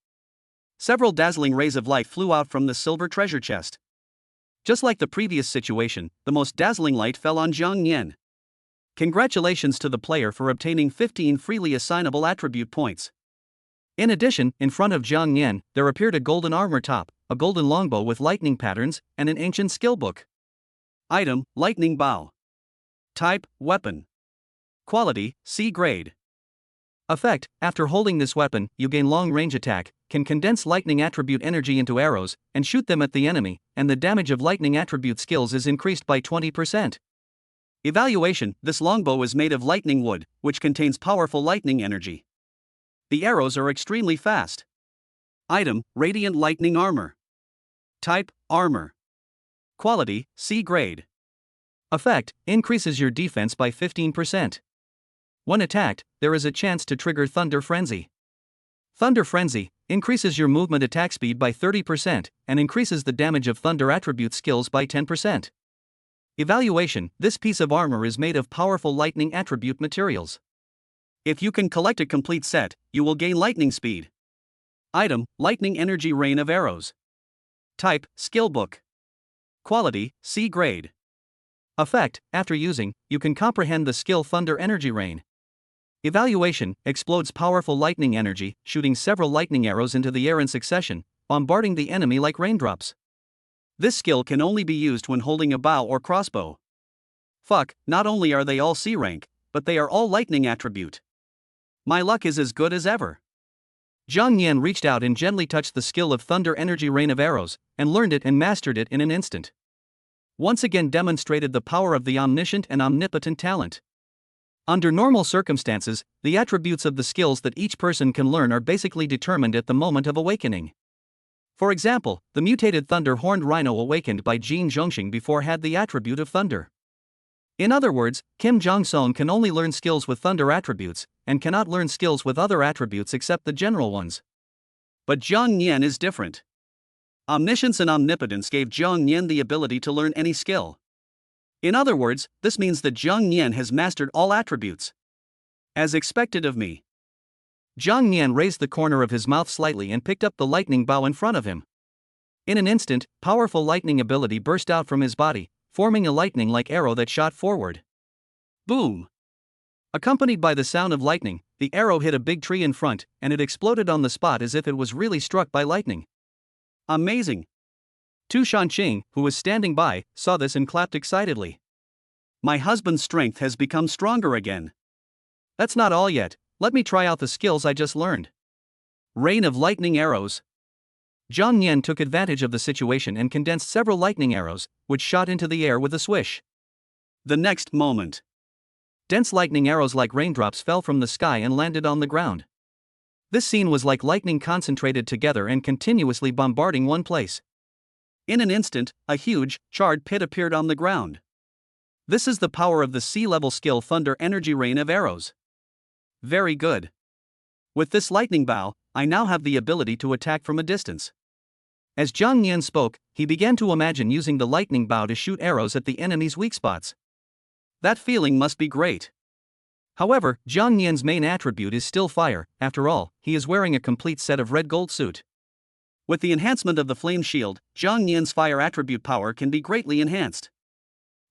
Several dazzling rays of light flew out from the silver treasure chest. Just like the previous situation, the most dazzling light fell on Jiang Nian. Congratulations to the player for obtaining 15 freely assignable attribute points. In addition, in front of Jiang Nian, there appeared a golden armor top, a golden longbow with lightning patterns, and an ancient skill book. Item: Lightning Bow. Type: Weapon. Quality: C grade. Effect: after holding this weapon, you gain long-range attack, can condense lightning attribute energy into arrows, and shoot them at the enemy, and the damage of lightning attribute skills is increased by 20%. Evaluation: this longbow is made of lightning wood, which contains powerful lightning energy. The arrows are extremely fast. Item: Radiant Lightning Armor. Type: Armor. Quality: C grade. Effect: increases your defense by 15%. When attacked, there is a chance to trigger Thunder Frenzy. Thunder Frenzy increases your movement attack speed by 30% and increases the damage of thunder attribute skills by 10%. Evaluation: this piece of armor is made of powerful lightning attribute materials. If you can collect a complete set, you will gain lightning speed. Item: Lightning Energy Rain of Arrows. Type: Skill Book. Quality: C grade. Effect: after using, you can comprehend the skill Thunder Energy Rain. Evaluation: explodes powerful lightning energy, shooting several lightning arrows into the air in succession, bombarding the enemy like raindrops. This skill can only be used when holding a bow or crossbow. Fuck, not only are they all C rank, but they are all lightning attribute. My luck is as good as ever. Jiang Nian reached out and gently touched the skill of Thunder Energy Rain of Arrows, and learned it and mastered it in an instant. Once again demonstrated the power of the omniscient and omnipotent talent. Under normal circumstances, the attributes of the skills that each person can learn are basically determined at the moment of awakening. For example, the mutated Thunder Horned Rhino awakened by Jin Zhongxing before had the attribute of Thunder. In other words, Kim Jong-song can only learn skills with Thunder attributes, and cannot learn skills with other attributes except the general ones. But Jiang Nian is different. Omniscience and omnipotence gave Jiang Nian the ability to learn any skill. In other words, this means that Jiang Nian has mastered all attributes. As expected of me. Jiang Nian raised the corner of his mouth slightly and picked up the lightning bow in front of him. In an instant, powerful lightning ability burst out from his body, forming a lightning-like arrow that shot forward. Boom! Accompanied by the sound of lightning, the arrow hit a big tree in front, and it exploded on the spot as if it was really struck by lightning. Amazing! Tu Shanqing, who was standing by, saw this and clapped excitedly. My husband's strength has become stronger again. That's not all yet, let me try out the skills I just learned. Rain of Lightning Arrows. Jiang Nian took advantage of the situation and condensed several lightning arrows, which shot into the air with a swish. The next moment, dense lightning arrows like raindrops fell from the sky and landed on the ground. This scene was like lightning concentrated together and continuously bombarding one place. In an instant, a huge, charred pit appeared on the ground. This is the power of the C-level skill Thunder Energy Rain of Arrows. Very good. With this lightning bow, I now have the ability to attack from a distance. As Jiang Nian spoke, he began to imagine using the lightning bow to shoot arrows at the enemy's weak spots. That feeling must be great. However, Jiang Nian's main attribute is still fire. After all, he is wearing a complete set of red gold suit. With the enhancement of the flame shield, Jiang Nian's fire attribute power can be greatly enhanced.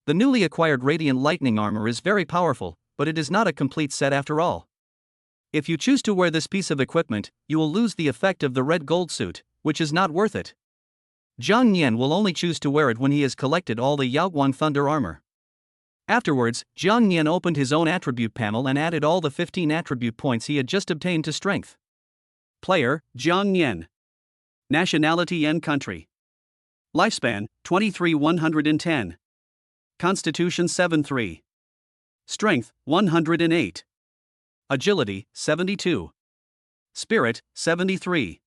The newly acquired radiant lightning armor is very powerful, but it is not a complete set after all. If you choose to wear this piece of equipment, you will lose the effect of the red gold suit, which is not worth it. Zhang Nian will only choose to wear it when he has collected all the Yaoguang Thunder armor. Afterwards, Zhang Nian opened his own attribute panel and added all the 15 attribute points he had just obtained to strength. Player, Zhang Nian. Nationality and country. Lifespan, 23,110. Constitution 7-3. Strength, 108. Agility, 72. Spirit, 73.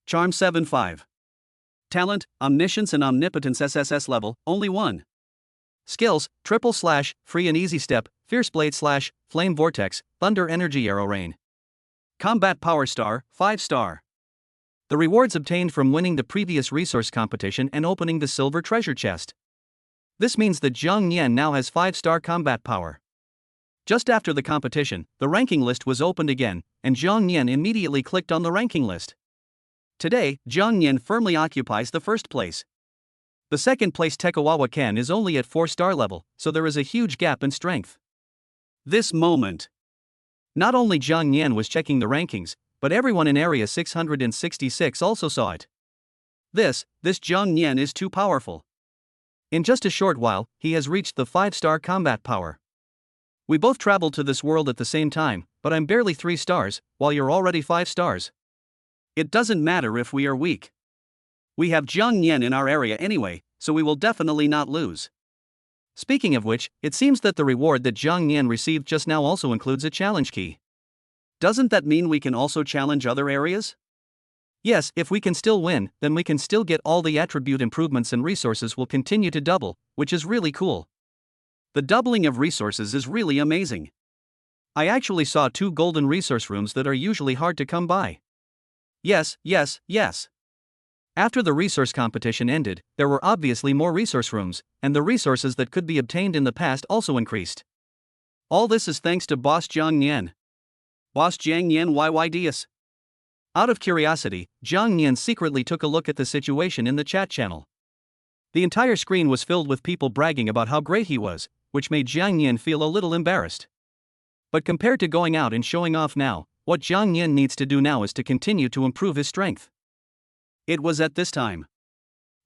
Charm 7-5. Talent, Omniscience and Omnipotence SSS level, only 1. Skills, triple slash, free and easy step, fierce blade slash, flame vortex, thunder energy arrow rain. Combat power star, 5 star. The rewards obtained from winning the previous resource competition and opening the silver treasure chest. This means that Zhang Nian now has 5-star combat power. Just after the competition, the ranking list was opened again, and Zhang Nian immediately clicked on the ranking list. Today, Zhang Nian firmly occupies the first place. The second place Tekawawa Ken is only at 4-star level, so there is a huge gap in strength. This moment. Not only Zhang Nian was checking the rankings, but everyone in Area 666 also saw it. This Zhang Nian is too powerful. In just a short while, he has reached the 5-star combat power. We both traveled to this world at the same time, but I'm barely 3 stars, while you're already 5 stars. It doesn't matter if we are weak. We have Zhang Nian in our area anyway, so we will definitely not lose. Speaking of which, it seems that the reward that Zhang Nian received just now also includes a challenge key. Doesn't that mean we can also challenge other areas? Yes, if we can still win, then we can still get all the attribute improvements and resources will continue to double, which is really cool. The doubling of resources is really amazing. I actually saw 2 golden resource rooms that are usually hard to come by. Yes. After the resource competition ended, there were obviously more resource rooms, and the resources that could be obtained in the past also increased. All this is thanks to Boss Zhang Nian. Boss Zhang Nian YYDS. Out of curiosity, Zhang Nian secretly took a look at the situation in the chat channel. The entire screen was filled with people bragging about how great he was, which made Zhang Nian feel a little embarrassed. But compared to going out and showing off now, what Zhang Nian needs to do now is to continue to improve his strength. It was at this time.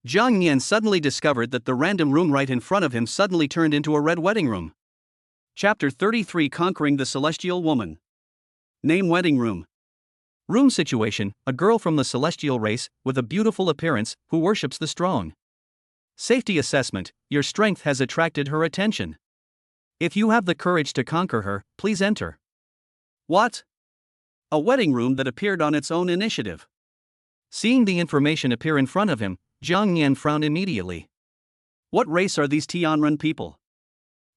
Zhang Nian suddenly discovered that the random room right in front of him suddenly turned into a red wedding room. Chapter 33 Conquering the Celestial Woman. Name Wedding Room. Room situation, a girl from the celestial race, with a beautiful appearance, who worships the strong. Safety assessment, your strength has attracted her attention. If you have the courage to conquer her, please enter. What? A wedding room that appeared on its own initiative. Seeing the information appear in front of him, Zhang Nian frowned immediately. What race are these Tianren people?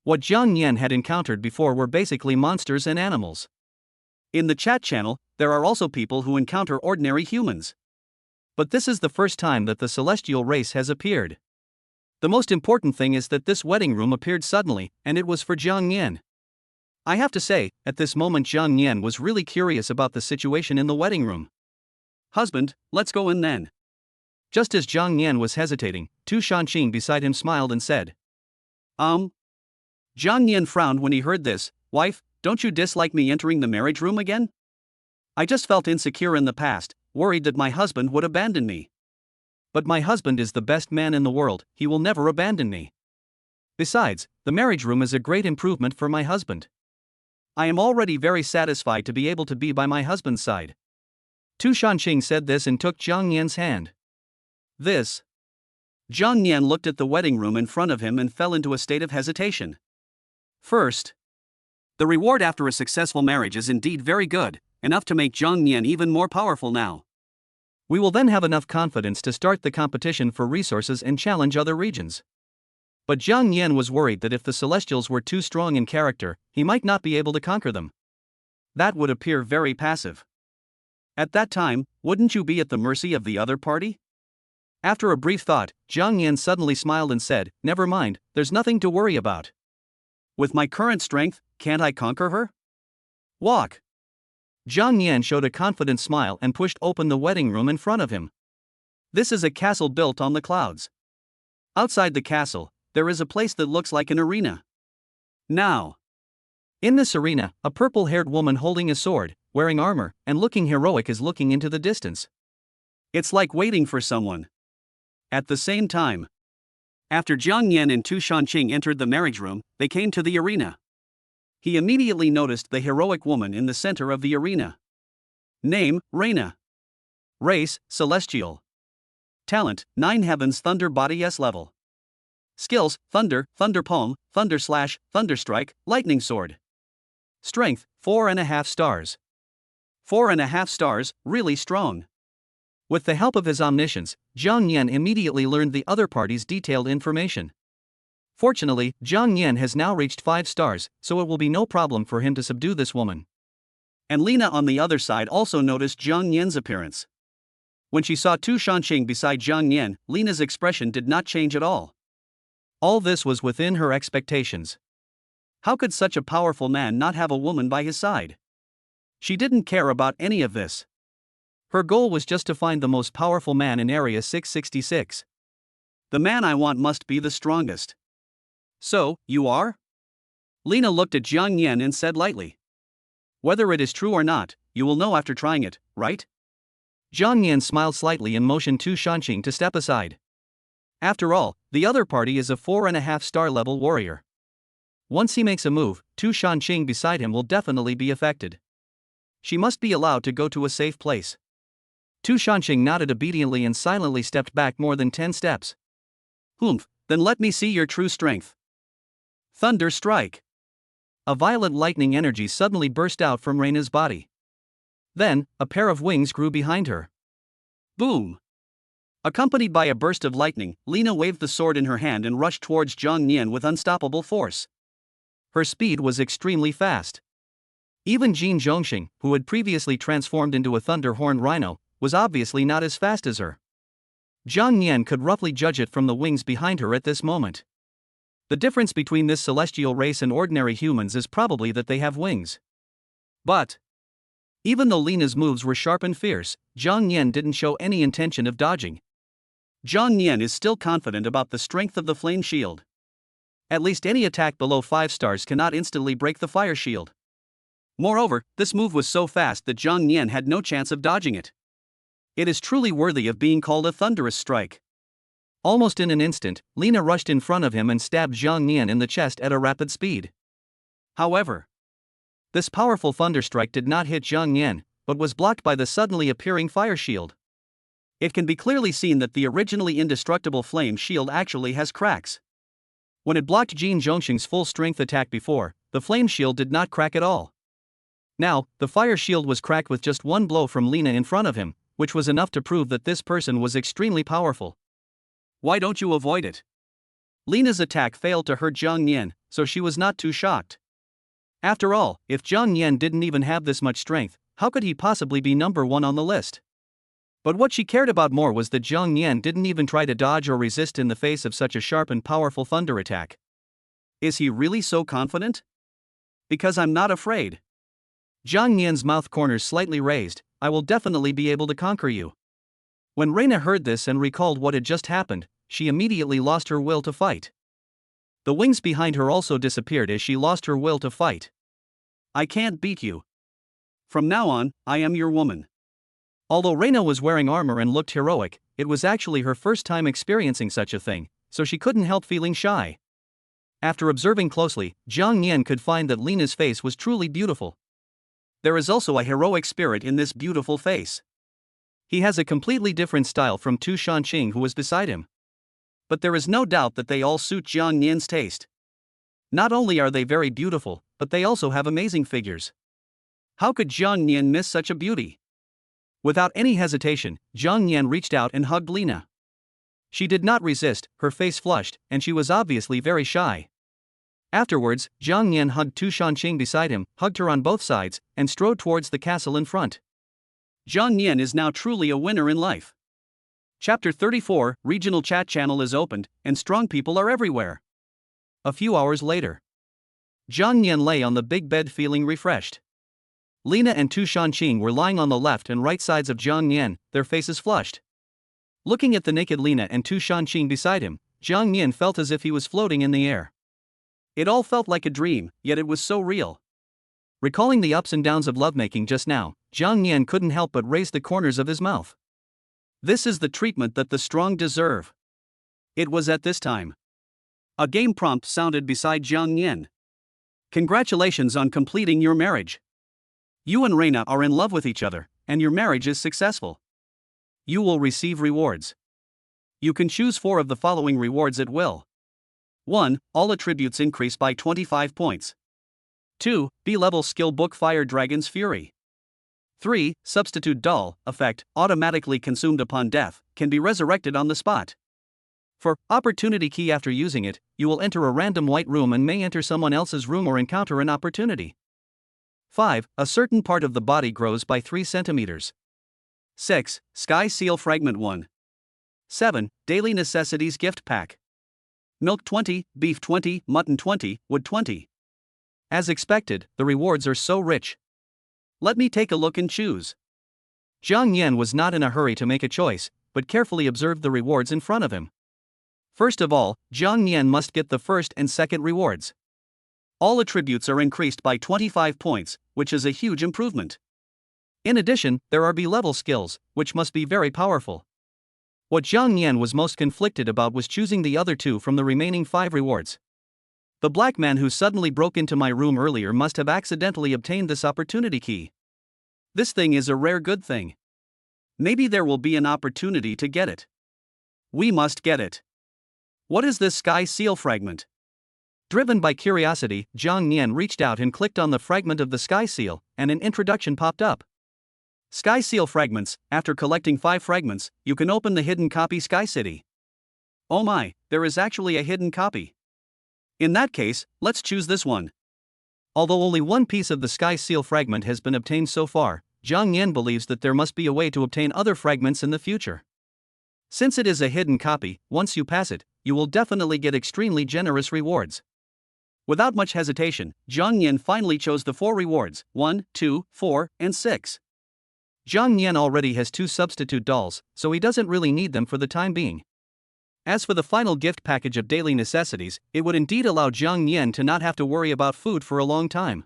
What Zhang Nian had encountered before were basically monsters and animals. In the chat channel, there are also people who encounter ordinary humans. But this is the first time that the celestial race has appeared. The most important thing is that this wedding room appeared suddenly, and it was for Zhang Nian. I have to say, at this moment Zhang Nian was really curious about the situation in the wedding room. Husband, let's go in then. Just as Zhang Nian was hesitating, Tu Shanqing beside him smiled and said. Zhang Nian frowned when he heard this. Wife, don't you dislike me entering the marriage room again? I just felt insecure in the past, worried that my husband would abandon me. But my husband is the best man in the world, he will never abandon me. Besides, the marriage room is a great improvement for my husband. I am already very satisfied to be able to be by my husband's side. Tu Shanqing said this and took Zhang Nian's hand. Zhang Nian looked at the wedding room in front of him and fell into a state of hesitation. First, the reward after a successful marriage is indeed very good, enough to make Zhang Nian even more powerful now. We will then have enough confidence to start the competition for resources and challenge other regions. But Zhang Nian was worried that if the Celestials were too strong in character, he might not be able to conquer them. That would appear very passive. At that time, wouldn't you be at the mercy of the other party? After a brief thought, Zhang Nian suddenly smiled and said, never mind, there's nothing to worry about. With my current strength, can't I conquer her? Walk. Zhang Nian showed a confident smile and pushed open the wedding room in front of him. This is a castle built on the clouds. Outside the castle, there is a place that looks like an arena. Now, In this arena, a purple-haired woman holding a sword, wearing armor, and looking heroic is looking into the distance. It's like waiting for someone. At the same time, after Jiang Yan and Tu Shanqing entered the marriage room, they came to the arena. He immediately noticed the heroic woman in the center of the arena. Name, Reina. Race, Celestial. Talent, 9 Heavens Thunder Body S level. Skills, Thunder, Thunder Palm, Thunder Slash, Thunder Strike, Lightning Sword. Strength, 4.5 stars. 4.5 stars, really strong. With the help of his omniscience, Jiang Yan immediately learned the other party's detailed information. Fortunately, Jiang Yan has now reached 5 stars, so it will be no problem for him to subdue this woman. And Lina on the other side also noticed Jiang Yan's appearance. When she saw Tu Shanqing beside Jiang Yan, Lina's expression did not change at all. All this was within her expectations. How could such a powerful man not have a woman by his side? She didn't care about any of this. Her goal was just to find the most powerful man in Area 666. The man I want must be the strongest. So, you are? Lina looked at Jiang Yan and said lightly. Whether it is true or not, you will know after trying it, right? Jiang Yan smiled slightly and motioned Tu Shanqing to step aside. After all, the other party is a 4.5 star level warrior. Once he makes a move, Tu Shanqing beside him will definitely be affected. She must be allowed to go to a safe place. Tu Shanqing nodded obediently and silently stepped back more than 10 steps. Humph, then let me see your true strength. Thunder Strike. A violent lightning energy suddenly burst out from Reina's body. Then, a pair of wings grew behind her. Boom! Accompanied by a burst of lightning, Lina waved the sword in her hand and rushed towards Jiang Yan with unstoppable force. Her speed was extremely fast. Even Jin Zhongxing, who had previously transformed into a thunder-horned rhino, was obviously not as fast as her. Jiang Yan could roughly judge it from the wings behind her at this moment. The difference between this celestial race and ordinary humans is probably that they have wings. But even though Lina's moves were sharp and fierce, Jiang Yan didn't show any intention of dodging. Jiang Yan is still confident about the strength of the flame shield. At least any attack below 5 stars cannot instantly break the fire shield. Moreover, this move was so fast that Jiang Yan had no chance of dodging it. It is truly worthy of being called a thunderous strike. Almost in an instant, Lina rushed in front of him and stabbed Jiang Yan in the chest at a rapid speed. However, this powerful thunder strike did not hit Jiang Yan, but was blocked by the suddenly appearing fire shield. It can be clearly seen that the originally indestructible flame shield actually has cracks. When it blocked Jin Zhongxing's full-strength attack before, the flame shield did not crack at all. Now, the fire shield was cracked with just one blow from Lina in front of him, which was enough to prove that this person was extremely powerful. Why don't you avoid it? Lina's attack failed to hurt Jiang Yan, so she was not too shocked. After all, if Jiang Yan didn't even have this much strength, how could he possibly be number 1 on the list? But what she cared about more was that Jiang Yan didn't even try to dodge or resist in the face of such a sharp and powerful thunder attack. Is he really so confident? Because I'm not afraid. Jiang Yan's mouth corners slightly raised. I will definitely be able to conquer you. When Reina heard this and recalled what had just happened, she immediately lost her will to fight. The wings behind her also disappeared as she lost her will to fight. I can't beat you. From now on, I am your woman. Although Reina was wearing armor and looked heroic, it was actually her first time experiencing such a thing, so she couldn't help feeling shy. After observing closely, Jiang Yan could find that Lina's face was truly beautiful. There is also a heroic spirit in this beautiful face. He has a completely different style from Tu Shanqing, who was beside him. But there is no doubt that they all suit Jiang Yan's taste. Not only are they very beautiful, but they also have amazing figures. How could Jiang Yan miss such a beauty? Without any hesitation, Jiang Yan reached out and hugged Lina. She did not resist, her face flushed, and she was obviously very shy. Afterwards, Jiang Yan hugged Tu Shanqing beside him, hugged her on both sides, and strode towards the castle in front. Jiang Yan is now truly a winner in life. Chapter 34, Regional Chat Channel is opened, and strong people are everywhere. A few hours later, Jiang Yan lay on the big bed feeling refreshed. Lina and Tu Shanqing were lying on the left and right sides of Jiang Yan, their faces flushed. Looking at the naked Lina and Tu Shanqing beside him, Jiang Yan felt as if he was floating in the air. It all felt like a dream, yet it was so real. Recalling the ups and downs of lovemaking just now, Jiang Nian couldn't help but raise the corners of his mouth. This is the treatment that the strong deserve. It was at this time. A game prompt sounded beside Jiang Nian. Congratulations on completing your marriage. You and Reina are in love with each other, and your marriage is successful. You will receive rewards. You can choose 4 of the following rewards at will. 1. All attributes increase by 25 points. 2. B-level skill book Fire Dragon's Fury. 3. Substitute doll effect, automatically consumed upon death, can be resurrected on the spot. For opportunity key, after using it, you will enter a random white room and may enter someone else's room or encounter an opportunity. 5. A certain part of the body grows by 3 centimeters. 6. Sky Seal Fragment 1. 7. Daily Necessities Gift Pack. Milk 20, beef 20, mutton 20, wood 20. As expected, the rewards are so rich. Let me take a look and choose. Jiang Nian was not in a hurry to make a choice, but carefully observed the rewards in front of him. First of all, Jiang Nian must get the first and second rewards. All attributes are increased by 25 points, which is a huge improvement. In addition, there are B-level skills, which must be very powerful. What Jiang Nian was most conflicted about was choosing the other 2 from the remaining 5 rewards. The black man who suddenly broke into my room earlier must have accidentally obtained this opportunity key. This thing is a rare good thing. Maybe there will be an opportunity to get it. We must get it. What is this Sky Seal fragment? Driven by curiosity, Jiang Nian reached out and clicked on the fragment of the Sky Seal, and an introduction popped up. Sky Seal fragments. After collecting 5 fragments, you can open the hidden copy Sky City. Oh my, there is actually a hidden copy. In that case, let's choose this one. Although only one piece of the Sky Seal fragment has been obtained so far, Jiang Nian believes that there must be a way to obtain other fragments in the future. Since it is a hidden copy, once you pass it, you will definitely get extremely generous rewards. Without much hesitation, Jiang Nian finally chose the 4 rewards, 1, 2, 4, and 6. Jiang Nian already has 2 substitute dolls, so he doesn't really need them for the time being. As for the final gift package of daily necessities, it would indeed allow Jiang Nian to not have to worry about food for a long time.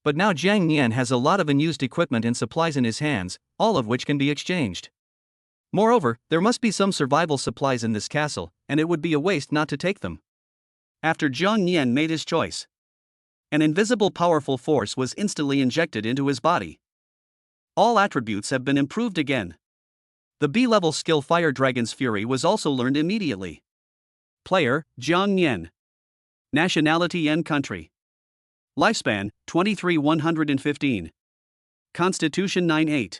But now Jiang Nian has a lot of unused equipment and supplies in his hands, all of which can be exchanged. Moreover, there must be some survival supplies in this castle, and it would be a waste not to take them. After Jiang Nian made his choice, an invisible powerful force was instantly injected into his body. All attributes have been improved again. The B-level skill Fire Dragon's Fury was also learned immediately. Player, Jiang Nian. Nationality and country. Lifespan, 23-115. Constitution 9-8.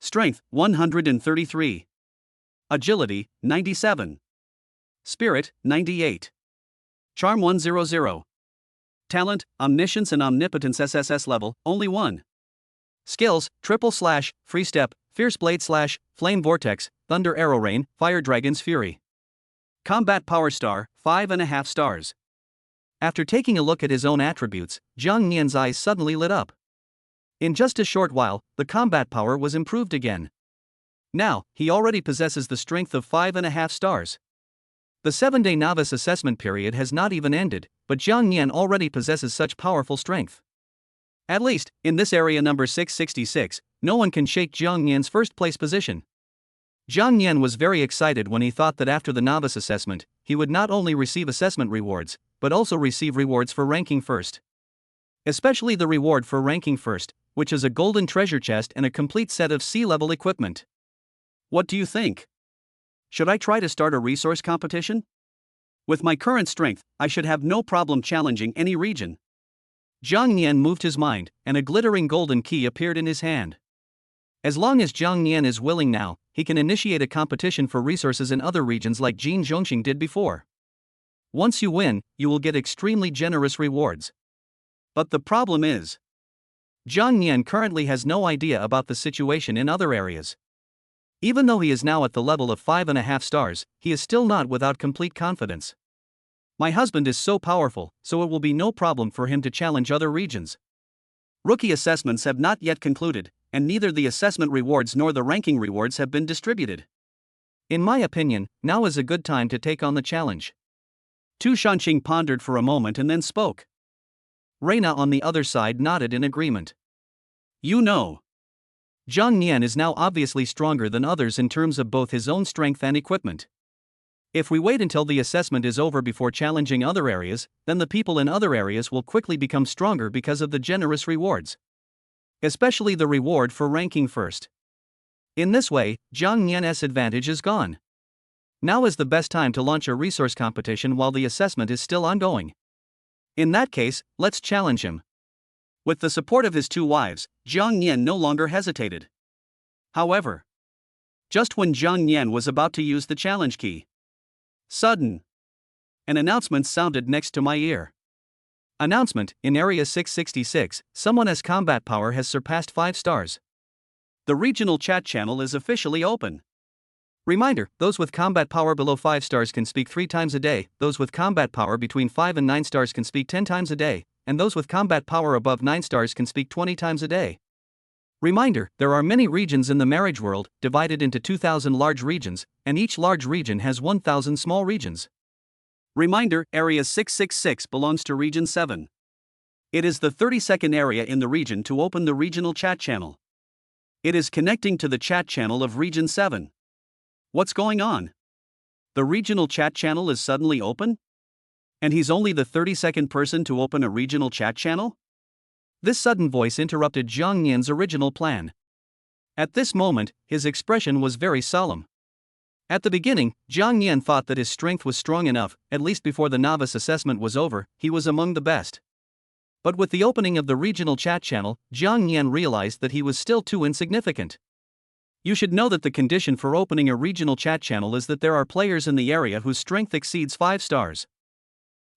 Strength, 133. Agility, 97. Spirit, 98. Charm 100. Talent, Omniscience and Omnipotence SSS level, only 1. Skills, Triple Slash, Free Step, Fierce Blade Slash, Flame Vortex, Thunder Arrow Rain, Fire Dragon's Fury. Combat Power Star, 5.5 stars. After taking a look at his own attributes, Jiang Nian's eyes suddenly lit up. In just a short while, the combat power was improved again. Now, he already possesses the strength of 5.5 stars. The 7-day novice assessment period has not even ended, but Jiang Nian already possesses such powerful strength. At least, in this area number 666, no one can shake Jiang Nian's first place position. Jiang Nian was very excited when he thought that after the novice assessment, he would not only receive assessment rewards, but also receive rewards for ranking first. Especially the reward for ranking first, which is a golden treasure chest and a complete set of sea-level equipment. What do you think? Should I try to start a resource competition? With my current strength, I should have no problem challenging any region. Jiang Nian moved his mind, and a glittering golden key appeared in his hand. As long as Jiang Nian is willing now, he can initiate a competition for resources in other regions like Jin Zhongxing did before. Once you win, you will get extremely generous rewards. But the problem is, Jiang Nian currently has no idea about the situation in other areas. Even though he is now at the level of 5.5 stars, he is still not without complete confidence. My husband is so powerful, so it will be no problem for him to challenge other regions. Rookie assessments have not yet concluded, and neither the assessment rewards nor the ranking rewards have been distributed. In my opinion, now is a good time to take on the challenge. Tu Shanqing pondered for a moment and then spoke. Reina on the other side nodded in agreement. You know, Zhang Nian is now obviously stronger than others in terms of both his own strength and equipment. If we wait until the assessment is over before challenging other areas, then the people in other areas will quickly become stronger because of the generous rewards. Especially the reward for ranking first. In this way, Zhang Nian's advantage is gone. Now is the best time to launch a resource competition while the assessment is still ongoing. In that case, let's challenge him. With the support of his two wives, Zhang Nian no longer hesitated. However, just when Zhang Nian was about to use the challenge key, sudden, an announcement sounded next to my ear. Announcement: in Area 666, someone's combat power has surpassed 5 stars. The regional chat channel is officially open. Reminder: those with combat power below 5 stars can speak 3 times a day, those with combat power between 5 and 9 stars can speak 10 times a day, and those with combat power above 9 stars can speak 20 times a day. Reminder: there are many regions in the marriage world, divided into 2,000 large regions, and each large region has 1,000 small regions. Reminder: Area 666 belongs to Region 7. It is the 32nd area in the region to open the regional chat channel. It is connecting to the chat channel of Region 7. What's going on? The regional chat channel is suddenly open? And he's only the 32nd person to open a regional chat channel? This sudden voice interrupted Zhang Nian's original plan. At this moment, his expression was very solemn. At the beginning, Zhang Nian thought that his strength was strong enough, at least before the novice assessment was over, he was among the best. But with the opening of the regional chat channel, Zhang Nian realized that he was still too insignificant. You should know that the condition for opening a regional chat channel is that there are players in the area whose strength exceeds 5 stars.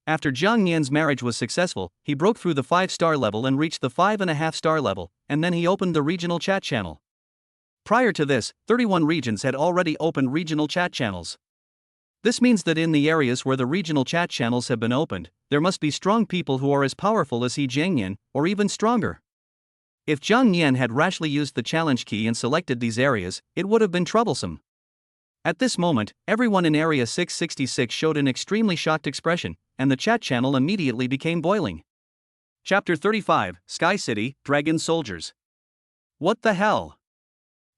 After Zhang Nian's marriage was successful, he broke through the 5-star level and reached the 5.5-star level, and then he opened the regional chat channel. Prior to this, 31 regions had already opened regional chat channels. This means that in the areas where the regional chat channels have been opened, there must be strong people who are as powerful as Zhang Nian, or even stronger. If Zhang Nian had rashly used the challenge key and selected these areas, it would have been troublesome. At this moment, everyone in Area 666 showed an extremely shocked expression, and the chat channel immediately became boiling. Chapter 35, Sky City, Dragon Soldiers. What the hell?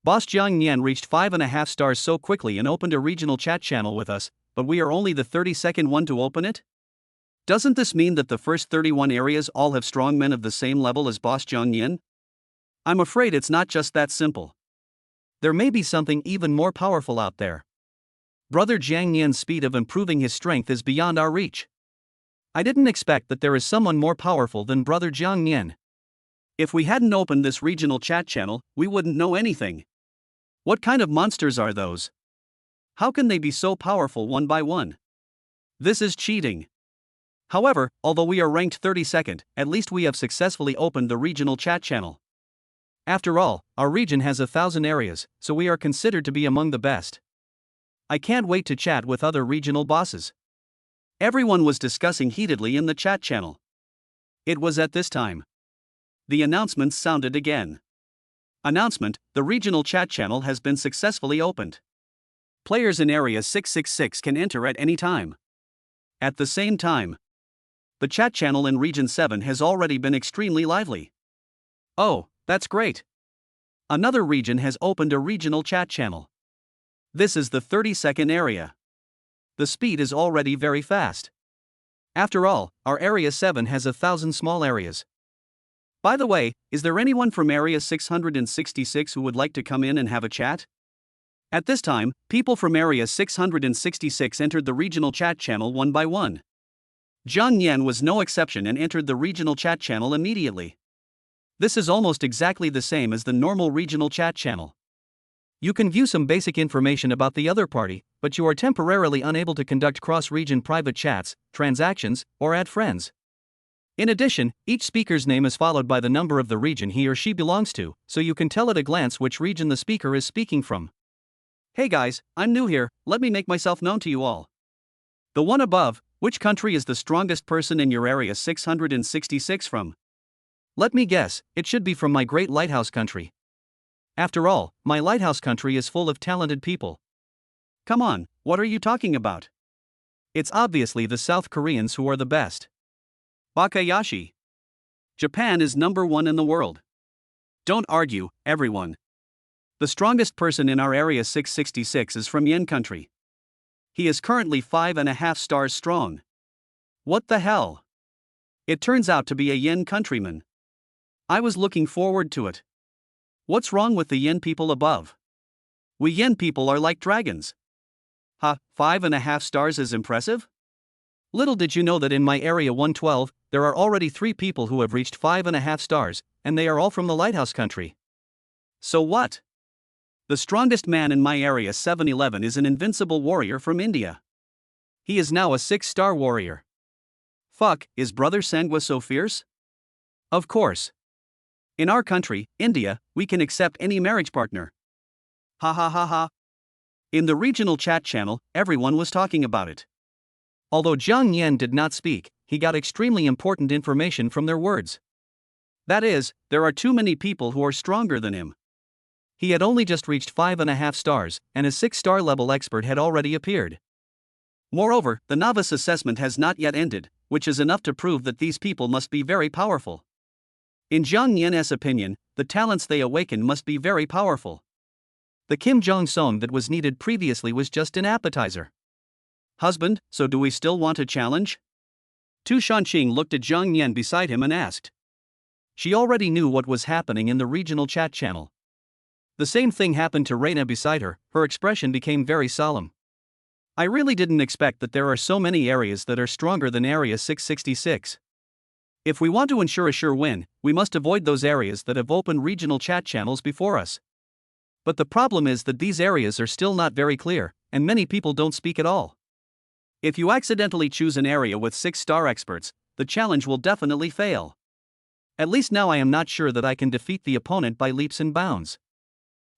Boss Zhang Nian reached 5.5 stars so quickly and opened a regional chat channel with us, but we are only the 32nd one to open it? Doesn't this mean that the first 31 areas all have strong men of the same level as Boss Zhang Nian? I'm afraid it's not just that simple. There may be something even more powerful out there. Brother Zhang Nian's speed of improving his strength is beyond our reach. I didn't expect that there is someone more powerful than Brother Zhang Nian. If we hadn't opened this regional chat channel, we wouldn't know anything. What kind of monsters are those? How can they be so powerful one by one? This is cheating. However, although we are ranked 32nd, at least we have successfully opened the regional chat channel. After all, our region has 1,000 areas, so we are considered to be among the best. I can't wait to chat with other regional bosses. Everyone was discussing heatedly in the chat channel. It was at this time. The announcement sounded again. Announcement: the regional chat channel has been successfully opened. Players in Area 666 can enter at any time. At the same time, the chat channel in Region 7 has already been extremely lively. Oh, that's great. Another region has opened a regional chat channel. This is the 32nd area. The speed is already very fast. After all, our Area 7 has 1,000 small areas. By the way, is there anyone from Area 666 who would like to come in and have a chat? At this time, people from Area 666 entered the regional chat channel one by one. Zhang Nian was no exception and entered the regional chat channel immediately. This is almost exactly the same as the normal regional chat channel. You can view some basic information about the other party, but you are temporarily unable to conduct cross-region private chats, transactions, or add friends. In addition, each speaker's name is followed by the number of the region he or she belongs to, so you can tell at a glance which region the speaker is speaking from. Hey guys, I'm new here, let me make myself known to you all. The one above: which country is the strongest person in your Area 666 from? Let me guess, it should be from my great lighthouse country. After all, my lighthouse country is full of talented people. Come on, what are you talking about? It's obviously the South Koreans who are the best. Wakayashi. Japan is number 1 in the world. Don't argue, everyone. The strongest person in our area 666 is from Yen country. He is currently 5.5 stars strong. What the hell? It turns out to be a Yen countryman. I was looking forward to it. What's wrong with the Yen people above? We Yen people are like dragons. 5.5 stars is impressive? Little did you know that in my area 112, there are already 3 people who have reached 5.5 stars, and they are all from the lighthouse country. So what? The strongest man in my area 711 is an invincible warrior from India. He is now a 6-star warrior. Fuck, is Brother Sangwa so fierce? Of course. In our country, India, we can accept any marriage partner. Ha ha ha ha. In the regional chat channel, everyone was talking about it. Although Zhang Yan did not speak, he got extremely important information from their words. That is, there are too many people who are stronger than him. He had only just reached 5.5 stars, and a 6-star level expert had already appeared. Moreover, the novice assessment has not yet ended, which is enough to prove that these people must be very powerful. In Zhang Yan's opinion, the talents they awaken must be very powerful. The Kim Jong-song that was needed previously was just an appetizer. Husband, so do we still want a challenge? Tu Shanqing looked at Zhang Yan beside him and asked. She already knew what was happening in the regional chat channel. The same thing happened to Reina beside her. Her expression became very solemn. I really didn't expect that there are so many areas that are stronger than Area 666. If we want to ensure a sure win, we must avoid those areas that have opened regional chat channels before us. But the problem is that these areas are still not very clear, and many people don't speak at all. If you accidentally choose an area with 6-star experts, the challenge will definitely fail. At least now I am not sure that I can defeat the opponent by leaps and bounds.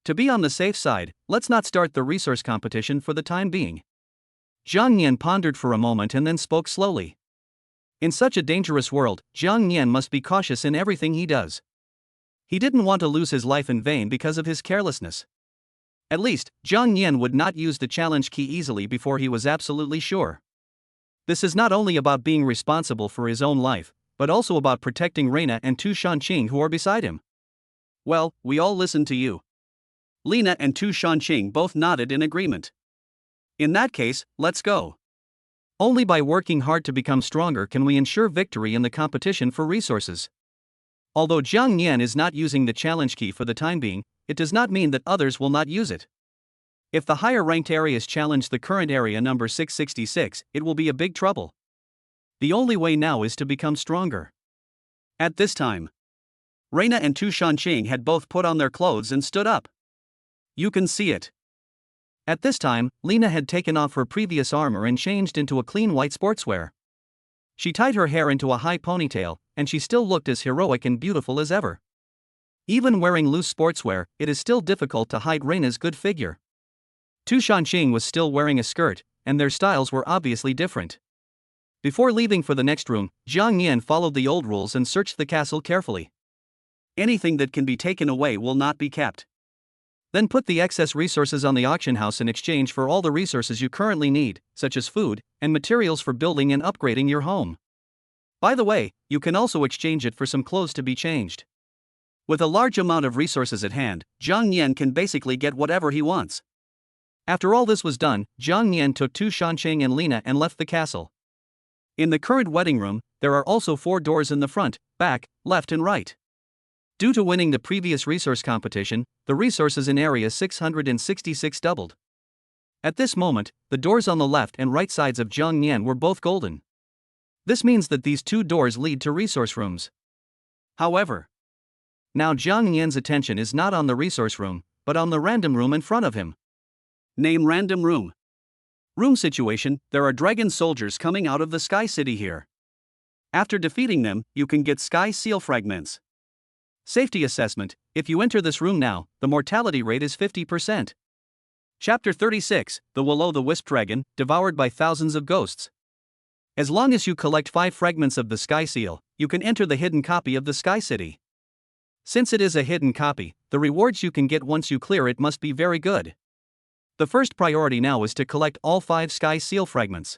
To be on the safe side, let's not start the resource competition for the time being. Zhang Yan pondered for a moment and then spoke slowly. In such a dangerous world, Zhang Yan must be cautious in everything he does. He didn't want to lose his life in vain because of his carelessness. At least, Zhang Yan would not use the challenge key easily before he was absolutely sure. This is not only about being responsible for his own life, but also about protecting Reina and Tu Shanqing who are beside him. Well, we all listen to you. Lina and Tu Shanqing both nodded in agreement. In that case, let's go. Only by working hard to become stronger can we ensure victory in the competition for resources. Although Zhang Yan is not using the challenge key for the time being, it does not mean that others will not use it. If the higher ranked areas challenge the current area number 666, it will be a big trouble. The only way now is to become stronger. At this time, Reina and Tu Shanqing had both put on their clothes and stood up. You can see it. At this time, Lina had taken off her previous armor and changed into a clean white sportswear. She tied her hair into a high ponytail, and she still looked as heroic and beautiful as ever. Even wearing loose sportswear, it is still difficult to hide Reina's good figure. Tu Shanqing was still wearing a skirt, and their styles were obviously different. Before leaving for the next room, Zhang Yan followed the old rules and searched the castle carefully. Anything that can be taken away will not be kept. Then put the excess resources on the auction house in exchange for all the resources you currently need, such as food and materials for building and upgrading your home. By the way, you can also exchange it for some clothes to be changed. With a large amount of resources at hand, Zhang Yan can basically get whatever he wants. After all this was done, Zhang Yan took Tu Shanqing and Lina and left the castle. In the current wedding room, there are also 4 doors in the front, back, left and right. Due to winning the previous resource competition, the resources in Area 666 doubled. At this moment, the doors on the left and right sides of Zhang Yan were both golden. This means that these 2 doors lead to resource rooms. However, now Zhang Yan's attention is not on the resource room, but on the random room in front of him. Name random room. Room situation: there are dragon soldiers coming out of the Sky City here. After defeating them, you can get Sky Seal fragments. Safety assessment: if you enter this room now, the mortality rate is 50%. Chapter 36, The Will-o'-the-Wisp Dragon, devoured by thousands of ghosts. As long as you collect 5 fragments of the Sky Seal, you can enter the hidden copy of the Sky City. Since it is a hidden copy, the rewards you can get once you clear it must be very good. The first priority now is to collect all 5 Sky Seal fragments.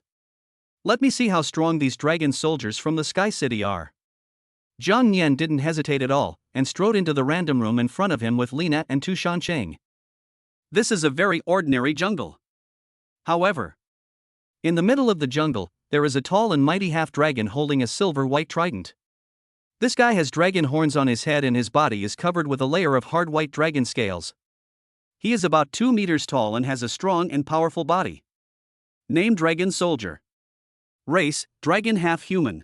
Let me see how strong these dragon soldiers from the Sky City are. Jiang Yan didn't hesitate at all, and strode into the random room in front of him with Lina and Tu Shancheng. This is a very ordinary jungle. However, in the middle of the jungle, there is a tall and mighty half-dragon holding a silver-white trident. This guy has dragon horns on his head and his body is covered with a layer of hard white dragon scales. He is about 2 meters tall and has a strong and powerful body. Name: Dragon Soldier. Race: Dragon half-human.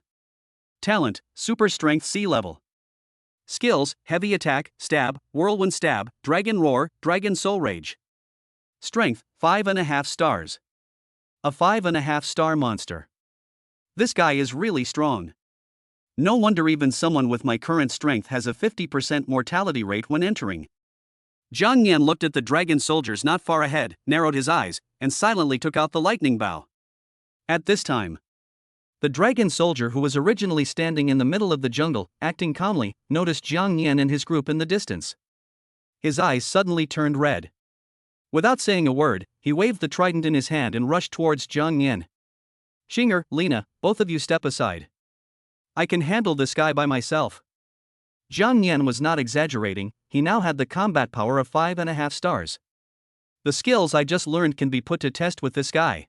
Talent: Super Strength Sea Level. Skills: Heavy Attack, Stab, Whirlwind Stab, Dragon Roar, Dragon Soul Rage. Strength: 5.5 stars. A 5.5 star monster. This guy is really strong. No wonder even someone with my current strength has a 50% mortality rate when entering. Jiang Yan looked at the dragon soldiers not far ahead, narrowed his eyes, and silently took out the lightning bow. At this time, the dragon soldier who was originally standing in the middle of the jungle, acting calmly, noticed Jiang Yan and his group in the distance. His eyes suddenly turned red. Without saying a word, he waved the trident in his hand and rushed towards Jiang Yan. Xinger, Lina, both of you step aside. I can handle this guy by myself. Jiang Yan was not exaggerating, he now had the combat power of 5.5 stars. The skills I just learned can be put to test with this guy.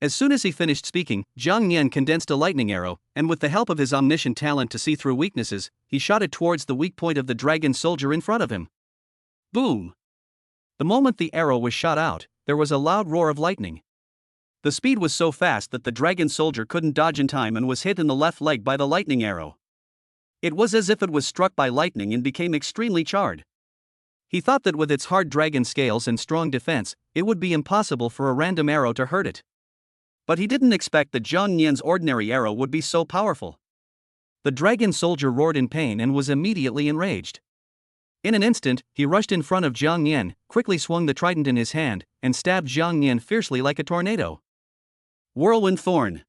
As soon as he finished speaking, Jiang Yan condensed a lightning arrow, and with the help of his omniscient talent to see through weaknesses, he shot it towards the weak point of the dragon soldier in front of him. Boom! The moment the arrow was shot out, there was a loud roar of lightning. The speed was so fast that the dragon soldier couldn't dodge in time and was hit in the left leg by the lightning arrow. It was as if it was struck by lightning and became extremely charred. He thought that with its hard dragon scales and strong defense, it would be impossible for a random arrow to hurt it. But he didn't expect that Jiang Yan's ordinary arrow would be so powerful. The dragon soldier roared in pain and was immediately enraged. In an instant, he rushed in front of Jiang Yan, quickly swung the trident in his hand, and stabbed Jiang Yan fiercely like a tornado. Whirlwind Thorn.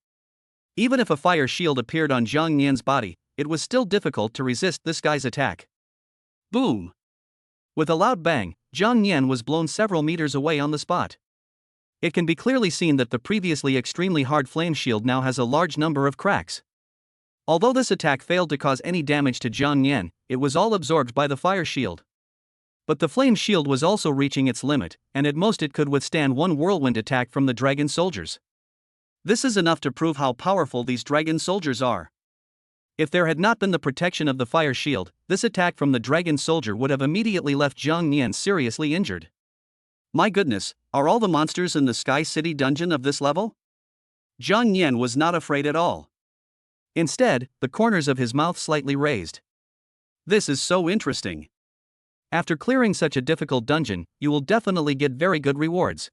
Even if a fire shield appeared on Jiang Yan's body, it was still difficult to resist this guy's attack. Boom! With a loud bang, Jiang Yan was blown several meters away on the spot. It can be clearly seen that the previously extremely hard flame shield now has a large number of cracks. Although this attack failed to cause any damage to Jiang Yan, it was all absorbed by the fire shield. But the flame shield was also reaching its limit, and at most it could withstand one whirlwind attack from the dragon soldiers. This is enough to prove how powerful these dragon soldiers are. If there had not been the protection of the fire shield, this attack from the dragon soldier would have immediately left Jiang Yan seriously injured. My goodness, are all the monsters in the Sky City dungeon of this level? Jiang Yan was not afraid at all. Instead, the corners of his mouth slightly raised. This is so interesting. After clearing such a difficult dungeon, you will definitely get very good rewards.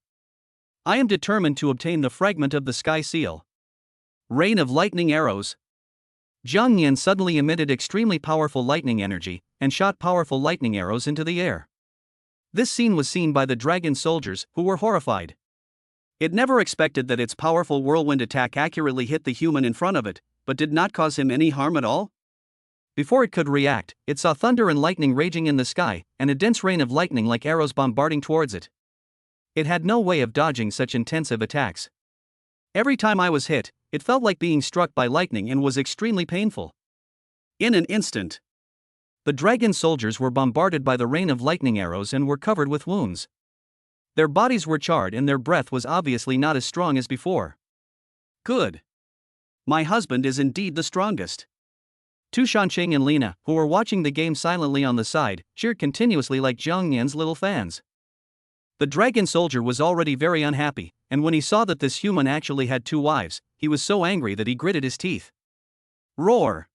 I am determined to obtain the fragment of the Sky Seal. Rain of lightning arrows. Jiang Yan suddenly emitted extremely powerful lightning energy, and shot powerful lightning arrows into the air. This scene was seen by the dragon soldiers, who were horrified. It never expected that its powerful whirlwind attack accurately hit the human in front of it, but did not cause him any harm at all? Before it could react, it saw thunder and lightning raging in the sky, and a dense rain of lightning like arrows bombarding towards it. It had no way of dodging such intensive attacks. Every time I was hit, it felt like being struck by lightning and was extremely painful. In an instant, the dragon soldiers were bombarded by the rain of lightning arrows and were covered with wounds. Their bodies were charred and their breath was obviously not as strong as before. Good. My husband is indeed the strongest. Tu Shancheng and Lina, who were watching the game silently on the side, cheered continuously like Jiang Yan's little fans. The dragon soldier was already very unhappy, and when he saw that this human actually had 2 wives, he was so angry that he gritted his teeth. Roar!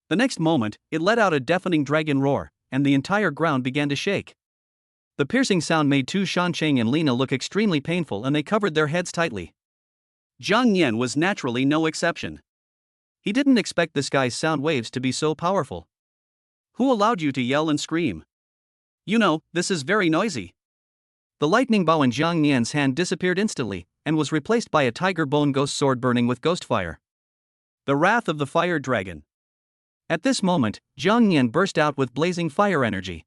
The next moment, it let out a deafening dragon roar, and the entire ground began to shake. The piercing sound made Tu Shancheng and Lina look extremely painful and they covered their heads tightly. Jiang Yan was naturally no exception. He didn't expect this guy's sound waves to be so powerful. Who allowed you to yell and scream? You know, this is very noisy. The lightning bow in Jiang Yan's hand disappeared instantly, and was replaced by a tiger bone ghost sword burning with ghost fire. The wrath of the fire dragon. At this moment, Jiang Yan burst out with blazing fire energy.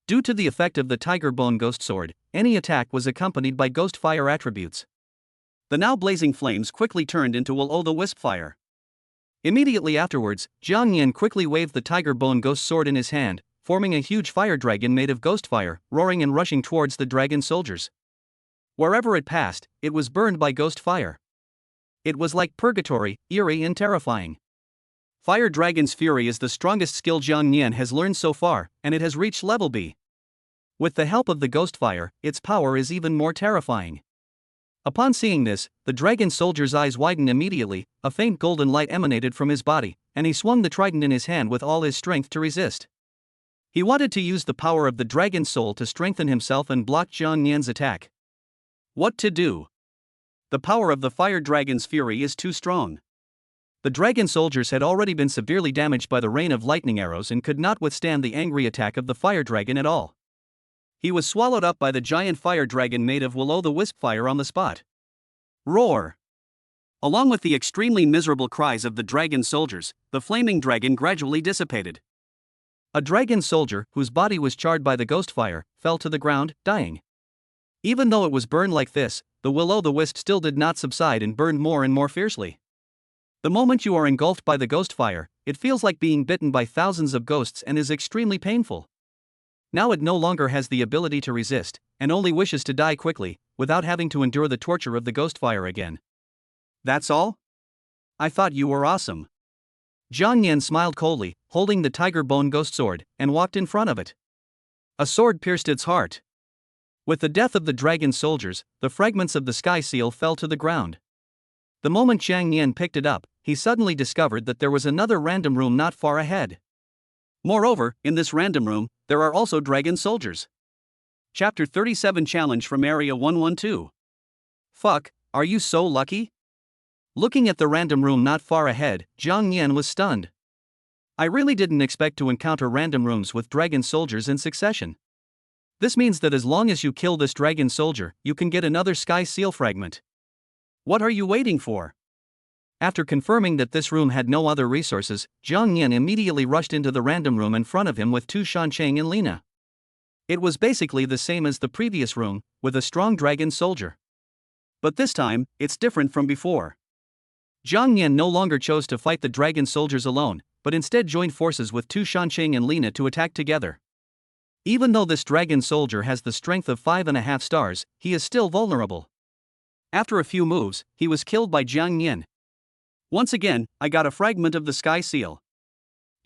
Due to the effect of the tiger bone ghost sword, any attack was accompanied by ghost fire attributes. The now blazing flames quickly turned into will-o'-the-wisp fire. Immediately afterwards, Jiang Yan quickly waved the tiger bone ghost sword in his hand, forming a huge fire dragon made of ghost fire, roaring and rushing towards the dragon soldiers. Wherever it passed, it was burned by ghost fire. It was like purgatory, eerie and terrifying. Fire Dragon's Fury is the strongest skill Jiang Yan has learned so far, and it has reached level B. With the help of the ghost fire, its power is even more terrifying. Upon seeing this, the dragon soldier's eyes widened immediately, a faint golden light emanated from his body, and he swung the trident in his hand with all his strength to resist. He wanted to use the power of the dragon's soul to strengthen himself and block Jiang Yan's attack. What to do? The power of the fire dragon's fury is too strong. The dragon soldiers had already been severely damaged by the rain of lightning arrows and could not withstand the angry attack of the fire dragon at all. He was swallowed up by the giant fire dragon made of will-o'-the-wisp fire on the spot. Roar! Along with the extremely miserable cries of the dragon soldiers, the flaming dragon gradually dissipated. A dragon soldier, whose body was charred by the ghost fire, fell to the ground, dying. Even though it was burned like this, the will-o'-the-wisp still did not subside and burned more and more fiercely. The moment you are engulfed by the ghost fire, it feels like being bitten by thousands of ghosts and is extremely painful. Now it no longer has the ability to resist, and only wishes to die quickly, without having to endure the torture of the ghost fire again. That's all? I thought you were awesome. Jiang Yan smiled coldly, holding the tiger bone ghost sword, and walked in front of it. A sword pierced its heart. With the death of the dragon soldiers, the fragments of the sky seal fell to the ground. The moment Jiang Yan picked it up, he suddenly discovered that there was another random room not far ahead. Moreover, in this random room, there are also dragon soldiers. Chapter 37 Challenge from Area 112. Fuck, are you so lucky? Looking at the random room not far ahead, Jiang Yan was stunned. I really didn't expect to encounter random rooms with dragon soldiers in succession. This means that as long as you kill this dragon soldier, you can get another sky seal fragment. What are you waiting for? After confirming that this room had no other resources, Jiang Yan immediately rushed into the random room in front of him with Tu Shancheng and Lina. It was basically the same as the previous room, with a strong dragon soldier. But this time, it's different from before. Jiang Yan no longer chose to fight the dragon soldiers alone, but instead joined forces with Tu Shancheng and Lina to attack together. Even though this dragon soldier has the strength of 5.5 stars, he is still vulnerable. After a few moves, he was killed by Jiang Yan. Once again, I got a fragment of the sky seal.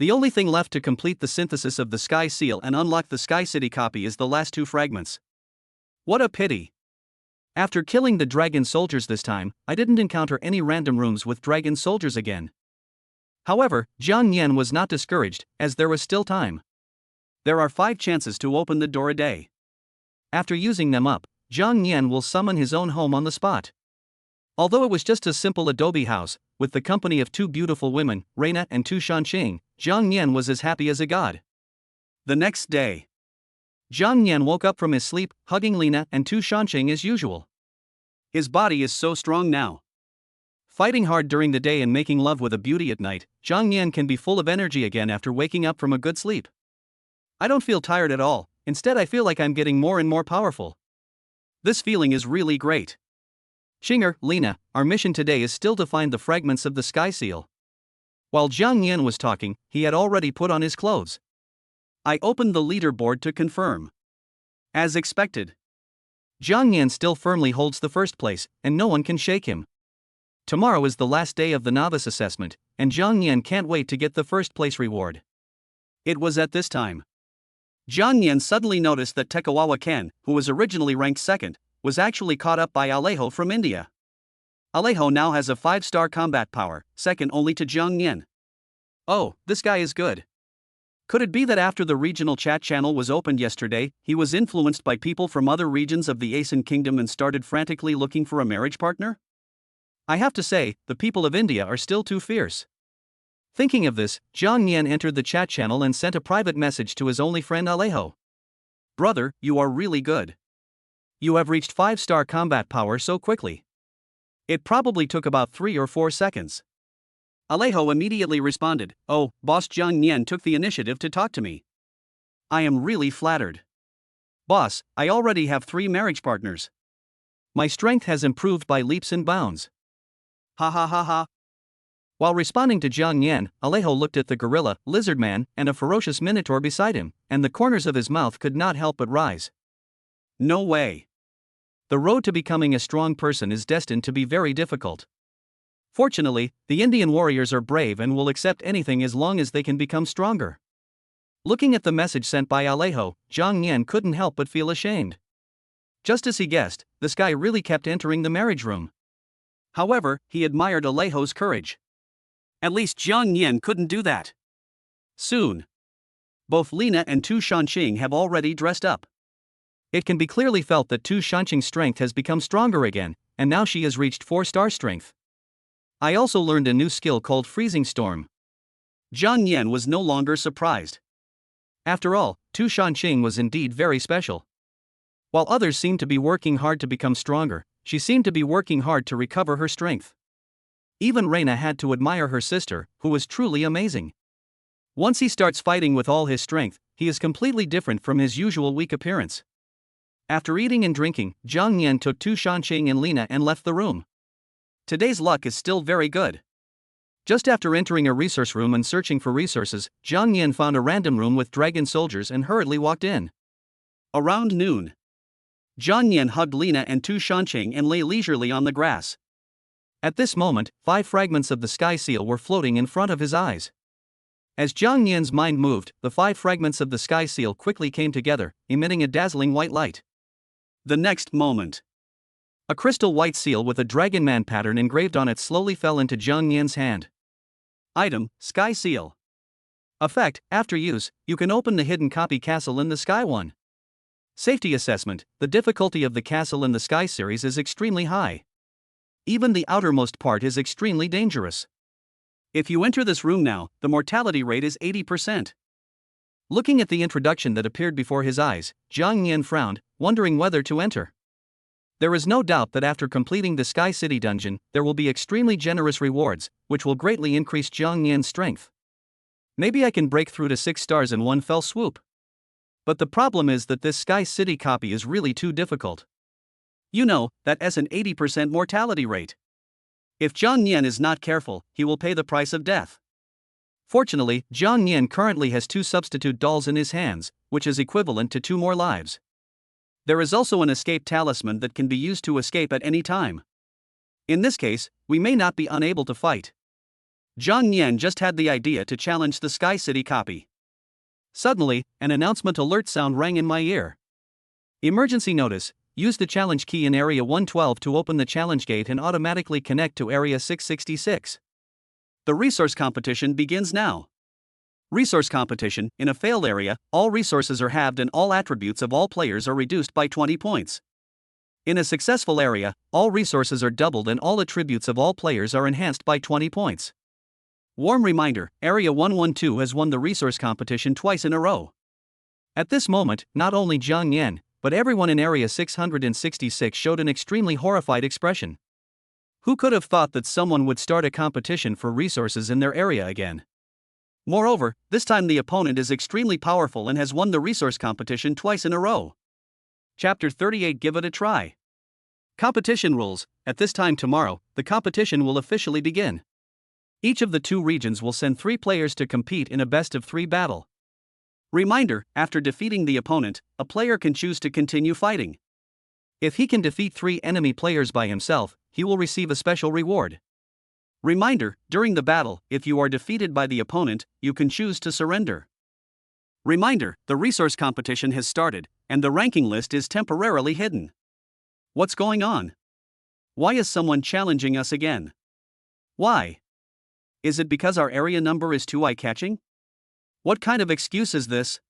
The only thing left to complete the synthesis of the sky seal and unlock the Sky City copy is the last 2 fragments. What a pity. After killing the dragon soldiers this time, I didn't encounter any random rooms with dragon soldiers again. However, Jiang Yan was not discouraged, as there was still time. There are 5 chances to open the door a day. After using them up, Jiang Yan will summon his own home on the spot. Although it was just a simple adobe house, with the company of 2 beautiful women, Reina and Tu Shancheng, Jiang Yan was as happy as a god. The next day, Jiang Yan woke up from his sleep, hugging Lina and Tu Shancheng as usual. His body is so strong now. Fighting hard during the day and making love with a beauty at night, Jiang Yan can be full of energy again after waking up from a good sleep. I don't feel tired at all, instead I feel like I'm getting more and more powerful. This feeling is really great. Chinger, Lina, our mission today is still to find the fragments of the sky seal. While Jiang Yan was talking, he had already put on his clothes. I opened the leaderboard to confirm. As expected, Jiang Yan still firmly holds the first place, and no one can shake him. Tomorrow is the last day of the novice assessment, and Jiang Yan can't wait to get the first place reward. It was at this time Jiang Yan suddenly noticed that Tekawawa Ken, who was originally ranked second, was actually caught up by Alejo from India. Alejo now has a 5-star combat power, second only to Jiang Yan. Oh, this guy is good. Could it be that after the regional chat channel was opened yesterday, he was influenced by people from other regions of the Asen Kingdom and started frantically looking for a marriage partner? I have to say, the people of India are still too fierce. Thinking of this, Jiang Yan entered the chat channel and sent a private message to his only friend Alejo. Brother, you are really good. You have reached 5-star combat power so quickly. It probably took about 3 or 4 seconds. Alejo immediately responded, oh, boss Jiang Yan took the initiative to talk to me. I am really flattered. Boss, I already have 3 marriage partners. My strength has improved by leaps and bounds. Ha ha ha ha. While responding to Jiang Yan, Alejo looked at the gorilla, lizard man, and a ferocious minotaur beside him, and the corners of his mouth could not help but rise. No way. The road to becoming a strong person is destined to be very difficult. Fortunately, the Indian warriors are brave and will accept anything as long as they can become stronger. Looking at the message sent by Alejo, Jiang Yan couldn't help but feel ashamed. Just as he guessed, this guy really kept entering the marriage room. However, he admired Alejo's courage. At least Jiang Yan couldn't do that. Soon. Both Lina and Tu Shanqing have already dressed up. It can be clearly felt that Tu Shanqing's strength has become stronger again, and now she has reached 4-star strength. I also learned a new skill called Freezing Storm. Jiang Yan was no longer surprised. After all, Tu Shanqing was indeed very special. While others seemed to be working hard to become stronger, she seemed to be working hard to recover her strength. Even Reina had to admire her sister, who was truly amazing. Once he starts fighting with all his strength, he is completely different from his usual weak appearance. After eating and drinking, Jiang Yan took Tu Shanqing and Lina and left the room. Today's luck is still very good. Just after entering a resource room and searching for resources, Jiang Yan found a random room with dragon soldiers and hurriedly walked in. Around noon, Jiang Yan hugged Lina and Tu Shanqing and lay leisurely on the grass. At this moment, 5 fragments of the sky seal were floating in front of his eyes. As Jiang Yan's mind moved, the 5 fragments of the sky seal quickly came together, emitting a dazzling white light. The next moment, a crystal white seal with a dragon man pattern engraved on it slowly fell into Jiang Yan's hand. Item: Sky Seal. Effect: after use, you can open the hidden copy castle in the Sky one. Safety assessment: the difficulty of the castle in the Sky series is extremely high. Even the outermost part is extremely dangerous. If you enter this room now, the mortality rate is 80%. Looking at the introduction that appeared before his eyes, Jiang Yan frowned, wondering whether to enter. There is no doubt that after completing the Sky City dungeon, there will be extremely generous rewards, which will greatly increase Jiang Yan's strength. Maybe I can break through to 6 stars in one fell swoop. But the problem is that this Sky City copy is really too difficult. You know, that has an 80% mortality rate. If Jiang Yan is not careful, he will pay the price of death. Fortunately, Jiang Yan currently has 2 substitute dolls in his hands, which is equivalent to 2 more lives. There is also an escape talisman that can be used to escape at any time. In this case, we may not be unable to fight. Jiang Yan just had the idea to challenge the Sky City copy. Suddenly, an announcement alert sound rang in my ear. Emergency notice: use the challenge key in Area 112 to open the challenge gate and automatically connect to Area 666. The resource competition begins now. Resource competition: in a failed area, all resources are halved and all attributes of all players are reduced by 20 points. In a successful area, all resources are doubled and all attributes of all players are enhanced by 20 points. Warm reminder: Area 112 has won the resource competition twice in a row. At this moment, not only Jiang Yan, but everyone in Area 666 showed an extremely horrified expression. Who could have thought that someone would start a competition for resources in their area again? Moreover, this time the opponent is extremely powerful and has won the resource competition twice in a row. Chapter 38: Give it a try. Competition rules: at this time tomorrow, the competition will officially begin. Each of the 2 regions will send 3 players to compete in a best-of-3 battle. Reminder: after defeating the opponent, a player can choose to continue fighting. If he can defeat 3 enemy players by himself, he will receive a special reward. Reminder: during the battle, if you are defeated by the opponent, you can choose to surrender. Reminder: the resource competition has started, and the ranking list is temporarily hidden. What's going on? Why is someone challenging us again? Why? Is it because our area number is too eye-catching? What kind of excuse is this?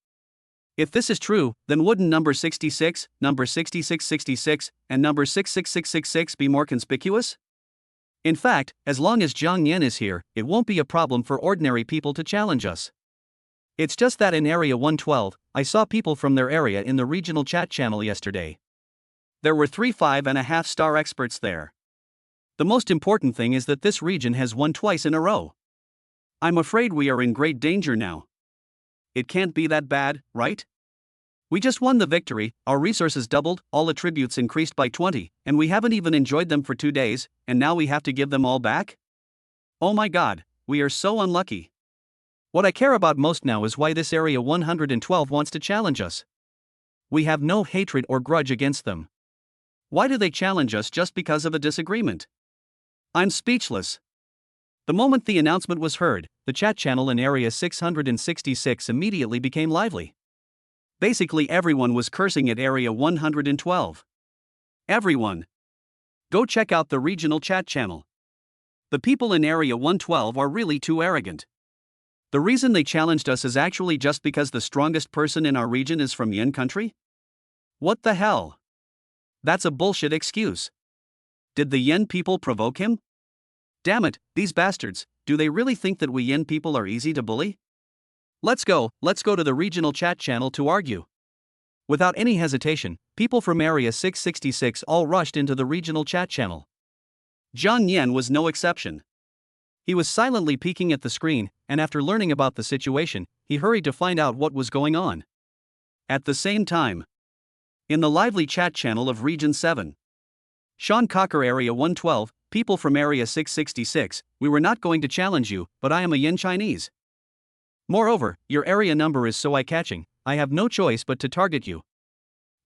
If this is true, then wouldn't number 66, number 6666, and number 66666 be more conspicuous? In fact, as long as Jiang Yan is here, it won't be a problem for ordinary people to challenge us. It's just that in Area 112, I saw people from their area in the regional chat channel yesterday. There were 3 5.5-star experts there. The most important thing is that this region has won twice in a row. I'm afraid we are in great danger now. It can't be that bad, right? We just won the victory, our resources doubled, all attributes increased by 20, and we haven't even enjoyed them for 2 days, and now we have to give them all back? Oh my god, we are so unlucky. What I care about most now is why this Area 112 wants to challenge us. We have no hatred or grudge against them. Why do they challenge us just because of a disagreement? I'm speechless. The moment the announcement was heard, the chat channel in Area 666 immediately became lively. Basically everyone was cursing at Area 112. Everyone. Go check out the regional chat channel. The people in Area 112 are really too arrogant. The reason they challenged us is actually just because the strongest person in our region is from Yen country? What the hell? That's a bullshit excuse. Did the Yen people provoke him? Damn it, these bastards, do they really think that we Yen people are easy to bully? Let's go to the regional chat channel to argue. Without any hesitation, people from Area 666 all rushed into the regional chat channel. Zhang Yan was no exception. He was silently peeking at the screen, and after learning about the situation, he hurried to find out what was going on. At the same time, in the lively chat channel of Region 7, Sean Cocker Area 112, people from Area 666, we were not going to challenge you, but I am a Yen Chinese. Moreover, your area number is so eye-catching, I have no choice but to target you.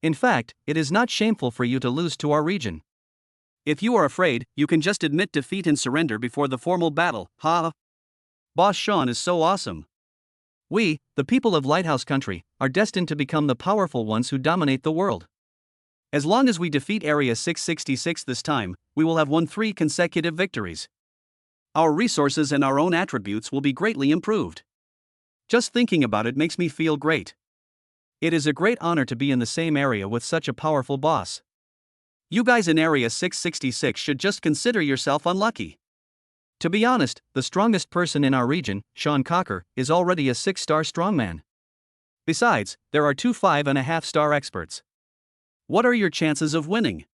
In fact, it is not shameful for you to lose to our region. If you are afraid, you can just admit defeat and surrender before the formal battle, ha! Boss Sean is so awesome. We, the people of Lighthouse Country, are destined to become the powerful ones who dominate the world. As long as we defeat Area 666 this time, we will have won 3 consecutive victories. Our resources and our own attributes will be greatly improved. Just thinking about it makes me feel great. It is a great honor to be in the same area with such a powerful boss. You guys in Area 666 should just consider yourself unlucky. To be honest, the strongest person in our region, Sean Cocker, is already a 6-star strongman. Besides, there are 2 5.5-star experts. What are your chances of winning?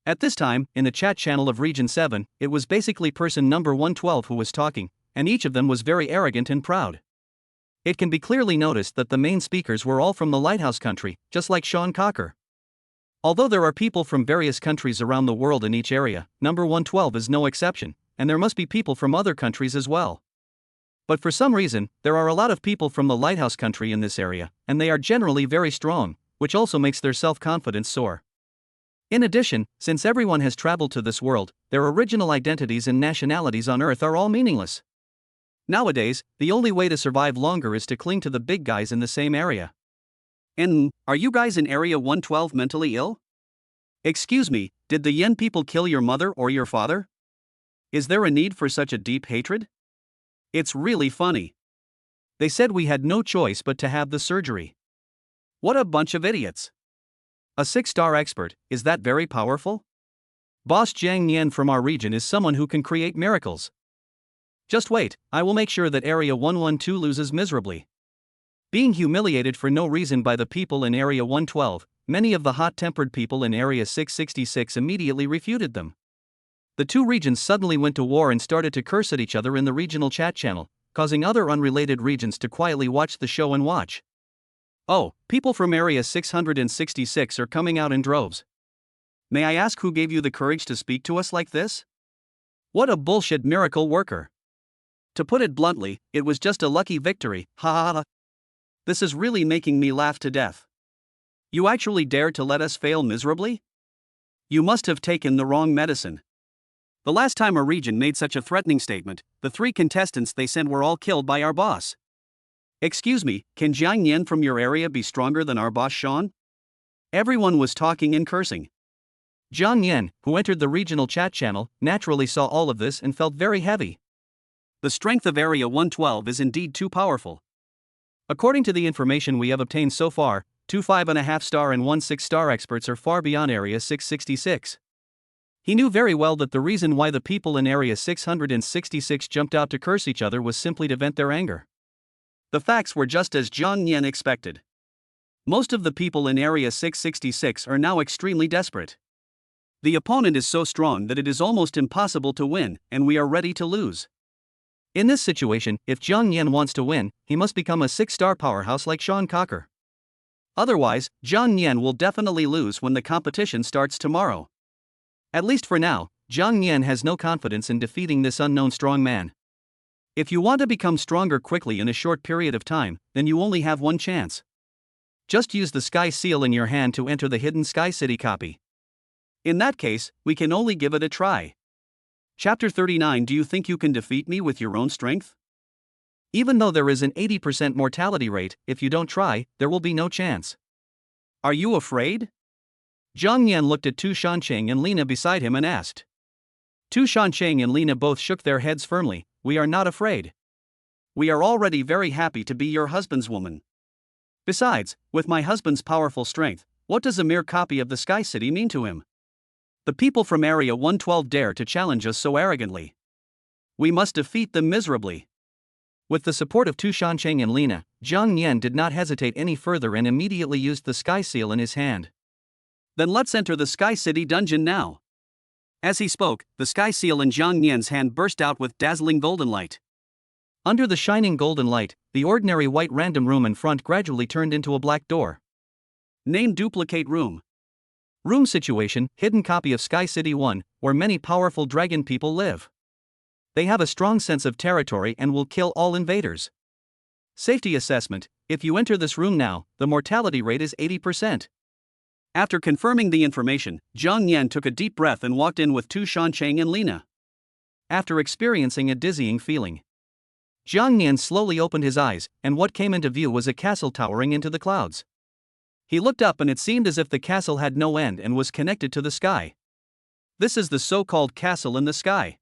At this time, in the chat channel of Region 7, it was basically person number 112 who was talking, and each of them was very arrogant and proud. It can be clearly noticed that the main speakers were all from the Lighthouse Country, just like Sean Cocker. Although there are people from various countries around the world in each area, number 112 is no exception, and there must be people from other countries as well. But for some reason, there are a lot of people from the Lighthouse Country in this area, and they are generally very strong, which also makes their self-confidence soar. In addition, since everyone has traveled to this world, their original identities and nationalities on Earth are all meaningless. Nowadays, the only way to survive longer is to cling to the big guys in the same area. And, are you guys in Area 112 mentally ill? Excuse me, did the Yen people kill your mother or your father? Is there a need for such a deep hatred? It's really funny. They said we had no choice but to have the surgery. What a bunch of idiots. A 6-star expert, is that very powerful? Boss Jiang Nian from our region is someone who can create miracles. Just wait, I will make sure that Area 112 loses miserably. Being humiliated for no reason by the people in Area 112, many of the hot-tempered people in Area 666 immediately refuted them. The 2 regions suddenly went to war and started to curse at each other in the regional chat channel, causing other unrelated regions to quietly watch the show and watch. Oh, people from Area 666 are coming out in droves. May I ask who gave you the courage to speak to us like this? What a bullshit miracle worker. To put it bluntly, it was just a lucky victory, ha ha ha. This is really making me laugh to death. You actually dared to let us fail miserably? You must have taken the wrong medicine. The last time a region made such a threatening statement, the 3 contestants they sent were all killed by our boss. Excuse me, can Jiang Yan from your area be stronger than our boss Sean? Everyone was talking and cursing. Jiang Yan, who entered the regional chat channel, naturally saw all of this and felt very heavy. The strength of Area 112 is indeed too powerful. According to the information we have obtained so far, 2 5.5-star and 1 6-star experts are far beyond Area 666. He knew very well that the reason why the people in Area 666 jumped out to curse each other was simply to vent their anger. The facts were just as Jiang Yan expected. Most of the people in Area 666 are now extremely desperate. The opponent is so strong that it is almost impossible to win, and we are ready to lose. In this situation, if Jiang Yan wants to win, he must become a 6-star powerhouse like Sean Cocker. Otherwise, Jiang Yan will definitely lose when the competition starts tomorrow. At least for now, Jiang Nian has no confidence in defeating this unknown strong man. If you want to become stronger quickly in a short period of time, then you only have one chance. Just use the Sky Seal in your hand to enter the hidden Sky City copy. In that case, we can only give it a try. Chapter 39. Do you think you can defeat me with your own strength? Even though there is an 80% mortality rate, if you don't try, there will be no chance. Are you afraid? Jiang Nian looked at Tu Shancheng and Lina beside him and asked. Tu Shancheng and Lina both shook their heads firmly. We are not afraid. We are already very happy to be your husband's woman. Besides, with my husband's powerful strength, what does a mere copy of the Sky City mean to him? The people from Area 112 dare to challenge us so arrogantly. We must defeat them miserably. With the support of Tu Shancheng and Lina, Jiang Nian did not hesitate any further and immediately used the Sky Seal in his hand. Then let's enter the Sky City dungeon now. As he spoke, the Sky Seal in Jiang Nian's hand burst out with dazzling golden light. Under the shining golden light, the ordinary white random room in front gradually turned into a black door. Name Duplicate Room. Room situation, hidden copy of Sky City 1, where many powerful dragon people live. They have a strong sense of territory and will kill all invaders. Safety assessment, if you enter this room now, the mortality rate is 80%. After confirming the information, Jiang Nian took a deep breath and walked in with Tu Shancheng and Lina. After experiencing a dizzying feeling, Jiang Nian slowly opened his eyes, and what came into view was a castle towering into the clouds. He looked up and it seemed as if the castle had no end and was connected to the sky. This is the so-called castle in the sky.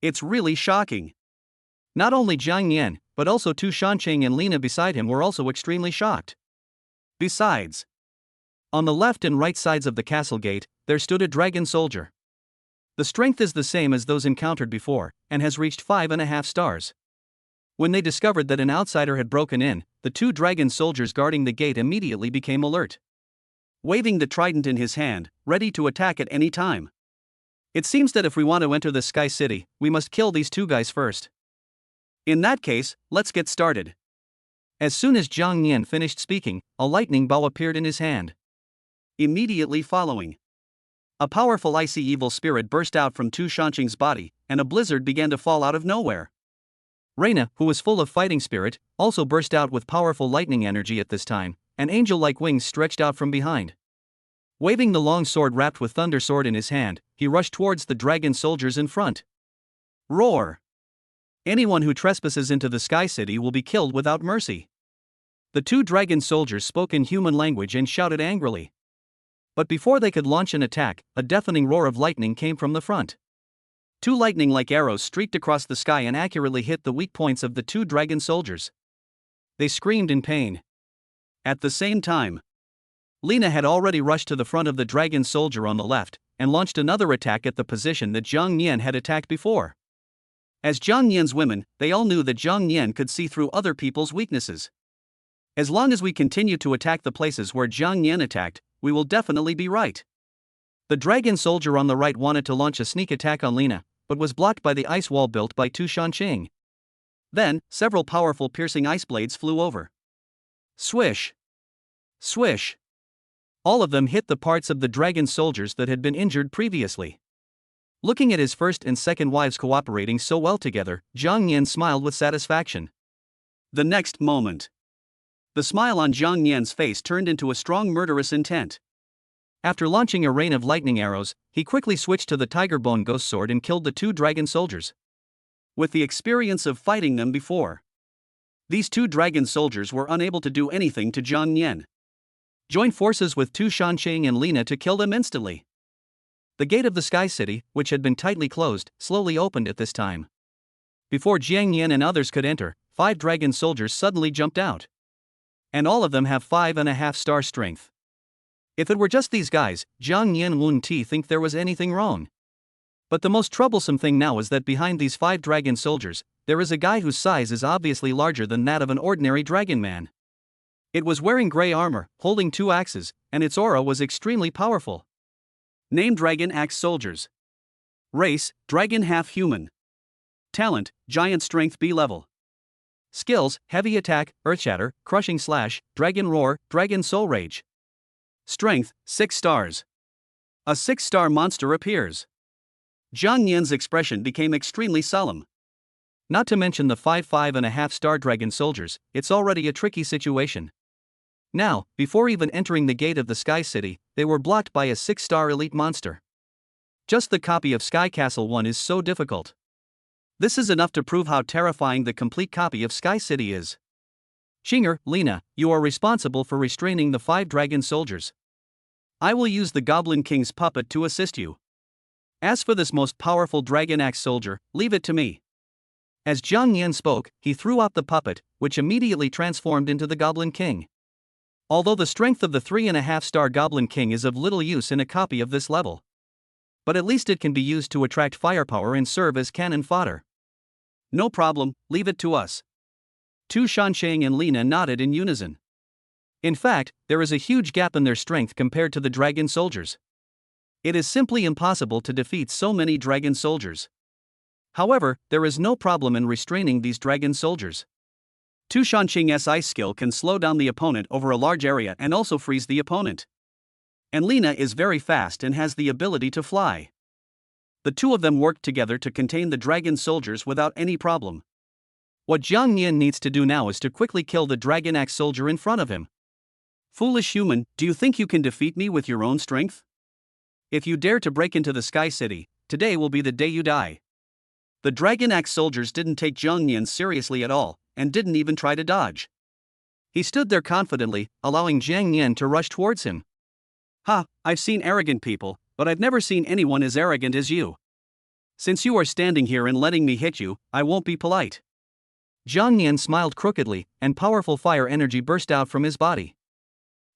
It's really shocking. Not only Jiang Nian, but also Tu Shancheng and Lina beside him were also extremely shocked. Besides, on the left and right sides of the castle gate, there stood a dragon soldier. The strength is the same as those encountered before, and has reached 5.5 stars. When they discovered that an outsider had broken in, the two dragon soldiers guarding the gate immediately became alert. Waving the trident in his hand, ready to attack at any time. It seems that if we want to enter the Sky City, we must kill these two guys first. In that case, let's get started. As soon as Jiang Nian finished speaking, a lightning bow appeared in his hand. Immediately following, a powerful icy evil spirit burst out from Tu Shancheng's body, and a blizzard began to fall out of nowhere. Reina, who was full of fighting spirit, also burst out with powerful lightning energy at this time, and angel-like wings stretched out from behind. Waving the long sword wrapped with thunder sword in his hand, he rushed towards the dragon soldiers in front. Roar! Anyone who trespasses into the Sky City will be killed without mercy. The two dragon soldiers spoke in human language and shouted angrily. But before they could launch an attack, a deafening roar of lightning came from the front. Two lightning-like arrows streaked across the sky and accurately hit the weak points of the two dragon soldiers. They screamed in pain. At the same time, Lina had already rushed to the front of the dragon soldier on the left, and launched another attack at the position that Jiang Nian had attacked before. As Jiang Nian's women, they all knew that Jiang Nian could see through other people's weaknesses. As long as we continue to attack the places where Jiang Nian attacked, we will definitely be right. The dragon soldier on the right wanted to launch a sneak attack on Lina, but was blocked by the ice wall built by Tu Shancheng. Then, several powerful piercing ice blades flew over. Swish! Swish! All of them hit the parts of the dragon soldiers that had been injured previously. Looking at his first and second wives cooperating so well together, Jiang Nian smiled with satisfaction. The next moment, the smile on Jiang Nian's face turned into a strong murderous intent. After launching a rain of lightning arrows, he quickly switched to the tiger bone ghost sword and killed the two dragon soldiers. With the experience of fighting them before, these two dragon soldiers were unable to do anything to Jiang Nian. Joined forces with Tu Shancheng and Lina to kill them instantly. The gate of the Sky City, which had been tightly closed, slowly opened at this time. Before Jiang Nian and others could enter, 5 dragon soldiers suddenly jumped out. And all of them have 5.5 star strength. If it were just these guys, Jiang Nian wouldn't think there was anything wrong. But the most troublesome thing now is that behind these 5 dragon soldiers, there is a guy whose size is obviously larger than that of an ordinary dragon man. It was wearing grey armor, holding 2 axes, and its aura was extremely powerful. Name: Dragon Axe Soldiers. Race: Dragon Half-Human. Talent: Giant Strength B level. Skills: Heavy Attack, Earthshatter, Crushing Slash, Dragon Roar, Dragon Soul Rage. Strength: 6 stars. A 6-star monster appears. Zhang Yan's expression became extremely solemn. Not to mention the 5.5-star dragon soldiers, it's already a tricky situation. Now, before even entering the gate of the Sky City, they were blocked by a 6-star elite monster. Just the copy of Sky Castle 1 is so difficult. This is enough to prove how terrifying the complete copy of Sky City is. Qinger, Lina, you are responsible for restraining the 5 dragon soldiers. I will use the Goblin King's puppet to assist you. As for this most powerful dragon axe soldier, leave it to me. As Zhang Yan spoke, he threw out the puppet, which immediately transformed into the Goblin King. Although the strength of the 3.5-star Goblin King is of little use in a copy of this level. But at least it can be used to attract firepower and serve as cannon fodder. No problem, leave it to us. Tu Shansheng and Lina nodded in unison. In fact, there is a huge gap in their strength compared to the dragon soldiers. It is simply impossible to defeat so many dragon soldiers. However, there is no problem in restraining these dragon soldiers. Tu Shansheng's ice skill can slow down the opponent over a large area and also freeze the opponent. And Lina is very fast and has the ability to fly. The two of them worked together to contain the dragon soldiers without any problem. What Zhang Yan needs to do now is to quickly kill the dragon axe soldier in front of him. Foolish human, do you think you can defeat me with your own strength? If you dare to break into the Sky City, today will be the day you die. The dragon axe soldiers didn't take Zhang Yan seriously at all, and didn't even try to dodge. He stood there confidently, allowing Zhang Yan to rush towards him. Ha, I've seen arrogant people, but I've never seen anyone as arrogant as you. Since you are standing here and letting me hit you, I won't be polite. Zhang Yan smiled crookedly, and powerful fire energy burst out from his body.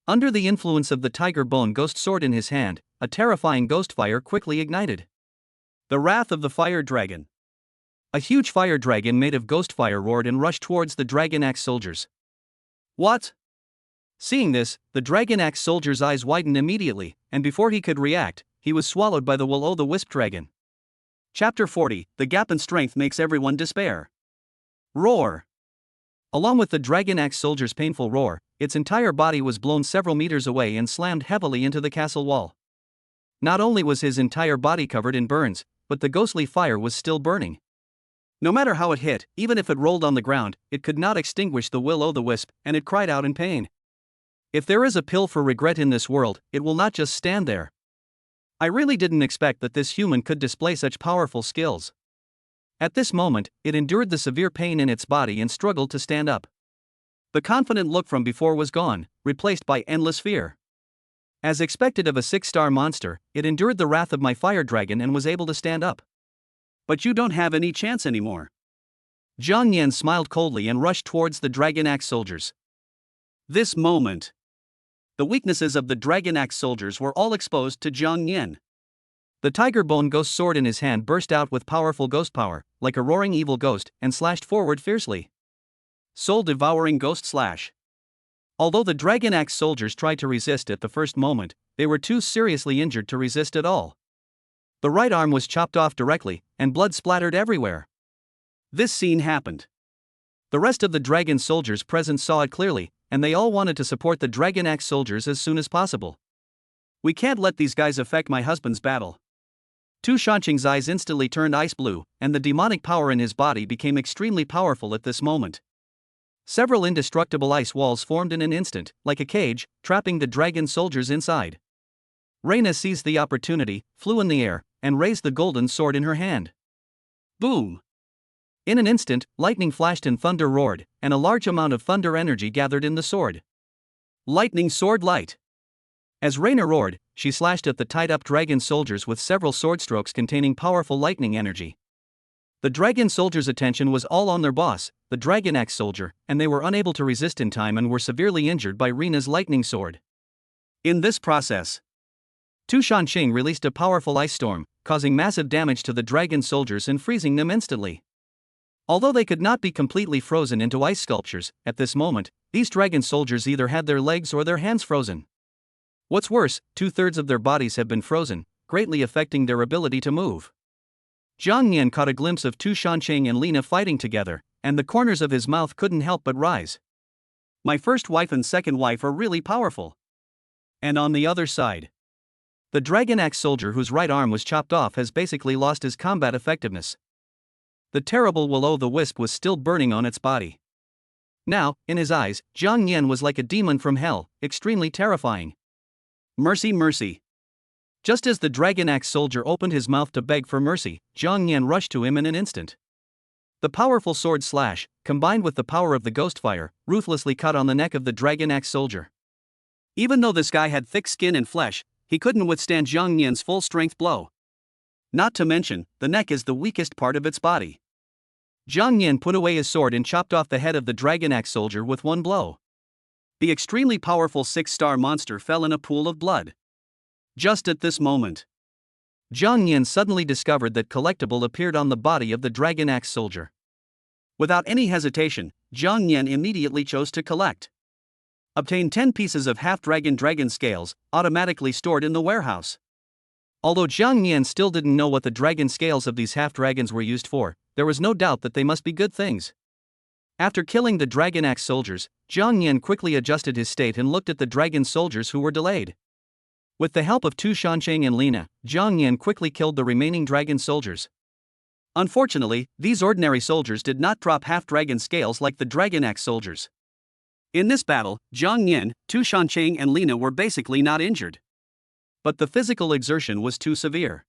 Under the influence of the tiger bone ghost sword in his hand, a terrifying ghost fire quickly ignited. The wrath of the fire dragon. A huge fire dragon made of ghost fire roared and rushed towards the dragon axe soldiers. What? Seeing this, the dragon axe soldier's eyes widened immediately, and before he could react, he was swallowed by the will-o'-the-wisp dragon. Chapter 40, The gap in strength makes everyone despair. Roar! Along with the dragon axe soldier's painful roar, its entire body was blown several meters away and slammed heavily into the castle wall. Not only was his entire body covered in burns, but the ghostly fire was still burning. No matter how it hit, even if it rolled on the ground, it could not extinguish the will-o'-the-wisp, and it cried out in pain. If there is a pill for regret in this world, it will not just stand there. I really didn't expect that this human could display such powerful skills. At this moment, it endured the severe pain in its body and struggled to stand up. The confident look from before was gone, replaced by endless fear. As expected of a 6-star monster, it endured the wrath of my fire dragon and was able to stand up. But you don't have any chance anymore. Zhang Yan smiled coldly and rushed towards the dragon axe soldiers. This moment. The weaknesses of the dragon axe soldiers were all exposed to Zhang Yan. The tiger bone ghost sword in his hand burst out with powerful ghost power, like a roaring evil ghost, and slashed forward fiercely. Soul-devouring ghost slash. Although the dragon axe soldiers tried to resist at the first moment, they were too seriously injured to resist at all. The right arm was chopped off directly, and blood splattered everywhere. This scene happened. The rest of the dragon soldiers present saw it clearly, and they all wanted to support the dragon axe soldiers as soon as possible. We can't let these guys affect my husband's battle. Tu Shansheng's eyes instantly turned ice blue, and the demonic power in his body became extremely powerful at this moment. Several indestructible ice walls formed in an instant, like a cage, trapping the dragon soldiers inside. Reyna seized the opportunity, flew in the air, and raised the golden sword in her hand. Boom! In an instant, lightning flashed and thunder roared, and a large amount of thunder energy gathered in the sword. Lightning sword light! As Reyna roared, she slashed at the tied-up dragon soldiers with several sword strokes containing powerful lightning energy. The dragon soldiers' attention was all on their boss, the dragon axe soldier, and they were unable to resist in time and were severely injured by Reyna's lightning sword. In this process, Tu Shansheng released a powerful ice storm, causing massive damage to the dragon soldiers and freezing them instantly. Although they could not be completely frozen into ice sculptures, at this moment, these dragon soldiers either had their legs or their hands frozen. What's worse, 2/3 of their bodies have been frozen, greatly affecting their ability to move. Zhang Yan caught a glimpse of Tu Shansheng and Lina fighting together, and the corners of his mouth couldn't help but rise. My first wife and second wife are really powerful. And on the other side, The Dragon Axe soldier whose right arm was chopped off has basically lost his combat effectiveness. The terrible will-o'-the-wisp was still burning on its body. Now, in his eyes, Jiang Yan was like a demon from hell, extremely terrifying. Mercy, mercy. Just as the Dragon Axe soldier opened his mouth to beg for mercy, Jiang Yan rushed to him in an instant. The powerful sword slash, combined with the power of the ghost fire, ruthlessly cut on the neck of the Dragon Axe soldier. Even though this guy had thick skin and flesh, he couldn't withstand Jiang Yan's full-strength blow. Not to mention, the neck is the weakest part of its body. Jiang Yan put away his sword and chopped off the head of the Dragon Axe soldier with one blow. The extremely powerful 6-star monster fell in a pool of blood. Just at this moment, Jiang Yan suddenly discovered that collectible appeared on the body of the Dragon Axe soldier. Without any hesitation, Jiang Yan immediately chose to collect. Obtain 10 pieces of half-dragon scales, automatically stored in the warehouse. Although Jiang Yan still didn't know what the dragon scales of these half-dragons were used for, there was no doubt that they must be good things. After killing the Dragon Axe soldiers, Jiang Yan quickly adjusted his state and looked at the dragon soldiers who were delayed. With the help of Tu Shancheng and Lina, Jiang Yan quickly killed the remaining dragon soldiers. Unfortunately, these ordinary soldiers did not drop half-dragon scales like the Dragon Axe soldiers. In this battle, Jiang Yan, Tu Shancheng and Lina were basically not injured. But the physical exertion was too severe.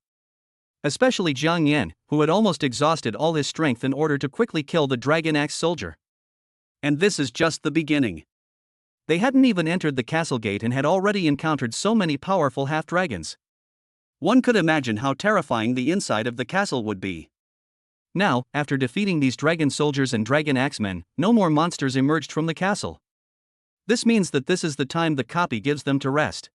Especially Jiang Yan, who had almost exhausted all his strength in order to quickly kill the Dragon Axe soldier. And this is just the beginning. They hadn't even entered the castle gate and had already encountered so many powerful half-dragons. One could imagine how terrifying the inside of the castle would be. Now, after defeating these dragon soldiers and dragon axemen, no more monsters emerged from the castle. This means that this is the time the copy gives them to rest.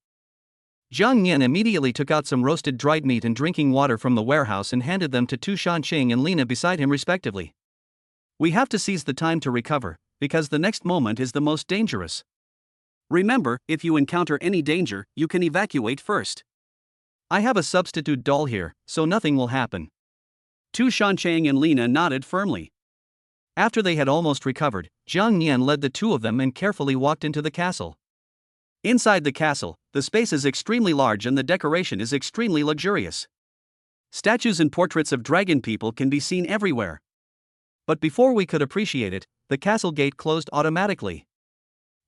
Jiang Yan immediately took out some roasted dried meat and drinking water from the warehouse and handed them to Tu Shancheng and Lina beside him respectively. We have to seize the time to recover, because the next moment is the most dangerous. Remember, if you encounter any danger, you can evacuate first. I have a substitute doll here, so nothing will happen. Tu Shancheng and Lina nodded firmly. After they had almost recovered, Jiang Yan led the two of them and carefully walked into the castle. Inside the castle, the space is extremely large and the decoration is extremely luxurious. Statues and portraits of dragon people can be seen everywhere. But before we could appreciate it, the castle gate closed automatically.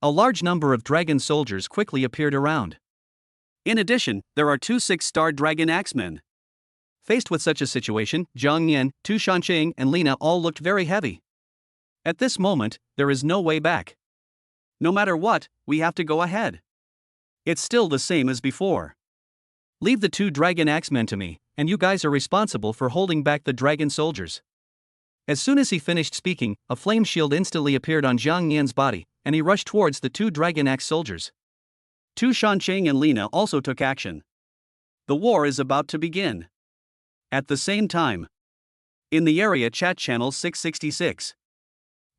A large number of dragon soldiers quickly appeared around. In addition, there are 2 6-star dragon axemen. Faced with such a situation, Jiang Yan, Tu Shancheng and Lina all looked very heavy. At this moment, there is no way back. No matter what, we have to go ahead. It's still the same as before. Leave the 2 dragon axemen to me, and you guys are responsible for holding back the dragon soldiers. As soon as he finished speaking, a flame shield instantly appeared on Jiang Yan's body, and he rushed towards the 2 dragon axe soldiers. Tu Shancheng and Lina also took action. The war is about to begin. At the same time, in the area chat channel 666.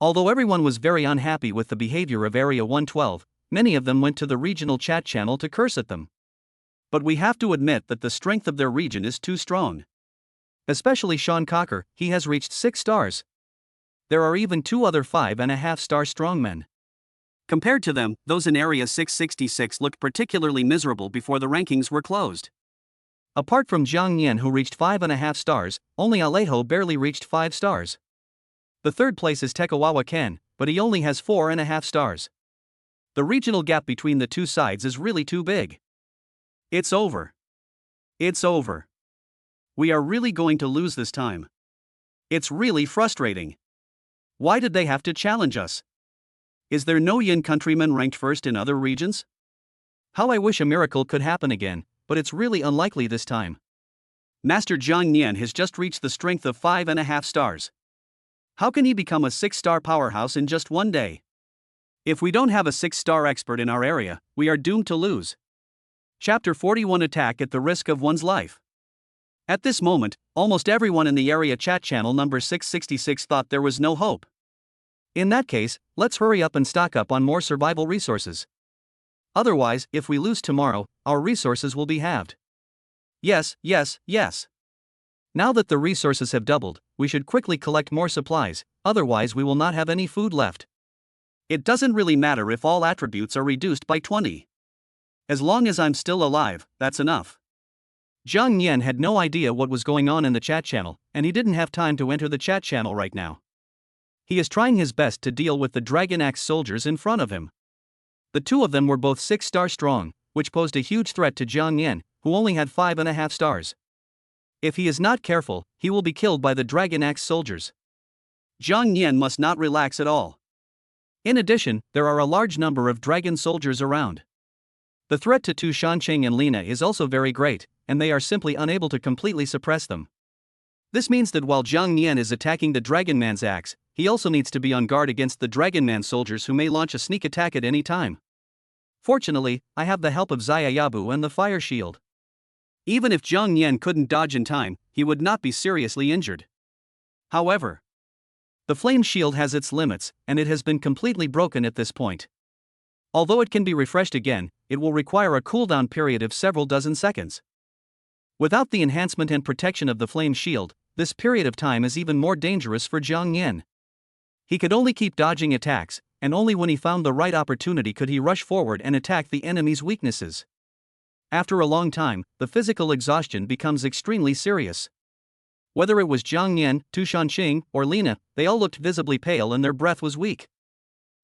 Although everyone was very unhappy with the behavior of Area 112, many of them went to the regional chat channel to curse at them. But we have to admit that the strength of their region is too strong. Especially Sean Cocker, he has reached 6 stars. There are even 2 other 5.5-star strongmen. Compared to them, those in Area 666 looked particularly miserable before the rankings were closed. Apart from Jiang Yan who reached 5.5 stars, only Alejo barely reached 5 stars. The third place is Tekawawa Ken, but he only has 4.5 stars. The regional gap between the two sides is really too big. It's over. It's over. We are really going to lose this time. It's really frustrating. Why did they have to challenge us? Is there no Yin countryman ranked first in other regions? How I wish a miracle could happen again, but it's really unlikely this time. Master Jiang Yan has just reached the strength of 5.5 stars. How can he become a 6-star powerhouse in just one day? If we don't have a 6-star expert in our area, we are doomed to lose. Chapter 41 Attack at the risk of one's life. At this moment, almost everyone in the area chat channel number 666 thought there was no hope. In that case, let's hurry up and stock up on more survival resources. Otherwise, if we lose tomorrow, our resources will be halved. Yes. Now that the resources have doubled, we should quickly collect more supplies, otherwise we will not have any food left. It doesn't really matter if all attributes are reduced by 20. As long as I'm still alive, that's enough. Zhang Yan had no idea what was going on in the chat channel, and he didn't have time to enter the chat channel right now. He is trying his best to deal with the Dragon Axe soldiers in front of him. The two of them were both 6-star strong, which posed a huge threat to Zhang Yan, who only had 5.5 stars. If he is not careful, he will be killed by the Dragon Axe soldiers. Zhang Yan must not relax at all. In addition, there are a large number of dragon soldiers around. The threat to Tu Shanqing and Lina is also very great, and they are simply unable to completely suppress them. This means that while Zhang Yan is attacking the Dragon Man's axe, he also needs to be on guard against the Dragon Man soldiers who may launch a sneak attack at any time. Fortunately, I have the help of Xiaoyabu and the fire shield. Even if Zhang Yan couldn't dodge in time, he would not be seriously injured. However, the flame shield has its limits, and it has been completely broken at this point. Although it can be refreshed again, it will require a cooldown period of several dozen seconds. Without the enhancement and protection of the flame shield, this period of time is even more dangerous for Zhang Yan. He could only keep dodging attacks, and only when he found the right opportunity could he rush forward and attack the enemy's weaknesses. After a long time, the physical exhaustion becomes extremely serious. Whether it was Zhang Yan, Tu Shanqing, or Lina, they all looked visibly pale and their breath was weak.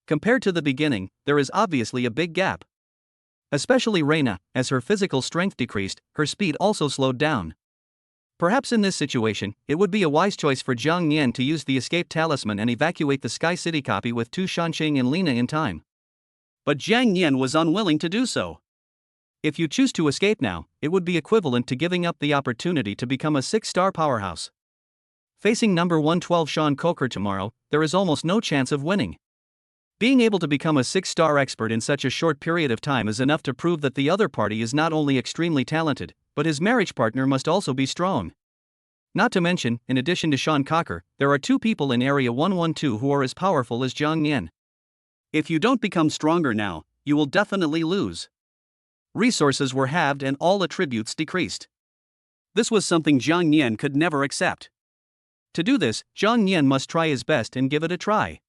Compared to the beginning, there is obviously a big gap. Especially Reina, as her physical strength decreased, her speed also slowed down. Perhaps in this situation, it would be a wise choice for Zhang Yan to use the escape talisman and evacuate the Sky City copy with Tu Shanqing and Lina in time. But Zhang Yan was unwilling to do so. If you choose to escape now, it would be equivalent to giving up the opportunity to become a 6-star powerhouse. Facing number 112 Sean Coker tomorrow, there is almost no chance of winning. Being able to become a 6-star expert in such a short period of time is enough to prove that the other party is not only extremely talented, but his marriage partner must also be strong. Not to mention, in addition to Sean Coker, there are 2 people in Area 112 who are as powerful as Zhang Yan. If you don't become stronger now, you will definitely lose. Resources were halved and all attributes decreased. This was something Zhang Yan could never accept. To do this, Zhang Yan must try his best and give it a try.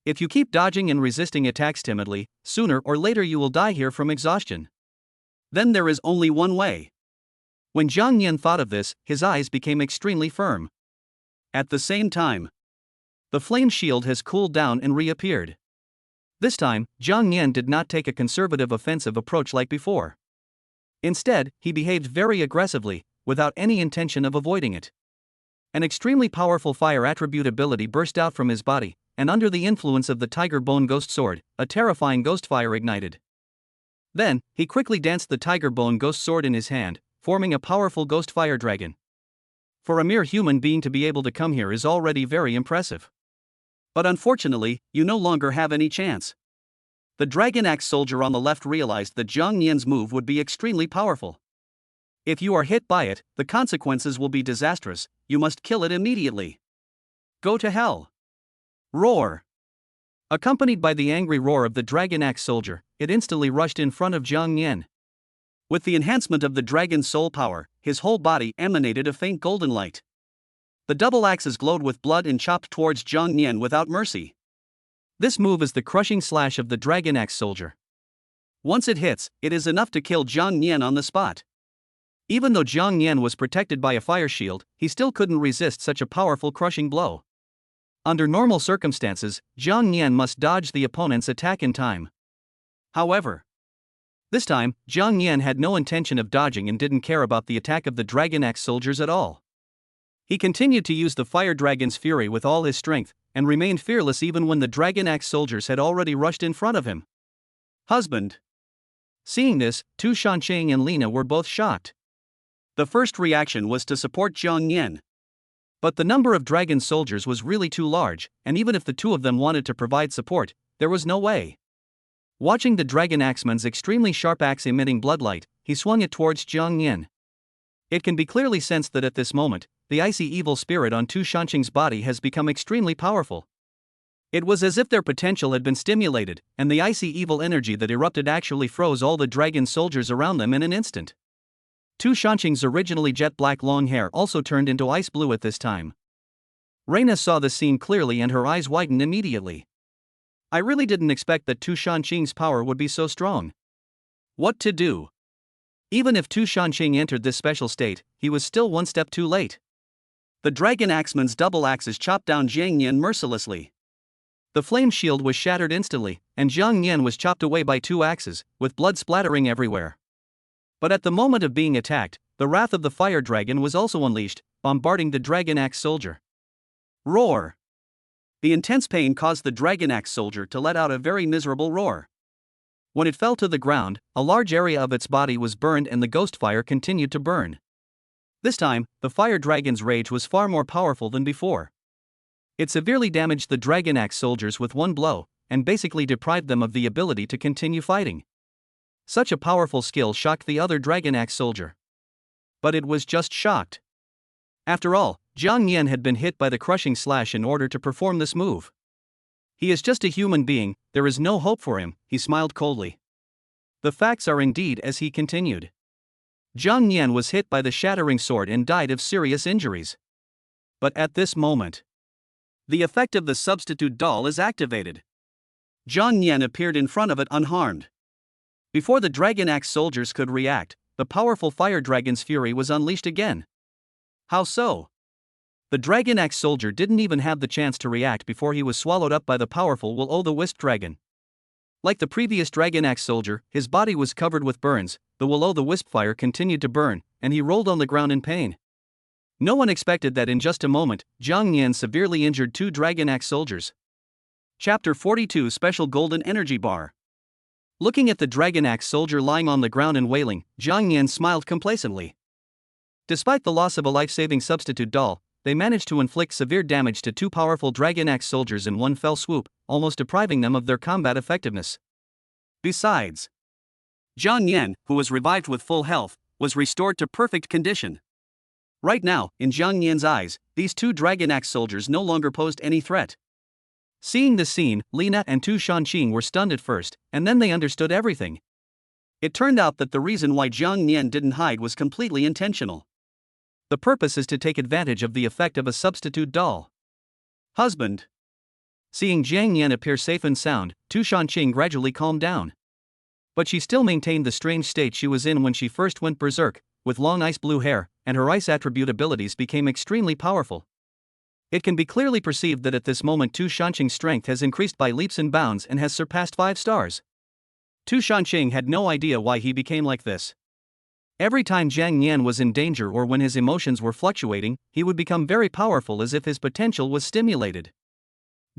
If you keep dodging and resisting attacks timidly, sooner or later you will die here from exhaustion. Then there is only one way. When Zhang Yan thought of this, his eyes became extremely firm. At the same time, the flame shield has cooled down and reappeared. This time, Zhang Yan did not take a conservative offensive approach like before. Instead, he behaved very aggressively, without any intention of avoiding it. An extremely powerful fire attribute ability burst out from his body, and under the influence of the Tiger Bone Ghost Sword, a terrifying ghost fire ignited. Then, he quickly danced the Tiger Bone Ghost Sword in his hand, forming a powerful ghost fire dragon. For a mere human being to be able to come here is already very impressive. But unfortunately, you no longer have any chance. The Dragon Axe soldier on the left realized that Zhang Yan's move would be extremely powerful. If you are hit by it, the consequences will be disastrous, you must kill it immediately. Go to hell. Roar. Accompanied by the angry roar of the Dragon Axe soldier, it instantly rushed in front of Zhang Yan. With the enhancement of the dragon's soul power, his whole body emanated a faint golden light. The double axes glowed with blood and chopped towards Zhang Yan without mercy. This move is the crushing slash of the Dragon Axe soldier. Once it hits, it is enough to kill Zhang Yan on the spot. Even though Zhang Yan was protected by a fire shield, he still couldn't resist such a powerful crushing blow. Under normal circumstances, Zhang Yan must dodge the opponent's attack in time. However, this time, Zhang Yan had no intention of dodging and didn't care about the attack of the Dragon Axe soldiers at all. He continued to use the Fire Dragon's fury with all his strength, and remained fearless even when the Dragon Axe soldiers had already rushed in front of him. Husband. Seeing this, Tu Shanqing and Lina were both shocked. The first reaction was to support Zhang Yan. But the number of dragon soldiers was really too large, and even if the two of them wanted to provide support, there was no way. Watching the Dragon Axeman's extremely sharp axe emitting bloodlight, he swung it towards Zhang Yan. It can be clearly sensed that at this moment, the icy evil spirit on Tu Shanqing's body has become extremely powerful. It was as if their potential had been stimulated, and the icy evil energy that erupted actually froze all the dragon soldiers around them in an instant. Tu Shanqing's originally jet black long hair also turned into ice blue at this time. Reina saw the scene clearly and her eyes widened immediately. I really didn't expect that Tu Shanqing's power would be so strong. What to do? Even if Tu Shanqing entered this special state, he was still one step too late. The dragon axeman's double axes chopped down Jiang Yan mercilessly. The flame shield was shattered instantly, and Jiang Yan was chopped away by 2 axes, with blood splattering everywhere. But at the moment of being attacked, the wrath of the fire dragon was also unleashed, bombarding the dragon axe soldier. Roar! The intense pain caused the dragon axe soldier to let out a very miserable roar. When it fell to the ground, a large area of its body was burned and the ghost fire continued to burn. This time, the fire dragon's rage was far more powerful than before. It severely damaged the dragon axe soldiers with one blow, and basically deprived them of the ability to continue fighting. Such a powerful skill shocked the other dragon axe soldier. But it was just shocked. After all, Jiang Yan had been hit by the crushing slash in order to perform this move. He is just a human being, there is no hope for him, he smiled coldly. The facts are indeed as he continued. Jiang Yan was hit by the shattering sword and died of serious injuries. But at this moment, the effect of the substitute doll is activated. Jiang Yan appeared in front of it unharmed. Before the dragon axe soldiers could react, the powerful fire dragon's fury was unleashed again. How so? The dragon axe soldier didn't even have the chance to react before he was swallowed up by the powerful will-o'-the-wisp dragon. Like the previous dragon axe soldier, his body was covered with burns, the will-o'-the-wisp fire continued to burn, and he rolled on the ground in pain. No one expected that in just a moment, Jiang Yan severely injured 2 dragon axe soldiers. Chapter 42 Special Golden Energy Bar. Looking at the dragon axe soldier lying on the ground and wailing, Jiang Yan smiled complacently. Despite the loss of a life-saving substitute doll, they managed to inflict severe damage to 2 powerful dragon axe soldiers in one fell swoop, almost depriving them of their combat effectiveness. Besides, Jiang Yan, who was revived with full health, was restored to perfect condition. Right now, in Jiang Yan's eyes, these 2 dragon axe soldiers no longer posed any threat. Seeing this scene, Lina and Tu Shanqing were stunned at first, and then they understood everything. It turned out that the reason why Jiang Yan didn't hide was completely intentional. The purpose is to take advantage of the effect of a substitute doll. Husband. Seeing Jiang Yan appear safe and sound, Tu Shanqing gradually calmed down. But she still maintained the strange state she was in when she first went berserk, with long ice blue hair, and her ice attribute abilities became extremely powerful. It can be clearly perceived that at this moment Tu Shanqing's strength has increased by leaps and bounds and has surpassed 5 stars. Tu Shanqing had no idea why he became like this. Every time Jiang Yan was in danger or when his emotions were fluctuating, he would become very powerful as if his potential was stimulated.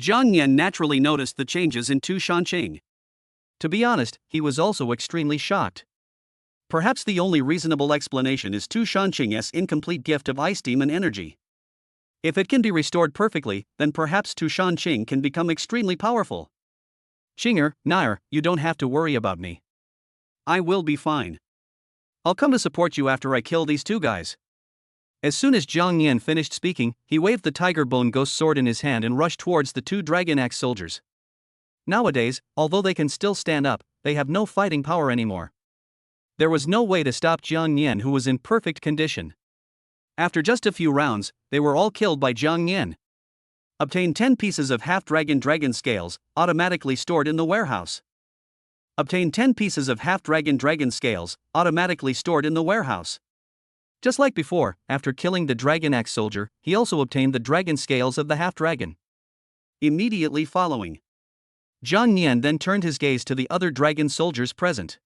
Jiang Yan naturally noticed the changes in Tu Shanqing. To be honest, he was also extremely shocked. Perhaps the only reasonable explanation is Tu Shanqing's incomplete gift of ice demon energy. If it can be restored perfectly, then perhaps Tu Shanqing can become extremely powerful. Qinger, Nair, you don't have to worry about me. I will be fine. I'll come to support you after I kill these 2 guys. As soon as Jiang Yan finished speaking, he waved the tiger bone ghost sword in his hand and rushed towards the 2 dragon axe soldiers. Nowadays, although they can still stand up, they have no fighting power anymore. There was no way to stop Jiang Yan, who was in perfect condition. After just a few rounds, they were all killed by Jiang Yan. Obtain 10 pieces of half-dragon dragon scales, automatically stored in the warehouse. Obtain 10 pieces of half-dragon dragon scales, automatically stored in the warehouse. Just like before, after killing the dragon axe soldier, he also obtained the dragon scales of the half-dragon. Immediately following, Jiang Yan then turned his gaze to the other dragon soldiers present.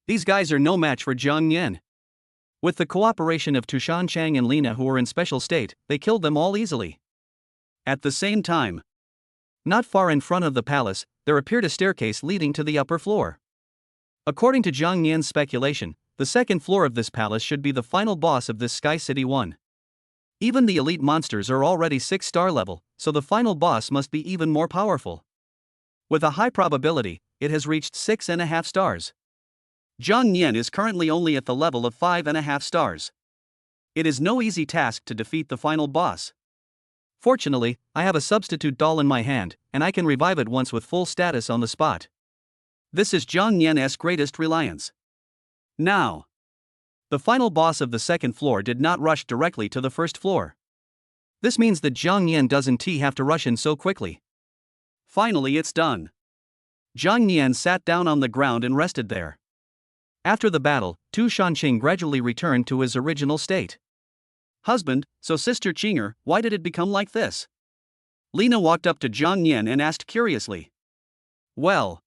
These guys are no match for Jiang Yan. With the cooperation of Tu Shanqing and Lina, who were in special state, they killed them all easily. At the same time, not far in front of the palace, there appeared a staircase leading to the upper floor. According to Jiang Yan's speculation, the second floor of this palace should be the final boss of this Sky City 1. Even the elite monsters are already 6-star level, so the final boss must be even more powerful. With a high probability, it has reached 6.5 stars. Jiang Yan is currently only at the level of 5.5 stars. It is no easy task to defeat the final boss. Fortunately, I have a substitute doll in my hand, and I can revive it once with full status on the spot. This is Jiang Yan's greatest reliance. Now, the final boss of the second floor did not rush directly to the first floor. This means that Jiang Yan doesn't have to rush in so quickly. Finally, it's done. Jiang Yan sat down on the ground and rested there. After the battle, Tu Shanqing gradually returned to his original state. Husband, so Sister Qinger, why did it become like this? Lina walked up to Zhang Yan and asked curiously. Well.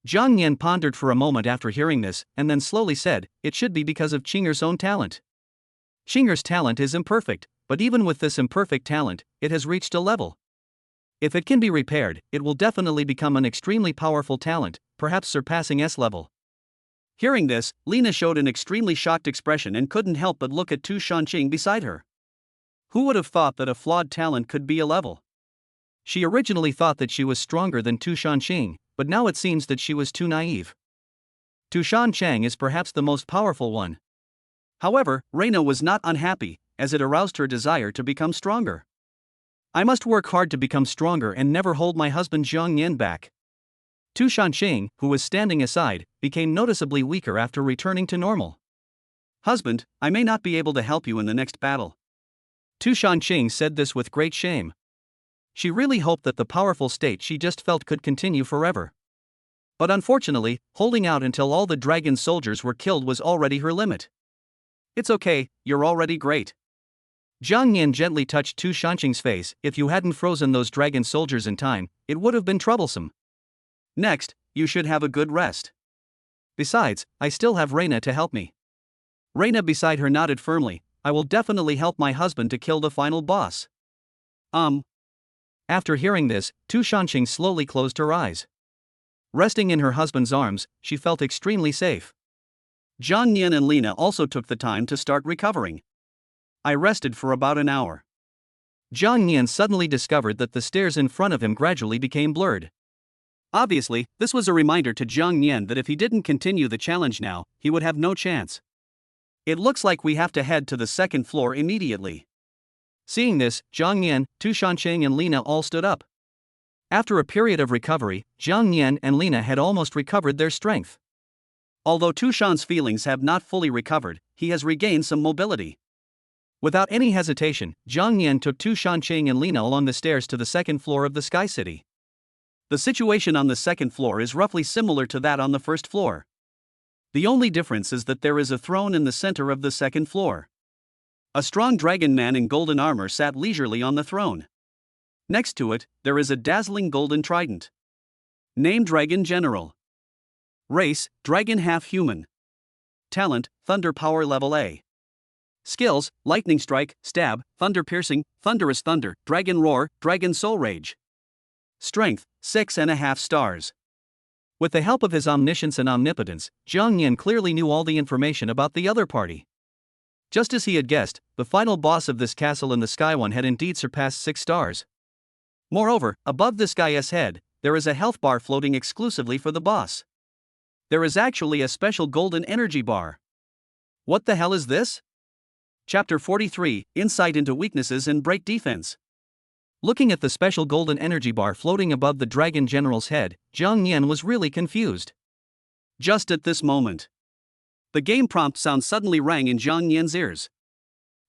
Zhang Yan pondered for a moment after hearing this, and then slowly said, it should be because of Qinger's own talent. Qinger's talent is imperfect, but even with this imperfect talent, it has reached a level. If it can be repaired, it will definitely become an extremely powerful talent, perhaps surpassing S level. Hearing this, Lina showed an extremely shocked expression and couldn't help but look at Tu Shanqing beside her. Who would have thought that a flawed talent could be a level? She originally thought that she was stronger than Tu Shanqing, but now it seems that she was too naive. Tu Shanqing is perhaps the most powerful one. However, Reina was not unhappy, as it aroused her desire to become stronger. I must work hard to become stronger and never hold my husband Zhang Yan back. Tu Shanqing, who was standing aside, became noticeably weaker after returning to normal. Husband, I may not be able to help you in the next battle. Tu Shanqing said this with great shame. She really hoped that the powerful state she just felt could continue forever. But unfortunately, holding out until all the dragon soldiers were killed was already her limit. It's okay, you're already great. Zhang Yan gently touched Tu Shanqing's face. If you hadn't frozen those dragon soldiers in time, it would have been troublesome. Next, you should have a good rest. Besides, I still have Reina to help me. Reina beside her nodded firmly. I will definitely help my husband to kill the final boss. After hearing this, Tu Shanqing slowly closed her eyes. Resting in her husband's arms, she felt extremely safe. Zhang Yan and Lina also took the time to start recovering. I rested for about an hour. Zhang Yan suddenly discovered that the stairs in front of him gradually became blurred. Obviously, this was a reminder to Zhang Yan that if he didn't continue the challenge now, he would have no chance. It looks like we have to head to the second floor immediately. Seeing this, Zhang Yan, Tu Shanqing and Lina all stood up. After a period of recovery, Zhang Yan and Lina had almost recovered their strength. Although Tu Shan's feelings have not fully recovered, he has regained some mobility. Without any hesitation, Zhang Yan took Tu Shanqing and Lina along the stairs to the second floor of the Sky City. The situation on the second floor is roughly similar to that on the first floor. The only difference is that there is a throne in the center of the second floor. A strong dragon man in golden armor sat leisurely on the throne. Next to it, there is a dazzling golden trident. Name: Dragon General. Race: Dragon half-human. Talent: Thunder Power Level A. Skills: Lightning Strike, Stab, Thunder Piercing, Thunderous Thunder, Dragon Roar, Dragon Soul Rage. Strength: 6.5 stars. With the help of his omniscience and omnipotence, Zhang Yan clearly knew all the information about the other party. Just as he had guessed, the final boss of this castle in the Sky One had indeed surpassed 6 stars. Moreover, above this guy's head, there is a health bar floating exclusively for the boss. There is actually a special golden energy bar. What the hell is this? Chapter 43, Insight into Weaknesses and Break Defense. Looking at the special golden energy bar floating above the Dragon General's head, Zhang Yan was really confused. Just at this moment, the game prompt sound suddenly rang in Zhang Yan's ears.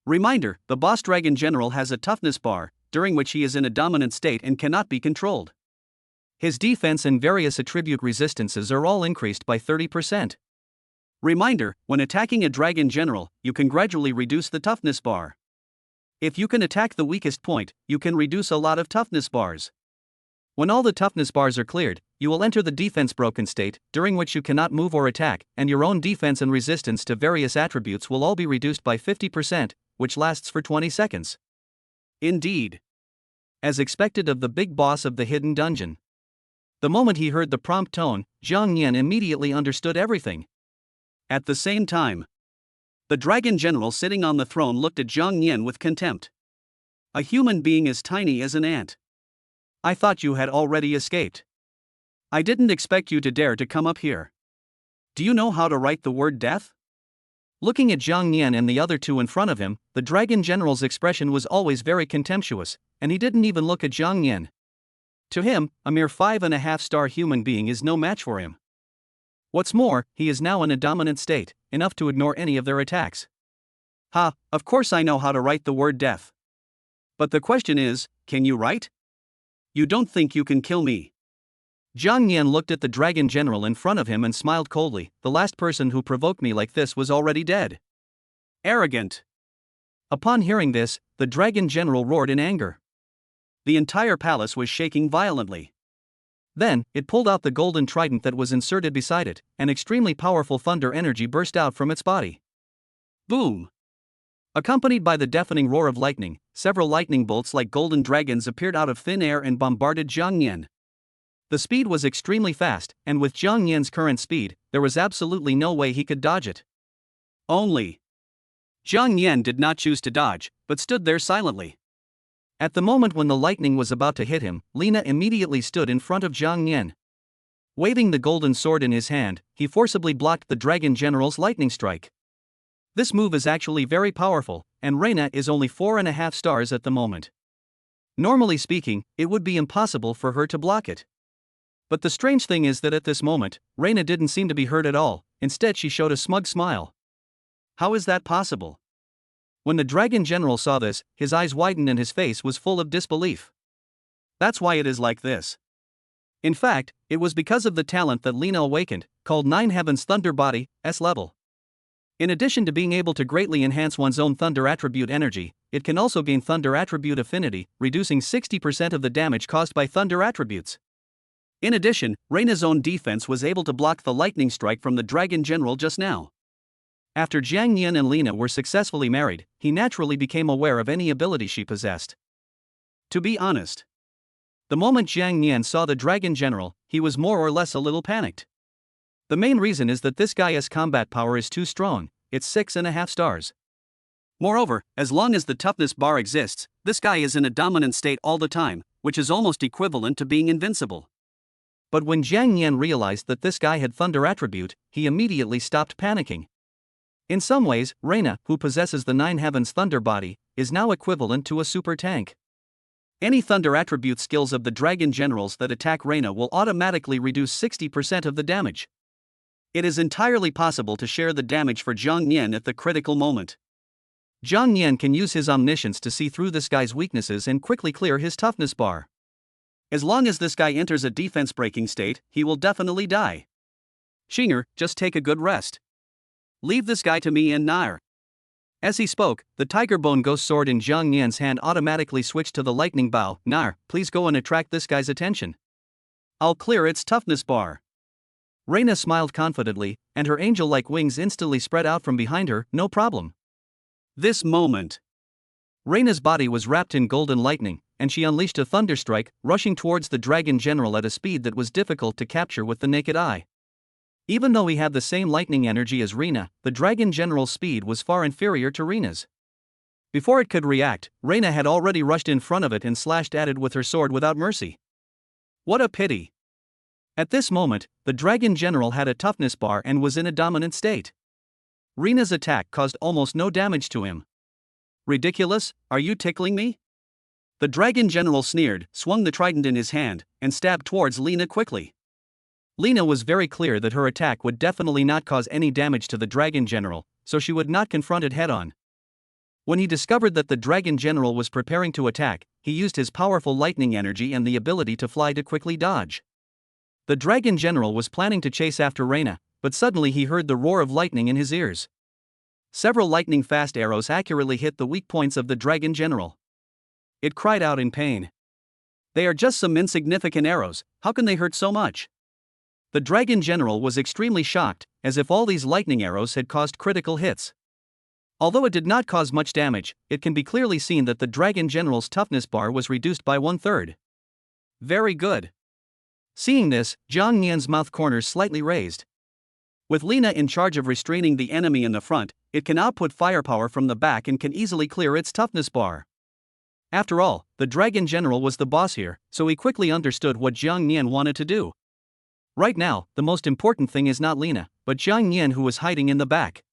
Reminder: the boss Dragon General has a toughness bar, during which he is in a dominant state and cannot be controlled. His defense and various attribute resistances are all increased by 30%. Reminder: when attacking a Dragon General, you can gradually reduce the toughness bar. If you can attack the weakest point, you can reduce a lot of toughness bars. When all the toughness bars are cleared, you will enter the defense broken state, during which you cannot move or attack, and your own defense and resistance to various attributes will all be reduced by 50%, which lasts for 20 seconds. Indeed. As expected of the big boss of the hidden dungeon. The moment he heard the prompt tone, Zhang Yan immediately understood everything. At the same time, the Dragon General sitting on the throne looked at Zhang Yan with contempt. A human being as tiny as an ant. I thought you had already escaped. I didn't expect you to dare to come up here. Do you know how to write the word death? Looking at Zhang Yan and the other two in front of him, the Dragon General's expression was always very contemptuous, and he didn't even look at Zhang Yan. To him, a mere 5.5-star human being is no match for him. What's more, he is now in a dominant state, enough to ignore any of their attacks. Ha, of course I know how to write the word death. But the question is, can you write? You don't think you can kill me? Jiang Yan looked at the dragon general in front of him and smiled coldly. The last person who provoked me like this was already dead. Arrogant. Upon hearing this, the dragon general roared in anger. The entire palace was shaking violently. Then, it pulled out the golden trident that was inserted beside it, and extremely powerful thunder energy burst out from its body. Boom! Accompanied by the deafening roar of lightning, several lightning bolts like golden dragons appeared out of thin air and bombarded Jiang Yan. The speed was extremely fast, and with Jiang Yan's current speed, there was absolutely no way he could dodge it. Only. Jiang Yan did not choose to dodge, but stood there silently. At the moment when the lightning was about to hit him, Lina immediately stood in front of Jiang Yan. Waving the golden sword in his hand, he forcibly blocked the dragon general's lightning strike. This move is actually very powerful, and Reina is only 4.5 stars at the moment. Normally speaking, it would be impossible for her to block it. But the strange thing is that at this moment, Reina didn't seem to be hurt at all. Instead she showed a smug smile. How is that possible? When the dragon general saw this, his eyes widened and his face was full of disbelief. That's why it is like this. In fact, it was because of the talent that Lina awakened, called Nine Heavens Thunder Body, S level. In addition to being able to greatly enhance one's own thunder attribute energy, it can also gain thunder attribute affinity, reducing 60% of the damage caused by thunder attributes. In addition, Reina's own defense was able to block the lightning strike from the dragon general just now. After Jiang Yan and Lina were successfully married, he naturally became aware of any ability she possessed. To be honest, the moment Jiang Yan saw the dragon general, he was more or less a little panicked. The main reason is that this guy's combat power is too strong, it's 6.5 stars. Moreover, as long as the toughness bar exists, this guy is in a dominant state all the time, which is almost equivalent to being invincible. But when Jiang Yan realized that this guy had thunder attribute, he immediately stopped panicking. In some ways, Reina, who possesses the Nine Heavens Thunder Body, is now equivalent to a super tank. Any thunder attribute skills of the dragon generals that attack Reina will automatically reduce 60% of the damage. It is entirely possible to share the damage for Jiang Yan at the critical moment. Jiang Yan can use his omniscience to see through this guy's weaknesses and quickly clear his toughness bar. As long as this guy enters a defense-breaking state, he will definitely die. Xinger, just take a good rest. Leave this guy to me and Nair. As he spoke, the tiger bone ghost sword in Jiang Yan's hand automatically switched to the lightning bow. Nair, please go and attract this guy's attention. I'll clear its toughness bar. Reina smiled confidently, and her angel-like wings instantly spread out from behind her. No problem. This moment, Reina's body was wrapped in golden lightning, and she unleashed a thunderstrike, rushing towards the dragon general at a speed that was difficult to capture with the naked eye. Even though he had the same lightning energy as Reina, the dragon general's speed was far inferior to Reina's. Before it could react, Reina had already rushed in front of it and slashed at it with her sword without mercy. What a pity! At this moment, the dragon general had a toughness bar and was in a dominant state. Reina's attack caused almost no damage to him. Ridiculous, are you tickling me? The dragon general sneered, swung the trident in his hand, and stabbed towards Lina quickly. Lina was very clear that her attack would definitely not cause any damage to the dragon general, so she would not confront it head-on. When he discovered that the dragon general was preparing to attack, he used his powerful lightning energy and the ability to fly to quickly dodge. The dragon general was planning to chase after Reina, but suddenly he heard the roar of lightning in his ears. Several lightning-fast arrows accurately hit the weak points of the dragon general. It cried out in pain. They are just some insignificant arrows, how can they hurt so much? The dragon general was extremely shocked, as if all these lightning arrows had caused critical hits. Although it did not cause much damage, it can be clearly seen that the dragon general's toughness bar was reduced by 1/3. Very good. Seeing this, Jiang Yan's mouth corners slightly raised. With Lina in charge of restraining the enemy in the front, it can output firepower from the back and can easily clear its toughness bar. After all, the dragon general was the boss here, so he quickly understood what Jiang Yan wanted to do. Right now, the most important thing is not Lina, but Jiang Yan, who was hiding in the back.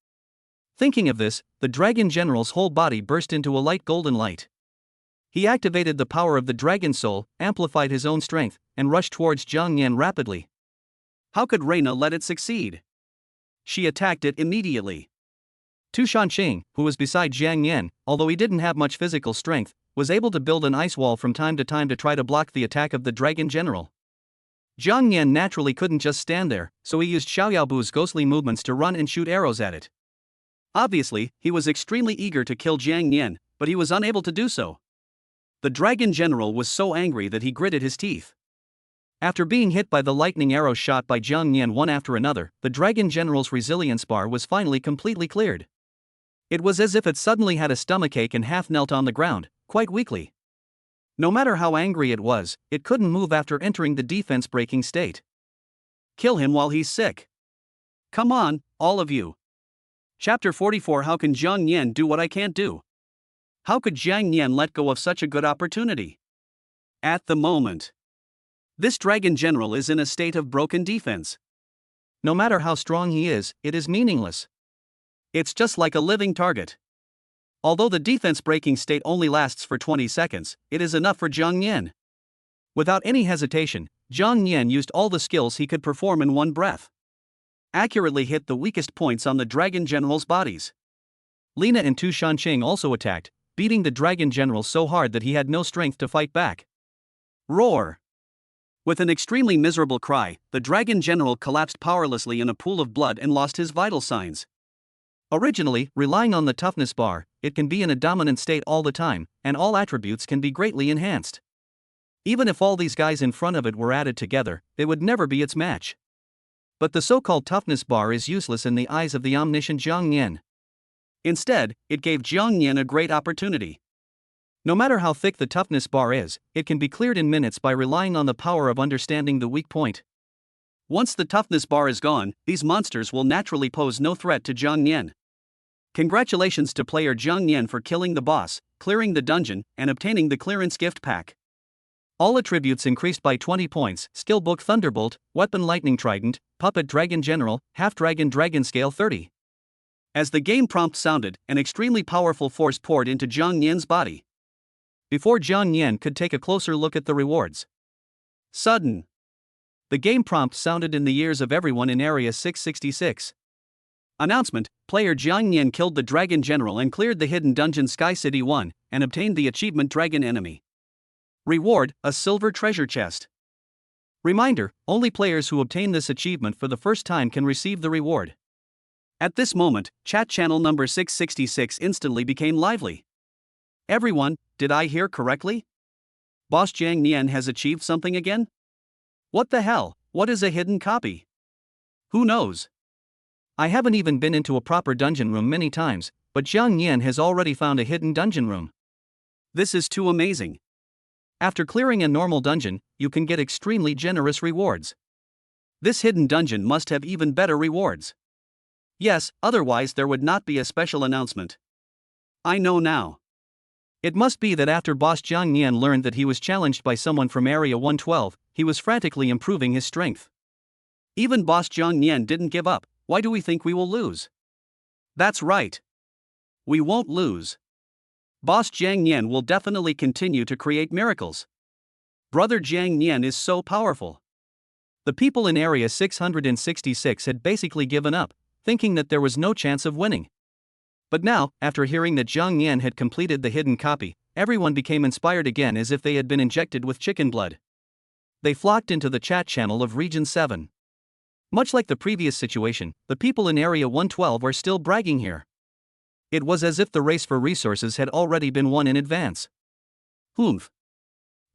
Thinking of this, the dragon general's whole body burst into a light golden light. He activated the power of the dragon soul, amplified his own strength, and rushed towards Jiang Yan rapidly. How could Reina let it succeed? She attacked it immediately. Tu Shanqing, who was beside Jiang Yan, although he didn't have much physical strength, was able to build an ice wall from time to try to block the attack of the dragon general. Jiang Yan naturally couldn't just stand there, so he used Xiaoyaobu's ghostly movements to run and shoot arrows at it. Obviously, he was extremely eager to kill Jiang Yan, but he was unable to do so. The dragon general was so angry that he gritted his teeth. After being hit by the lightning arrows shot by Jiang Yan one after another, the dragon general's resilience bar was finally completely cleared. It was as if it suddenly had a stomachache and half knelt on the ground, quite weakly. No matter how angry it was, it couldn't move after entering the defense-breaking state. Kill him while he's sick. Come on, all of you. Chapter 44. How can Jiang Yan do what I can't do? How could Jiang Yan let go of such a good opportunity? At the moment, this dragon general is in a state of broken defense. No matter how strong he is, it is meaningless. It's just like a living target. Although the defense-breaking state only lasts for 20 seconds, it is enough for Jiang Yan. Without any hesitation, Jiang Yan used all the skills he could perform in one breath. Accurately hit the weakest points on the dragon general's bodies. Lina and Tu Shanqing also attacked, beating the dragon general so hard that he had no strength to fight back. Roar! With an extremely miserable cry, the dragon general collapsed powerlessly in a pool of blood and lost his vital signs. Originally, relying on the toughness bar, it can be in a dominant state all the time, and all attributes can be greatly enhanced. Even if all these guys in front of it were added together, it would never be its match. But the so-called toughness bar is useless in the eyes of the omniscient Jiang Yan. Instead, it gave Jiang Yan a great opportunity. No matter how thick the toughness bar is, it can be cleared in minutes by relying on the power of understanding the weak point. Once the toughness bar is gone, these monsters will naturally pose no threat to Jiang Yan. Congratulations to player Jiang Yan for killing the boss, clearing the dungeon, and obtaining the clearance gift pack. All attributes increased by 20 points: Skill Book Thunderbolt, Weapon Lightning Trident, Puppet Dragon General, Half Dragon Dragon Scale 30. As the game prompt sounded, an extremely powerful force poured into Jiang Yan's body. Before Jiang Yan could take a closer look at the rewards, sudden, the game prompt sounded in the ears of everyone in Area 666. Announcement: Player Jiang Yan killed the Dragon General and cleared the hidden dungeon Sky City 1, and obtained the achievement Dragon Enemy. Reward: a silver treasure chest. Reminder: only players who obtain this achievement for the first time can receive the reward. At this moment, chat channel number 666 instantly became lively. Everyone, did I hear correctly? Boss Jiang Yan has achieved something again? What the hell, what is a hidden copy? Who knows? I haven't even been into a proper dungeon room many times, but Jiang Yan has already found a hidden dungeon room. This is too amazing. After clearing a normal dungeon, you can get extremely generous rewards. This hidden dungeon must have even better rewards. Yes, otherwise there would not be a special announcement. I know now. It must be that after Boss Jiang Yan learned that he was challenged by someone from Area 112, he was frantically improving his strength. Even Boss Jiang Yan didn't give up. Why do we think we will lose? That's right. We won't lose. Boss Jiang Yan will definitely continue to create miracles. Brother Jiang Yan is so powerful. The people in Area 666 had basically given up, thinking that there was no chance of winning. But now, after hearing that Jiang Yan had completed the hidden copy, everyone became inspired again as if they had been injected with chicken blood. They flocked into the chat channel of Region 7. Much like the previous situation, the people in Area 112 are still bragging here. It was as if the race for resources had already been won in advance. Humph.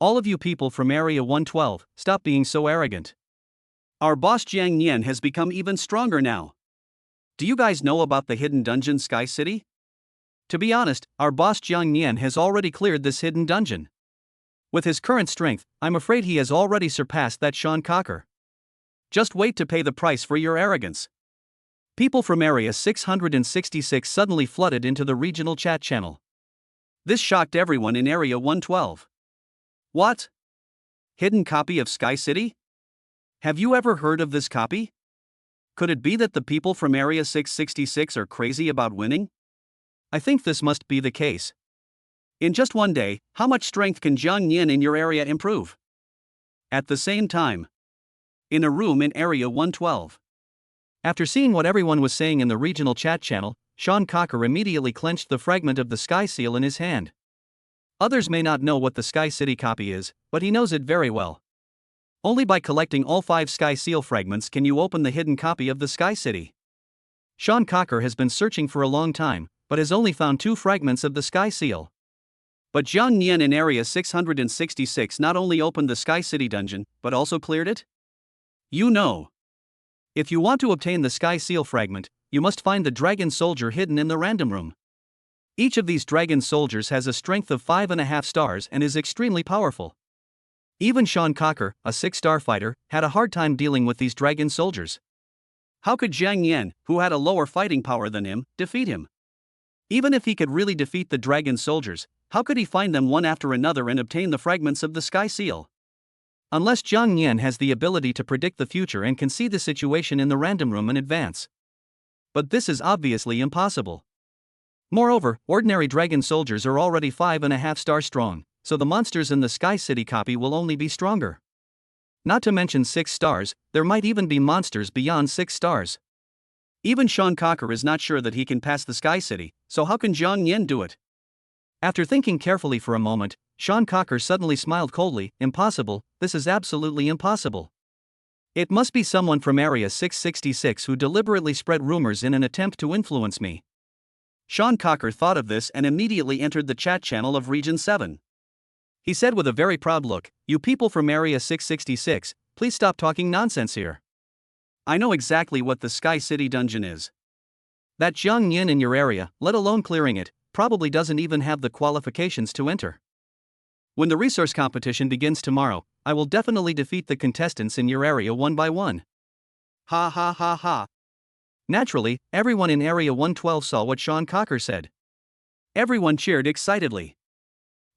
All of you people from Area 112, stop being so arrogant. Our boss Jiang Yan has become even stronger now. Do you guys know about the hidden dungeon Sky City? To be honest, our boss Jiang Yan has already cleared this hidden dungeon. With his current strength, I'm afraid he has already surpassed that Sean Cocker. Just wait to pay the price for your arrogance. People from Area 666 suddenly flooded into the regional chat channel. This shocked everyone in Area 112. What? Hidden copy of Sky City? Have you ever heard of this copy? Could it be that the people from Area 666 are crazy about winning? I think this must be the case. In just one day, how much strength can Jiang Yan in your area improve? At the same time, in a room in Area 112. After seeing what everyone was saying in the regional chat channel, Sean Cocker immediately clenched the fragment of the Sky Seal in his hand. Others may not know what the Sky City copy is, but he knows it very well. Only by collecting all 5 Sky Seal fragments can you open the hidden copy of the Sky City. Sean Cocker has been searching for a long time, but has only found 2 fragments of the Sky Seal. But Jiang Nian in Area 666 not only opened the Sky City dungeon, but also cleared it? You know. If you want to obtain the Sky Seal fragment, you must find the Dragon Soldier hidden in the random room. Each of these Dragon Soldiers has a strength of 5.5 stars and is extremely powerful. Even Sean Cocker, a 6-star fighter, had a hard time dealing with these Dragon Soldiers. How could Jiang Nian, who had a lower fighting power than him, defeat him? Even if he could really defeat the Dragon Soldiers, how could he find them one after another and obtain the fragments of the Sky Seal? Unless Jiang Nian has the ability to predict the future and can see the situation in the random room in advance. But this is obviously impossible. Moreover, ordinary Dragon Soldiers are already 5.5 stars strong, so the monsters in the Sky City copy will only be stronger. Not to mention 6 stars, there might even be monsters beyond 6 stars. Even Sean Cocker is not sure that he can pass the Sky City, so how can Jiang Nian do it? After thinking carefully for a moment, Sean Cocker suddenly smiled coldly. Impossible, this is absolutely impossible. It must be someone from Area 666 who deliberately spread rumors in an attempt to influence me. Sean Cocker thought of this and immediately entered the chat channel of Region 7. He said with a very proud look, "You people from Area 666, please stop talking nonsense here. I know exactly what the Sky City dungeon is. That Jiang Nian in your area, let alone clearing it, probably doesn't even have the qualifications to enter. When the resource competition begins tomorrow, I will definitely defeat the contestants in your area one by one." Ha ha ha ha. Naturally, everyone in Area 112 saw what Sean Cocker said. Everyone cheered excitedly.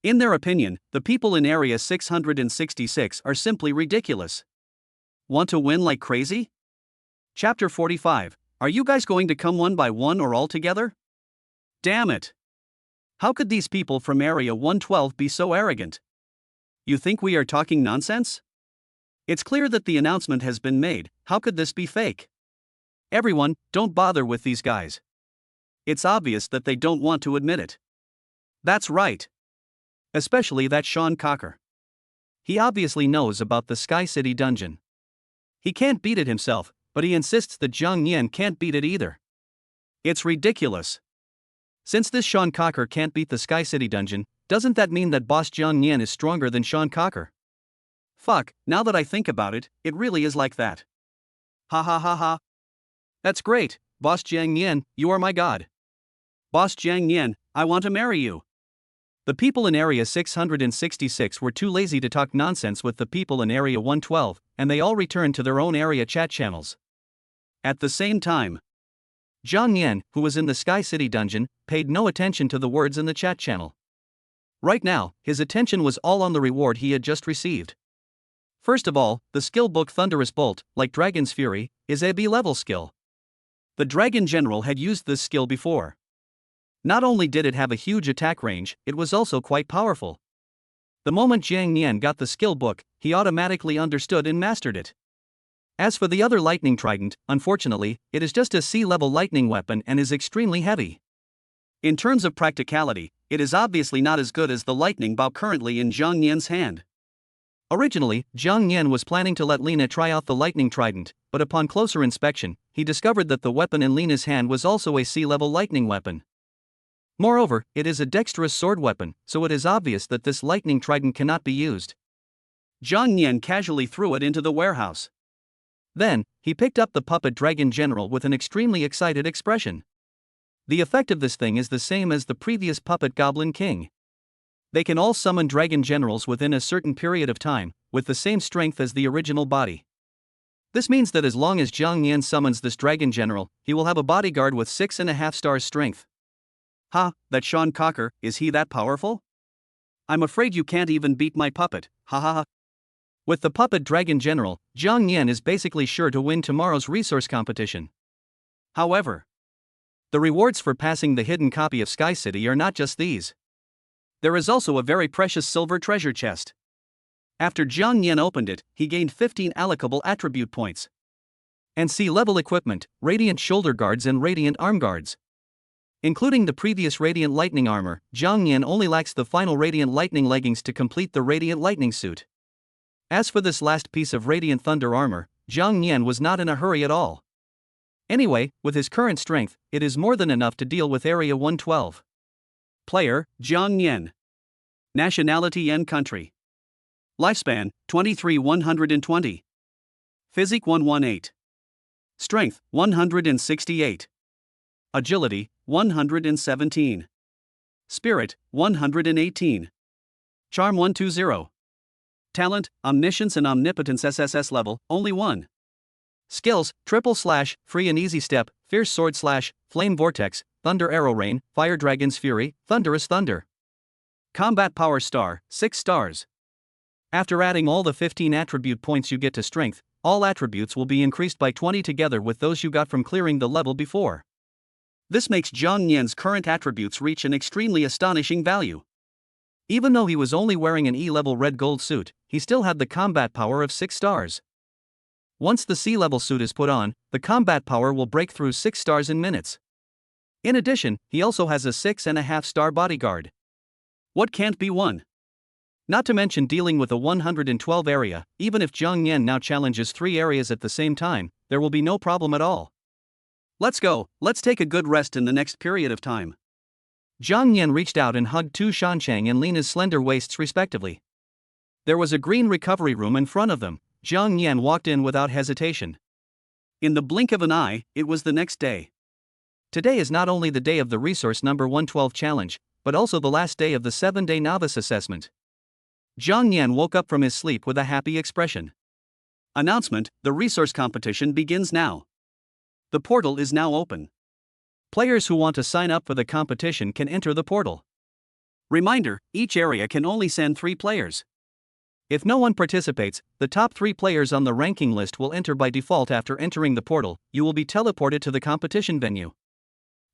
In their opinion, the people in Area 666 are simply ridiculous. Want to win like crazy? Chapter 45. Are you guys going to come one by one or all together? Damn it. How could these people from Area 112 be so arrogant? You think we are talking nonsense? It's clear that the announcement has been made. How could this be fake? Everyone, don't bother with these guys. It's obvious that they don't want to admit it. That's right. Especially that Sean Cocker. He obviously knows about the Sky City dungeon. He can't beat it himself, but he insists that Jiang Nian can't beat it either. It's ridiculous. Since this Sean Cocker can't beat the Sky City dungeon, doesn't that mean that boss Jiang Nian is stronger than Sean Cocker? Fuck, now that I think about it, it really is like that. Ha ha ha ha. That's great, boss Jiang Nian, you are my god. Boss Jiang Nian, I want to marry you. The people in Area 666 were too lazy to talk nonsense with the people in Area 112, and they all returned to their own area chat channels. At the same time, Jiang Nian, who was in the Sky City dungeon, paid no attention to the words in the chat channel. Right now, his attention was all on the reward he had just received. First of all, the skill book Thunderous Bolt, like Dragon's Fury, is a B-level skill. The Dragon General had used this skill before. Not only did it have a huge attack range, it was also quite powerful. The moment Jiang Nian got the skill book, he automatically understood and mastered it. As for the other lightning trident, unfortunately, it is just a C-level lightning weapon and is extremely heavy. In terms of practicality, it is obviously not as good as the lightning bow currently in Jiang Nian's hand. Originally, Jiang Nian was planning to let Lina try out the lightning trident, but upon closer inspection, he discovered that the weapon in Lina's hand was also a C-level lightning weapon. Moreover, it is a dexterous sword weapon, so it is obvious that this lightning trident cannot be used. Jiang Nian casually threw it into the warehouse. Then, he picked up the puppet Dragon General with an extremely excited expression. The effect of this thing is the same as the previous puppet Goblin King. They can all summon Dragon Generals within a certain period of time, with the same strength as the original body. This means that as long as Jiang Nian summons this Dragon General, he will have a bodyguard with 6.5 stars strength. Ha, that Sean Cocker, is he that powerful? I'm afraid you can't even beat my puppet, ha ha ha. With the puppet Dragon General, Jiang Nian is basically sure to win tomorrow's resource competition. However, the rewards for passing the hidden copy of Sky City are not just these. There is also a very precious silver treasure chest. After Jiang Nian opened it, he gained 15 allocable attribute points. And C-level equipment, Radiant Shoulder Guards and Radiant Arm Guards. Including the previous Radiant Lightning Armor, Jiang Nian only lacks the final Radiant Lightning Leggings to complete the Radiant Lightning Suit. As for this last piece of radiant thunder armor, Zhang Nian was not in a hurry at all. Anyway, with his current strength, it is more than enough to deal with Area 112. Player, Zhang Nian. Nationality and country. Lifespan, 23-120. Physique 118. Strength, 168. Agility, 117. Spirit, 118. Charm 120. Talent, Omniscience and Omnipotence SSS level, only 1. Skills, // Free and Easy Step, Fierce Sword / Flame Vortex, Thunder Arrow Rain, Fire Dragon's Fury, Thunderous Thunder. Combat Power Star, 6 stars. After adding all the 15 attribute points you get to strength, all attributes will be increased by 20 together with those you got from clearing the level before. This makes Zhang Nian's current attributes reach an extremely astonishing value. Even though he was only wearing an E-level red gold suit, he still had the combat power of 6 stars. Once the C-level suit is put on, the combat power will break through 6 stars in minutes. In addition, he also has a 6.5-star bodyguard. What can't be won? Not to mention dealing with a 112 area, even if Zhang Nian now challenges 3 areas at the same time, there will be no problem at all. Let's go, let's take a good rest in the next period of time. Zhang Nian reached out and hugged Tu Shanchang and Lina's slender waists respectively. There was a green recovery room in front of them. Zhang Nian walked in without hesitation. In the blink of an eye, it was the next day. Today is not only the day of the resource number 112 challenge, but also the last day of the 7-day novice assessment. Zhang Nian woke up from his sleep with a happy expression. Announcement: the resource competition begins now. The portal is now open. Players who want to sign up for the competition can enter the portal. Reminder: each area can only send 3 players. If no one participates, the top 3 players on the ranking list will enter by default. After entering the portal, you will be teleported to the competition venue.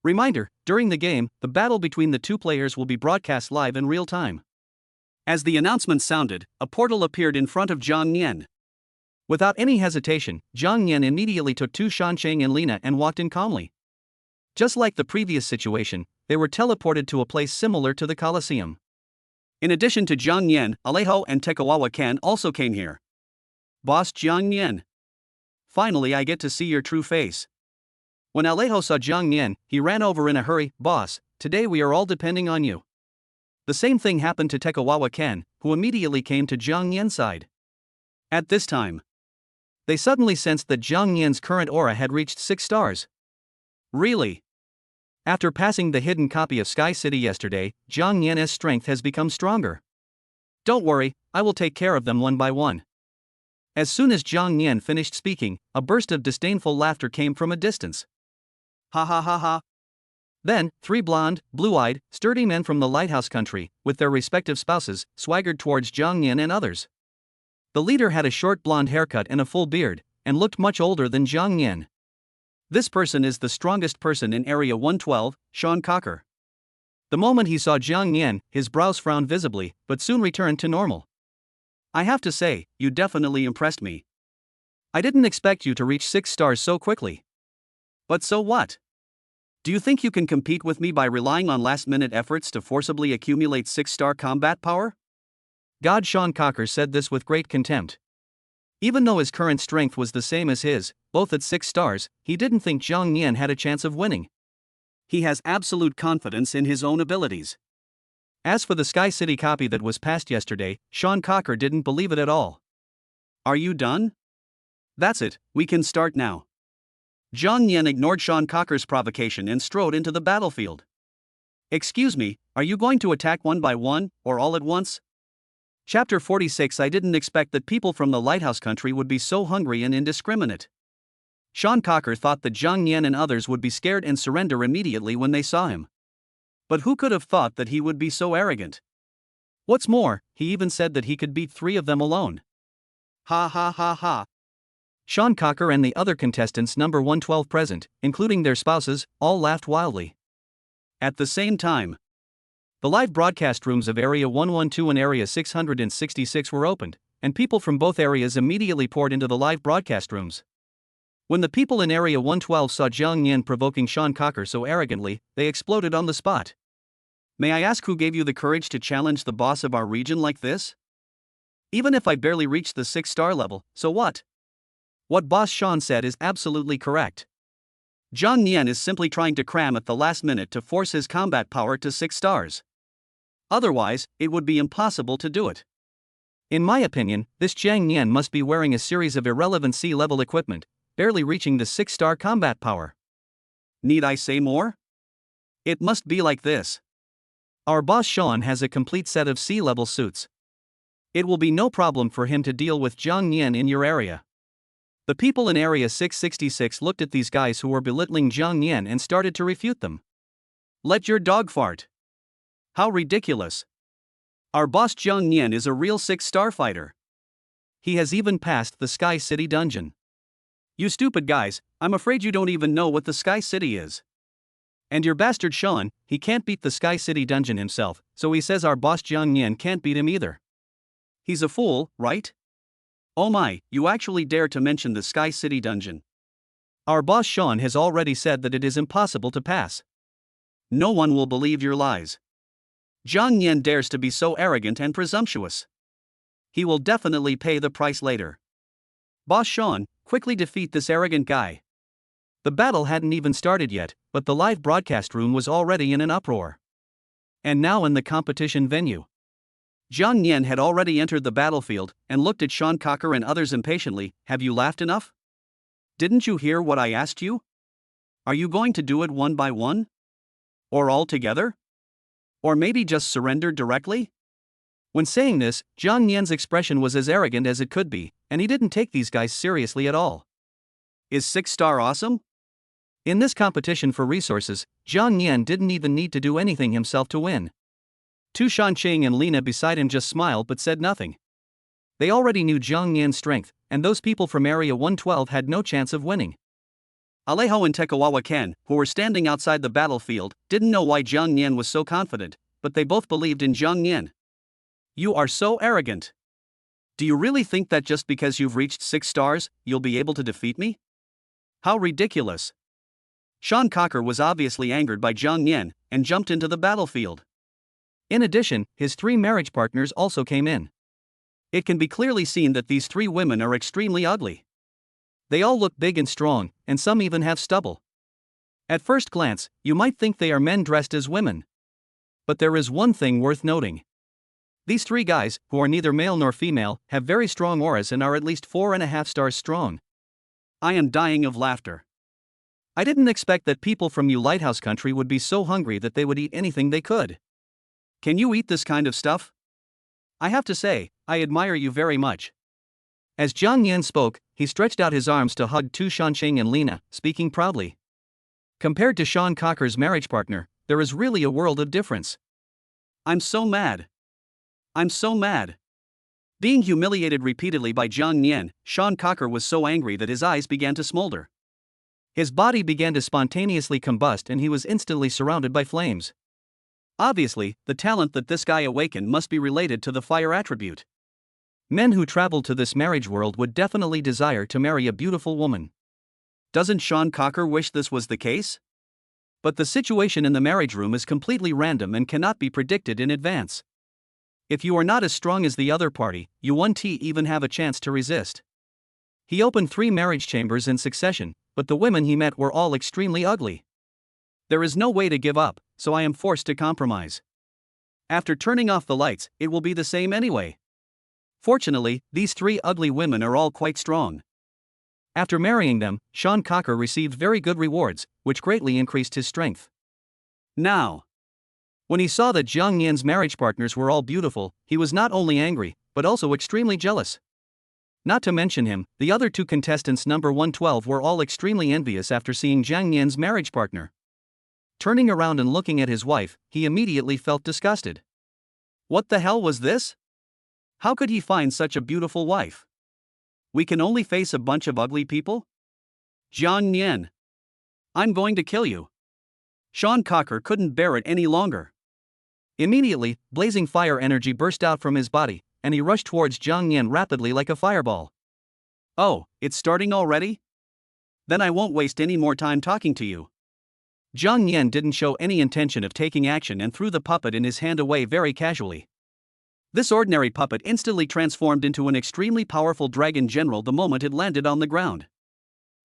Reminder: during the game, the battle between the 2 players will be broadcast live in real time. As the announcement sounded, a portal appeared in front of Zhang Nian. Without any hesitation, Zhang Nian immediately took Tu Shanchang and Lina and walked in calmly. Just like the previous situation, they were teleported to a place similar to the Colosseum. In addition to Zhang Nian, Alejo and Tekawawa Kan also came here. Boss Zhang Nian. Finally, I get to see your true face. When Alejo saw Zhang Nian, he ran over in a hurry. Boss, today we are all depending on you. The same thing happened to Tekawawa Kan, who immediately came to Zhang Nian's side. At this time, they suddenly sensed that Zhang Nian's current aura had reached 6 stars. Really? After passing the hidden copy of Sky City yesterday, Zhang Nian's strength has become stronger. Don't worry, I will take care of them one by one. As soon as Zhang Nian finished speaking, a burst of disdainful laughter came from a distance. Ha ha ha ha. Then, 3 blonde, blue-eyed, sturdy men from the lighthouse country, with their respective spouses, swaggered towards Zhang Nian and others. The leader had a short blonde haircut and a full beard, and looked much older than Zhang Nian. This person is the strongest person in Area 112, Sean Cocker. The moment he saw Zhang Nian, his brows frowned visibly, but soon returned to normal. I have to say, you definitely impressed me. I didn't expect you to reach 6 stars so quickly. But so what? Do you think you can compete with me by relying on last-minute efforts to forcibly accumulate 6-star combat power? God, Sean Cocker said this with great contempt. Even though his current strength was the same as his, both at 6 stars, he didn't think Zhang Nian had a chance of winning. He has absolute confidence in his own abilities. As for the Sky City copy that was passed yesterday, Sean Cocker didn't believe it at all. Are you done? That's it, we can start now. Zhang Nian ignored Sean Cocker's provocation and strode into the battlefield. Excuse me, are you going to attack one by one, or all at once? Chapter 46. I didn't expect that people from the lighthouse country would be so hungry and indiscriminate. Sean Cocker thought that Zhang Nian and others would be scared and surrender immediately when they saw him. But who could have thought that he would be so arrogant? What's more, he even said that he could beat 3 of them alone. Ha ha ha ha. Sean Cocker and the other contestants number 112 present, including their spouses, all laughed wildly. At the same time, the live broadcast rooms of Area 112 and Area 666 were opened, and people from both areas immediately poured into the live broadcast rooms. When the people in Area 112 saw Zhang Nian provoking Sean Cocker so arrogantly, they exploded on the spot. May I ask who gave you the courage to challenge the boss of our region like this? Even if I barely reached the 6-star level, so what? What Boss Sean said is absolutely correct. Zhang Nian is simply trying to cram at the last minute to force his combat power to 6 stars. Otherwise, it would be impossible to do it. In my opinion, this Zhang Nian must be wearing a series of irrelevant C-level equipment, barely reaching the 6-star combat power. Need I say more? It must be like this. Our boss Sean has a complete set of C-level suits. It will be no problem for him to deal with Zhang Nian in your area. The people in Area 666 looked at these guys who were belittling Zhang Nian and started to refute them. Let your dog fart. How ridiculous. Our boss Zhang Nian is a real 6-star fighter. He has even passed the Sky City dungeon. You stupid guys, I'm afraid you don't even know what the Sky City is. And your bastard Sean, he can't beat the Sky City dungeon himself, so he says our boss Zhang Nian can't beat him either. He's a fool, right? Oh my, you actually dare to mention the Sky City dungeon. Our boss Sean has already said that it is impossible to pass. No one will believe your lies. Zhang Nian dares to be so arrogant and presumptuous. He will definitely pay the price later. Boss Sean, quickly defeat this arrogant guy. The battle hadn't even started yet, but the live broadcast room was already in an uproar. And now in the competition venue. Zhang Nian had already entered the battlefield and looked at Sean Cocker and others impatiently. Have you laughed enough? Didn't you hear what I asked you? Are you going to do it one by one? Or all together? Or maybe just surrender directly? When saying this, Zhang Nian's expression was as arrogant as it could be, and he didn't take these guys seriously at all. Is 6-star awesome? In this competition for resources, Zhang Nian didn't even need to do anything himself to win. Tu Shanqing and Lina beside him just smiled but said nothing. They already knew Zhang Nian's strength, and those people from Area 112 had no chance of winning. Alejo and Tekawawa Ken, who were standing outside the battlefield, didn't know why Zhang Nian was so confident, but they both believed in Zhang Nian. You are so arrogant. Do you really think that just because you've reached 6 stars, you'll be able to defeat me? How ridiculous. Sean Cocker was obviously angered by Zhang Nian, and jumped into the battlefield. In addition, his 3 marriage partners also came in. It can be clearly seen that these 3 women are extremely ugly. They all look big and strong, and some even have stubble. At first glance, you might think they are men dressed as women. But there is one thing worth noting. These 3 guys, who are neither male nor female, have very strong auras and are at least 4.5 stars strong. I am dying of laughter. I didn't expect that people from Yu Lighthouse Country would be so hungry that they would eat anything they could. Can you eat this kind of stuff? I have to say, I admire you very much. As Zhang Nian spoke, he stretched out his arms to hug Tu Shanqing and Lina, speaking proudly. Compared to Sean Cocker's marriage partner, there is really a world of difference. I'm so mad. I'm so mad. Being humiliated repeatedly by Zhang Nian, Sean Cocker was so angry that his eyes began to smolder. His body began to spontaneously combust and he was instantly surrounded by flames. Obviously, the talent that this guy awakened must be related to the fire attribute. Men who travel to this marriage world would definitely desire to marry a beautiful woman. Doesn't Sean Cocker wish this was the case? But the situation in the marriage room is completely random and cannot be predicted in advance. If you are not as strong as the other party, you won't even have a chance to resist. He opened 3 marriage chambers in succession, but the women he met were all extremely ugly. There is no way to give up, so I am forced to compromise. After turning off the lights, it will be the same anyway. Fortunately, these 3 ugly women are all quite strong. After marrying them, Sean Cocker received very good rewards, which greatly increased his strength. Now, when he saw that Zhang Nian's marriage partners were all beautiful, he was not only angry, but also extremely jealous. Not to mention him, the other 2 contestants number 112 were all extremely envious after seeing Zhang Nian's marriage partner. Turning around and looking at his wife, he immediately felt disgusted. What the hell was this? How could he find such a beautiful wife? We can only face a bunch of ugly people? Zhang Nian. I'm going to kill you. Sean Cocker couldn't bear it any longer. Immediately, blazing fire energy burst out from his body, and he rushed towards Zhang Nian rapidly like a fireball. Oh, it's starting already? Then I won't waste any more time talking to you. Zhang Nian didn't show any intention of taking action and threw the puppet in his hand away very casually. This ordinary puppet instantly transformed into an extremely powerful dragon general the moment it landed on the ground.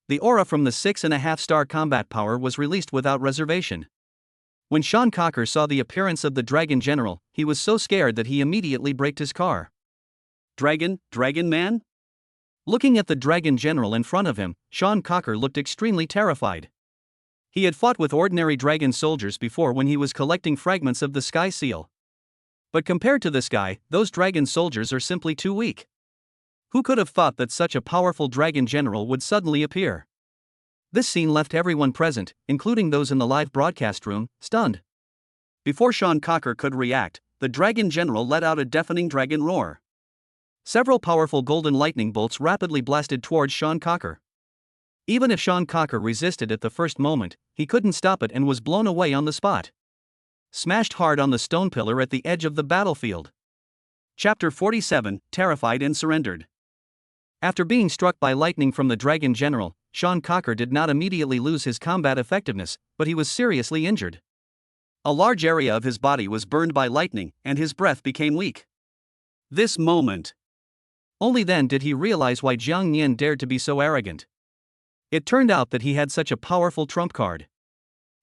The aura from the 6.5-star combat power was released without reservation. When Sean Cocker saw the appearance of the dragon general, he was so scared that he immediately braked his car. Dragon man? Looking at the dragon general in front of him, Sean Cocker looked extremely terrified. He had fought with ordinary dragon soldiers before when he was collecting fragments of the sky seal. But compared to this guy, those dragon soldiers are simply too weak. Who could have thought that such a powerful dragon general would suddenly appear? This scene left everyone present, including those in the live broadcast room, stunned. Before Sean Cocker could react, the dragon general let out a deafening dragon roar. Several powerful golden lightning bolts rapidly blasted towards Sean Cocker. Even if Sean Cocker resisted at the first moment, he couldn't stop it and was blown away on the spot. Smashed hard on the stone pillar at the edge of the battlefield. Chapter 47, Terrified and Surrendered. After being struck by lightning from the dragon general, Sean Cocker did not immediately lose his combat effectiveness, but he was seriously injured. A large area of his body was burned by lightning, and his breath became weak. This moment. Only then did he realize why Jiang Nian dared to be so arrogant. It turned out that he had such a powerful trump card.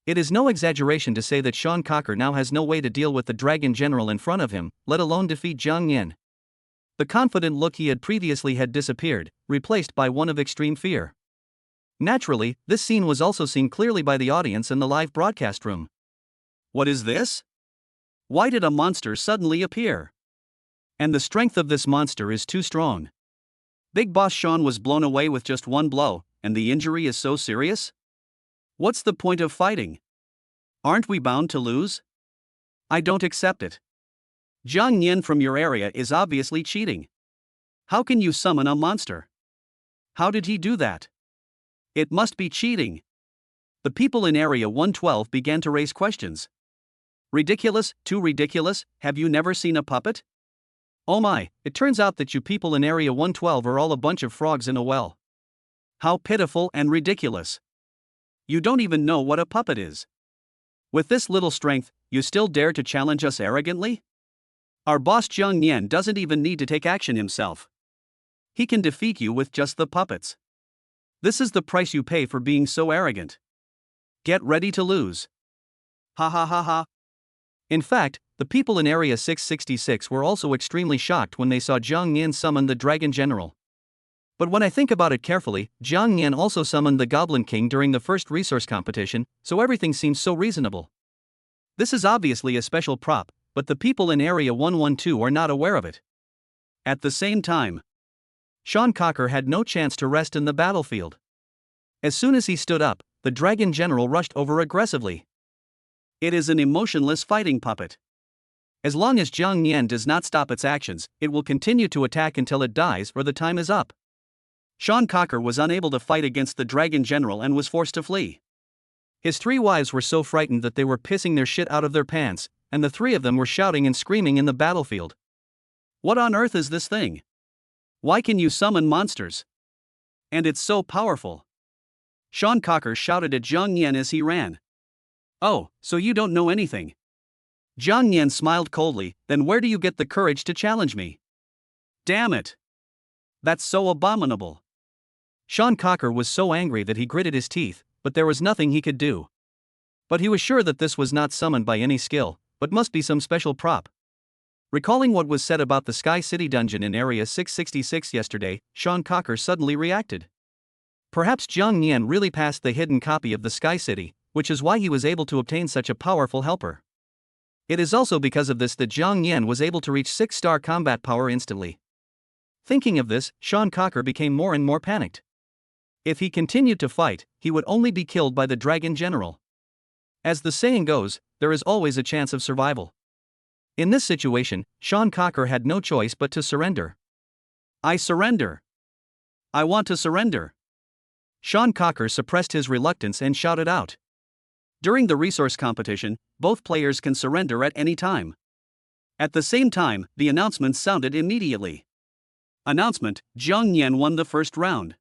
It is no exaggeration to say that Sean Cocker now has no way to deal with the dragon general in front of him, let alone defeat Jiang Nian. The confident look he had previously had disappeared, replaced by one of extreme fear. Naturally, this scene was also seen clearly by the audience in the live broadcast room. What is this? Why did a monster suddenly appear? And the strength of this monster is too strong. Big Boss Sean was blown away with just one blow, and the injury is so serious? What's the point of fighting? Aren't we bound to lose? I don't accept it. Jiang Nian from your area is obviously cheating. How can you summon a monster? How did he do that? It must be cheating. The people in Area 112 began to raise questions. Ridiculous, too ridiculous, have you never seen a puppet? Oh my, it turns out that you people in Area 112 are all a bunch of frogs in a well. How pitiful and ridiculous. You don't even know what a puppet is. With this little strength, you still dare to challenge us arrogantly? Our boss Jiang Nian doesn't even need to take action himself. He can defeat you with just the puppets. This is the price you pay for being so arrogant. Get ready to lose. Ha ha ha ha. In fact, the people in Area 666 were also extremely shocked when they saw Jiang Nian summon the Dragon General. But when I think about it carefully, Jiang Nian also summoned the Goblin King during the first resource competition, so everything seems so reasonable. This is obviously a special prop, but the people in Area 112 are not aware of it. At the same time, Sean Cocker had no chance to rest in the battlefield. As soon as he stood up, the Dragon General rushed over aggressively. It is an emotionless fighting puppet. As long as Jiang Nian does not stop its actions, it will continue to attack until it dies or the time is up. Sean Cocker was unable to fight against the Dragon General and was forced to flee. His 3 wives were so frightened that they were pissing their shit out of their pants, and the 3 of them were shouting and screaming in the battlefield. What on earth is this thing? Why can you summon monsters? And it's so powerful. Sean Cocker shouted at Jiang Nian as he ran. Oh, so you don't know anything. Jiang Nian smiled coldly, then where do you get the courage to challenge me? Damn it. That's so abominable. Sean Cocker was so angry that he gritted his teeth, but there was nothing he could do. But he was sure that this was not summoned by any skill, but must be some special prop. Recalling what was said about the Sky City dungeon in Area 666 yesterday, Sean Cocker suddenly reacted. Perhaps Jiang Nian really passed the hidden copy of the Sky City, which is why he was able to obtain such a powerful helper. It is also because of this that Jiang Nian was able to reach 6-star combat power instantly. Thinking of this, Sean Cocker became more and more panicked. If he continued to fight, he would only be killed by the Dragon General. As the saying goes, there is always a chance of survival. In this situation, Sean Cocker had no choice but to surrender. I surrender. I want to surrender. Sean Cocker suppressed his reluctance and shouted out. During the resource competition, both players can surrender at any time. At the same time, the announcement sounded immediately. Announcement: Jiang Nian won the first round.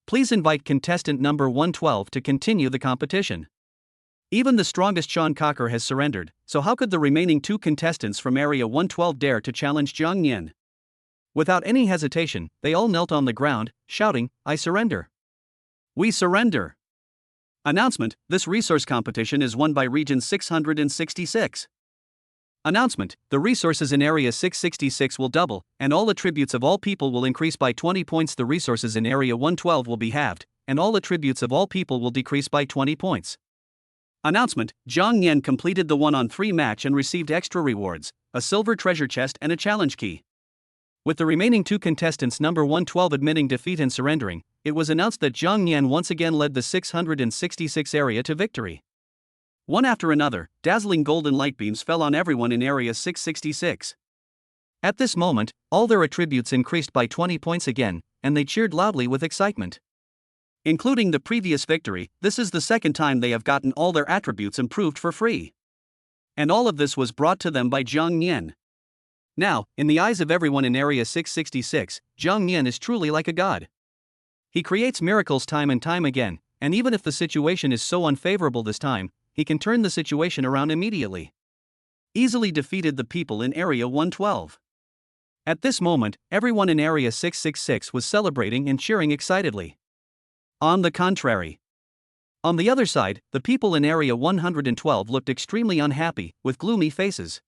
Please invite contestant number 112 to continue the competition. Even the strongest Sean Cocker has surrendered, so how could the remaining 2 contestants from Area 112 dare to challenge Jiang Nian? Without any hesitation, they all knelt on the ground, shouting, "I surrender. We surrender." Announcement: this resource competition is won by Region 666. Announcement: the resources in Area 666 will double, and all attributes of all people will increase by 20 points. The resources in Area 112 will be halved, and all attributes of all people will decrease by 20 points. Announcement: Jiang Nian completed the 1-on-3 match and received extra rewards, a silver treasure chest and a challenge key. With the remaining 2 contestants number 112 admitting defeat and surrendering, it was announced that Jiang Nian once again led the 666 area to victory. One after another, dazzling golden light beams fell on everyone in Area 666. At this moment, all their attributes increased by 20 points again, and they cheered loudly with excitement. Including the previous victory, this is the second time they have gotten all their attributes improved for free. And all of this was brought to them by Jiang Nian. Now, in the eyes of everyone in Area 666, Jiang Nian is truly like a god. He creates miracles time and time again, and even if the situation is so unfavorable this time, he can turn the situation around immediately. Easily defeated the people in Area 112. At this moment, everyone in Area 666 was celebrating and cheering excitedly. On the contrary. On the other side, the people in Area 112 looked extremely unhappy, with gloomy faces.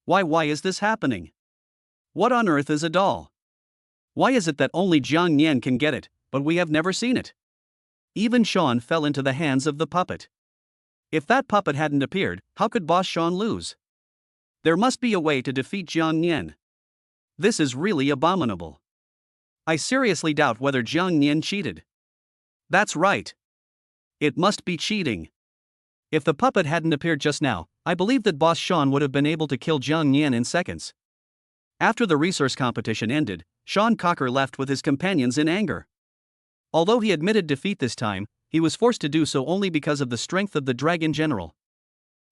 Why is this happening? What on earth is a doll? Why is it that only Jiang Nian can get it, but we have never seen it? Even Sean fell into the hands of the puppet. If that puppet hadn't appeared, how could Boss Sean lose? There must be a way to defeat Jiang Nian. This is really abominable. I seriously doubt whether Jiang Nian cheated. That's right. It must be cheating. If the puppet hadn't appeared just now, I believe that Boss Sean would have been able to kill Jiang Nian in seconds. After the resource competition ended, Sean Cocker left with his companions in anger. Although he admitted defeat this time, he was forced to do so only because of the strength of the Dragon General.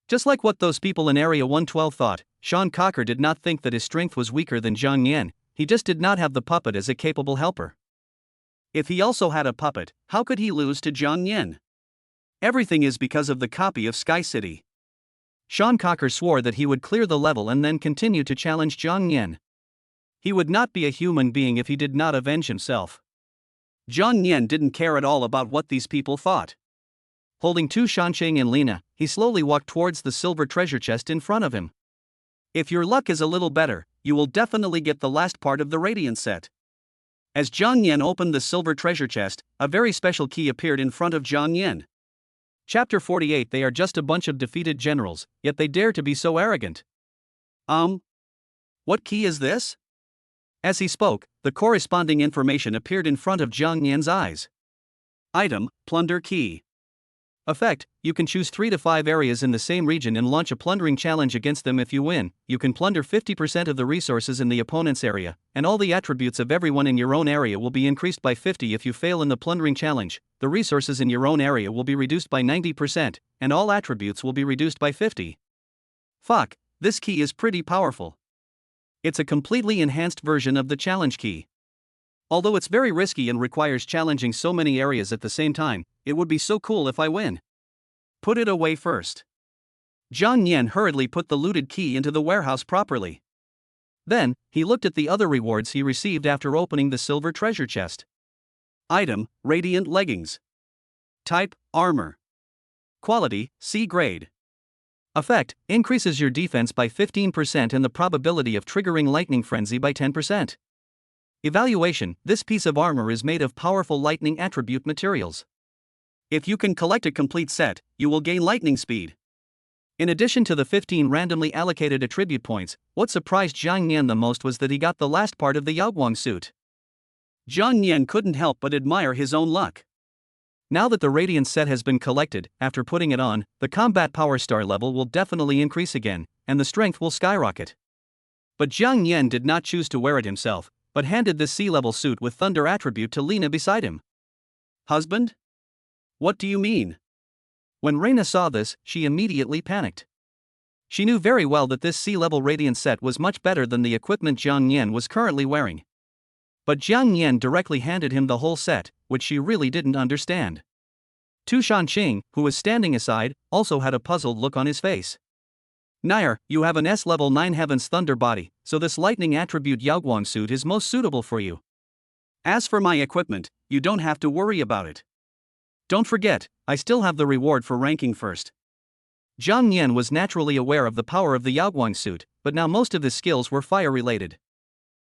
Just like what those people in Area 112 thought, Sean Cocker did not think that his strength was weaker than Jiang Nian, he just did not have the puppet as a capable helper. If he also had a puppet, how could he lose to Jiang Nian? Everything is because of the copy of Sky City. Sean Cocker swore that he would clear the level and then continue to challenge Jiang Nian. He would not be a human being if he did not avenge himself. Jiang Nian didn't care at all about what these people thought. Holding Tu Shanqing and Lina, he slowly walked towards the silver treasure chest in front of him. If your luck is a little better, you will definitely get the last part of the Radiant set. As Jiang Nian opened the silver treasure chest, a very special key appeared in front of Jiang Nian. Chapter 48. They are just a bunch of defeated generals, yet they dare to be so arrogant. What key is this? As he spoke, the corresponding information appeared in front of Jiang Nian's eyes. Item: Plunder Key. Effect: you can choose 3 to 5 areas in the same region and launch a plundering challenge against them. If you win, you can plunder 50% of the resources in the opponent's area, and all the attributes of everyone in your own area will be increased by 50. If you fail in the plundering challenge, the resources in your own area will be reduced by 90%, and all attributes will be reduced by 50. Fuck, this key is pretty powerful. It's a completely enhanced version of the challenge key. Although it's very risky and requires challenging so many areas at the same time, it would be so cool if I win. Put it away first. Jiang Nian hurriedly put the looted key into the warehouse properly. Then, he looked at the other rewards he received after opening the silver treasure chest. Item: Radiant Leggings. Type: Armor. Quality: C grade. Effect: increases your defense by 15% and the probability of triggering lightning frenzy by 10%. Evaluation: this piece of armor is made of powerful lightning attribute materials. If you can collect a complete set, you will gain lightning speed. In addition to the 15 randomly allocated attribute points, what surprised Jiang Nian the most was that he got the last part of the Yaoguang suit. Jiang Nian couldn't help but admire his own luck. Now that the Radiant set has been collected, after putting it on, the combat power star level will definitely increase again, and the strength will skyrocket. But Jiang Nian did not choose to wear it himself, but handed this sea-level suit with thunder attribute to Lina beside him. Husband? What do you mean? When Reina saw this, she immediately panicked. She knew very well that this sea-level Radiant set was much better than the equipment Jiang Nian was currently wearing. But Jiang Nian directly handed him the whole set, which she really didn't understand. Tu Shanqing, who was standing aside, also had a puzzled look on his face. Nair, you have an S-level 9 Heaven's Thunder body, so this lightning attribute Yaoguang suit is most suitable for you. As for my equipment, you don't have to worry about it. Don't forget, I still have the reward for ranking first. Zhang Nian was naturally aware of the power of the Yaoguang suit, but now most of his skills were fire-related.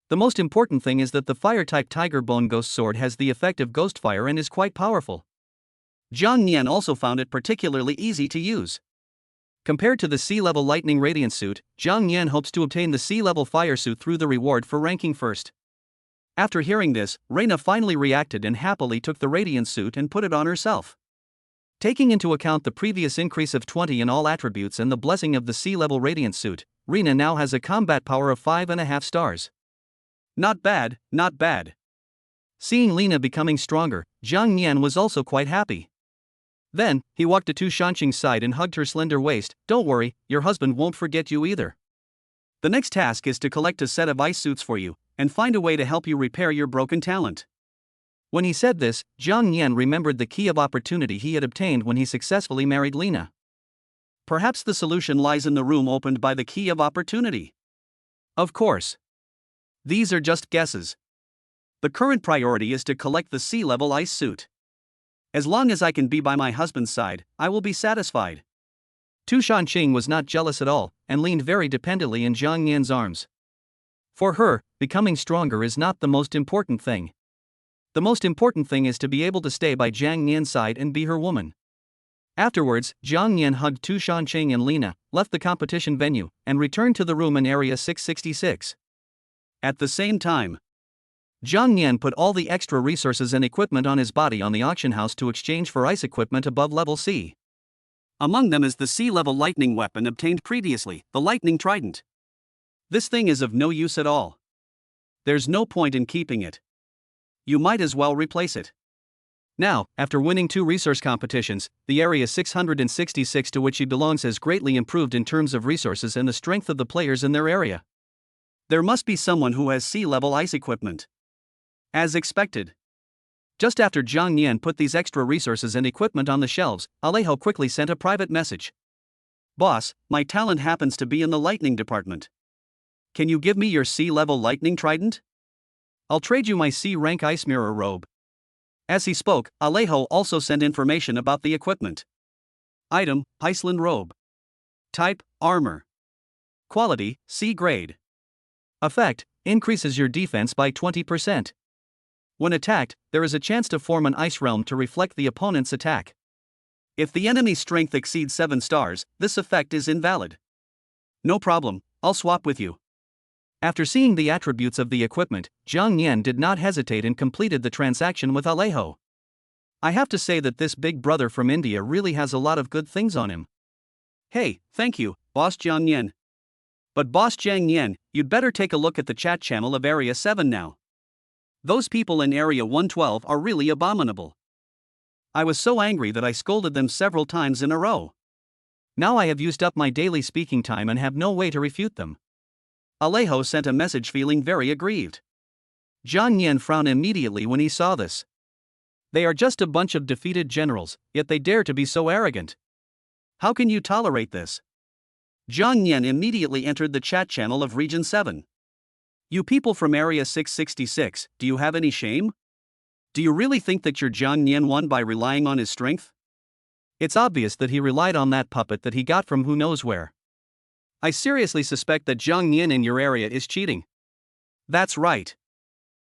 The most important thing is that the fire-type Tiger Bone Ghost Sword has the effect of ghost fire and is quite powerful. Zhang Nian also found it particularly easy to use. Compared to the C-level Lightning Radiant suit, Zhang Nian hopes to obtain the C-level Fire suit through the reward for ranking first. After hearing this, Reina finally reacted and happily took the Radiant suit and put it on herself. Taking into account the previous increase of 20 in all attributes and the blessing of the C-level Radiant suit, Reina now has a combat power of 5.5 stars. Not bad, not bad. Seeing Lina becoming stronger, Zhang Nian was also quite happy. Then, he walked to Tu Shanqing's side and hugged her slender waist. Don't worry, your husband won't forget you either. The next task is to collect a set of ice suits for you, and find a way to help you repair your broken talent. When he said this, Zhang Nian remembered the key of opportunity he had obtained when he successfully married Lina. Perhaps the solution lies in the room opened by the key of opportunity. Of course. These are just guesses. The current priority is to collect the C-level ice suit. As long as I can be by my husband's side, I will be satisfied. Tu Shanqing was not jealous at all, and leaned very dependently in Zhang Nian's arms. For her, becoming stronger is not the most important thing. The most important thing is to be able to stay by Zhang Nian's side and be her woman. Afterwards, Zhang Nian hugged Tu Shanqing and Lina, left the competition venue, and returned to the room in Area 666. At the same time, Zhang Nian put all the extra resources and equipment on his body on the auction house to exchange for ice equipment above level C. Among them is the C-level lightning weapon obtained previously, the lightning trident. This thing is of no use at all. There's no point in keeping it. You might as well replace it. Now, after winning 2 resource competitions, the Area 666 to which he belongs has greatly improved in terms of resources and the strength of the players in their area. There must be someone who has C-level ice equipment. As expected. Just after Zhang Nian put these extra resources and equipment on the shelves, Alejo quickly sent a private message. Boss, my talent happens to be in the lightning department. Can you give me your C-level lightning trident? I'll trade you my C-rank ice mirror robe. As he spoke, Alejo also sent information about the equipment. Item, Iceland robe. Type, armor. Quality, C grade. Effect, increases your defense by 20%. When attacked, there is a chance to form an ice realm to reflect the opponent's attack. If the enemy's strength exceeds 7 stars, this effect is invalid. No problem, I'll swap with you. After seeing the attributes of the equipment, Zhang Nian did not hesitate and completed the transaction with Alejo. I have to say that this big brother from India really has a lot of good things on him. Hey, thank you, Boss Zhang Nian. But Boss Zhang Nian, you'd better take a look at the chat channel of Area 7 now. Those people in Area 112 are really abominable. I was so angry that I scolded them several times in a row. Now I have used up my daily speaking time and have no way to refute them. Alejo sent a message feeling very aggrieved. Zhang Nian frowned immediately when he saw this. They are just a bunch of defeated generals, yet they dare to be so arrogant. How can you tolerate this? Zhang Nian immediately entered the chat channel of Region 7. You people from Area 666, do you have any shame? Do you really think that your Zhang Nian won by relying on his strength? It's obvious that he relied on that puppet that he got from who knows where. I seriously suspect that Zhang Nian in your area is cheating. That's right.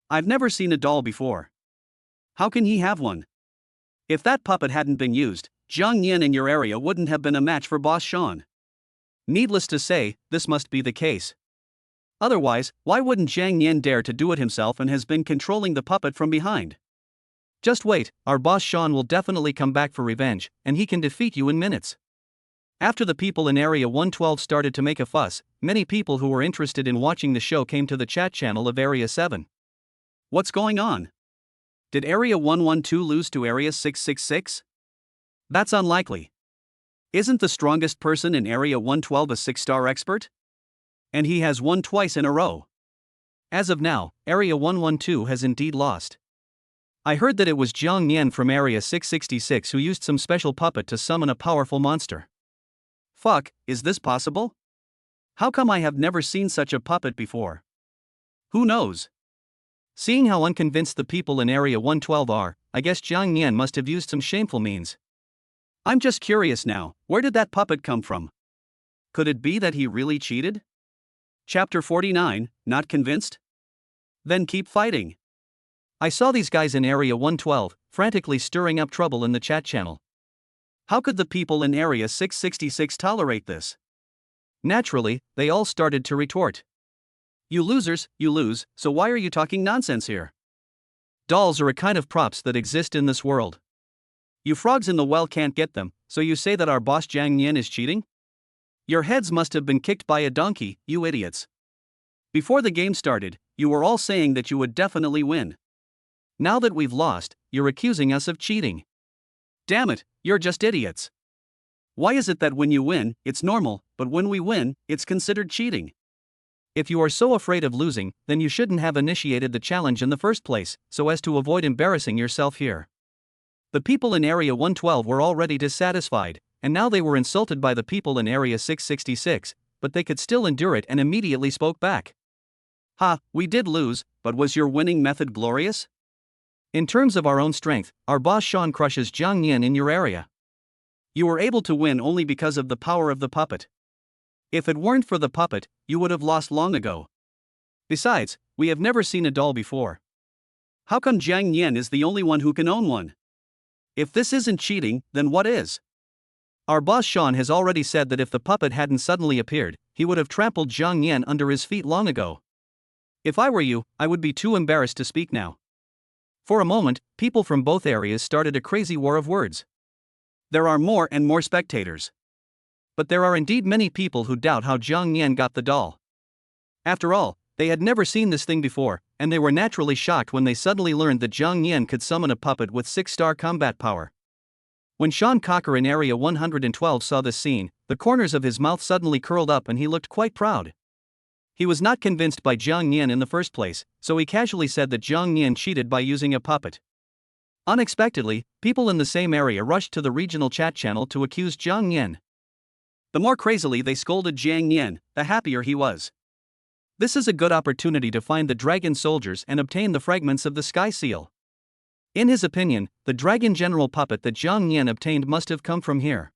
I've never seen a doll before. How can he have one? If that puppet hadn't been used, Zhang Nian in your area wouldn't have been a match for Boss Sean. Needless to say, this must be the case. Otherwise, why wouldn't Zhang Nian dare to do it himself and has been controlling the puppet from behind? Just wait, our boss Sean will definitely come back for revenge, and he can defeat you in minutes. After the people in Area 112 started to make a fuss, many people who were interested in watching the show came to the chat channel of Area 7. What's going on? Did Area 112 lose to Area 666? That's unlikely. Isn't the strongest person in Area 112 a 6-star expert? And he has won twice in a row. As of now, Area 112 has indeed lost. I heard that it was Jiang Nian from Area 666 who used some special puppet to summon a powerful monster. Fuck, is this possible? How come I have never seen such a puppet before? Who knows? Seeing how unconvinced the people in Area 112 are, I guess Jiang Nian must have used some shameful means. I'm just curious now, where did that puppet come from? Could it be that he really cheated? Chapter 49, not convinced? Then keep fighting. I saw these guys in Area 112, frantically stirring up trouble in the chat channel. How could the people in Area 666 tolerate this? Naturally, they all started to retort. You losers, you lose, so why are you talking nonsense here? Dolls are a kind of props that exist in this world. You frogs in the well can't get them, so you say that our boss Jiang Nian is cheating? Your heads must have been kicked by a donkey, you idiots. Before the game started, you were all saying that you would definitely win. Now that we've lost, you're accusing us of cheating. Damn it, you're just idiots. Why is it that when you win, it's normal, but when we win, it's considered cheating? If you are so afraid of losing, then you shouldn't have initiated the challenge in the first place, so as to avoid embarrassing yourself here. The people in Area 112 were already dissatisfied, and now they were insulted by the people in Area 666, but they could still endure it and immediately spoke back. Ha, we did lose, but was your winning method glorious? In terms of our own strength, our boss Sean crushes Jiang Nian in your area. You were able to win only because of the power of the puppet. If it weren't for the puppet, you would have lost long ago. Besides, we have never seen a doll before. How come Jiang Nian is the only one who can own one? If this isn't cheating, then what is? Our boss Sean has already said that if the puppet hadn't suddenly appeared, he would have trampled Jiang Nian under his feet long ago. If I were you, I would be too embarrassed to speak now. For a moment, people from both areas started a crazy war of words. There are more and more spectators. But there are indeed many people who doubt how Jiang Nian got the doll. After all, they had never seen this thing before, and they were naturally shocked when they suddenly learned that Jiang Nian could summon a puppet with 6-star combat power. When Sean Cocker in Area 112 saw this scene, the corners of his mouth suddenly curled up and he looked quite proud. He was not convinced by Jiang Nian in the first place, so he casually said that Jiang Nian cheated by using a puppet. Unexpectedly, people in the same area rushed to the regional chat channel to accuse Jiang Nian. The more crazily they scolded Jiang Nian, the happier he was. This is a good opportunity to find the dragon soldiers and obtain the fragments of the sky seal. In his opinion, the dragon general puppet that Jiang Nian obtained must have come from here.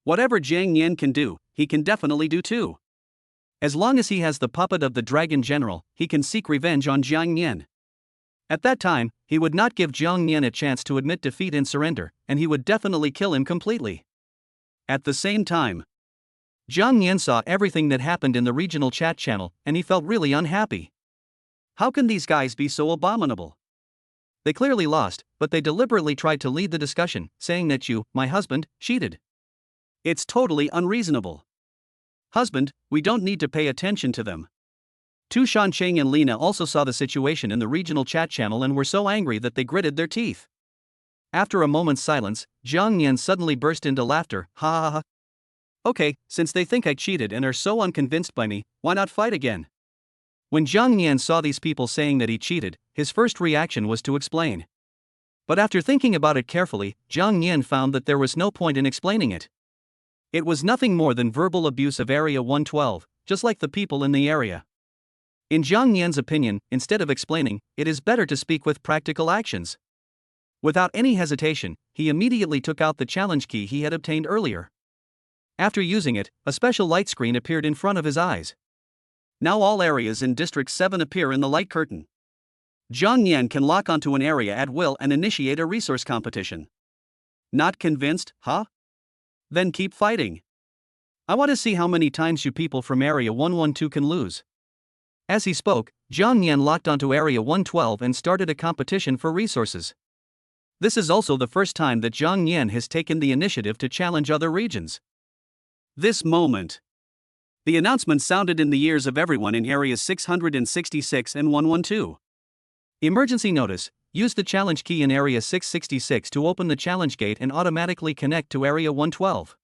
Whatever Jiang Nian can do, he can definitely do too. As long as he has the puppet of the dragon general, he can seek revenge on Jiang Nian. At that time, he would not give Jiang Nian a chance to admit defeat and surrender, and he would definitely kill him completely. At the same time, Jiang Nian saw everything that happened in the regional chat channel, and he felt really unhappy. How can these guys be so abominable? They clearly lost, but they deliberately tried to lead the discussion, saying that you, my husband, cheated. It's totally unreasonable. Husband, we don't need to pay attention to them. Tu Shancheng and Lena also saw the situation in the regional chat channel and were so angry that they gritted their teeth. After a moment's silence, Jiang Nian suddenly burst into laughter, ha ha ha. Okay, since they think I cheated and are so unconvinced by me, why not fight again? When Jiang Nian saw these people saying that he cheated, his first reaction was to explain. But after thinking about it carefully, Jiang Nian found that there was no point in explaining it. It was nothing more than verbal abuse of Area 112, just like the people in the area. In Jiang Nian's opinion, instead of explaining, it is better to speak with practical actions. Without any hesitation, he immediately took out the challenge key he had obtained earlier. After using it, a special light screen appeared in front of his eyes. Now all areas in District 7 appear in the light curtain. Jiang Nian can lock onto an area at will and initiate a resource competition. Not convinced, huh? Then keep fighting. I want to see how many times you people from Area 112 can lose. As he spoke, Jiang Nian locked onto Area 112 and started a competition for resources. This is also the first time that Jiang Nian has taken the initiative to challenge other regions. This moment. The announcement sounded in the ears of everyone in Areas 666 and 112. Emergency notice. Use the challenge key in Area 666 to open the challenge gate and automatically connect to Area 112.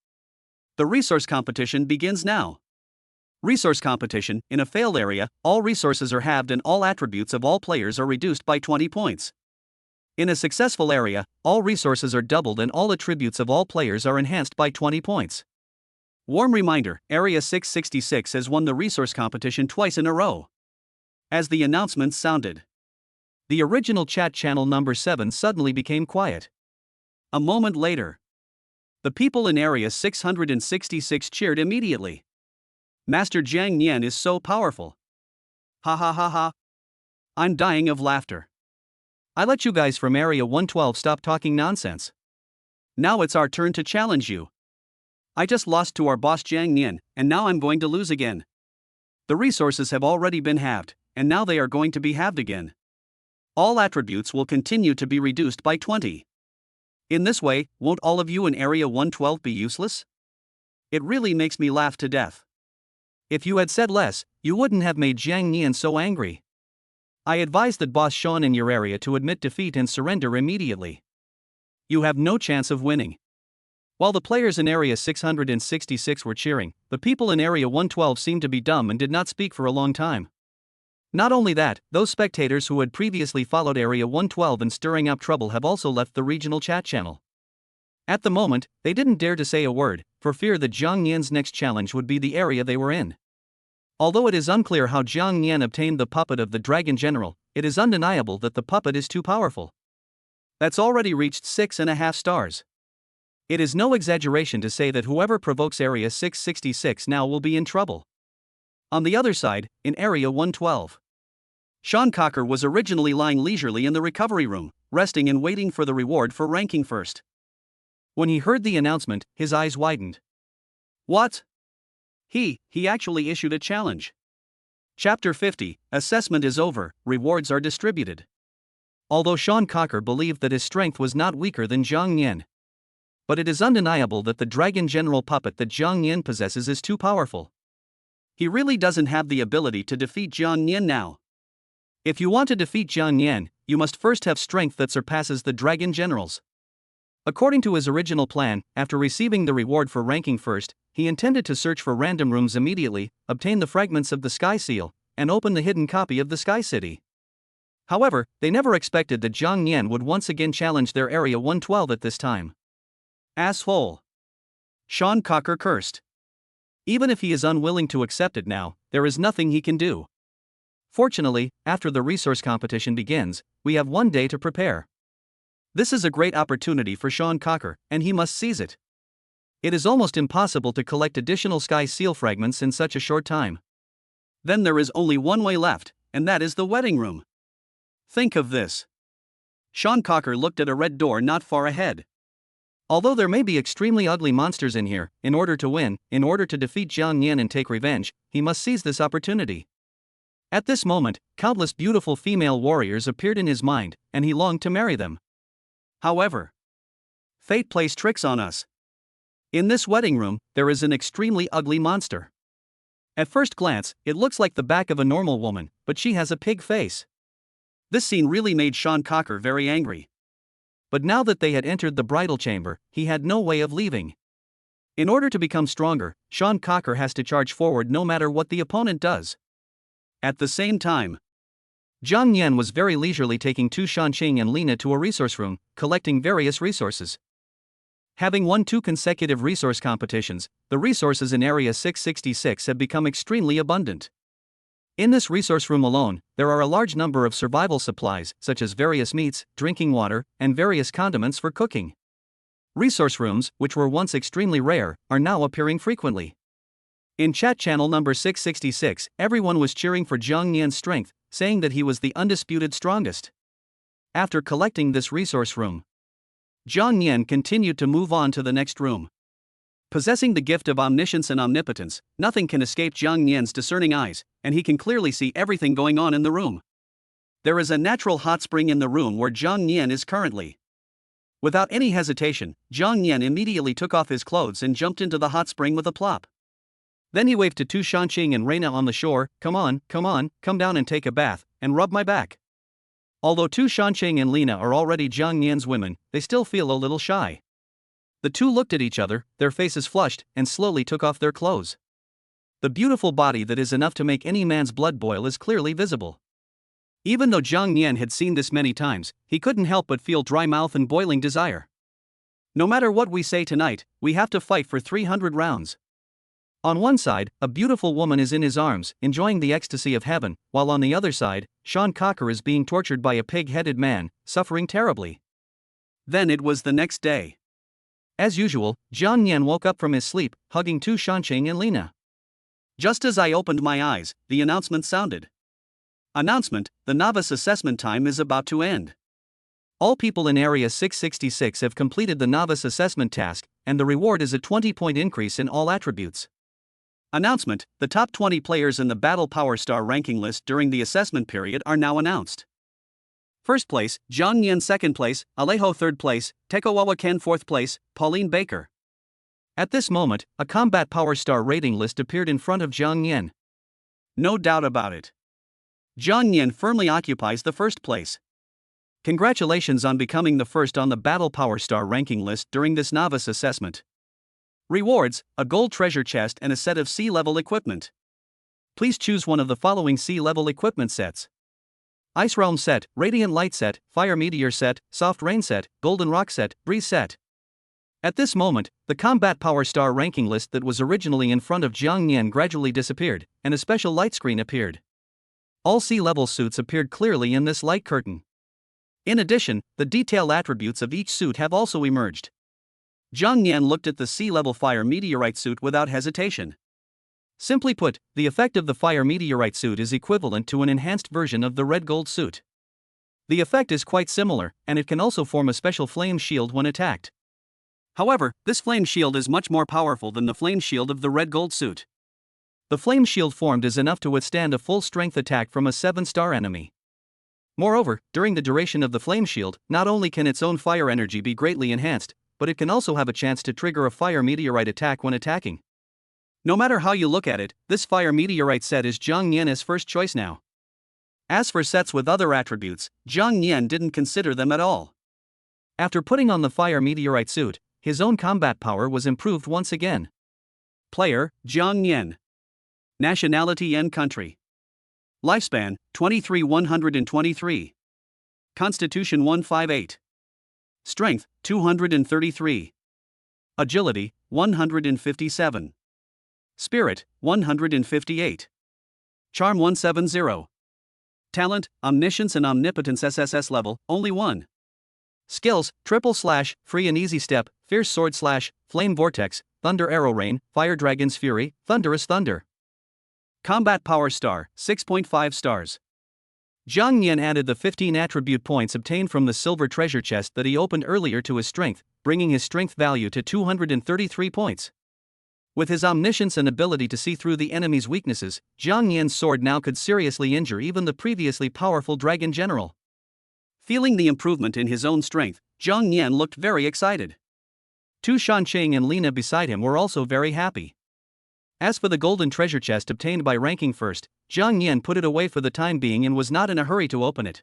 The resource competition begins now. Resource competition. In a failed area, all resources are halved and all attributes of all players are reduced by 20 points. In a successful area, all resources are doubled and all attributes of all players are enhanced by 20 points. Warm reminder, Area 666 has won the resource competition twice in a row. As the announcement sounded, the original chat channel number 7 suddenly became quiet. A moment later, the people in Area 666 cheered immediately. Master Jiang Nian is so powerful. Ha ha ha ha. I'm dying of laughter. I let you guys from Area 112 stop talking nonsense. Now it's our turn to challenge you. I just lost to our boss Jiang Nian, and now I'm going to lose again. The resources have already been halved, and now they are going to be halved again. All attributes will continue to be reduced by 20. In this way, won't all of you in Area 112 be useless? It really makes me laugh to death. If you had said less, you wouldn't have made Jiang Nian so angry. I advise that boss Sean in your area to admit defeat and surrender immediately. You have no chance of winning. While the players in Area 666 were cheering, the people in Area 112 seemed to be dumb and did not speak for a long time. Not only that, those spectators who had previously followed Area 112 and stirring up trouble have also left the regional chat channel. At the moment, they didn't dare to say a word, for fear that Jiang Nian's next challenge would be the area they were in. Although it is unclear how Jiang Nian obtained the puppet of the Dragon General, it is undeniable that the puppet is too powerful. That's already reached 6.5 stars. It is no exaggeration to say that whoever provokes Area 666 now will be in trouble. On the other side, in Area 112, Sean Cocker was originally lying leisurely in the recovery room, resting and waiting for the reward for ranking first. When he heard the announcement, his eyes widened. What? He actually issued a challenge. Chapter 50, Assessment is over, rewards are distributed. Although Sean Cocker believed that his strength was not weaker than Jiang Nian, but it is undeniable that the Dragon General puppet that Jiang Nian possesses is too powerful. He really doesn't have the ability to defeat Jiang Nian now. If you want to defeat Jiang Nian, you must first have strength that surpasses the Dragon General's. According to his original plan, after receiving the reward for ranking first, he intended to search for random rooms immediately, obtain the fragments of the Sky Seal, and open the hidden copy of the Sky City. However, they never expected that Jiang Nian would once again challenge their Area 112 at this time. Asshole. Sean Cocker cursed. Even if he is unwilling to accept it now, there is nothing he can do. Fortunately, after the resource competition begins, we have 1 day to prepare. This is a great opportunity for Sean Cocker, and he must seize it. It is almost impossible to collect additional Sky Seal fragments in such a short time. Then there is only one way left, and that is the wedding room. Think of this. Sean Cocker looked at a red door not far ahead. Although there may be extremely ugly monsters in here, in order to defeat Jiang Nian and take revenge, he must seize this opportunity. At this moment, countless beautiful female warriors appeared in his mind, and he longed to marry them. However, fate plays tricks on us. In this wedding room, there is an extremely ugly monster. At first glance, it looks like the back of a normal woman, but she has a pig face. This scene really made Sean Cocker very angry. But now that they had entered the bridal chamber, he had no way of leaving. In order to become stronger, Sean Cocker has to charge forward no matter what the opponent does. At the same time, Jiang Nian was very leisurely taking Tu Shanqing and Lina to a resource room, collecting various resources. Having won 2 consecutive resource competitions, the resources in Area 666 have become extremely abundant. In this resource room alone, there are a large number of survival supplies, such as various meats, drinking water, and various condiments for cooking. Resource rooms, which were once extremely rare, are now appearing frequently. In chat channel number 666, everyone was cheering for Jiang Nian's strength, saying that he was the undisputed strongest. After collecting this resource room, Jiang Nian continued to move on to the next room. Possessing the gift of omniscience and omnipotence, nothing can escape Jiang Nian's discerning eyes, and he can clearly see everything going on in the room. There is a natural hot spring in the room where Jiang Nian is currently. Without any hesitation, Jiang Nian immediately took off his clothes and jumped into the hot spring with a plop. Then he waved to Tu Shanqing and Reina on the shore, come on, come down and take a bath, and rub my back. Although Tu Shanqing and Lina are already Jiang Nian's women, they still feel a little shy. The two looked at each other, their faces flushed, and slowly took off their clothes. The beautiful body that is enough to make any man's blood boil is clearly visible. Even though Zhang Nian had seen this many times, he couldn't help but feel dry mouth and boiling desire. No matter what we say tonight, we have to fight for 300 rounds. On one side, a beautiful woman is in his arms, enjoying the ecstasy of heaven, while on the other side, Sean Cocker is being tortured by a pig-headed man, suffering terribly. Then it was the next day. As usual, Zhang Nian woke up from his sleep, hugging Tu Shanqing and Lina. Just as I opened my eyes, the announcement sounded. Announcement: the novice assessment time is about to end. All people in Area 666 have completed the novice assessment task, and the reward is a 20-point increase in all attributes. Announcement: the top 20 players in the Battle Power Star ranking list during the assessment period are now announced. First place, Zhang Nian. Second place, Alejo. Third place, Tekowawa Ken. Fourth place, Pauline Baker. At this moment, a Combat Power Star rating list appeared in front of Zhang Nian. No doubt about it. Zhang Nian firmly occupies the first place. Congratulations on becoming the first on the Battle Power Star ranking list during this novice assessment. Rewards: a gold treasure chest and a set of sea-level equipment. Please choose one of the following sea-level equipment sets: Ice Realm set, Radiant Light set, Fire Meteor set, Soft Rain set, Golden Rock set, Breeze set. At this moment, the Combat Power Star ranking list that was originally in front of Zhang Nian gradually disappeared, and a special light screen appeared. All sea-level suits appeared clearly in this light curtain. In addition, the detailed attributes of each suit have also emerged. Zhang Nian looked at the sea-level Fire Meteorite suit without hesitation. Simply put, the effect of the Fire Meteorite suit is equivalent to an enhanced version of the Red Gold suit. The effect is quite similar, and it can also form a special flame shield when attacked. However, this flame shield is much more powerful than the flame shield of the Red Gold suit. The flame shield formed is enough to withstand a full-strength attack from a 7-star enemy. Moreover, during the duration of the flame shield, not only can its own fire energy be greatly enhanced, but it can also have a chance to trigger a Fire Meteorite attack when attacking. No matter how you look at it, this Fire Meteorite set is Zhang Nian's first choice now. As for sets with other attributes, Zhang Nian didn't consider them at all. After putting on the Fire Meteorite suit, his own combat power was improved once again. Player: Zhang Nian. Nationality and country. Lifespan: 23,123. Constitution: 158. Strength: 233. Agility: 157. Spirit: 158. Charm: 170. Talent: Omniscience and Omnipotence. SSS level: only 1. Skills: triple slash, free and easy step, fierce sword slash, flame vortex, thunder arrow rain, fire dragon's fury, thunderous thunder. Combat Power Star, 6.5 stars. Zhang Nian added the 15 attribute points obtained from the silver treasure chest that he opened earlier to his strength, bringing his strength value to 233 points. With his omniscience and ability to see through the enemy's weaknesses, Zhang Nian's sword now could seriously injure even the previously powerful dragon general. Feeling the improvement in his own strength, Zhang Nian looked very excited. Tu Shanqing and Lina beside him were also very happy. As for the golden treasure chest obtained by ranking first, Zhang Nian put it away for the time being and was not in a hurry to open it.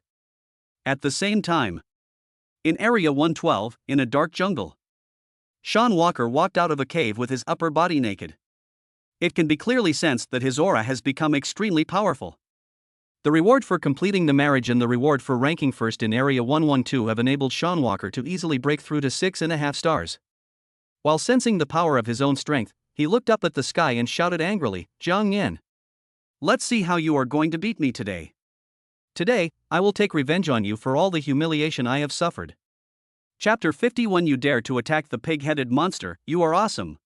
At the same time, in Area 112, in a dark jungle, Sean Walker walked out of a cave with his upper body naked. It can be clearly sensed that his aura has become extremely powerful. The reward for completing the marriage and the reward for ranking first in Area 112 have enabled Sean Walker to easily break through to 6.5 stars. While sensing the power of his own strength, he looked up at the sky and shouted angrily, "Zhang Nian! Let's see how you are going to beat me today. Today, I will take revenge on you for all the humiliation I have suffered." Chapter 51. You dare to attack the pig-headed monster, you are awesome.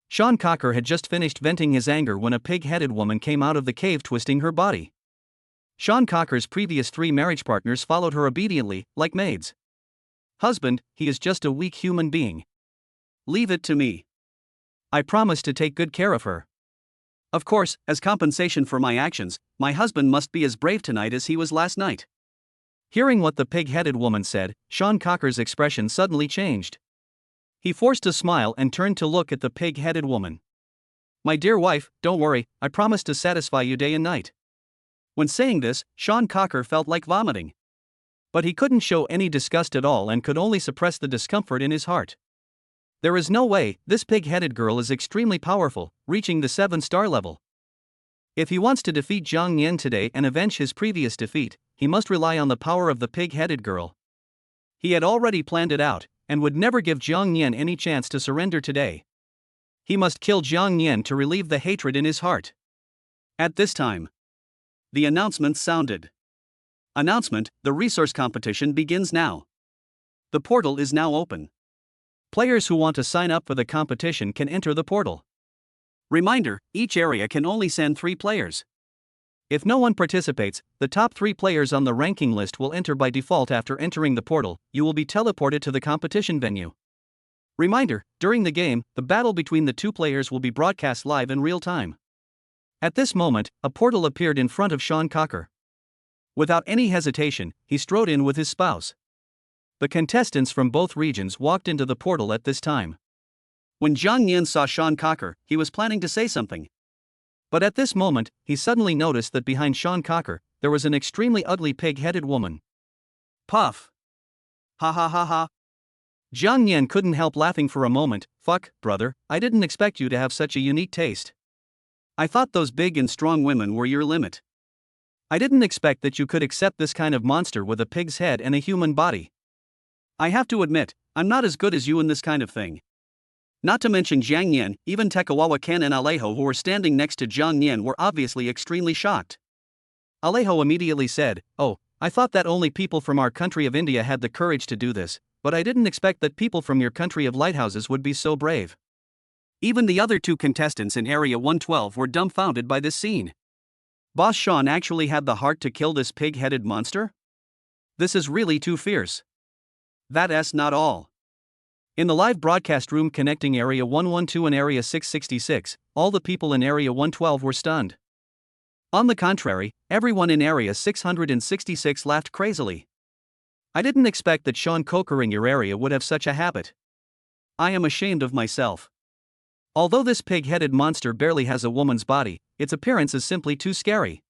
Sean Cocker had just finished venting his anger when a pig-headed woman came out of the cave twisting her body. Sean Cocker's previous 3 marriage partners followed her obediently, like maids. "Husband, he is just a weak human being. Leave it to me. I promise to take good care of her. Of course, as compensation for my actions, my husband must be as brave tonight as he was last night." Hearing what the pig-headed woman said, Sean Cocker's expression suddenly changed. He forced a smile and turned to look at the pig-headed woman. "My dear wife, don't worry, I promise to satisfy you day and night." When saying this, Sean Cocker felt like vomiting. But he couldn't show any disgust at all and could only suppress the discomfort in his heart. There is no way, this pig-headed girl is extremely powerful, reaching the 7-star level. If he wants to defeat Zhang Nian today and avenge his previous defeat, he must rely on the power of the pig-headed girl. He had already planned it out, and would never give Jiang Nian any chance to surrender today. He must kill Jiang Nian to relieve the hatred in his heart. At this time, the announcement sounded. Announcement: the resource competition begins now. The portal is now open. Players who want to sign up for the competition can enter the portal. Reminder: each area can only send 3 players. If no one participates, the top 3 players on the ranking list will enter by default. After entering the portal, you will be teleported to the competition venue. Reminder: during the game, the battle between the 2 players will be broadcast live in real time. At this moment, a portal appeared in front of Sean Cocker. Without any hesitation, he strode in with his spouse. The contestants from both regions walked into the portal at this time. When Jiang Nian saw Sean Cocker, he was planning to say something. But at this moment, he suddenly noticed that behind Sean Cocker, there was an extremely ugly pig-headed woman. Puff! Ha ha ha ha! Jiang Nian couldn't help laughing for a moment. Fuck, brother, I didn't expect you to have such a unique taste. I thought those big and strong women were your limit. I didn't expect that you could accept this kind of monster with a pig's head and a human body. I have to admit, I'm not as good as you in this kind of thing. Not to mention Jiang Nian, even Tekawawa Ken and Alejo, who were standing next to Jiang Nian, were obviously extremely shocked. Alejo immediately said, "Oh, I thought that only people from our country of India had the courage to do this, but I didn't expect that people from your country of lighthouses would be so brave." Even the other 2 contestants in Area 112 were dumbfounded by this scene. Boss Sean actually had the heart to kill this pig-headed monster? This is really too fierce. That's not all. In the live broadcast room connecting Area 112 and Area 666, all the people in Area 112 were stunned. On the contrary, everyone in Area 666 laughed crazily. I didn't expect that Sean Cocker in your area would have such a habit. I am ashamed of myself. Although this pig-headed monster barely has a woman's body, its appearance is simply too scary.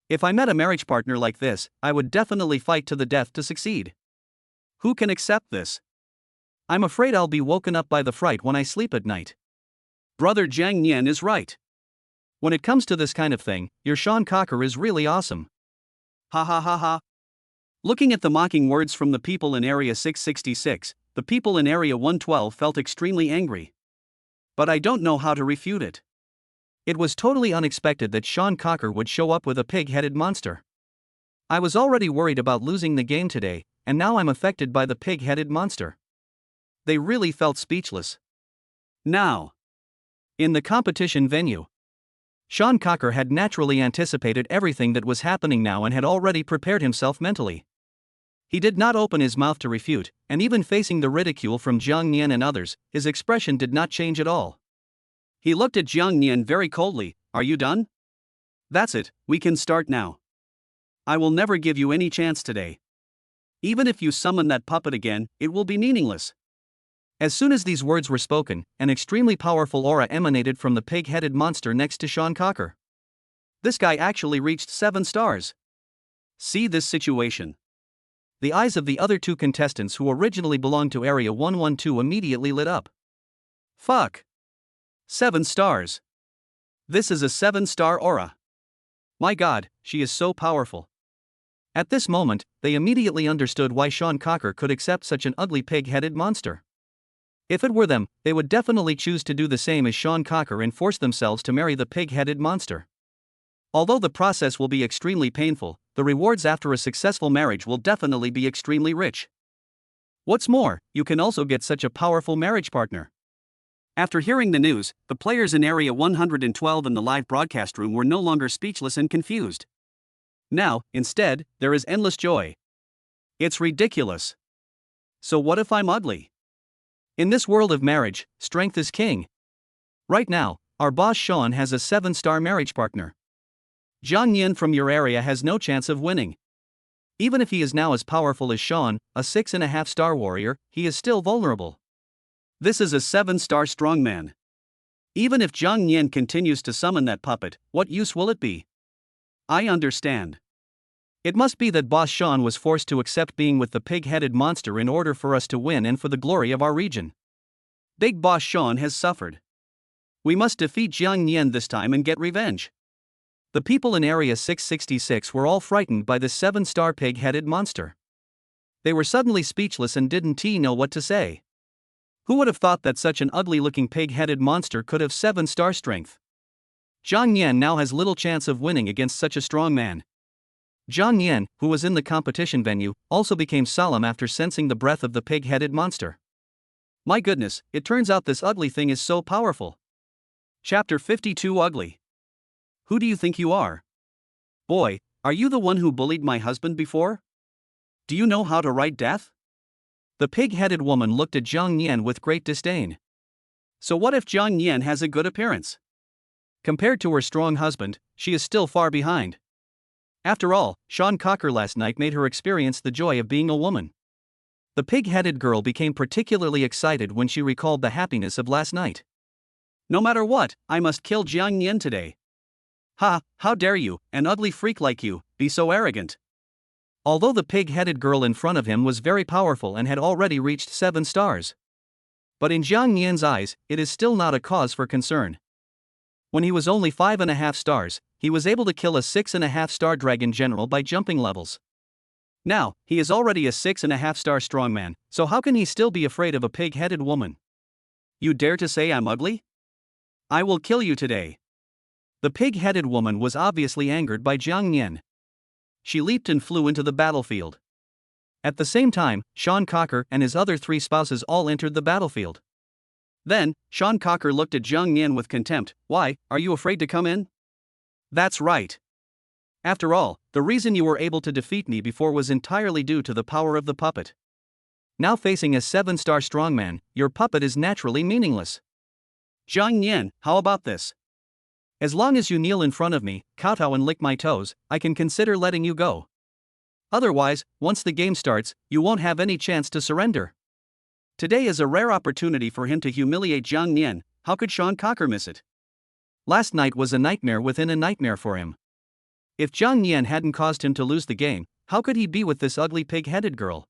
If I met a marriage partner like this, I would definitely fight to the death to succeed. Who can accept this? I'm afraid I'll be woken up by the fright when I sleep at night. Brother Jiang Nian is right. When it comes to this kind of thing, your Sean Cocker is really awesome. Ha ha ha ha. Looking at the mocking words from the people in Area 666, the people in Area 112 felt extremely angry. But I don't know how to refute it. It was totally unexpected that Sean Cocker would show up with a pig-headed monster. I was already worried about losing the game today, and now I'm affected by the pig-headed monster. They really felt speechless. Now, in the competition venue, Sean Cocker had naturally anticipated everything that was happening now and had already prepared himself mentally. He did not open his mouth to refute, and even facing the ridicule from Jiang Nian and others, his expression did not change at all. He looked at Jiang Nian very coldly. Are you done? That's it, we can start now. I will never give you any chance today. Even if you summon that puppet again, it will be meaningless. As soon as these words were spoken, an extremely powerful aura emanated from the pig-headed monster next to Sean Cocker. This guy actually reached 7 stars. See this situation. The eyes of the other 2 contestants who originally belonged to Area 112 immediately lit up. Fuck. 7 stars. This is a 7-star aura. My god, she is so powerful. At this moment, they immediately understood why Sean Cocker could accept such an ugly pig-headed monster. If it were them, they would definitely choose to do the same as Sean Cocker and force themselves to marry the pig-headed monster. Although the process will be extremely painful, the rewards after a successful marriage will definitely be extremely rich. What's more, you can also get such a powerful marriage partner. After hearing the news, the players in Area 112 in the live broadcast room were no longer speechless and confused. Now, instead, there is endless joy. It's ridiculous. So what if I'm ugly? In this world of marriage, strength is king. Right now, our boss Sean has a 7-star marriage partner. Jiang Nian from your area has no chance of winning. Even if he is now as powerful as Sean, a 6.5-star warrior, he is still vulnerable. This is a 7-star strongman. Even if Jiang Nian continues to summon that puppet, what use will it be? I understand. It must be that boss Sean was forced to accept being with the pig-headed monster in order for us to win and for the glory of our region. Big boss Sean has suffered. We must defeat Jiang Nian this time and get revenge. The people in Area 666 were all frightened by the 7-star pig-headed monster. They were suddenly speechless and didn't know what to say. Who would have thought that such an ugly-looking pig-headed monster could have 7-star strength? Zhang Yan now has little chance of winning against such a strong man. Zhang Yan, who was in the competition venue, also became solemn after sensing the breath of the pig-headed monster. My goodness, it turns out this ugly thing is so powerful. Chapter 52 Ugly. Who do you think you are? Boy, are you the one who bullied my husband before? Do you know how to write death? The pig-headed woman looked at Zhang Yan with great disdain. So what if Zhang Yan has a good appearance? Compared to her strong husband, she is still far behind. After all, Sean Cocker last night made her experience the joy of being a woman. The pig-headed girl became particularly excited when she recalled the happiness of last night. No matter what, I must kill Zhang Yan today. Ha, how dare you, an ugly freak like you, be so arrogant. Although the pig-headed girl in front of him was very powerful and had already reached 7 stars. But in Zhang Yan's eyes, it is still not a cause for concern. When he was only 5.5 stars, he was able to kill a 6.5-star dragon general by jumping levels. Now, he is already a 6.5-star strongman, so how can he still be afraid of a pig-headed woman? You dare to say I'm ugly? I will kill you today. The pig-headed woman was obviously angered by Zhang Yan. She leaped and flew into the battlefield. At the same time, Sean Cocker and his other 3 spouses all entered the battlefield. Then, Sean Cocker looked at Zhang Yan with contempt. Why, are you afraid to come in? That's right. After all, the reason you were able to defeat me before was entirely due to the power of the puppet. Now facing a 7-star strongman, your puppet is naturally meaningless. Zhang Yan, how about this? As long as you kneel in front of me, kowtow and lick my toes, I can consider letting you go. Otherwise, once the game starts, you won't have any chance to surrender. Today is a rare opportunity for him to humiliate Zhang Yan. How could Sean Cocker miss it? Last night was a nightmare within a nightmare for him. If Zhang Yan hadn't caused him to lose the game, how could he be with this ugly pig-headed girl?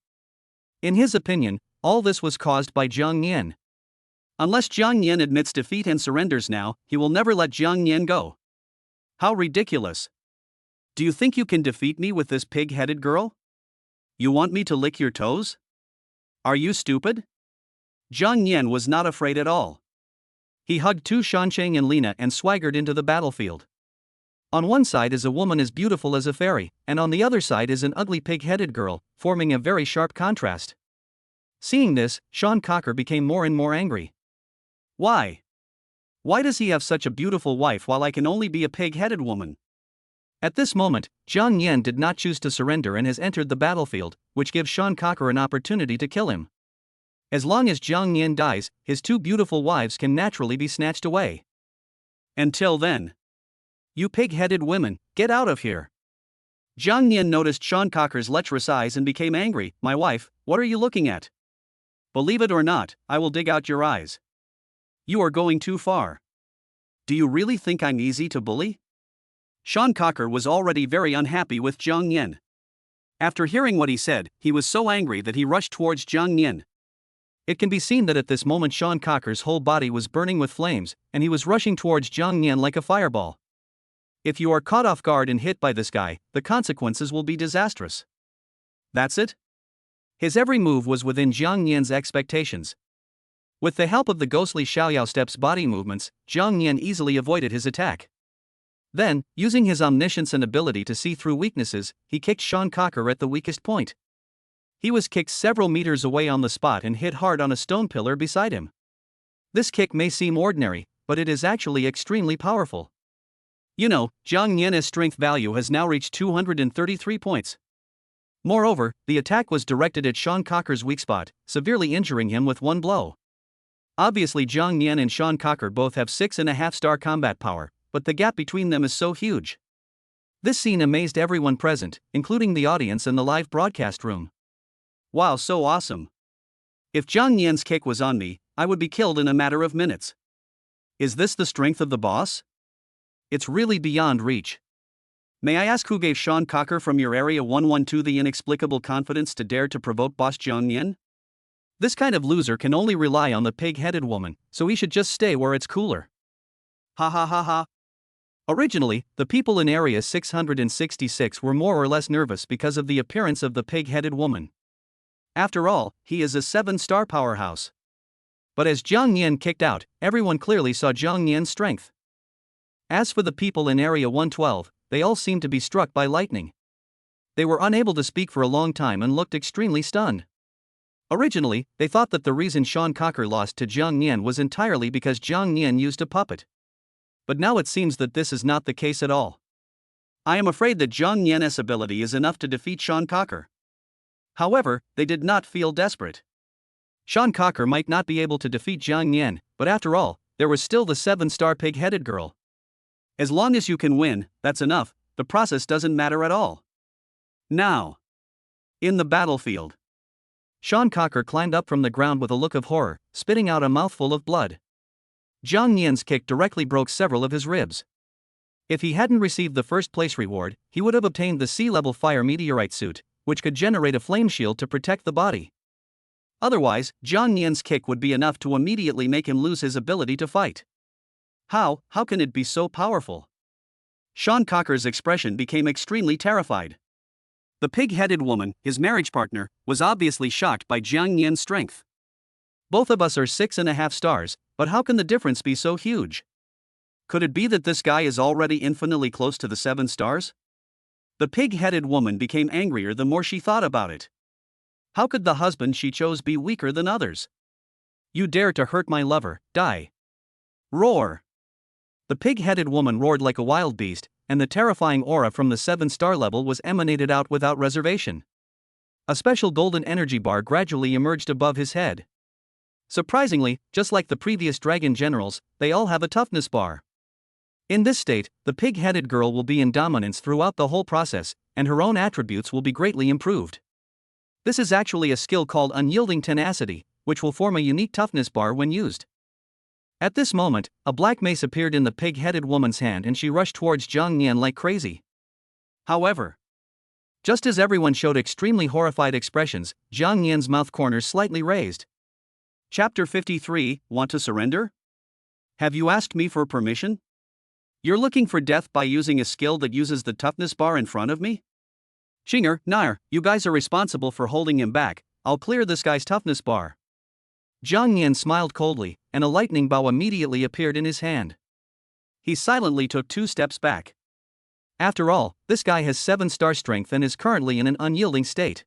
In his opinion, all this was caused by Zhang Yan. Unless Zhang Yan admits defeat and surrenders now, he will never let Zhang Yan go. How ridiculous. Do you think you can defeat me with this pig-headed girl? You want me to lick your toes? Are you stupid? Zhang Yan was not afraid at all. He hugged Tu Shancheng and Lina and swaggered into the battlefield. On one side is a woman as beautiful as a fairy, and on the other side is an ugly pig-headed girl, forming a very sharp contrast. Seeing this, Sean Cocker became more and more angry. Why? Why does he have such a beautiful wife while I can only be a pig-headed woman? At this moment, Zhang Yan did not choose to surrender and has entered the battlefield, which gives Sean Cocker an opportunity to kill him. As long as Zhang Yan dies, his 2 beautiful wives can naturally be snatched away. Until then. You pig-headed women, get out of here. Zhang Yan noticed Sean Cocker's lecherous eyes and became angry. My wife, what are you looking at? Believe it or not, I will dig out your eyes. You are going too far. Do you really think I'm easy to bully? Sean Cocker was already very unhappy with Zhang Yan. After hearing what he said, he was so angry that he rushed towards Zhang Yan. It can be seen that at this moment Sean Cocker's whole body was burning with flames, and he was rushing towards Zhang Yan like a fireball. If you are caught off guard and hit by this guy, the consequences will be disastrous. That's it? His every move was within Zhang Yan's expectations. With the help of the ghostly Xiaoyao Step's body movements, Zhang Yan easily avoided his attack. Then, using his omniscience and ability to see through weaknesses, he kicked Sean Cocker at the weakest point. He was kicked several meters away on the spot and hit hard on a stone pillar beside him. This kick may seem ordinary, but it is actually extremely powerful. You know, Zhang Yan's strength value has now reached 233 points. Moreover, the attack was directed at Sean Cocker's weak spot, severely injuring him with one blow. Obviously Zhang Yan and Sean Cocker both have 6.5-star combat power, but the gap between them is so huge. This scene amazed everyone present, including the audience in the live broadcast room. Wow, so awesome. If Zhang Yan's kick was on me, I would be killed in a matter of minutes. Is this the strength of the boss? It's really beyond reach. May I ask who gave Sean Cocker from your area 112 the inexplicable confidence to dare to provoke boss Zhang Yan? This kind of loser can only rely on the pig-headed woman, so he should just stay where it's cooler. Ha ha ha ha. Originally, the people in Area 666 were more or less nervous because of the appearance of the pig-headed woman. After all, he is a 7-star powerhouse. But as Jiang Nian kicked out, everyone clearly saw Jiang Nian's strength. As for the people in Area 112, they all seemed to be struck by lightning. They were unable to speak for a long time and looked extremely stunned. Originally, they thought that the reason Sean Cocker lost to Jiang Nian was entirely because Jiang Nian used a puppet. But now it seems that this is not the case at all. I am afraid that Jiang Nian's ability is enough to defeat Sean Cocker. However, they did not feel desperate. Sean Cocker might not be able to defeat Jiang Nian, but after all, there was still the 7-star pig-headed girl. As long as you can win, that's enough, the process doesn't matter at all. Now, in the battlefield, Sean Cocker climbed up from the ground with a look of horror, spitting out a mouthful of blood. Jiang Nian's kick directly broke several of his ribs. If he hadn't received the first-place reward, he would have obtained the sea-level fire meteorite suit, which could generate a flame shield to protect the body. Otherwise, Jiang Nian's kick would be enough to immediately make him lose his ability to fight. How can it be so powerful? Sean Cocker's expression became extremely terrified. The pig-headed woman, his marriage partner, was obviously shocked by Jiang Nian's strength. Both of us are 6.5 stars, but how can the difference be so huge? Could it be that this guy is already infinitely close to the 7 stars? The pig-headed woman became angrier the more she thought about it. How could the husband she chose be weaker than others? You dare to hurt my lover, die! Roar! The pig-headed woman roared like a wild beast, and the terrifying aura from the 7-star level was emanated out without reservation. A special golden energy bar gradually emerged above his head. Surprisingly, just like the previous dragon generals, they all have a toughness bar. In this state, the pig-headed girl will be in dominance throughout the whole process, and her own attributes will be greatly improved. This is actually a skill called unyielding tenacity, which will form a unique toughness bar when used. At this moment, a black mace appeared in the pig-headed woman's hand and she rushed towards Jiang Nian like crazy. However, just as everyone showed extremely horrified expressions, Jiang Nian's mouth corners slightly raised. Chapter 53, Want to surrender? Have you asked me for permission? You're looking for death by using a skill that uses the toughness bar in front of me? Xinger, Nair, you guys are responsible for holding him back, I'll clear this guy's toughness bar. Jiang Nian smiled coldly, and a lightning bow immediately appeared in his hand. He silently took 2 steps back. After all, this guy has 7-star strength and is currently in an unyielding state.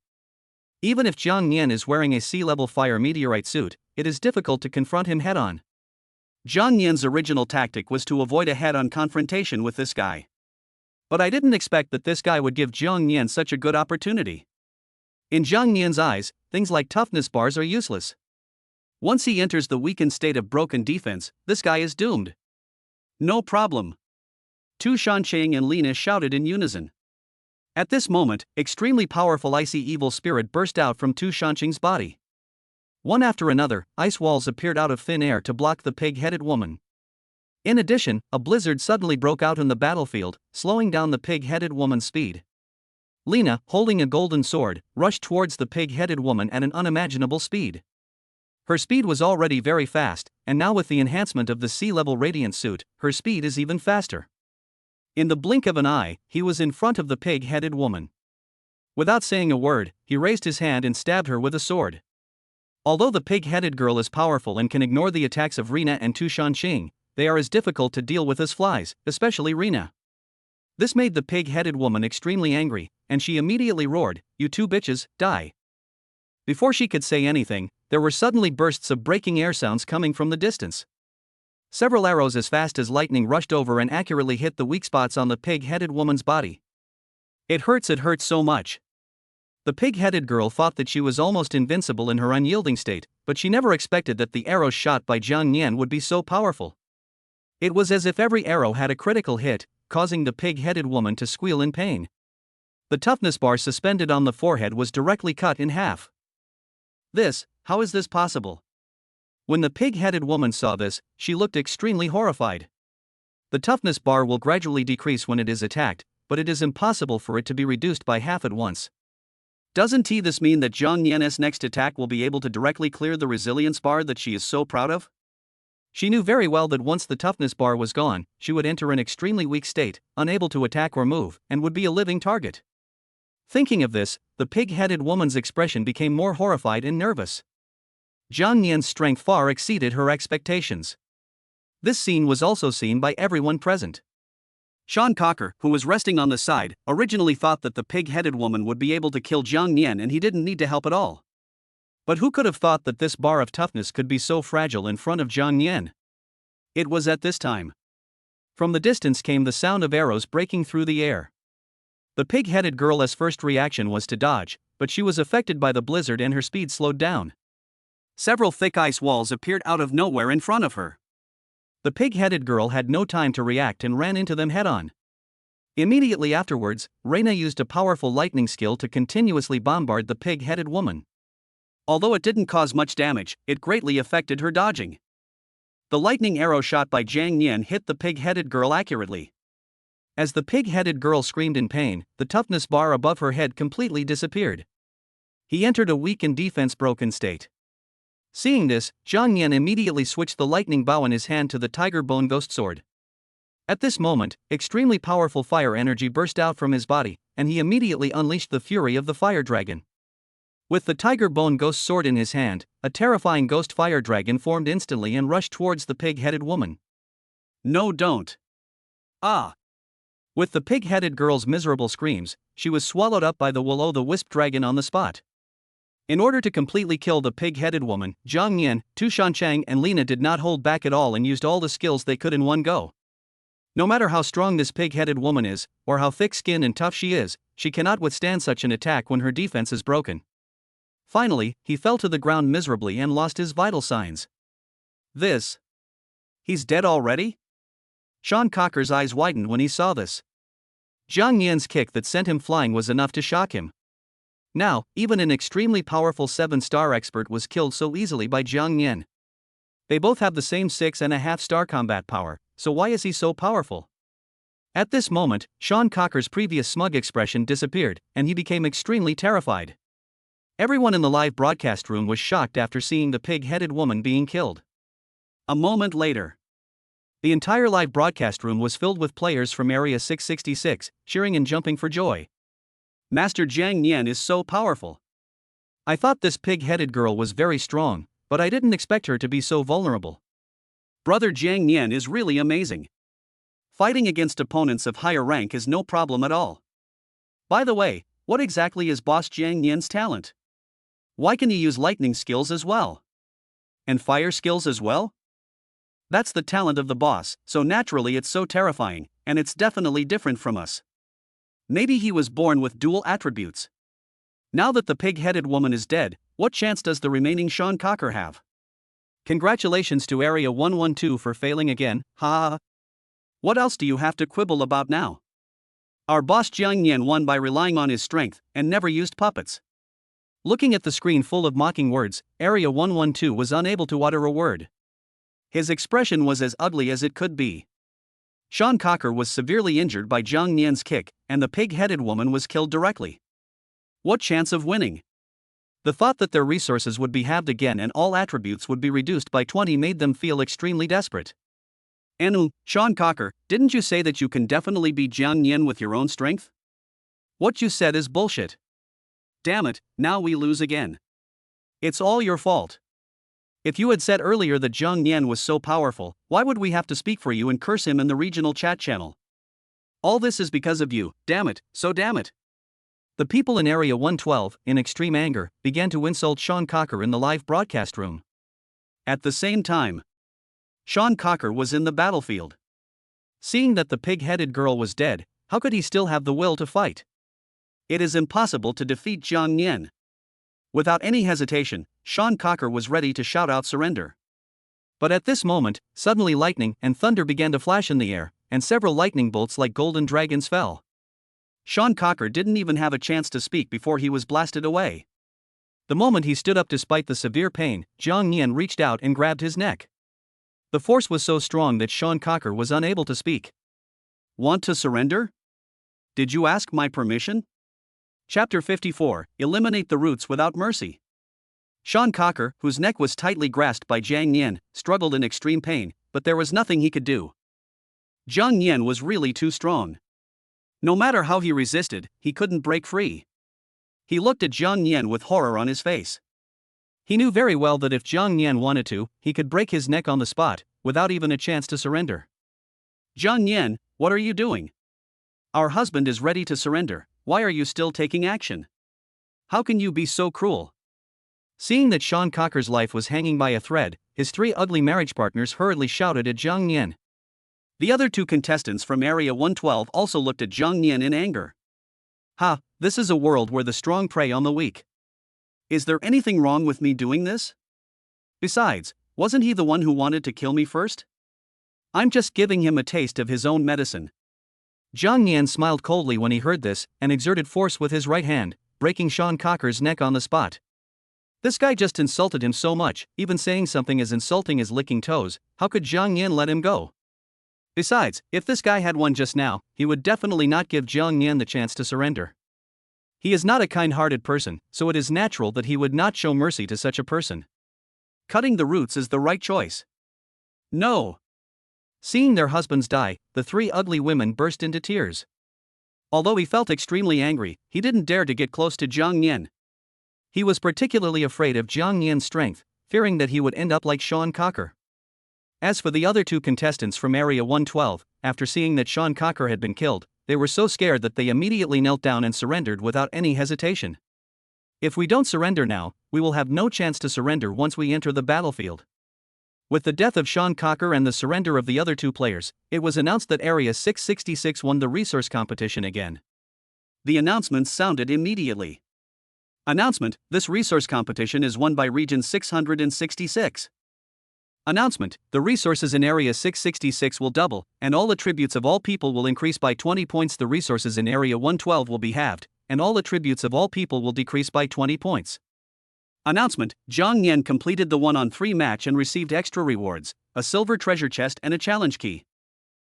Even if Jiang Nian is wearing a sea-level fire meteorite suit, it is difficult to confront him head-on. Jiang Nian's original tactic was to avoid a head-on confrontation with this guy. But I didn't expect that this guy would give Jiang Nian such a good opportunity. In Jiang Nian's eyes, things like toughness bars are useless. Once he enters the weakened state of broken defense, this guy is doomed. No problem. Tu Shanqing and Lina shouted in unison. At this moment, extremely powerful icy evil spirit burst out from Tu Shanqing's body. One after another, ice walls appeared out of thin air to block the pig-headed woman. In addition, a blizzard suddenly broke out in the battlefield, slowing down the pig-headed woman's speed. Lina, holding a golden sword, rushed towards the pig-headed woman at an unimaginable speed. Her speed was already very fast, and now with the enhancement of the sea-level radiant suit, her speed is even faster. In the blink of an eye, he was in front of the pig-headed woman. Without saying a word, he raised his hand and stabbed her with a sword. Although the pig-headed girl is powerful and can ignore the attacks of Rina and Tu Shanqing, they are as difficult to deal with as flies, especially Rina. This made the pig-headed woman extremely angry, and she immediately roared, "You 2 bitches, die!" Before she could say anything, there were suddenly bursts of breaking air sounds coming from the distance. Several arrows as fast as lightning rushed over and accurately hit the weak spots on the pig-headed woman's body. It hurts so much. The pig-headed girl thought that she was almost invincible in her unyielding state, but she never expected that the arrows shot by Jiang Nian would be so powerful. It was as if every arrow had a critical hit, causing the pig-headed woman to squeal in pain. The toughness bar suspended on the forehead was directly cut in half. How is this possible? When the pig-headed woman saw this, she looked extremely horrified. The toughness bar will gradually decrease when it is attacked, but it is impossible for it to be reduced by half at once. Doesn't this mean that Jiang Nian's next attack will be able to directly clear the resilience bar that she is so proud of? She knew very well that once the toughness bar was gone, she would enter an extremely weak state, unable to attack or move, and would be a living target. Thinking of this, the pig-headed woman's expression became more horrified and nervous. Jiang Nian's strength far exceeded her expectations. This scene was also seen by everyone present. Sean Cocker, who was resting on the side, originally thought that the pig-headed woman would be able to kill Jiang Nian and he didn't need to help at all. But who could have thought that this bar of toughness could be so fragile in front of Jiang Nian? It was at this time. From the distance came the sound of arrows breaking through the air. The pig-headed girl's first reaction was to dodge, but she was affected by the blizzard and her speed slowed down. Several thick ice walls appeared out of nowhere in front of her. The pig-headed girl had no time to react and ran into them head-on. Immediately afterwards, Reina used a powerful lightning skill to continuously bombard the pig-headed woman. Although it didn't cause much damage, it greatly affected her dodging. The lightning arrow shot by Jiang Nian hit the pig-headed girl accurately. As the pig-headed girl screamed in pain, the toughness bar above her head completely disappeared. He entered a weak and defense-broken state. Seeing this, Jiang Nian immediately switched the lightning bow in his hand to the tiger bone ghost sword. At this moment, extremely powerful fire energy burst out from his body, and he immediately unleashed the fury of the fire dragon. With the tiger bone ghost sword in his hand, a terrifying ghost fire dragon formed instantly and rushed towards the pig-headed woman. No, don't. Ah! With the pig-headed girl's miserable screams, she was swallowed up by the will-o'-the-wisp dragon on the spot. In order to completely kill the pig-headed woman, Jiang Nian, Tu Shanchang and Lina did not hold back at all and used all the skills they could in one go. No matter how strong this pig-headed woman is, or how thick-skinned and tough she is, she cannot withstand such an attack when her defense is broken. Finally, he fell to the ground miserably and lost his vital signs. He's dead already? Sean Cocker's eyes widened when he saw this. Jiang Nian's kick that sent him flying was enough to shock him. Now, even an extremely powerful 7-star expert was killed so easily by Jiang Nian. They both have the same 6.5-star combat power, so why is he so powerful? At this moment, Sean Cocker's previous smug expression disappeared, and he became extremely terrified. Everyone in the live broadcast room was shocked after seeing the pig-headed woman being killed. A moment later, the entire live broadcast room was filled with players from Area 666, cheering and jumping for joy. Master Jiang Nian is so powerful. I thought this pig-headed girl was very strong, but I didn't expect her to be so vulnerable. Brother Jiang Nian is really amazing. Fighting against opponents of higher rank is no problem at all. By the way, what exactly is Boss Jiang Nian's talent? Why can he use lightning skills as well? And fire skills as well? That's the talent of the boss, so naturally it's so terrifying, and it's definitely different from us. Maybe he was born with dual attributes. Now that the pig-headed woman is dead, what chance does the remaining Sean Cocker have? Congratulations to Area 112 for failing again, ha ha. What else do you have to quibble about now? Our boss Jiang Nian won by relying on his strength, and never used puppets. Looking at the screen full of mocking words, Area 112 was unable to utter a word. His expression was as ugly as it could be. Sean Cocker was severely injured by Jiang Nian's kick, and the pig-headed woman was killed directly. What chance of winning? The thought that their resources would be halved again and all attributes would be reduced by 20 made them feel extremely desperate. Sean Cocker, didn't you say that you can definitely beat Jiang Nian with your own strength? What you said is bullshit. Damn it, now we lose again. It's all your fault. If you had said earlier that Jiang Nian was so powerful, why would we have to speak for you and curse him in the regional chat channel? All this is because of you, damn it, so damn it. The people in Area 112, in extreme anger, began to insult Sean Cocker in the live broadcast room. At the same time, Sean Cocker was in the battlefield. Seeing that the pig-headed girl was dead, how could he still have the will to fight? It is impossible to defeat Jiang Nian. Without any hesitation, Sean Cocker was ready to shout out surrender. But at this moment, suddenly lightning and thunder began to flash in the air, and several lightning bolts like golden dragons fell. Sean Cocker didn't even have a chance to speak before he was blasted away. The moment he stood up despite the severe pain, Jiang Nian reached out and grabbed his neck. The force was so strong that Sean Cocker was unable to speak. Want to surrender? Did you ask my permission? Chapter 54, Eliminate the Roots Without Mercy. Sean Cocker, whose neck was tightly grasped by Jiang Nian, struggled in extreme pain, but there was nothing he could do. Jiang Nian was really too strong. No matter how he resisted, he couldn't break free. He looked at Jiang Nian with horror on his face. He knew very well that if Jiang Nian wanted to, he could break his neck on the spot, without even a chance to surrender. Jiang Nian, what are you doing? Our husband is ready to surrender, why are you still taking action? How can you be so cruel? Seeing that Sean Cocker's life was hanging by a thread, his three ugly marriage partners hurriedly shouted at Jiang Nian. The other two contestants from Area 112 also looked at Jiang Nian in anger. Ha, this is a world where the strong prey on the weak. Is there anything wrong with me doing this? Besides, wasn't he the one who wanted to kill me first? I'm just giving him a taste of his own medicine. Jiang Nian smiled coldly when he heard this, and exerted force with his right hand, breaking Sean Cocker's neck on the spot. This guy just insulted him so much, even saying something as insulting as licking toes. How could Jiang Nian let him go? Besides, if this guy had won just now, he would definitely not give Jiang Nian the chance to surrender. He is not a kind-hearted person, so it is natural that he would not show mercy to such a person. Cutting the roots is the right choice. No. Seeing their husbands die, the three ugly women burst into tears. Although he felt extremely angry, he didn't dare to get close to Jiang Nian. He was particularly afraid of Jiang Nian's strength, fearing that he would end up like Sean Cocker. As for the other two contestants from Area 112, after seeing that Sean Cocker had been killed, they were so scared that they immediately knelt down and surrendered without any hesitation. If we don't surrender now, we will have no chance to surrender once we enter the battlefield. With the death of Sean Cocker and the surrender of the other two players, it was announced that Area 666 won the resource competition again. The announcement sounded immediately. Announcement: this resource competition is won by Region 666. Announcement: the resources in Area 666 will double, and all attributes of all people will increase by 20 points. The resources in Area 112 will be halved, and all attributes of all people will decrease by 20 points. Announcement: Jiang Nian completed the 1-on-3 match and received extra rewards, a silver treasure chest and a challenge key.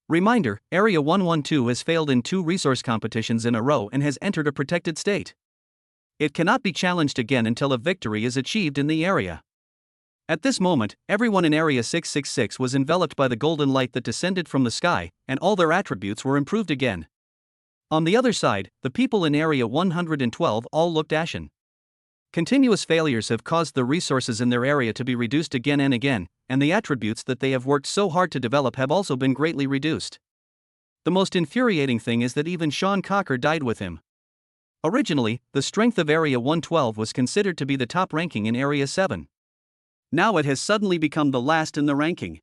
Reminder: Area 112 has failed in 2 resource competitions in a row and has entered a protected state. It cannot be challenged again until a victory is achieved in the area. At this moment, everyone in Area 666 was enveloped by the golden light that descended from the sky, and all their attributes were improved again. On the other side, the people in Area 112 all looked ashen. Continuous failures have caused the resources in their area to be reduced again and again, and the attributes that they have worked so hard to develop have also been greatly reduced. The most infuriating thing is that even Sean Cocker died with him. Originally, the strength of Area 112 was considered to be the top ranking in Area 7. Now it has suddenly become the last in the ranking.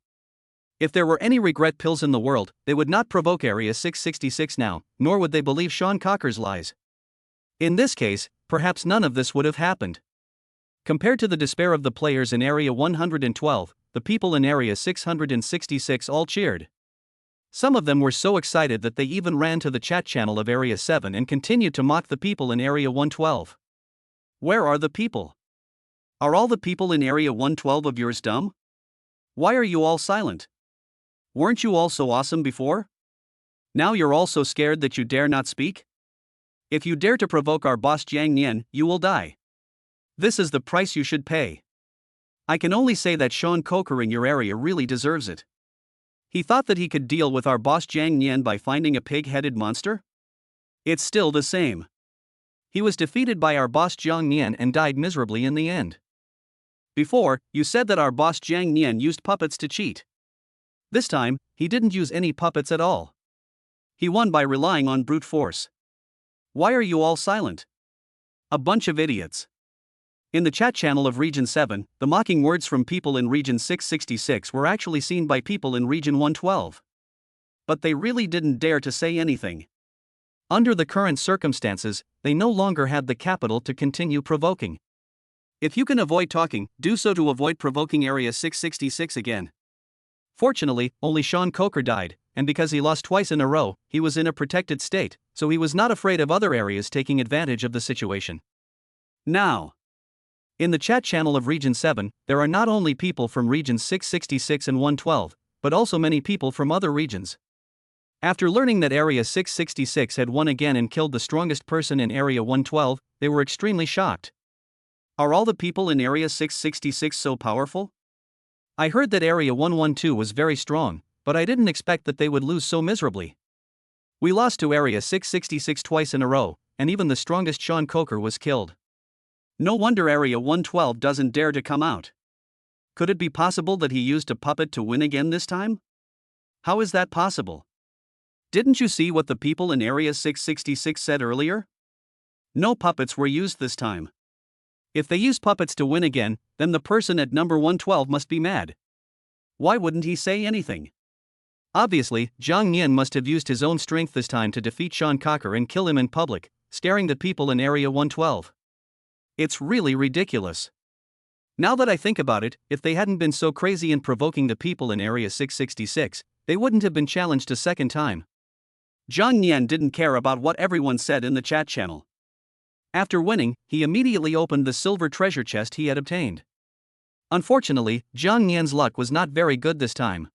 If there were any regret pills in the world, they would not provoke Area 666 now, nor would they believe Sean Cocker's lies. In this case, perhaps none of this would have happened. Compared to the despair of the players in Area 112, the people in Area 666 all cheered. Some of them were so excited that they even ran to the chat channel of Area 7 and continued to mock the people in Area 112. Where are the people? Are all the people in Area 112 of yours dumb? Why are you all silent? Weren't you all so awesome before? Now you're all so scared that you dare not speak? If you dare to provoke our boss Jiang Nian, you will die. This is the price you should pay. I can only say that Sean Cocker in your area really deserves it. He thought that he could deal with our boss Jiang Nian by finding a pig-headed monster? It's still the same. He was defeated by our boss Jiang Nian and died miserably in the end. Before, you said that our boss Jiang Nian used puppets to cheat. This time, he didn't use any puppets at all. He won by relying on brute force. Why are you all silent? A bunch of idiots. In the chat channel of Region 7, the mocking words from people in Region 666 were actually seen by people in Region 112. But they really didn't dare to say anything. Under the current circumstances, they no longer had the capital to continue provoking. If you can avoid talking, do so to avoid provoking Area 666 again. Fortunately, only Sean Cocker died, and because he lost twice in a row, he was in a protected state, so he was not afraid of other areas taking advantage of the situation. Now, in the chat channel of Region 7, there are not only people from Regions 666 and 112, but also many people from other regions. After learning that Area 666 had won again and killed the strongest person in Area 112, they were extremely shocked. Are all the people in Area 666 so powerful? I heard that Area 112 was very strong, but I didn't expect that they would lose so miserably. We lost to Area 666 twice in a row, and even the strongest Sean Coker was killed. No wonder Area 112 doesn't dare to come out. Could it be possible that he used a puppet to win again this time? How is that possible? Didn't you see what the people in Area 666 said earlier? No puppets were used this time. If they use puppets to win again, then the person at number 112 must be mad. Why wouldn't he say anything? Obviously, Zhang Nian must have used his own strength this time to defeat Sean Coker and kill him in public, staring the people in Area 112. It's really ridiculous. Now that I think about it, if they hadn't been so crazy in provoking the people in Area 666, they wouldn't have been challenged a second time. Zhang Nian didn't care about what everyone said in the chat channel. After winning, he immediately opened the silver treasure chest he had obtained. Unfortunately, Zhang Nian's luck was not very good this time.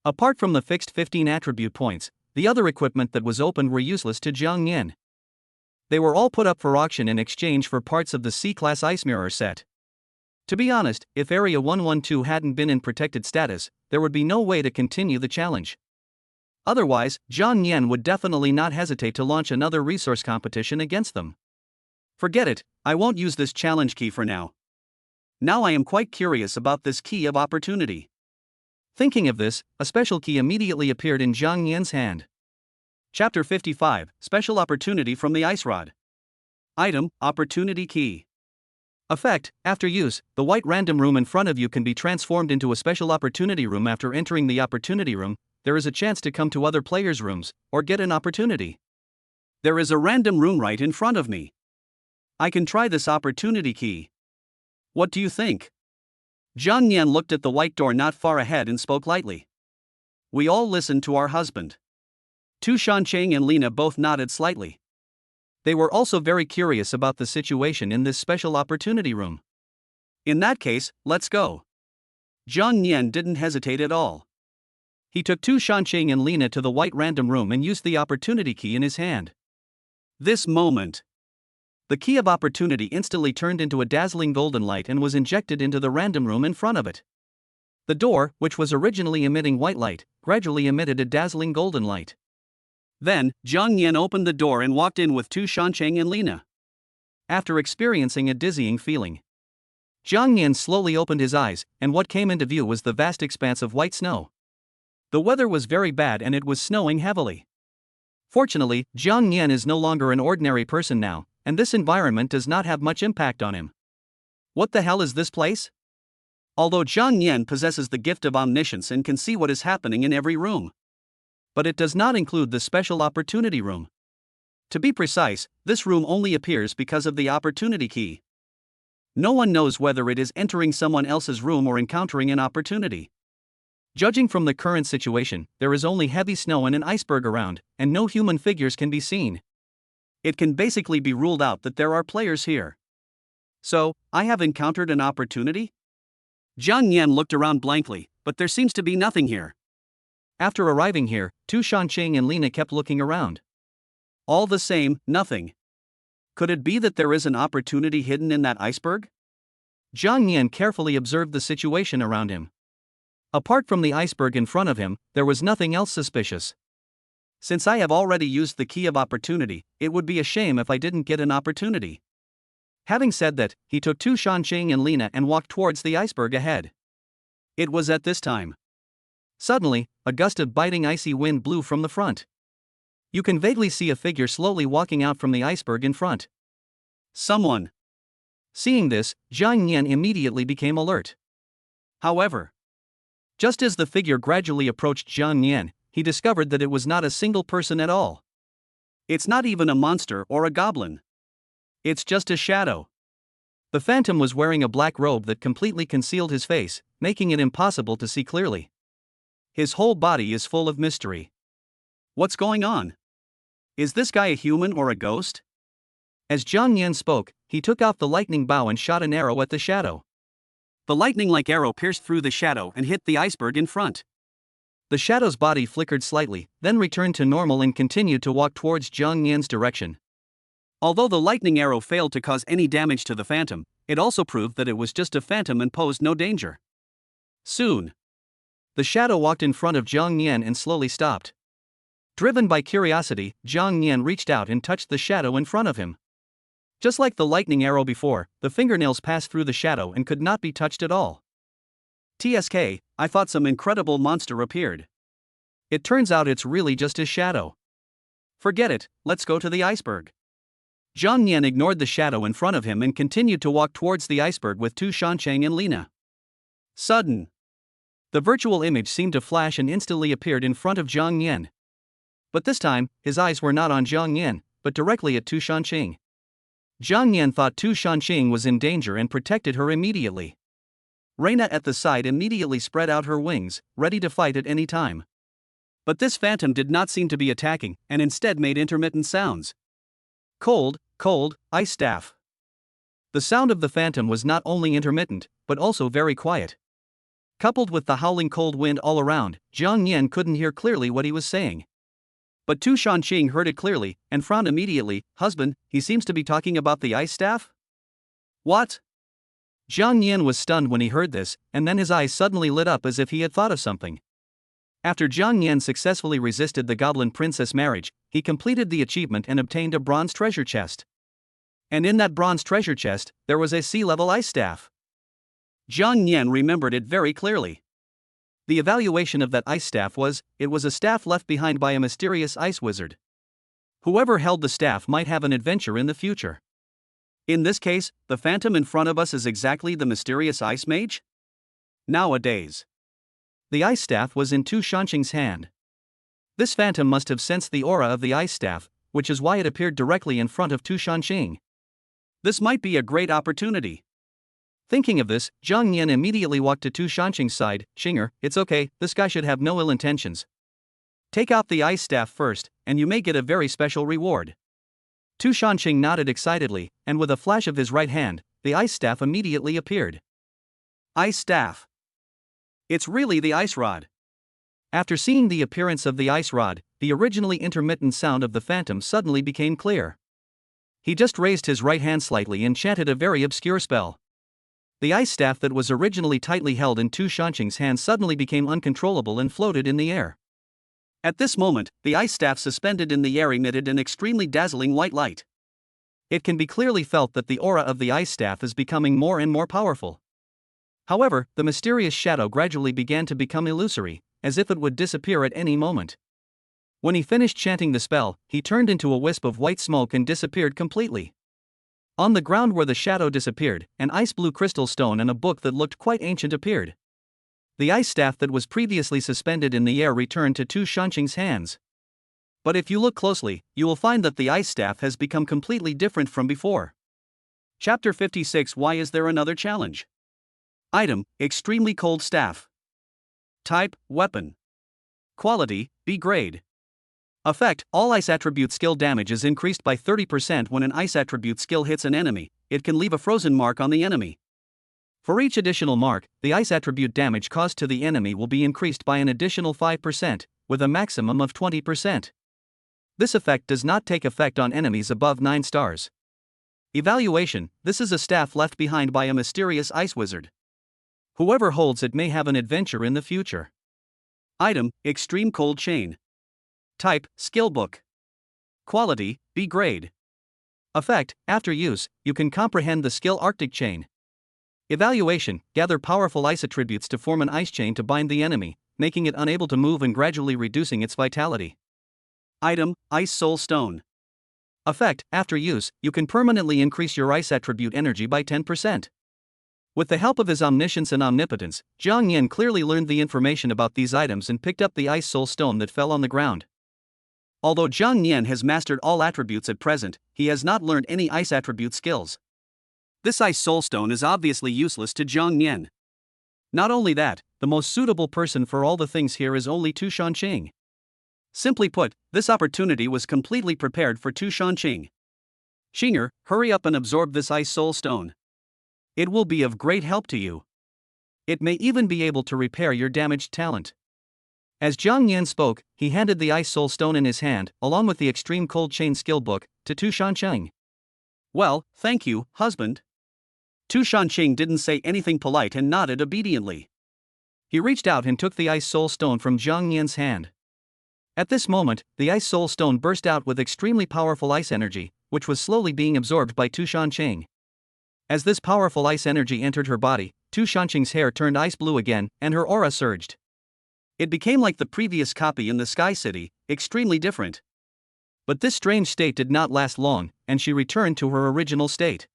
Apart from the fixed 15 attribute points, the other equipment that was opened were useless to Zhang Nian. They were all put up for auction in exchange for parts of the C-Class Ice Mirror set. To be honest, if Area 112 hadn't been in protected status, there would be no way to continue the challenge. Otherwise, Zhang Nian would definitely not hesitate to launch another resource competition against them. Forget it, I won't use this challenge key for now. Now I am quite curious about this key of opportunity. Thinking of this, a special key immediately appeared in Zhang Nian's hand. Chapter 55, Special Opportunity from the Ice Rod. Item, Opportunity Key. Effect, after use, the white random room in front of you can be transformed into a special opportunity room. After entering the opportunity room, there is a chance to come to other players' rooms, or get an opportunity. There is a random room right in front of me. I can try this opportunity key. What do you think? Zhang Nian looked at the white door not far ahead and spoke lightly. We all listened to our husband. Tu Shancheng and Lina both nodded slightly. They were also very curious about the situation in this special opportunity room. In that case, let's go. Zhang Nian didn't hesitate at all. He took Tu Shancheng and Lina to the white random room and used the opportunity key in his hand. This moment, the key of opportunity instantly turned into a dazzling golden light and was injected into the random room in front of it. The door, which was originally emitting white light, gradually emitted a dazzling golden light. Then, Zhang Nian opened the door and walked in with Tu Shancheng and Lina. After experiencing a dizzying feeling, Zhang Nian slowly opened his eyes, and what came into view was the vast expanse of white snow. The weather was very bad and it was snowing heavily. Fortunately, Zhang Nian is no longer an ordinary person now, and this environment does not have much impact on him. What the hell is this place? Although Zhang Nian possesses the gift of omniscience and can see what is happening in every room. But it does not include the special opportunity room. To be precise, this room only appears because of the opportunity key. No one knows whether it is entering someone else's room or encountering an opportunity. Judging from the current situation, there is only heavy snow and an iceberg around, and no human figures can be seen. It can basically be ruled out that there are players here. So, I have encountered an opportunity? Zhang Nian looked around blankly, but there seems to be nothing here. After arriving here, Tu Shancheng and Lina kept looking around. All the same, nothing. Could it be that there is an opportunity hidden in that iceberg? Zhang Nian carefully observed the situation around him. Apart from the iceberg in front of him, there was nothing else suspicious. Since I have already used the key of opportunity, it would be a shame if I didn't get an opportunity. Having said that, he took Tu Shancheng and Lina and walked towards the iceberg ahead. It was at this time. Suddenly, a gust of biting icy wind blew from the front. You can vaguely see a figure slowly walking out from the iceberg in front. Someone. Seeing this, Zhang Nian immediately became alert. However, just as the figure gradually approached Zhang Nian, he discovered that it was not a single person at all. It's not even a monster or a goblin. It's just a shadow. The phantom was wearing a black robe that completely concealed his face, making it impossible to see clearly. His whole body is full of mystery. What's going on? Is this guy a human or a ghost? As Zhang Nian spoke, he took out the lightning bow and shot an arrow at the shadow. The lightning-like arrow pierced through the shadow and hit the iceberg in front. The shadow's body flickered slightly, then returned to normal and continued to walk towards Zhang Nian's direction. Although the lightning arrow failed to cause any damage to the phantom, It also proved that it was just a phantom and posed no danger. Soon, the shadow walked in front of Jiang Nian and slowly stopped. Driven by curiosity, Jiang Nian reached out and touched the shadow in front of him. Just like the lightning arrow before, the fingernails passed through the shadow and could not be touched at all. TSK, I thought some incredible monster appeared. It turns out it's really just his shadow. Forget it, let's go to the iceberg. Jiang Nian ignored the shadow in front of him and continued to walk towards the iceberg with Tu Shancheng and Lina. Sudden. The virtual image seemed to flash and instantly appeared in front of Jiang Nian. But this time, his eyes were not on Jiang Nian, but directly at Tu Shancheng. Jiang Nian thought Tu Shancheng was in danger and protected her immediately. Reina at the side immediately spread out her wings, ready to fight at any time. But this phantom did not seem to be attacking, and instead made intermittent sounds. Cold, cold, ice staff. The sound of the phantom was not only intermittent, but also very quiet. Coupled with the howling cold wind all around, Jiang Nian couldn't hear clearly what he was saying. But Tu Shancheng heard it clearly, and frowned immediately. Husband, he seems to be talking about the ice staff? What? Jiang Nian was stunned when he heard this, and then his eyes suddenly lit up as if he had thought of something. After Jiang Nian successfully resisted the Goblin princess marriage, he completed the achievement and obtained a bronze treasure chest. And in that bronze treasure chest, there was a sea-level ice staff. Jiang Nian remembered it very clearly. The evaluation of that ice staff was, it was a staff left behind by a mysterious ice wizard. Whoever held the staff might have an adventure in the future. In this case, the phantom in front of us is exactly the mysterious ice mage? Nowadays. The ice staff was in Tu Shancheng's hand. This phantom must have sensed the aura of the ice staff, which is why it appeared directly in front of Tu Shancheng. This might be a great opportunity. Thinking of this, Jiang Nian immediately walked to Tu Shancheng's side. Shinger, it's okay, this guy should have no ill intentions. Take out the ice staff first, and you may get a very special reward. Tu Shancheng nodded excitedly, and with a flash of his right hand, the ice staff immediately appeared. Ice staff. It's really the ice rod. After seeing the appearance of the ice rod, the originally intermittent sound of the phantom suddenly became clear. He just raised his right hand slightly and chanted a very obscure spell. The ice staff that was originally tightly held in Tu Shancheng's hand suddenly became uncontrollable and floated in the air. At this moment, the ice staff suspended in the air emitted an extremely dazzling white light. It can be clearly felt that the aura of the ice staff is becoming more and more powerful. However, the mysterious shadow gradually began to become illusory, as if it would disappear at any moment. When he finished chanting the spell, he turned into a wisp of white smoke and disappeared completely. On the ground where the shadow disappeared, an ice-blue crystal stone and a book that looked quite ancient appeared. The ice staff that was previously suspended in the air returned to Tu Shancheng's hands. But if you look closely, you will find that the ice staff has become completely different from before. Chapter 56. Why is there another challenge? Item, extremely cold staff. Type, weapon. Quality, B grade. Effect, all ice attribute skill damage is increased by 30% when an ice attribute skill hits an enemy. It can leave a frozen mark on the enemy. For each additional mark, the ice attribute damage caused to the enemy will be increased by an additional 5%, with a maximum of 20%. This effect does not take effect on enemies above 9 stars. Evaluation, this is a staff left behind by a mysterious ice wizard. Whoever holds it may have an adventure in the future. Item, extreme cold chain. Type, skill book. Quality, B grade. Effect, after use, you can comprehend the skill Arctic chain. Evaluation, gather powerful ice attributes to form an ice chain to bind the enemy, making it unable to move and gradually reducing its vitality. Item, ice soul stone. Effect, after use, you can permanently increase your ice attribute energy by 10%. With the help of his omniscience and omnipotence, Jiang Nian clearly learned the information about these items and picked up the ice soul stone that fell on the ground. Although Jiang Nian has mastered all attributes at present, he has not learned any ice attribute skills. This ice soul stone is obviously useless to Jiang Nian. Not only that, the most suitable person for all the things here is only Tu Shancheng. Simply put, this opportunity was completely prepared for Tu Shancheng. Shinger, hurry up and absorb this ice soul stone. It will be of great help to you. It may even be able to repair your damaged talent. As Jiang Nian spoke, he handed the ice soul stone in his hand, along with the extreme cold chain skill book, to Tu Shancheng. Well, thank you, husband. Tu Shanqing didn't say anything polite and nodded obediently. He reached out and took the Ice Soul Stone from Zhang Yan's hand. At this moment, the Ice Soul Stone burst out with extremely powerful ice energy, which was slowly being absorbed by Tu Shanqing. As this powerful ice energy entered her body, Tu Shanqing's hair turned ice blue again, and her aura surged. It became like the previous copy in the Sky City, extremely different. But this strange state did not last long, and she returned to her original state.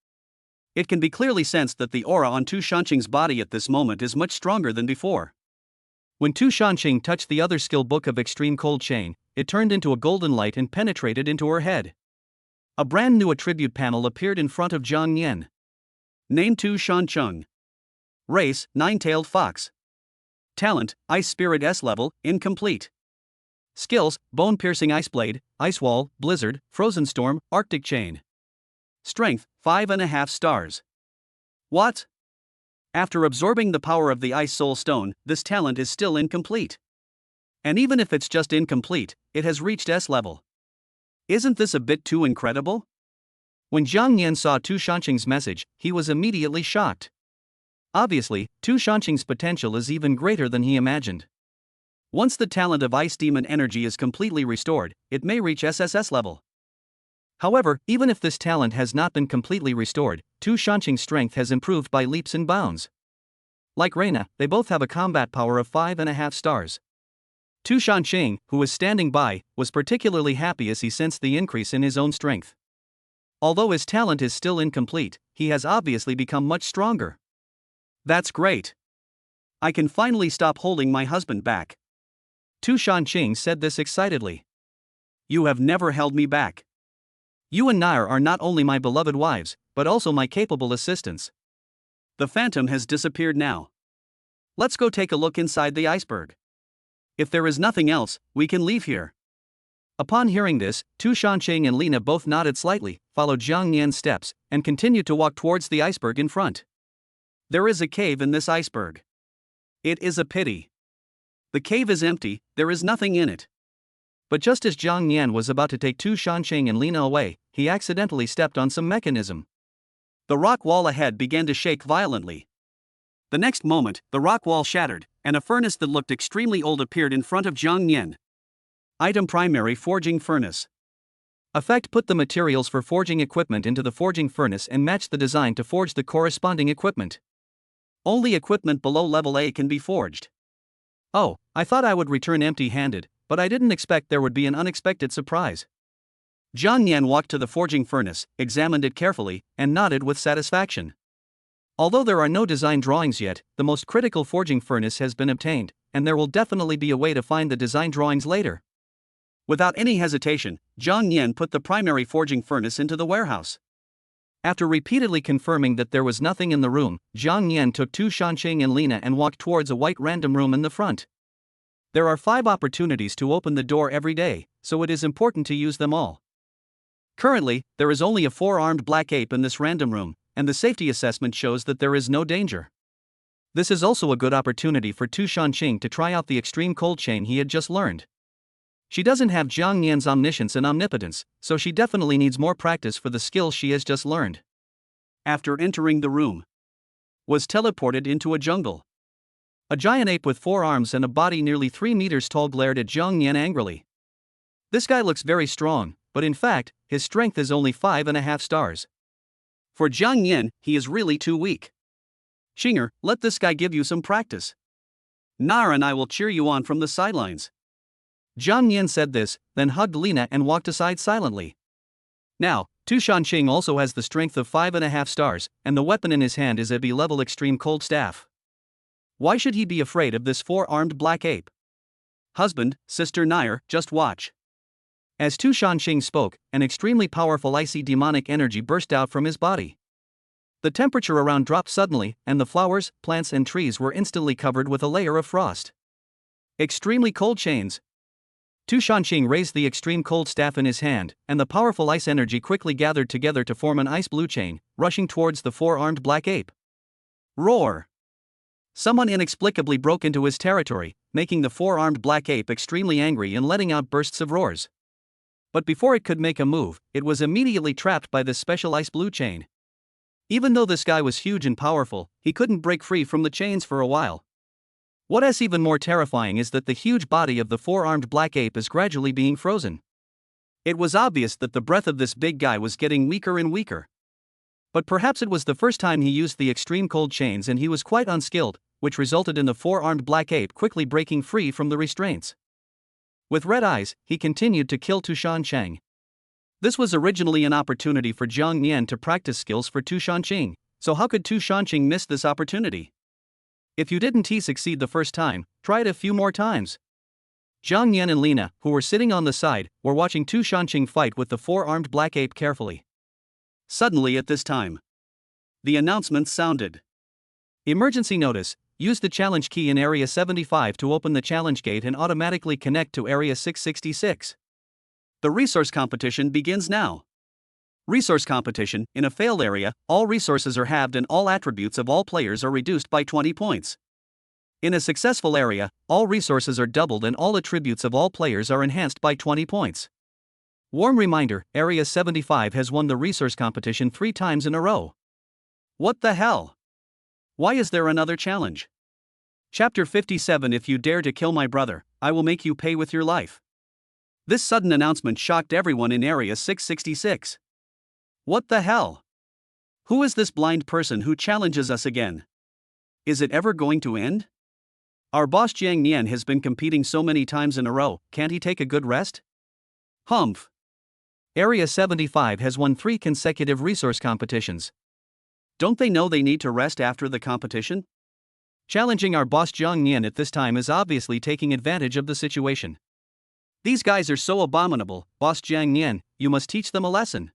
It can be clearly sensed that the aura on Tu Shanqing's body at this moment is much stronger than before. When Tu Shanqing touched the other skill book of Extreme Cold Chain, it turned into a golden light and penetrated into her head. A brand new attribute panel appeared in front of Zhang Yan. Name Tu Shanqing. Race, Nine-tailed Fox. Talent, Ice Spirit S level, incomplete. Skills, Bone-piercing Ice Blade, Ice Wall, Blizzard, Frozen Storm, Arctic Chain. Strength, 5.5 stars. What? After absorbing the power of the Ice Soul Stone, this talent is still incomplete. And even if it's just incomplete, it has reached S level. Isn't this a bit too incredible? When Zhang Yan saw Tu Shanqing's message, he was immediately shocked. Obviously, Tu Shanqing's potential is even greater than he imagined. Once the talent of Ice Demon energy is completely restored, it may reach SSS level. However, even if this talent has not been completely restored, Tu Shanqing's strength has improved by leaps and bounds. Like Reina, they both have a combat power of 5.5 stars. Tu Shanqing, who was standing by, was particularly happy as he sensed the increase in his own strength. Although his talent is still incomplete, he has obviously become much stronger. That's great. I can finally stop holding my husband back. Tu Shanqing said this excitedly. You have never held me back. You and Nair are not only my beloved wives, but also my capable assistants. The phantom has disappeared now. Let's go take a look inside the iceberg. If there is nothing else, we can leave here. Upon hearing this, Tu Shanqing and Lina both nodded slightly, followed Zhang Yan's steps, and continued to walk towards the iceberg in front. There is a cave in this iceberg. It is a pity. The cave is empty, there is nothing in it. But just as Zhang Yan was about to take Tu Shanqing and Lina away, he accidentally stepped on some mechanism. The rock wall ahead began to shake violently. The next moment, the rock wall shattered, and a furnace that looked extremely old appeared in front of Zhang Yan. Item Primary Forging Furnace. Effect: put the materials for forging equipment into the forging furnace and match the design to forge the corresponding equipment. Only equipment below level A can be forged. Oh, I thought I would return empty-handed, but I didn't expect there would be an unexpected surprise. Zhang Yan walked to the forging furnace, examined it carefully, and nodded with satisfaction. Although there are no design drawings yet, the most critical forging furnace has been obtained, and there will definitely be a way to find the design drawings later. Without any hesitation, Zhang Yan put the primary forging furnace into the warehouse. After repeatedly confirming that there was nothing in the room, Zhang Yan took Tu Shanqing and Lina and walked towards a white random room in the front. There are 5 opportunities to open the door every day, so it is important to use them all. Currently, there is only a 4-armed black ape in this random room, and the safety assessment shows that there is no danger. This is also a good opportunity for Tu Shanqing to try out the extreme cold chain he had just learned. She doesn't have Zhang Yan's omniscience and omnipotence, so she definitely needs more practice for the skills she has just learned. After entering the room, was teleported into a jungle. A giant ape with 4 arms and a body nearly 3 meters tall glared at Zhang Yan angrily. This guy looks very strong, but in fact, his strength is only 5.5 stars. For Zhang Yan, he is really too weak. Xinger, let this guy give you some practice. Nair and I will cheer you on from the sidelines. Zhang Yan said this, then hugged Lina and walked aside silently. Now, Tu Shanqing also has the strength of 5.5 stars, and the weapon in his hand is a B-level extreme cold staff. Why should he be afraid of this 4-armed black ape? Husband, sister Nair, just watch. As Tu Shanqing spoke, an extremely powerful icy demonic energy burst out from his body. The temperature around dropped suddenly, and the flowers, plants and trees were instantly covered with a layer of frost. Extremely cold chains. Tu Shanqing raised the extreme cold staff in his hand, and the powerful ice energy quickly gathered together to form an ice blue chain, rushing towards the 4-armed black ape. Roar! Someone inexplicably broke into his territory, making the 4-armed black ape extremely angry and letting out bursts of roars. But before it could make a move, it was immediately trapped by this special ice blue chain. Even though this guy was huge and powerful, he couldn't break free from the chains for a while. What is even more terrifying is that the huge body of the four-armed black ape is gradually being frozen. It was obvious that the breath of this big guy was getting weaker and weaker. But perhaps it was the first time he used the extreme cold chains and he was quite unskilled, which resulted in the four-armed black ape quickly breaking free from the restraints. With red eyes, he continued to kill Tushan Cheng. This was originally an opportunity for Jiang Nian to practice skills for Tushan Cheng, so how could Tushan Cheng miss this opportunity? If you didn't succeed the first time, try it a few more times. Jiang Nian and Lina, who were sitting on the side, were watching Tushan Cheng fight with the four-armed black ape carefully. Suddenly at this time, the announcement sounded. Emergency notice, use the challenge key in Area 75 to open the challenge gate and automatically connect to Area 666. The resource competition begins now. Resource competition: in a failed area, all resources are halved and all attributes of all players are reduced by 20 points. In a successful area, all resources are doubled and all attributes of all players are enhanced by 20 points. Warm reminder, Area 75 has won the resource competition 3 times in a row. What the hell? Why is there another challenge? Chapter 57: If you dare to kill my brother, I will make you pay with your life. This sudden announcement shocked everyone in Area 666. What the hell? Who is this blind person who challenges us again? Is it ever going to end? Our boss Jiang Nian has been competing so many times in a row, can't he take a good rest? Humph. Area 75 has won 3 consecutive resource competitions. Don't they know they need to rest after the competition? Challenging our boss Jiang Nian at this time is obviously taking advantage of the situation. These guys are so abominable, boss Jiang Nian, you must teach them a lesson.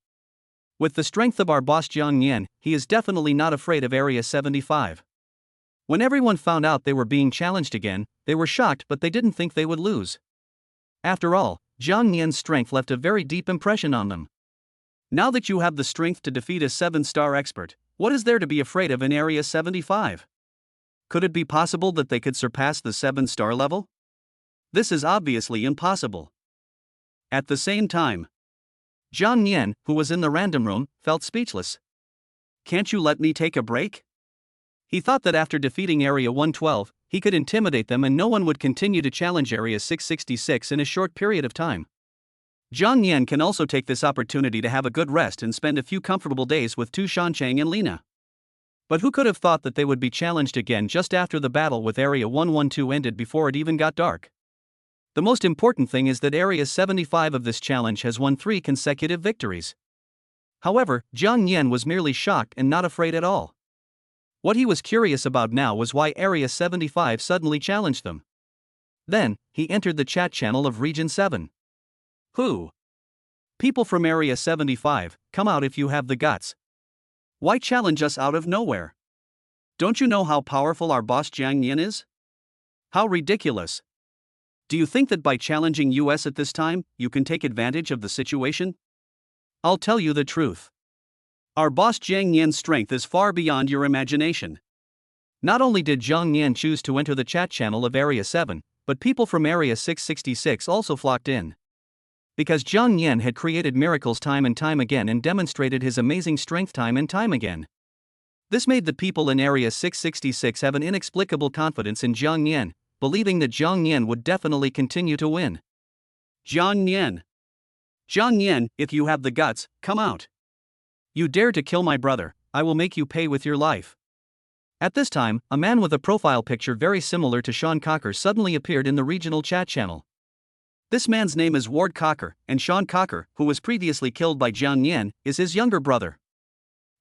With the strength of our boss Jiang Nian, he is definitely not afraid of Area 75. When everyone found out they were being challenged again, they were shocked but they didn't think they would lose. After all, Jiang Nian's strength left a very deep impression on them. Now that you have the strength to defeat a 7-star expert, what is there to be afraid of in Area 75? Could it be possible that they could surpass the 7-star level? This is obviously impossible. At the same time, Jiang Nian, who was in the random room, felt speechless. Can't you let me take a break? He thought that after defeating Area 112, he could intimidate them and no one would continue to challenge Area 666 in a short period of time. Jiang Nian can also take this opportunity to have a good rest and spend a few comfortable days with Tushan Cheng and Lina. But who could have thought that they would be challenged again just after the battle with Area 112 ended before it even got dark? The most important thing is that Area 75 of this challenge has won 3 consecutive victories. However, Jiang Nian was merely shocked and not afraid at all. What he was curious about now was why Area 75 suddenly challenged them. Then, he entered the chat channel of Region 7. Who? People from Area 75, come out if you have the guts. Why challenge us out of nowhere? Don't you know how powerful our boss Jiang Nian is? How ridiculous. Do you think that by challenging us at this time, you can take advantage of the situation? I'll tell you the truth. Our boss Jiang Nian's strength is far beyond your imagination. Not only did Jiang Nian choose to enter the chat channel of Area 7, but people from Area 666 also flocked in. Because Jiang Nian had created miracles time and time again and demonstrated his amazing strength time and time again. This made the people in Area 666 have an inexplicable confidence in Jiang Nian, believing that Jiang Nian would definitely continue to win. Jiang Nian. Jiang Nian, if you have the guts, come out. You dare to kill my brother, I will make you pay with your life. At this time, a man with a profile picture very similar to Sean Cocker suddenly appeared in the regional chat channel. This man's name is Ward Cocker, and Sean Cocker, who was previously killed by Jiang Nian, is his younger brother.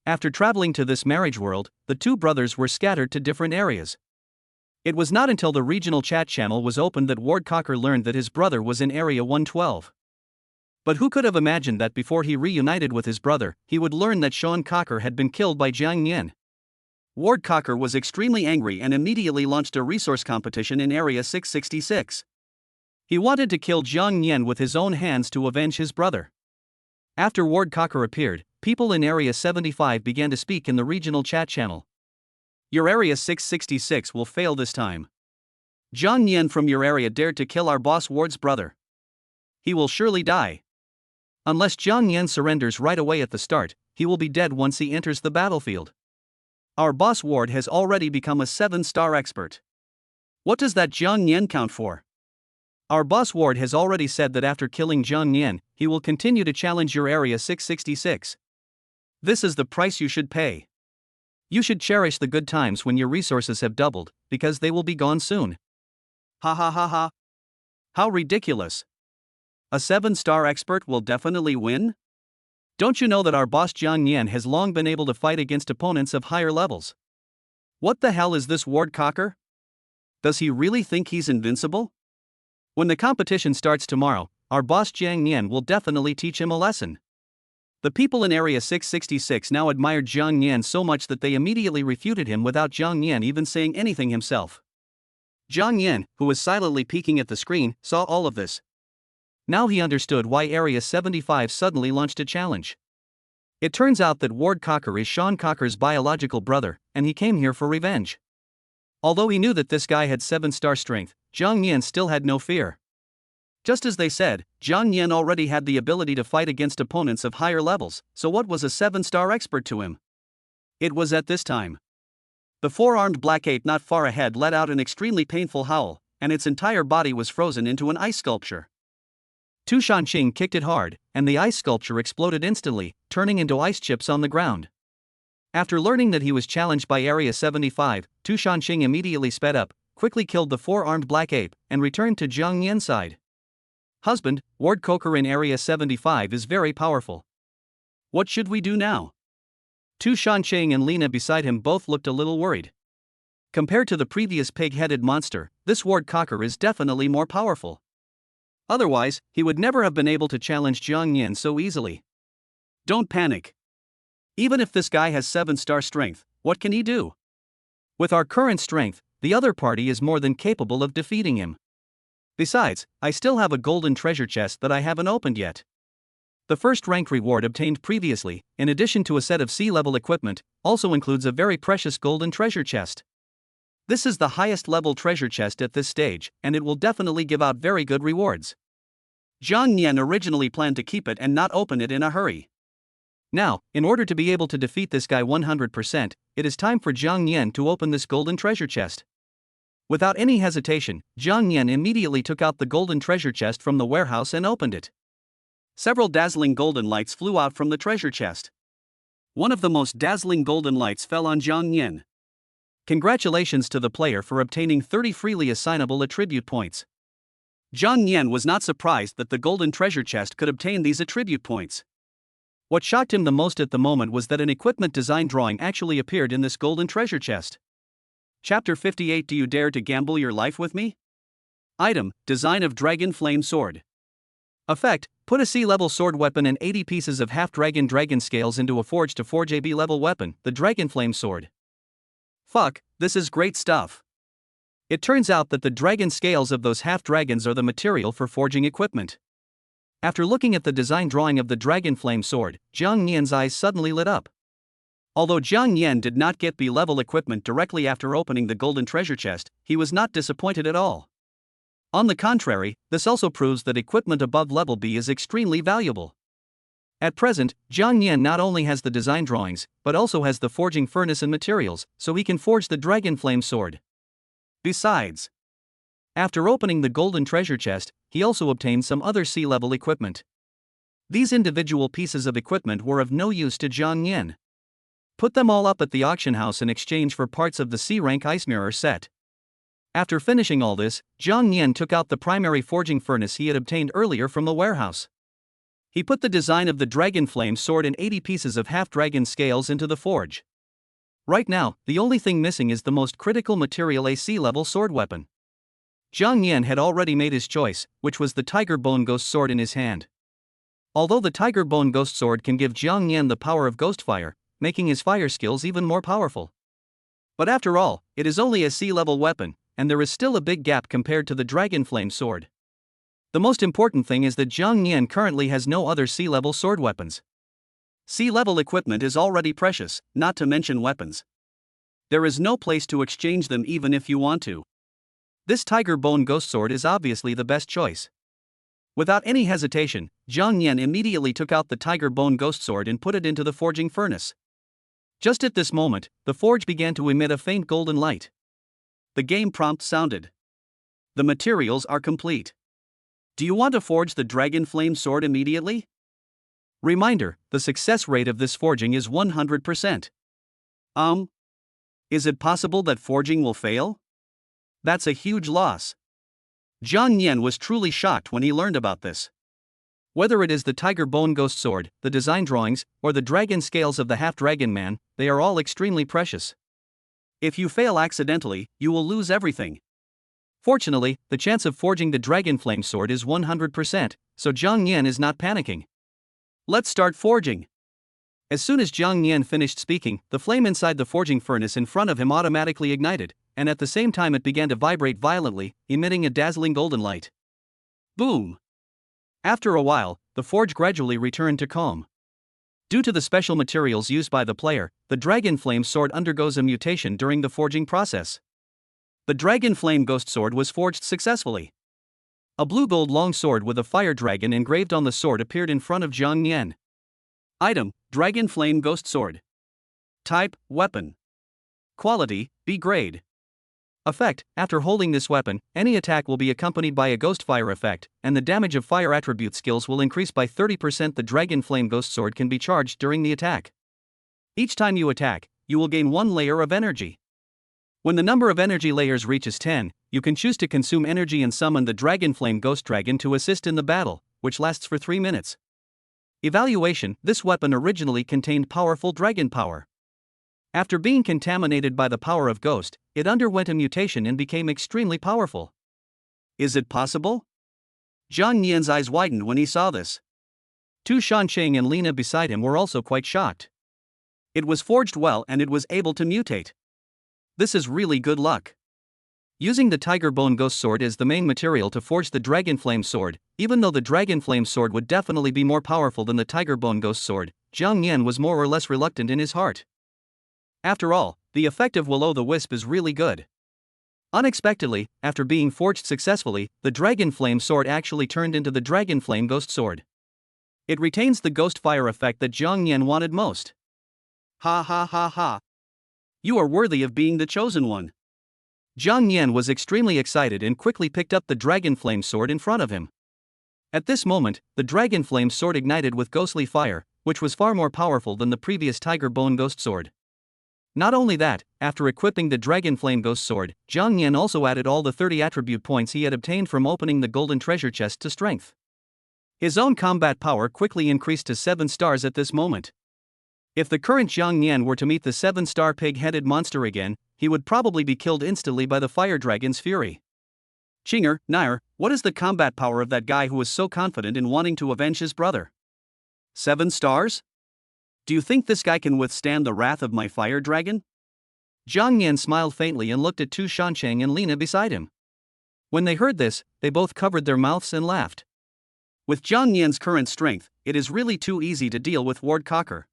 After traveling to this marriage world, the 2 brothers were scattered to different areas. It was not until the regional chat channel was opened that Ward Cocker learned that his brother was in Area 112. But who could have imagined that before he reunited with his brother, he would learn that Sean Cocker had been killed by Jiang Nian? Ward Cocker was extremely angry and immediately launched a resource competition in Area 666. He wanted to kill Jiang Nian with his own hands to avenge his brother. After Ward Cocker appeared, people in Area 75 began to speak in the regional chat channel. Your Area 666 will fail this time. Jiang Nian from your area dared to kill our boss Ward's brother. He will surely die. Unless Jiang Nian surrenders right away at the start, he will be dead once he enters the battlefield. Our boss Ward has already become a 7-star expert. What does that Jiang Nian count for? Our boss Ward has already said that after killing Jiang Nian, he will continue to challenge your area 666. This is the price you should pay. You should cherish the good times when your resources have doubled, because they will be gone soon. Ha ha ha ha. How ridiculous. A 7-star expert will definitely win? Don't you know that our boss Jiang Nian has long been able to fight against opponents of higher levels? What the hell is this Ward Cocker? Does he really think he's invincible? When the competition starts tomorrow, our boss Jiang Nian will definitely teach him a lesson. The people in Area 666 now admired Jiang Nian so much that they immediately refuted him without Jiang Nian even saying anything himself. Jiang Nian, who was silently peeking at the screen, saw all of this. Now he understood why Area 75 suddenly launched a challenge. It turns out that Ward Cocker is Sean Cocker's biological brother, and he came here for revenge. Although he knew that this guy had 7-star strength, Jiang Nian still had no fear. Just as they said, Jiang Nian already had the ability to fight against opponents of higher levels, so what was a 7-star expert to him? It was at this time. The 4-armed black ape not far ahead let out an extremely painful howl, and its entire body was frozen into an ice sculpture. Tu Shanqing kicked it hard, and the ice sculpture exploded instantly, turning into ice chips on the ground. After learning that he was challenged by Area 75, Tu Shanqing immediately sped up, quickly killed the 4-armed black ape, and returned to Jiang Nian's side. Husband, Ward Cocker in Area 75 is very powerful. What should we do now? Tu Shanqing and Lena beside him both looked a little worried. Compared to the previous pig-headed monster, this Ward Cocker is definitely more powerful. Otherwise, he would never have been able to challenge Jiang Nian so easily. Don't panic. Even if this guy has 7-star strength, what can he do? With our current strength, the other party is more than capable of defeating him. Besides, I still have a golden treasure chest that I haven't opened yet. The first rank reward obtained previously, in addition to a set of sea-level equipment, also includes a very precious golden treasure chest. This is the highest level treasure chest at this stage, and it will definitely give out very good rewards. Jiang Nian originally planned to keep it and not open it in a hurry. Now, in order to be able to defeat this guy 100%, it is time for Jiang Nian to open this golden treasure chest. Without any hesitation, Jiang Nian immediately took out the golden treasure chest from the warehouse and opened it. Several dazzling golden lights flew out from the treasure chest. One of the most dazzling golden lights fell on Jiang Nian. Congratulations to the player for obtaining 30 freely assignable attribute points. Jiang Nian was not surprised that the golden treasure chest could obtain these attribute points. What shocked him the most at the moment was that an equipment design drawing actually appeared in this golden treasure chest. Chapter 58. Do you dare to gamble your life with me? Item: Design of Dragon Flame Sword. Effect: Put a C-level sword weapon and 80 pieces of half-dragon dragon scales into a forge to forge a B-level weapon, the Dragon Flame Sword. Fuck, this is great stuff. It turns out that the dragon scales of those half-dragons are the material for forging equipment. After looking at the design drawing of the Dragon Flame Sword, Jiang Nian's eyes suddenly lit up. Although Jiang Nian did not get B-level equipment directly after opening the golden treasure chest, he was not disappointed at all. On the contrary, this also proves that equipment above level B is extremely valuable. At present, Jiang Nian not only has the design drawings, but also has the forging furnace and materials, so he can forge the Dragon Flame Sword. Besides, after opening the golden treasure chest, he also obtained some other C-level equipment. These individual pieces of equipment were of no use to Jiang Nian. Put them all up at the auction house in exchange for parts of the C-rank ice mirror set. After finishing all this, Jiang Nian took out the primary forging furnace he had obtained earlier from the warehouse. He put the design of the Dragon Flame Sword and 80 pieces of half-dragon scales into the forge. Right now, the only thing missing is the most critical material, a C-level sword weapon. Jiang Nian had already made his choice, which was the Tiger Bone Ghost Sword in his hand. Although the Tiger Bone Ghost Sword can give Jiang Nian the power of ghost fire, making his fire skills even more powerful. But after all, it is only a C-level weapon, and there is still a big gap compared to the Dragon Flame Sword. The most important thing is that Jiang Nian currently has no other C-level sword weapons. C-level equipment is already precious, not to mention weapons. There is no place to exchange them even if you want to. This Tiger Bone Ghost Sword is obviously the best choice. Without any hesitation, Jiang Yan immediately took out the tiger bone ghost sword and put it into the forging furnace. Just at this moment, the forge began to emit a faint golden light. The game prompt sounded. The materials are complete. Do you want to forge the dragon flame sword immediately? Reminder, the success rate of this forging is 100%. Is it possible that forging will fail? That's a huge loss. Jiang Yan was truly shocked when he learned about this. Whether it is the tiger bone ghost sword, the design drawings, or the dragon scales of the half-dragon man, they are all extremely precious. If you fail accidentally, you will lose everything. Fortunately, the chance of forging the dragon flame sword is 100%, so Jiang Yan is not panicking. Let's start forging. As soon as Jiang Yan finished speaking, the flame inside the forging furnace in front of him automatically ignited, and at the same time it began to vibrate violently, emitting a dazzling golden light. Boom! After a while, the forge gradually returned to calm. Due to the special materials used by the player, the dragon flame sword undergoes a mutation during the forging process. The dragon flame ghost sword was forged successfully. A blue-gold long sword with a fire dragon engraved on the sword appeared in front of Jiang Yan. Item: Dragon Flame Ghost Sword. Type: Weapon. Quality: B grade. Effect: after holding this weapon, any attack will be accompanied by a ghost fire effect, and the damage of fire attribute skills will increase by 30%. The Dragon Flame Ghost Sword can be charged during the attack. Each time you attack, you will gain 1 layer of energy. When the number of energy layers reaches 10, you can choose to consume energy and summon the Dragon Flame Ghost Dragon to assist in the battle, which lasts for 3 minutes. Evaluation: this weapon originally contained powerful dragon power. After being contaminated by the power of Ghost, it underwent a mutation and became extremely powerful. Is it possible? Jiang Yan's eyes widened when he saw this. Tu Shancheng and Lina beside him were also quite shocked. It was forged well and it was able to mutate. This is really good luck. Using the tiger bone ghost sword as the main material to forge the dragon flame sword, even though the dragon flame sword would definitely be more powerful than the tiger bone ghost sword, Jiang Yan was more or less reluctant in his heart. After all, the effect of will-o'-the-wisp is really good. Unexpectedly, after being forged successfully, the dragon flame sword actually turned into the dragon flame ghost sword. It retains the ghost fire effect that Jiang Yan wanted most. Ha ha ha ha. You are worthy of being the chosen one. Jiang Yan was extremely excited and quickly picked up the dragon flame sword in front of him. At this moment, the dragon flame sword ignited with ghostly fire, which was far more powerful than the previous tiger bone ghost sword. Not only that, after equipping the dragon flame ghost sword, Jiang Yan also added all the 30 attribute points he had obtained from opening the golden treasure chest to strength. His own combat power quickly increased to 7 stars at this moment. If the current Jiang Yan were to meet the 7-star pig-headed monster again, he would probably be killed instantly by the fire dragon's fury. Chinger, Nair, what is the combat power of that guy who was so confident in wanting to avenge his brother? 7 stars? Do you think this guy can withstand the wrath of my fire dragon? Jiang Yan smiled faintly and looked at Tu Shancheng and Lina beside him. When they heard this, they both covered their mouths and laughed. With Jiang Yan's current strength, it is really too easy to deal with Ward Cocker.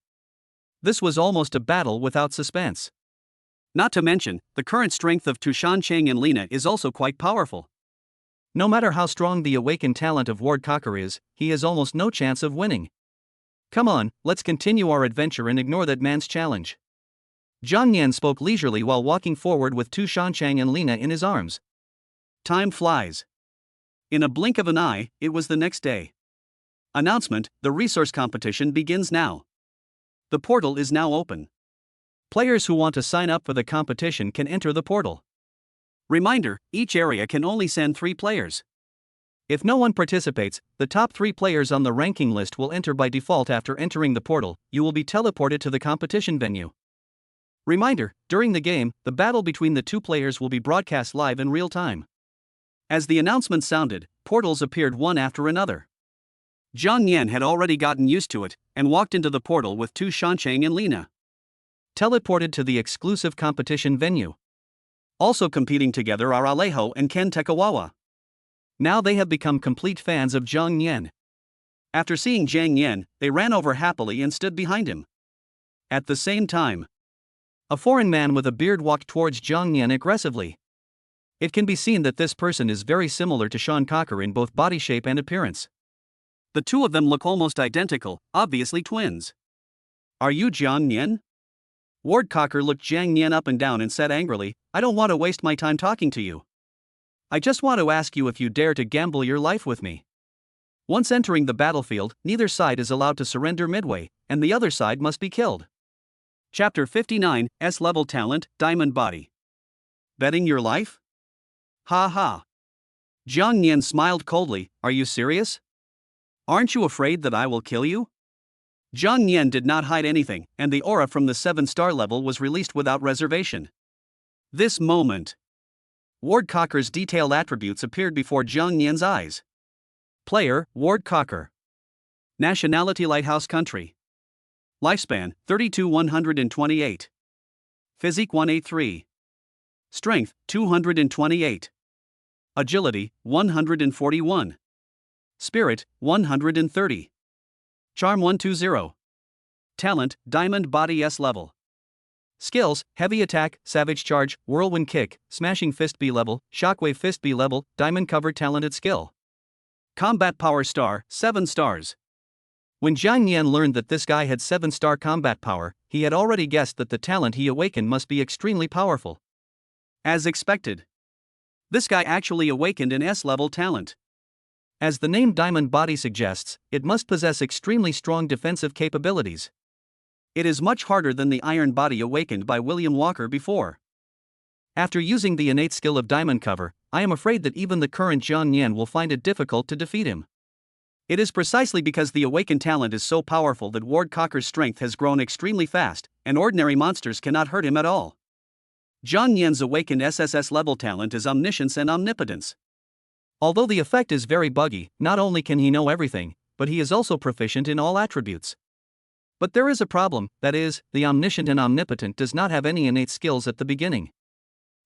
This was almost a battle without suspense. Not to mention, the current strength of Tu Shancheng and Lina is also quite powerful. No matter how strong the awakened talent of Ward Cocker is, he has almost no chance of winning. Come on, let's continue our adventure and ignore that man's challenge. Jiang Yan spoke leisurely while walking forward with Tu Shancheng and Lina in his arms. Time flies. In a blink of an eye, it was the next day. Announcement: the resource competition begins now. The portal is now open. Players who want to sign up for the competition can enter the portal. Reminder: each area can only send 3 players. If no one participates, the top 3 players on the ranking list will enter by default. After entering the portal, you will be teleported to the competition venue. Reminder: during the game, the battle between the 2 players will be broadcast live in real time. As the announcement sounded, portals appeared one after another. Jiang Yan had already gotten used to it, and walked into the portal with Tu Shancheng and Lina. Teleported to the exclusive competition venue. Also competing together are Alejo and Ken Tekawawa. Now they have become complete fans of Jiang Yan. After seeing Jiang Yan, they ran over happily and stood behind him. At the same time, a foreign man with a beard walked towards Jiang Yan aggressively. It can be seen that this person is very similar to Sean Cocker in both body shape and appearance. The two of them look almost identical, obviously twins. Are you Jiang Nian? Ward Cocker looked Jiang Nian up and down and said angrily, I don't want to waste my time talking to you. I just want to ask you if you dare to gamble your life with me. Once entering the battlefield, neither side is allowed to surrender midway, and the other side must be killed. Chapter 59, S-Level Talent, Diamond Body. Betting your life? Ha ha. Jiang Nian smiled coldly, are you serious? Aren't you afraid that I will kill you? Jiang Nian did not hide anything, and the aura from the 7-star level was released without reservation. This moment, Ward Cocker's detailed attributes appeared before Jiang Nian's eyes. Player, Ward Cocker. Nationality, Lighthouse Country. Lifespan, 32-128. Physique, 183. Strength, 228. Agility, 141. Spirit, 130. Charm, 120. Talent, Diamond Body S level. Skills, Heavy Attack, Savage Charge, Whirlwind Kick, Smashing Fist B level, Shockwave Fist B level, Diamond Cover Talented Skill. Combat Power Star, 7 stars. When Jiang Nian learned that this guy had 7-star combat power, he had already guessed that the talent he awakened must be extremely powerful. As expected, this guy actually awakened an S-level talent. As the name Diamond Body suggests, it must possess extremely strong defensive capabilities. It is much harder than the Iron Body awakened by William Walker before. After using the innate skill of Diamond Cover, I am afraid that even the current Jiang Nian will find it difficult to defeat him. It is precisely because the awakened talent is so powerful that Ward Cocker's strength has grown extremely fast, and ordinary monsters cannot hurt him at all. Jiang Nian's awakened SSS level talent is Omniscience and Omnipotence. Although the effect is very buggy, not only can he know everything, but he is also proficient in all attributes. But there is a problem, that is, the Omniscient and Omnipotent does not have any innate skills at the beginning.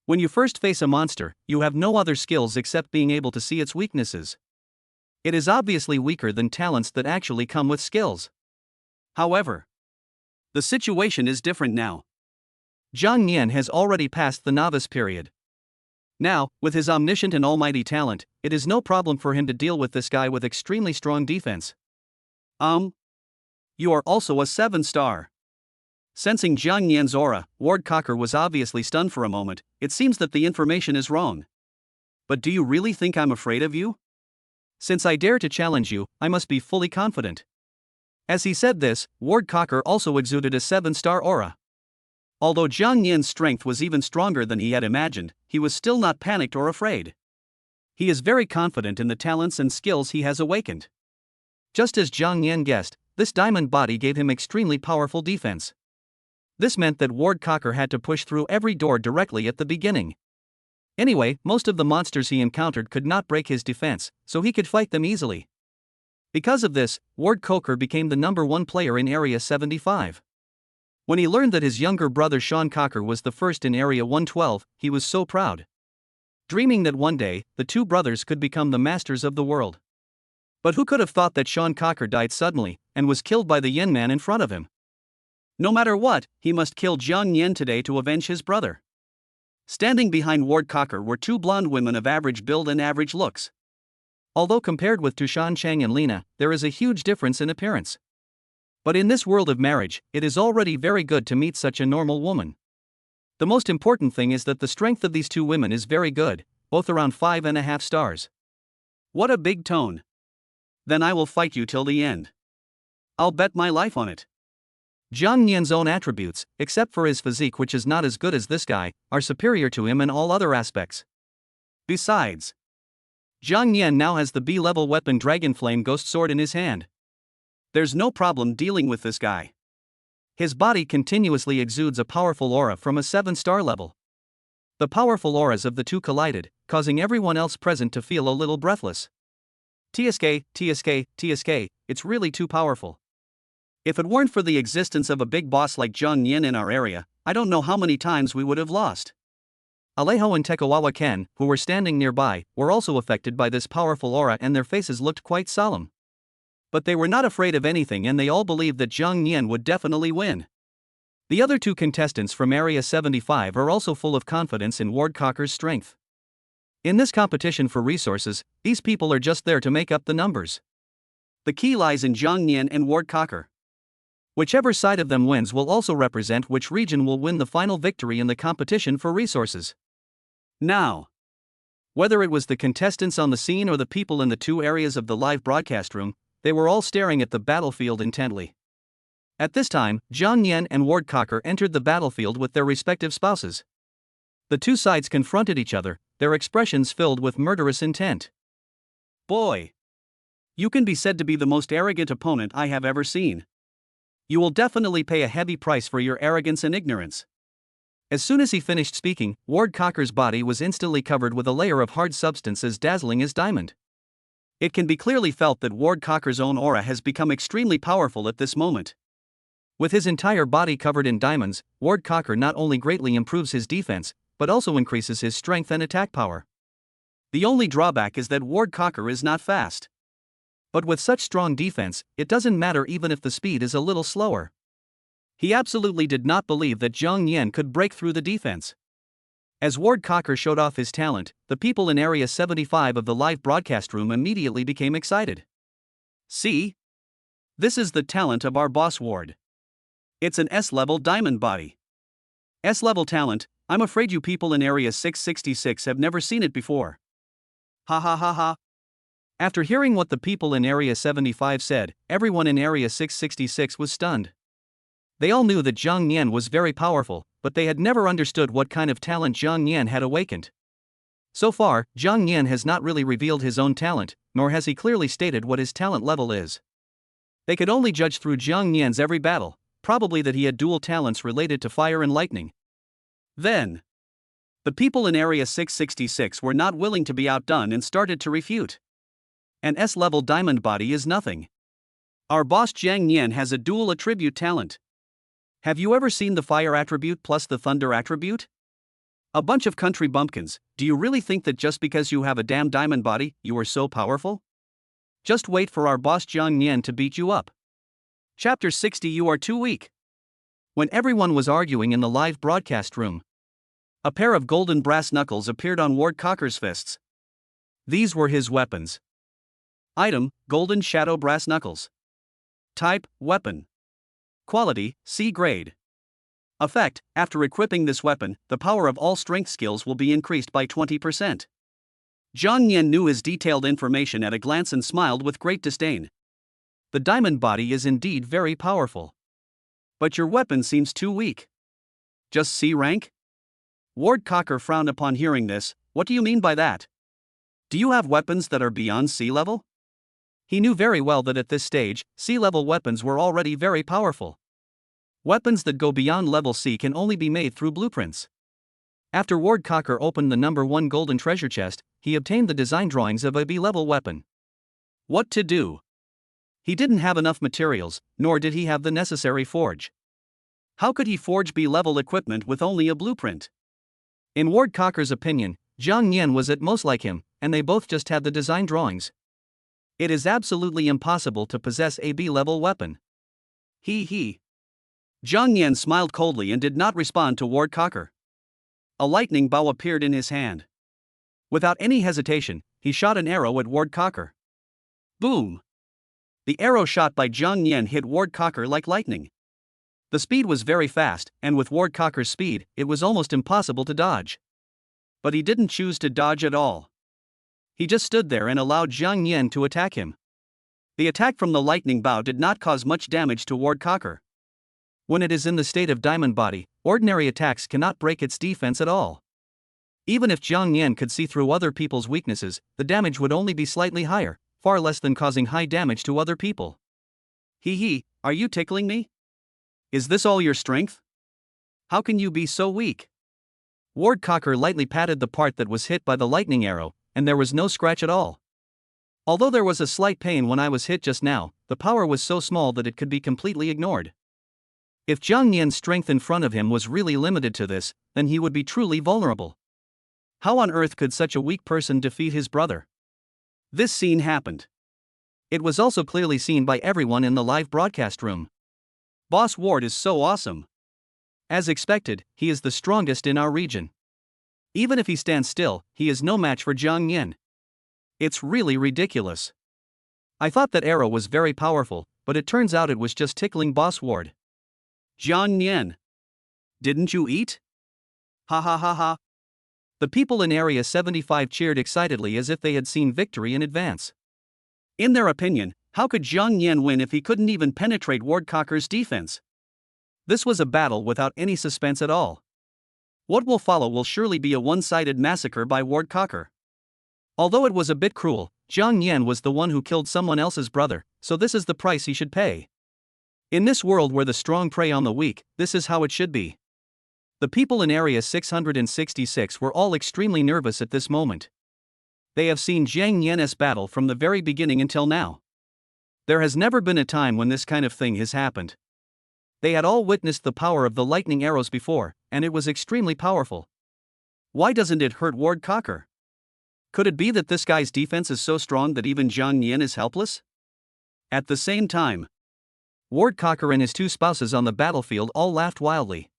When you first face a monster, you have no other skills except being able to see its weaknesses. It is obviously weaker than talents that actually come with skills. However, the situation is different now. Jiang Nian has already passed the novice period. Now, with his omniscient and almighty talent, it is no problem for him to deal with this guy with extremely strong defense. You are also a 7-star. Sensing Jiang Nian's aura, Ward Cocker was obviously stunned for a moment. It seems that the information is wrong. But do you really think I'm afraid of you? Since I dare to challenge you, I must be fully confident. As he said this, Ward Cocker also exuded a 7-star aura. Although Jiang Nian's strength was even stronger than he had imagined, he was still not panicked or afraid. He is very confident in the talents and skills he has awakened. Just as Jiang Nian guessed, this diamond body gave him extremely powerful defense. This meant that Ward Cocker had to push through every door directly at the beginning. Anyway, most of the monsters he encountered could not break his defense, so he could fight them easily. Because of this, Ward Cocker became the #1 player in Area 75. When he learned that his younger brother Sean Cocker was the first in Area 112, he was so proud. Dreaming that one day, the two brothers could become the masters of the world. But who could have thought that Sean Cocker died suddenly, and was killed by the Yin Man in front of him? No matter what, he must kill Jiang Nian today to avenge his brother. Standing behind Ward Cocker were two blonde women of average build and average looks. Although compared with Tushan Chang and Lina, there is a huge difference in appearance. But in this world of marriage, it is already very good to meet such a normal woman. The most important thing is that the strength of these two women is very good, both around 5.5 stars. What a big tone. Then I will fight you till the end. I'll bet my life on it. Jiang Nian's own attributes, except for his physique which is not as good as this guy, are superior to him in all other aspects. Besides, Jiang Nian now has the B-level weapon Dragonflame Ghost Sword in his hand. There's no problem dealing with this guy. His body continuously exudes a powerful aura from a 7-star level. The powerful auras of the two collided, causing everyone else present to feel a little breathless. TSK, it's really too powerful. If it weren't for the existence of a big boss like Jiang Nian in our area, I don't know how many times we would have lost. Alejo and Tekawawa Ken, who were standing nearby, were also affected by this powerful aura and their faces looked quite solemn. But they were not afraid of anything and they all believed that Jiang Nian would definitely win. The other two contestants from Area 75 are also full of confidence in Ward Cocker's strength. In this competition for resources, these people are just there to make up the numbers. The key lies in Zhang Nian and Ward Cocker. Whichever side of them wins will also represent which region will win the final victory in the competition for resources. Now, whether it was the contestants on the scene or the people in the two areas of the live broadcast room, they were all staring at the battlefield intently. At this time, Zhang Nian and Ward Cocker entered the battlefield with their respective spouses. The two sides confronted each other, their expressions filled with murderous intent. Boy! You can be said to be the most arrogant opponent I have ever seen. You will definitely pay a heavy price for your arrogance and ignorance. As soon as he finished speaking, Ward Cocker's body was instantly covered with a layer of hard substance as dazzling as diamond. It can be clearly felt that Ward Cocker's own aura has become extremely powerful at this moment. With his entire body covered in diamonds, Ward Cocker not only greatly improves his defense, but also increases his strength and attack power. The only drawback is that Ward Cocker is not fast. But with such strong defense, it doesn't matter even if the speed is a little slower. He absolutely did not believe that Zhang Nian could break through the defense. As Ward Cocker showed off his talent, the people in Area 75 of the live broadcast room immediately became excited. See? This is the talent of our boss Ward. It's an S-level diamond body. S-level talent, I'm afraid you people in Area 666 have never seen it before. Ha ha ha ha. After hearing what the people in Area 75 said, everyone in Area 666 was stunned. They all knew that Zhang Nian was very powerful, but they had never understood what kind of talent Zhang Nian had awakened. So far, Zhang Nian has not really revealed his own talent, nor has he clearly stated what his talent level is. They could only judge through Zhang Nian's every battle, probably that he had dual talents related to fire and lightning. Then, the people in Area 666 were not willing to be outdone and started to refute. An S-level diamond body is nothing. Our boss Zhang Nian has a dual attribute talent. Have you ever seen the fire attribute plus the thunder attribute? A bunch of country bumpkins, do you really think that just because you have a damn diamond body, you are so powerful? Just wait for our boss Zhang Nian to beat you up. Chapter 60. You are too weak. When everyone was arguing in the live broadcast room, a pair of golden brass knuckles appeared on Ward Cocker's fists. These were his weapons. Item: Golden Shadow Brass Knuckles. Type: Weapon. Quality: C grade. Effect: after equipping this weapon, the power of all strength skills will be increased by 20%. Zhang Nian knew his detailed information at a glance and smiled with great disdain. The diamond body is indeed very powerful. But your weapon seems too weak. Just C rank? Ward Cocker frowned upon hearing this. What do you mean by that? Do you have weapons that are beyond C level? He knew very well that at this stage, C-level weapons were already very powerful. Weapons that go beyond level C can only be made through blueprints. After Ward Cocker opened the number 1 golden treasure chest, he obtained the design drawings of a B-level weapon. What to do? He didn't have enough materials, nor did he have the necessary forge. How could he forge B-level equipment with only a blueprint? In Ward Cocker's opinion, Zhang Nian was at most like him, and they both just had the design drawings. It is absolutely impossible to possess a B-level weapon. He. Zhang Nian smiled coldly and did not respond to Ward Cocker. A lightning bow appeared in his hand. Without any hesitation, he shot an arrow at Ward Cocker. Boom! The arrow shot by Zhang Nian hit Ward Cocker like lightning. The speed was very fast, and with Ward Cocker's speed, it was almost impossible to dodge. But he didn't choose to dodge at all. He just stood there and allowed Zhang Nian to attack him. The attack from the lightning bow did not cause much damage to Ward Cocker. When it is in the state of diamond body, ordinary attacks cannot break its defense at all. Even if Zhang Nian could see through other people's weaknesses, the damage would only be slightly higher, far less than causing high damage to other people. Are you tickling me? Is this all your strength? How can you be so weak? Ward Cocker lightly patted the part that was hit by the lightning arrow, and there was no scratch at all. Although there was a slight pain when I was hit just now, the power was so small that it could be completely ignored. If Zhang Nian's strength in front of him was really limited to this, then he would be truly vulnerable. How on earth could such a weak person defeat his brother? This scene happened. It was also clearly seen by everyone in the live broadcast room. Boss Ward is so awesome. As expected, he is the strongest in our region. Even if he stands still, he is no match for Jiang Yan. It's really ridiculous. I thought that arrow was very powerful, but it turns out it was just tickling Boss Ward. Jiang Yan. Didn't you eat? Ha ha ha ha. The people in Area 75 cheered excitedly as if they had seen victory in advance. In their opinion, how could Jiang Yan win if he couldn't even penetrate Wardcocker's defense? This was a battle without any suspense at all. What will follow will surely be a one-sided massacre by Wardcocker. Although it was a bit cruel, Jiang Yan was the one who killed someone else's brother, so this is the price he should pay. In this world where the strong prey on the weak, this is how it should be. The people in Area 666 were all extremely nervous at this moment. They have seen Jiang Yan's battle from the very beginning until now. There has never been a time when this kind of thing has happened. They had all witnessed the power of the lightning arrows before, and it was extremely powerful. Why doesn't it hurt Wardcocker? Could it be that this guy's defense is so strong that even Jiang Yan is helpless? At the same time, Wardcocker and his two spouses on the battlefield all laughed wildly.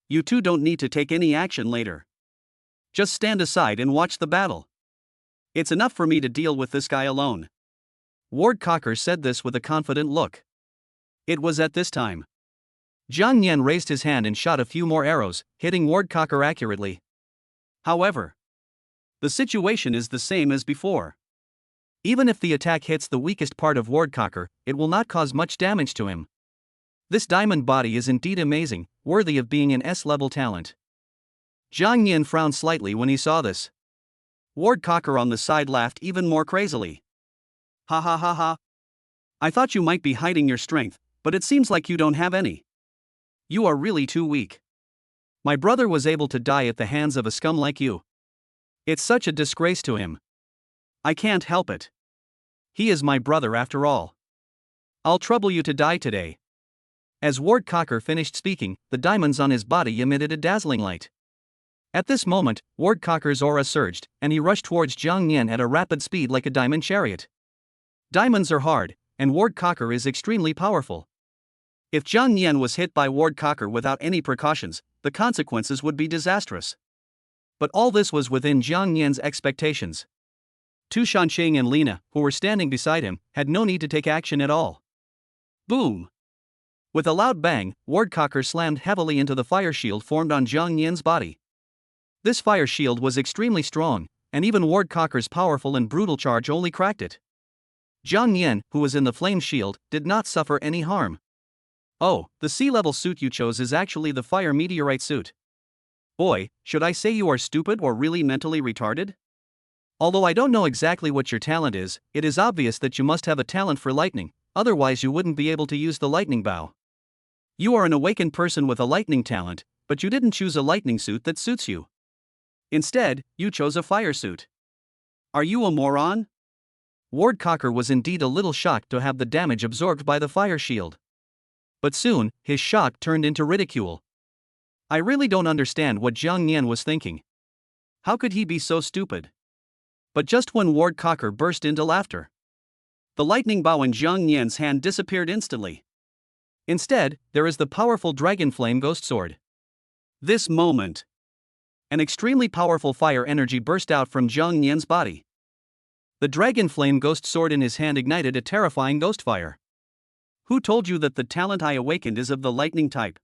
You two don't need to take any action later. Just stand aside and watch the battle. It's enough for me to deal with this guy alone. Wardcocker said this with a confident look. It was at this time. Jiang Yan raised his hand and shot a few more arrows, hitting Wardcocker accurately. However, the situation is the same as before. Even if the attack hits the weakest part of Wardcocker, it will not cause much damage to him. This diamond body is indeed amazing, worthy of being an S-level talent. Jiang Yan frowned slightly when he saw this. Wardcocker on the side laughed even more crazily. Ha ha ha ha. I thought you might be hiding your strength, but it seems like you don't have any. You are really too weak. My brother was able to die at the hands of a scum like you. It's such a disgrace to him. I can't help it. He is my brother after all. I'll trouble you to die today. As Wardcocker finished speaking, the diamonds on his body emitted a dazzling light. At this moment, Wardcocker's aura surged, and he rushed towards Jiang Yan at a rapid speed like a diamond chariot. Diamonds are hard, and Wardcocker is extremely powerful. If Jiang Yan was hit by Wardcocker without any precautions, the consequences would be disastrous. But all this was within Jiang Yan's expectations. Tu Shanqing and Lina, who were standing beside him, had no need to take action at all. Boom! With a loud bang, Wardcocker slammed heavily into the fire shield formed on Jiang Yan's body. This fire shield was extremely strong, and even Wardcocker's powerful and brutal charge only cracked it. Jiang Yan, who was in the flame shield, did not suffer any harm. Oh, the sea-level suit you chose is actually the fire meteorite suit. Boy, should I say you are stupid or really mentally retarded? Although I don't know exactly what your talent is, it is obvious that you must have a talent for lightning, otherwise you wouldn't be able to use the lightning bow. You are an awakened person with a lightning talent, but you didn't choose a lightning suit that suits you. Instead, you chose a fire suit. Are you a moron? Wardcocker was indeed a little shocked to have the damage absorbed by the fire shield. But soon, his shock turned into ridicule. I really don't understand what Jiang Yan was thinking. How could he be so stupid? But just when Wardcocker burst into laughter, the lightning bow in Jiang Yan's hand disappeared instantly. Instead, there is the powerful Dragon Flame Ghost Sword. This moment, an extremely powerful fire energy burst out from Jiang Yan's body. The Dragon Flame Ghost Sword in his hand ignited a terrifying ghost fire. Who told you that the talent I awakened is of the lightning type?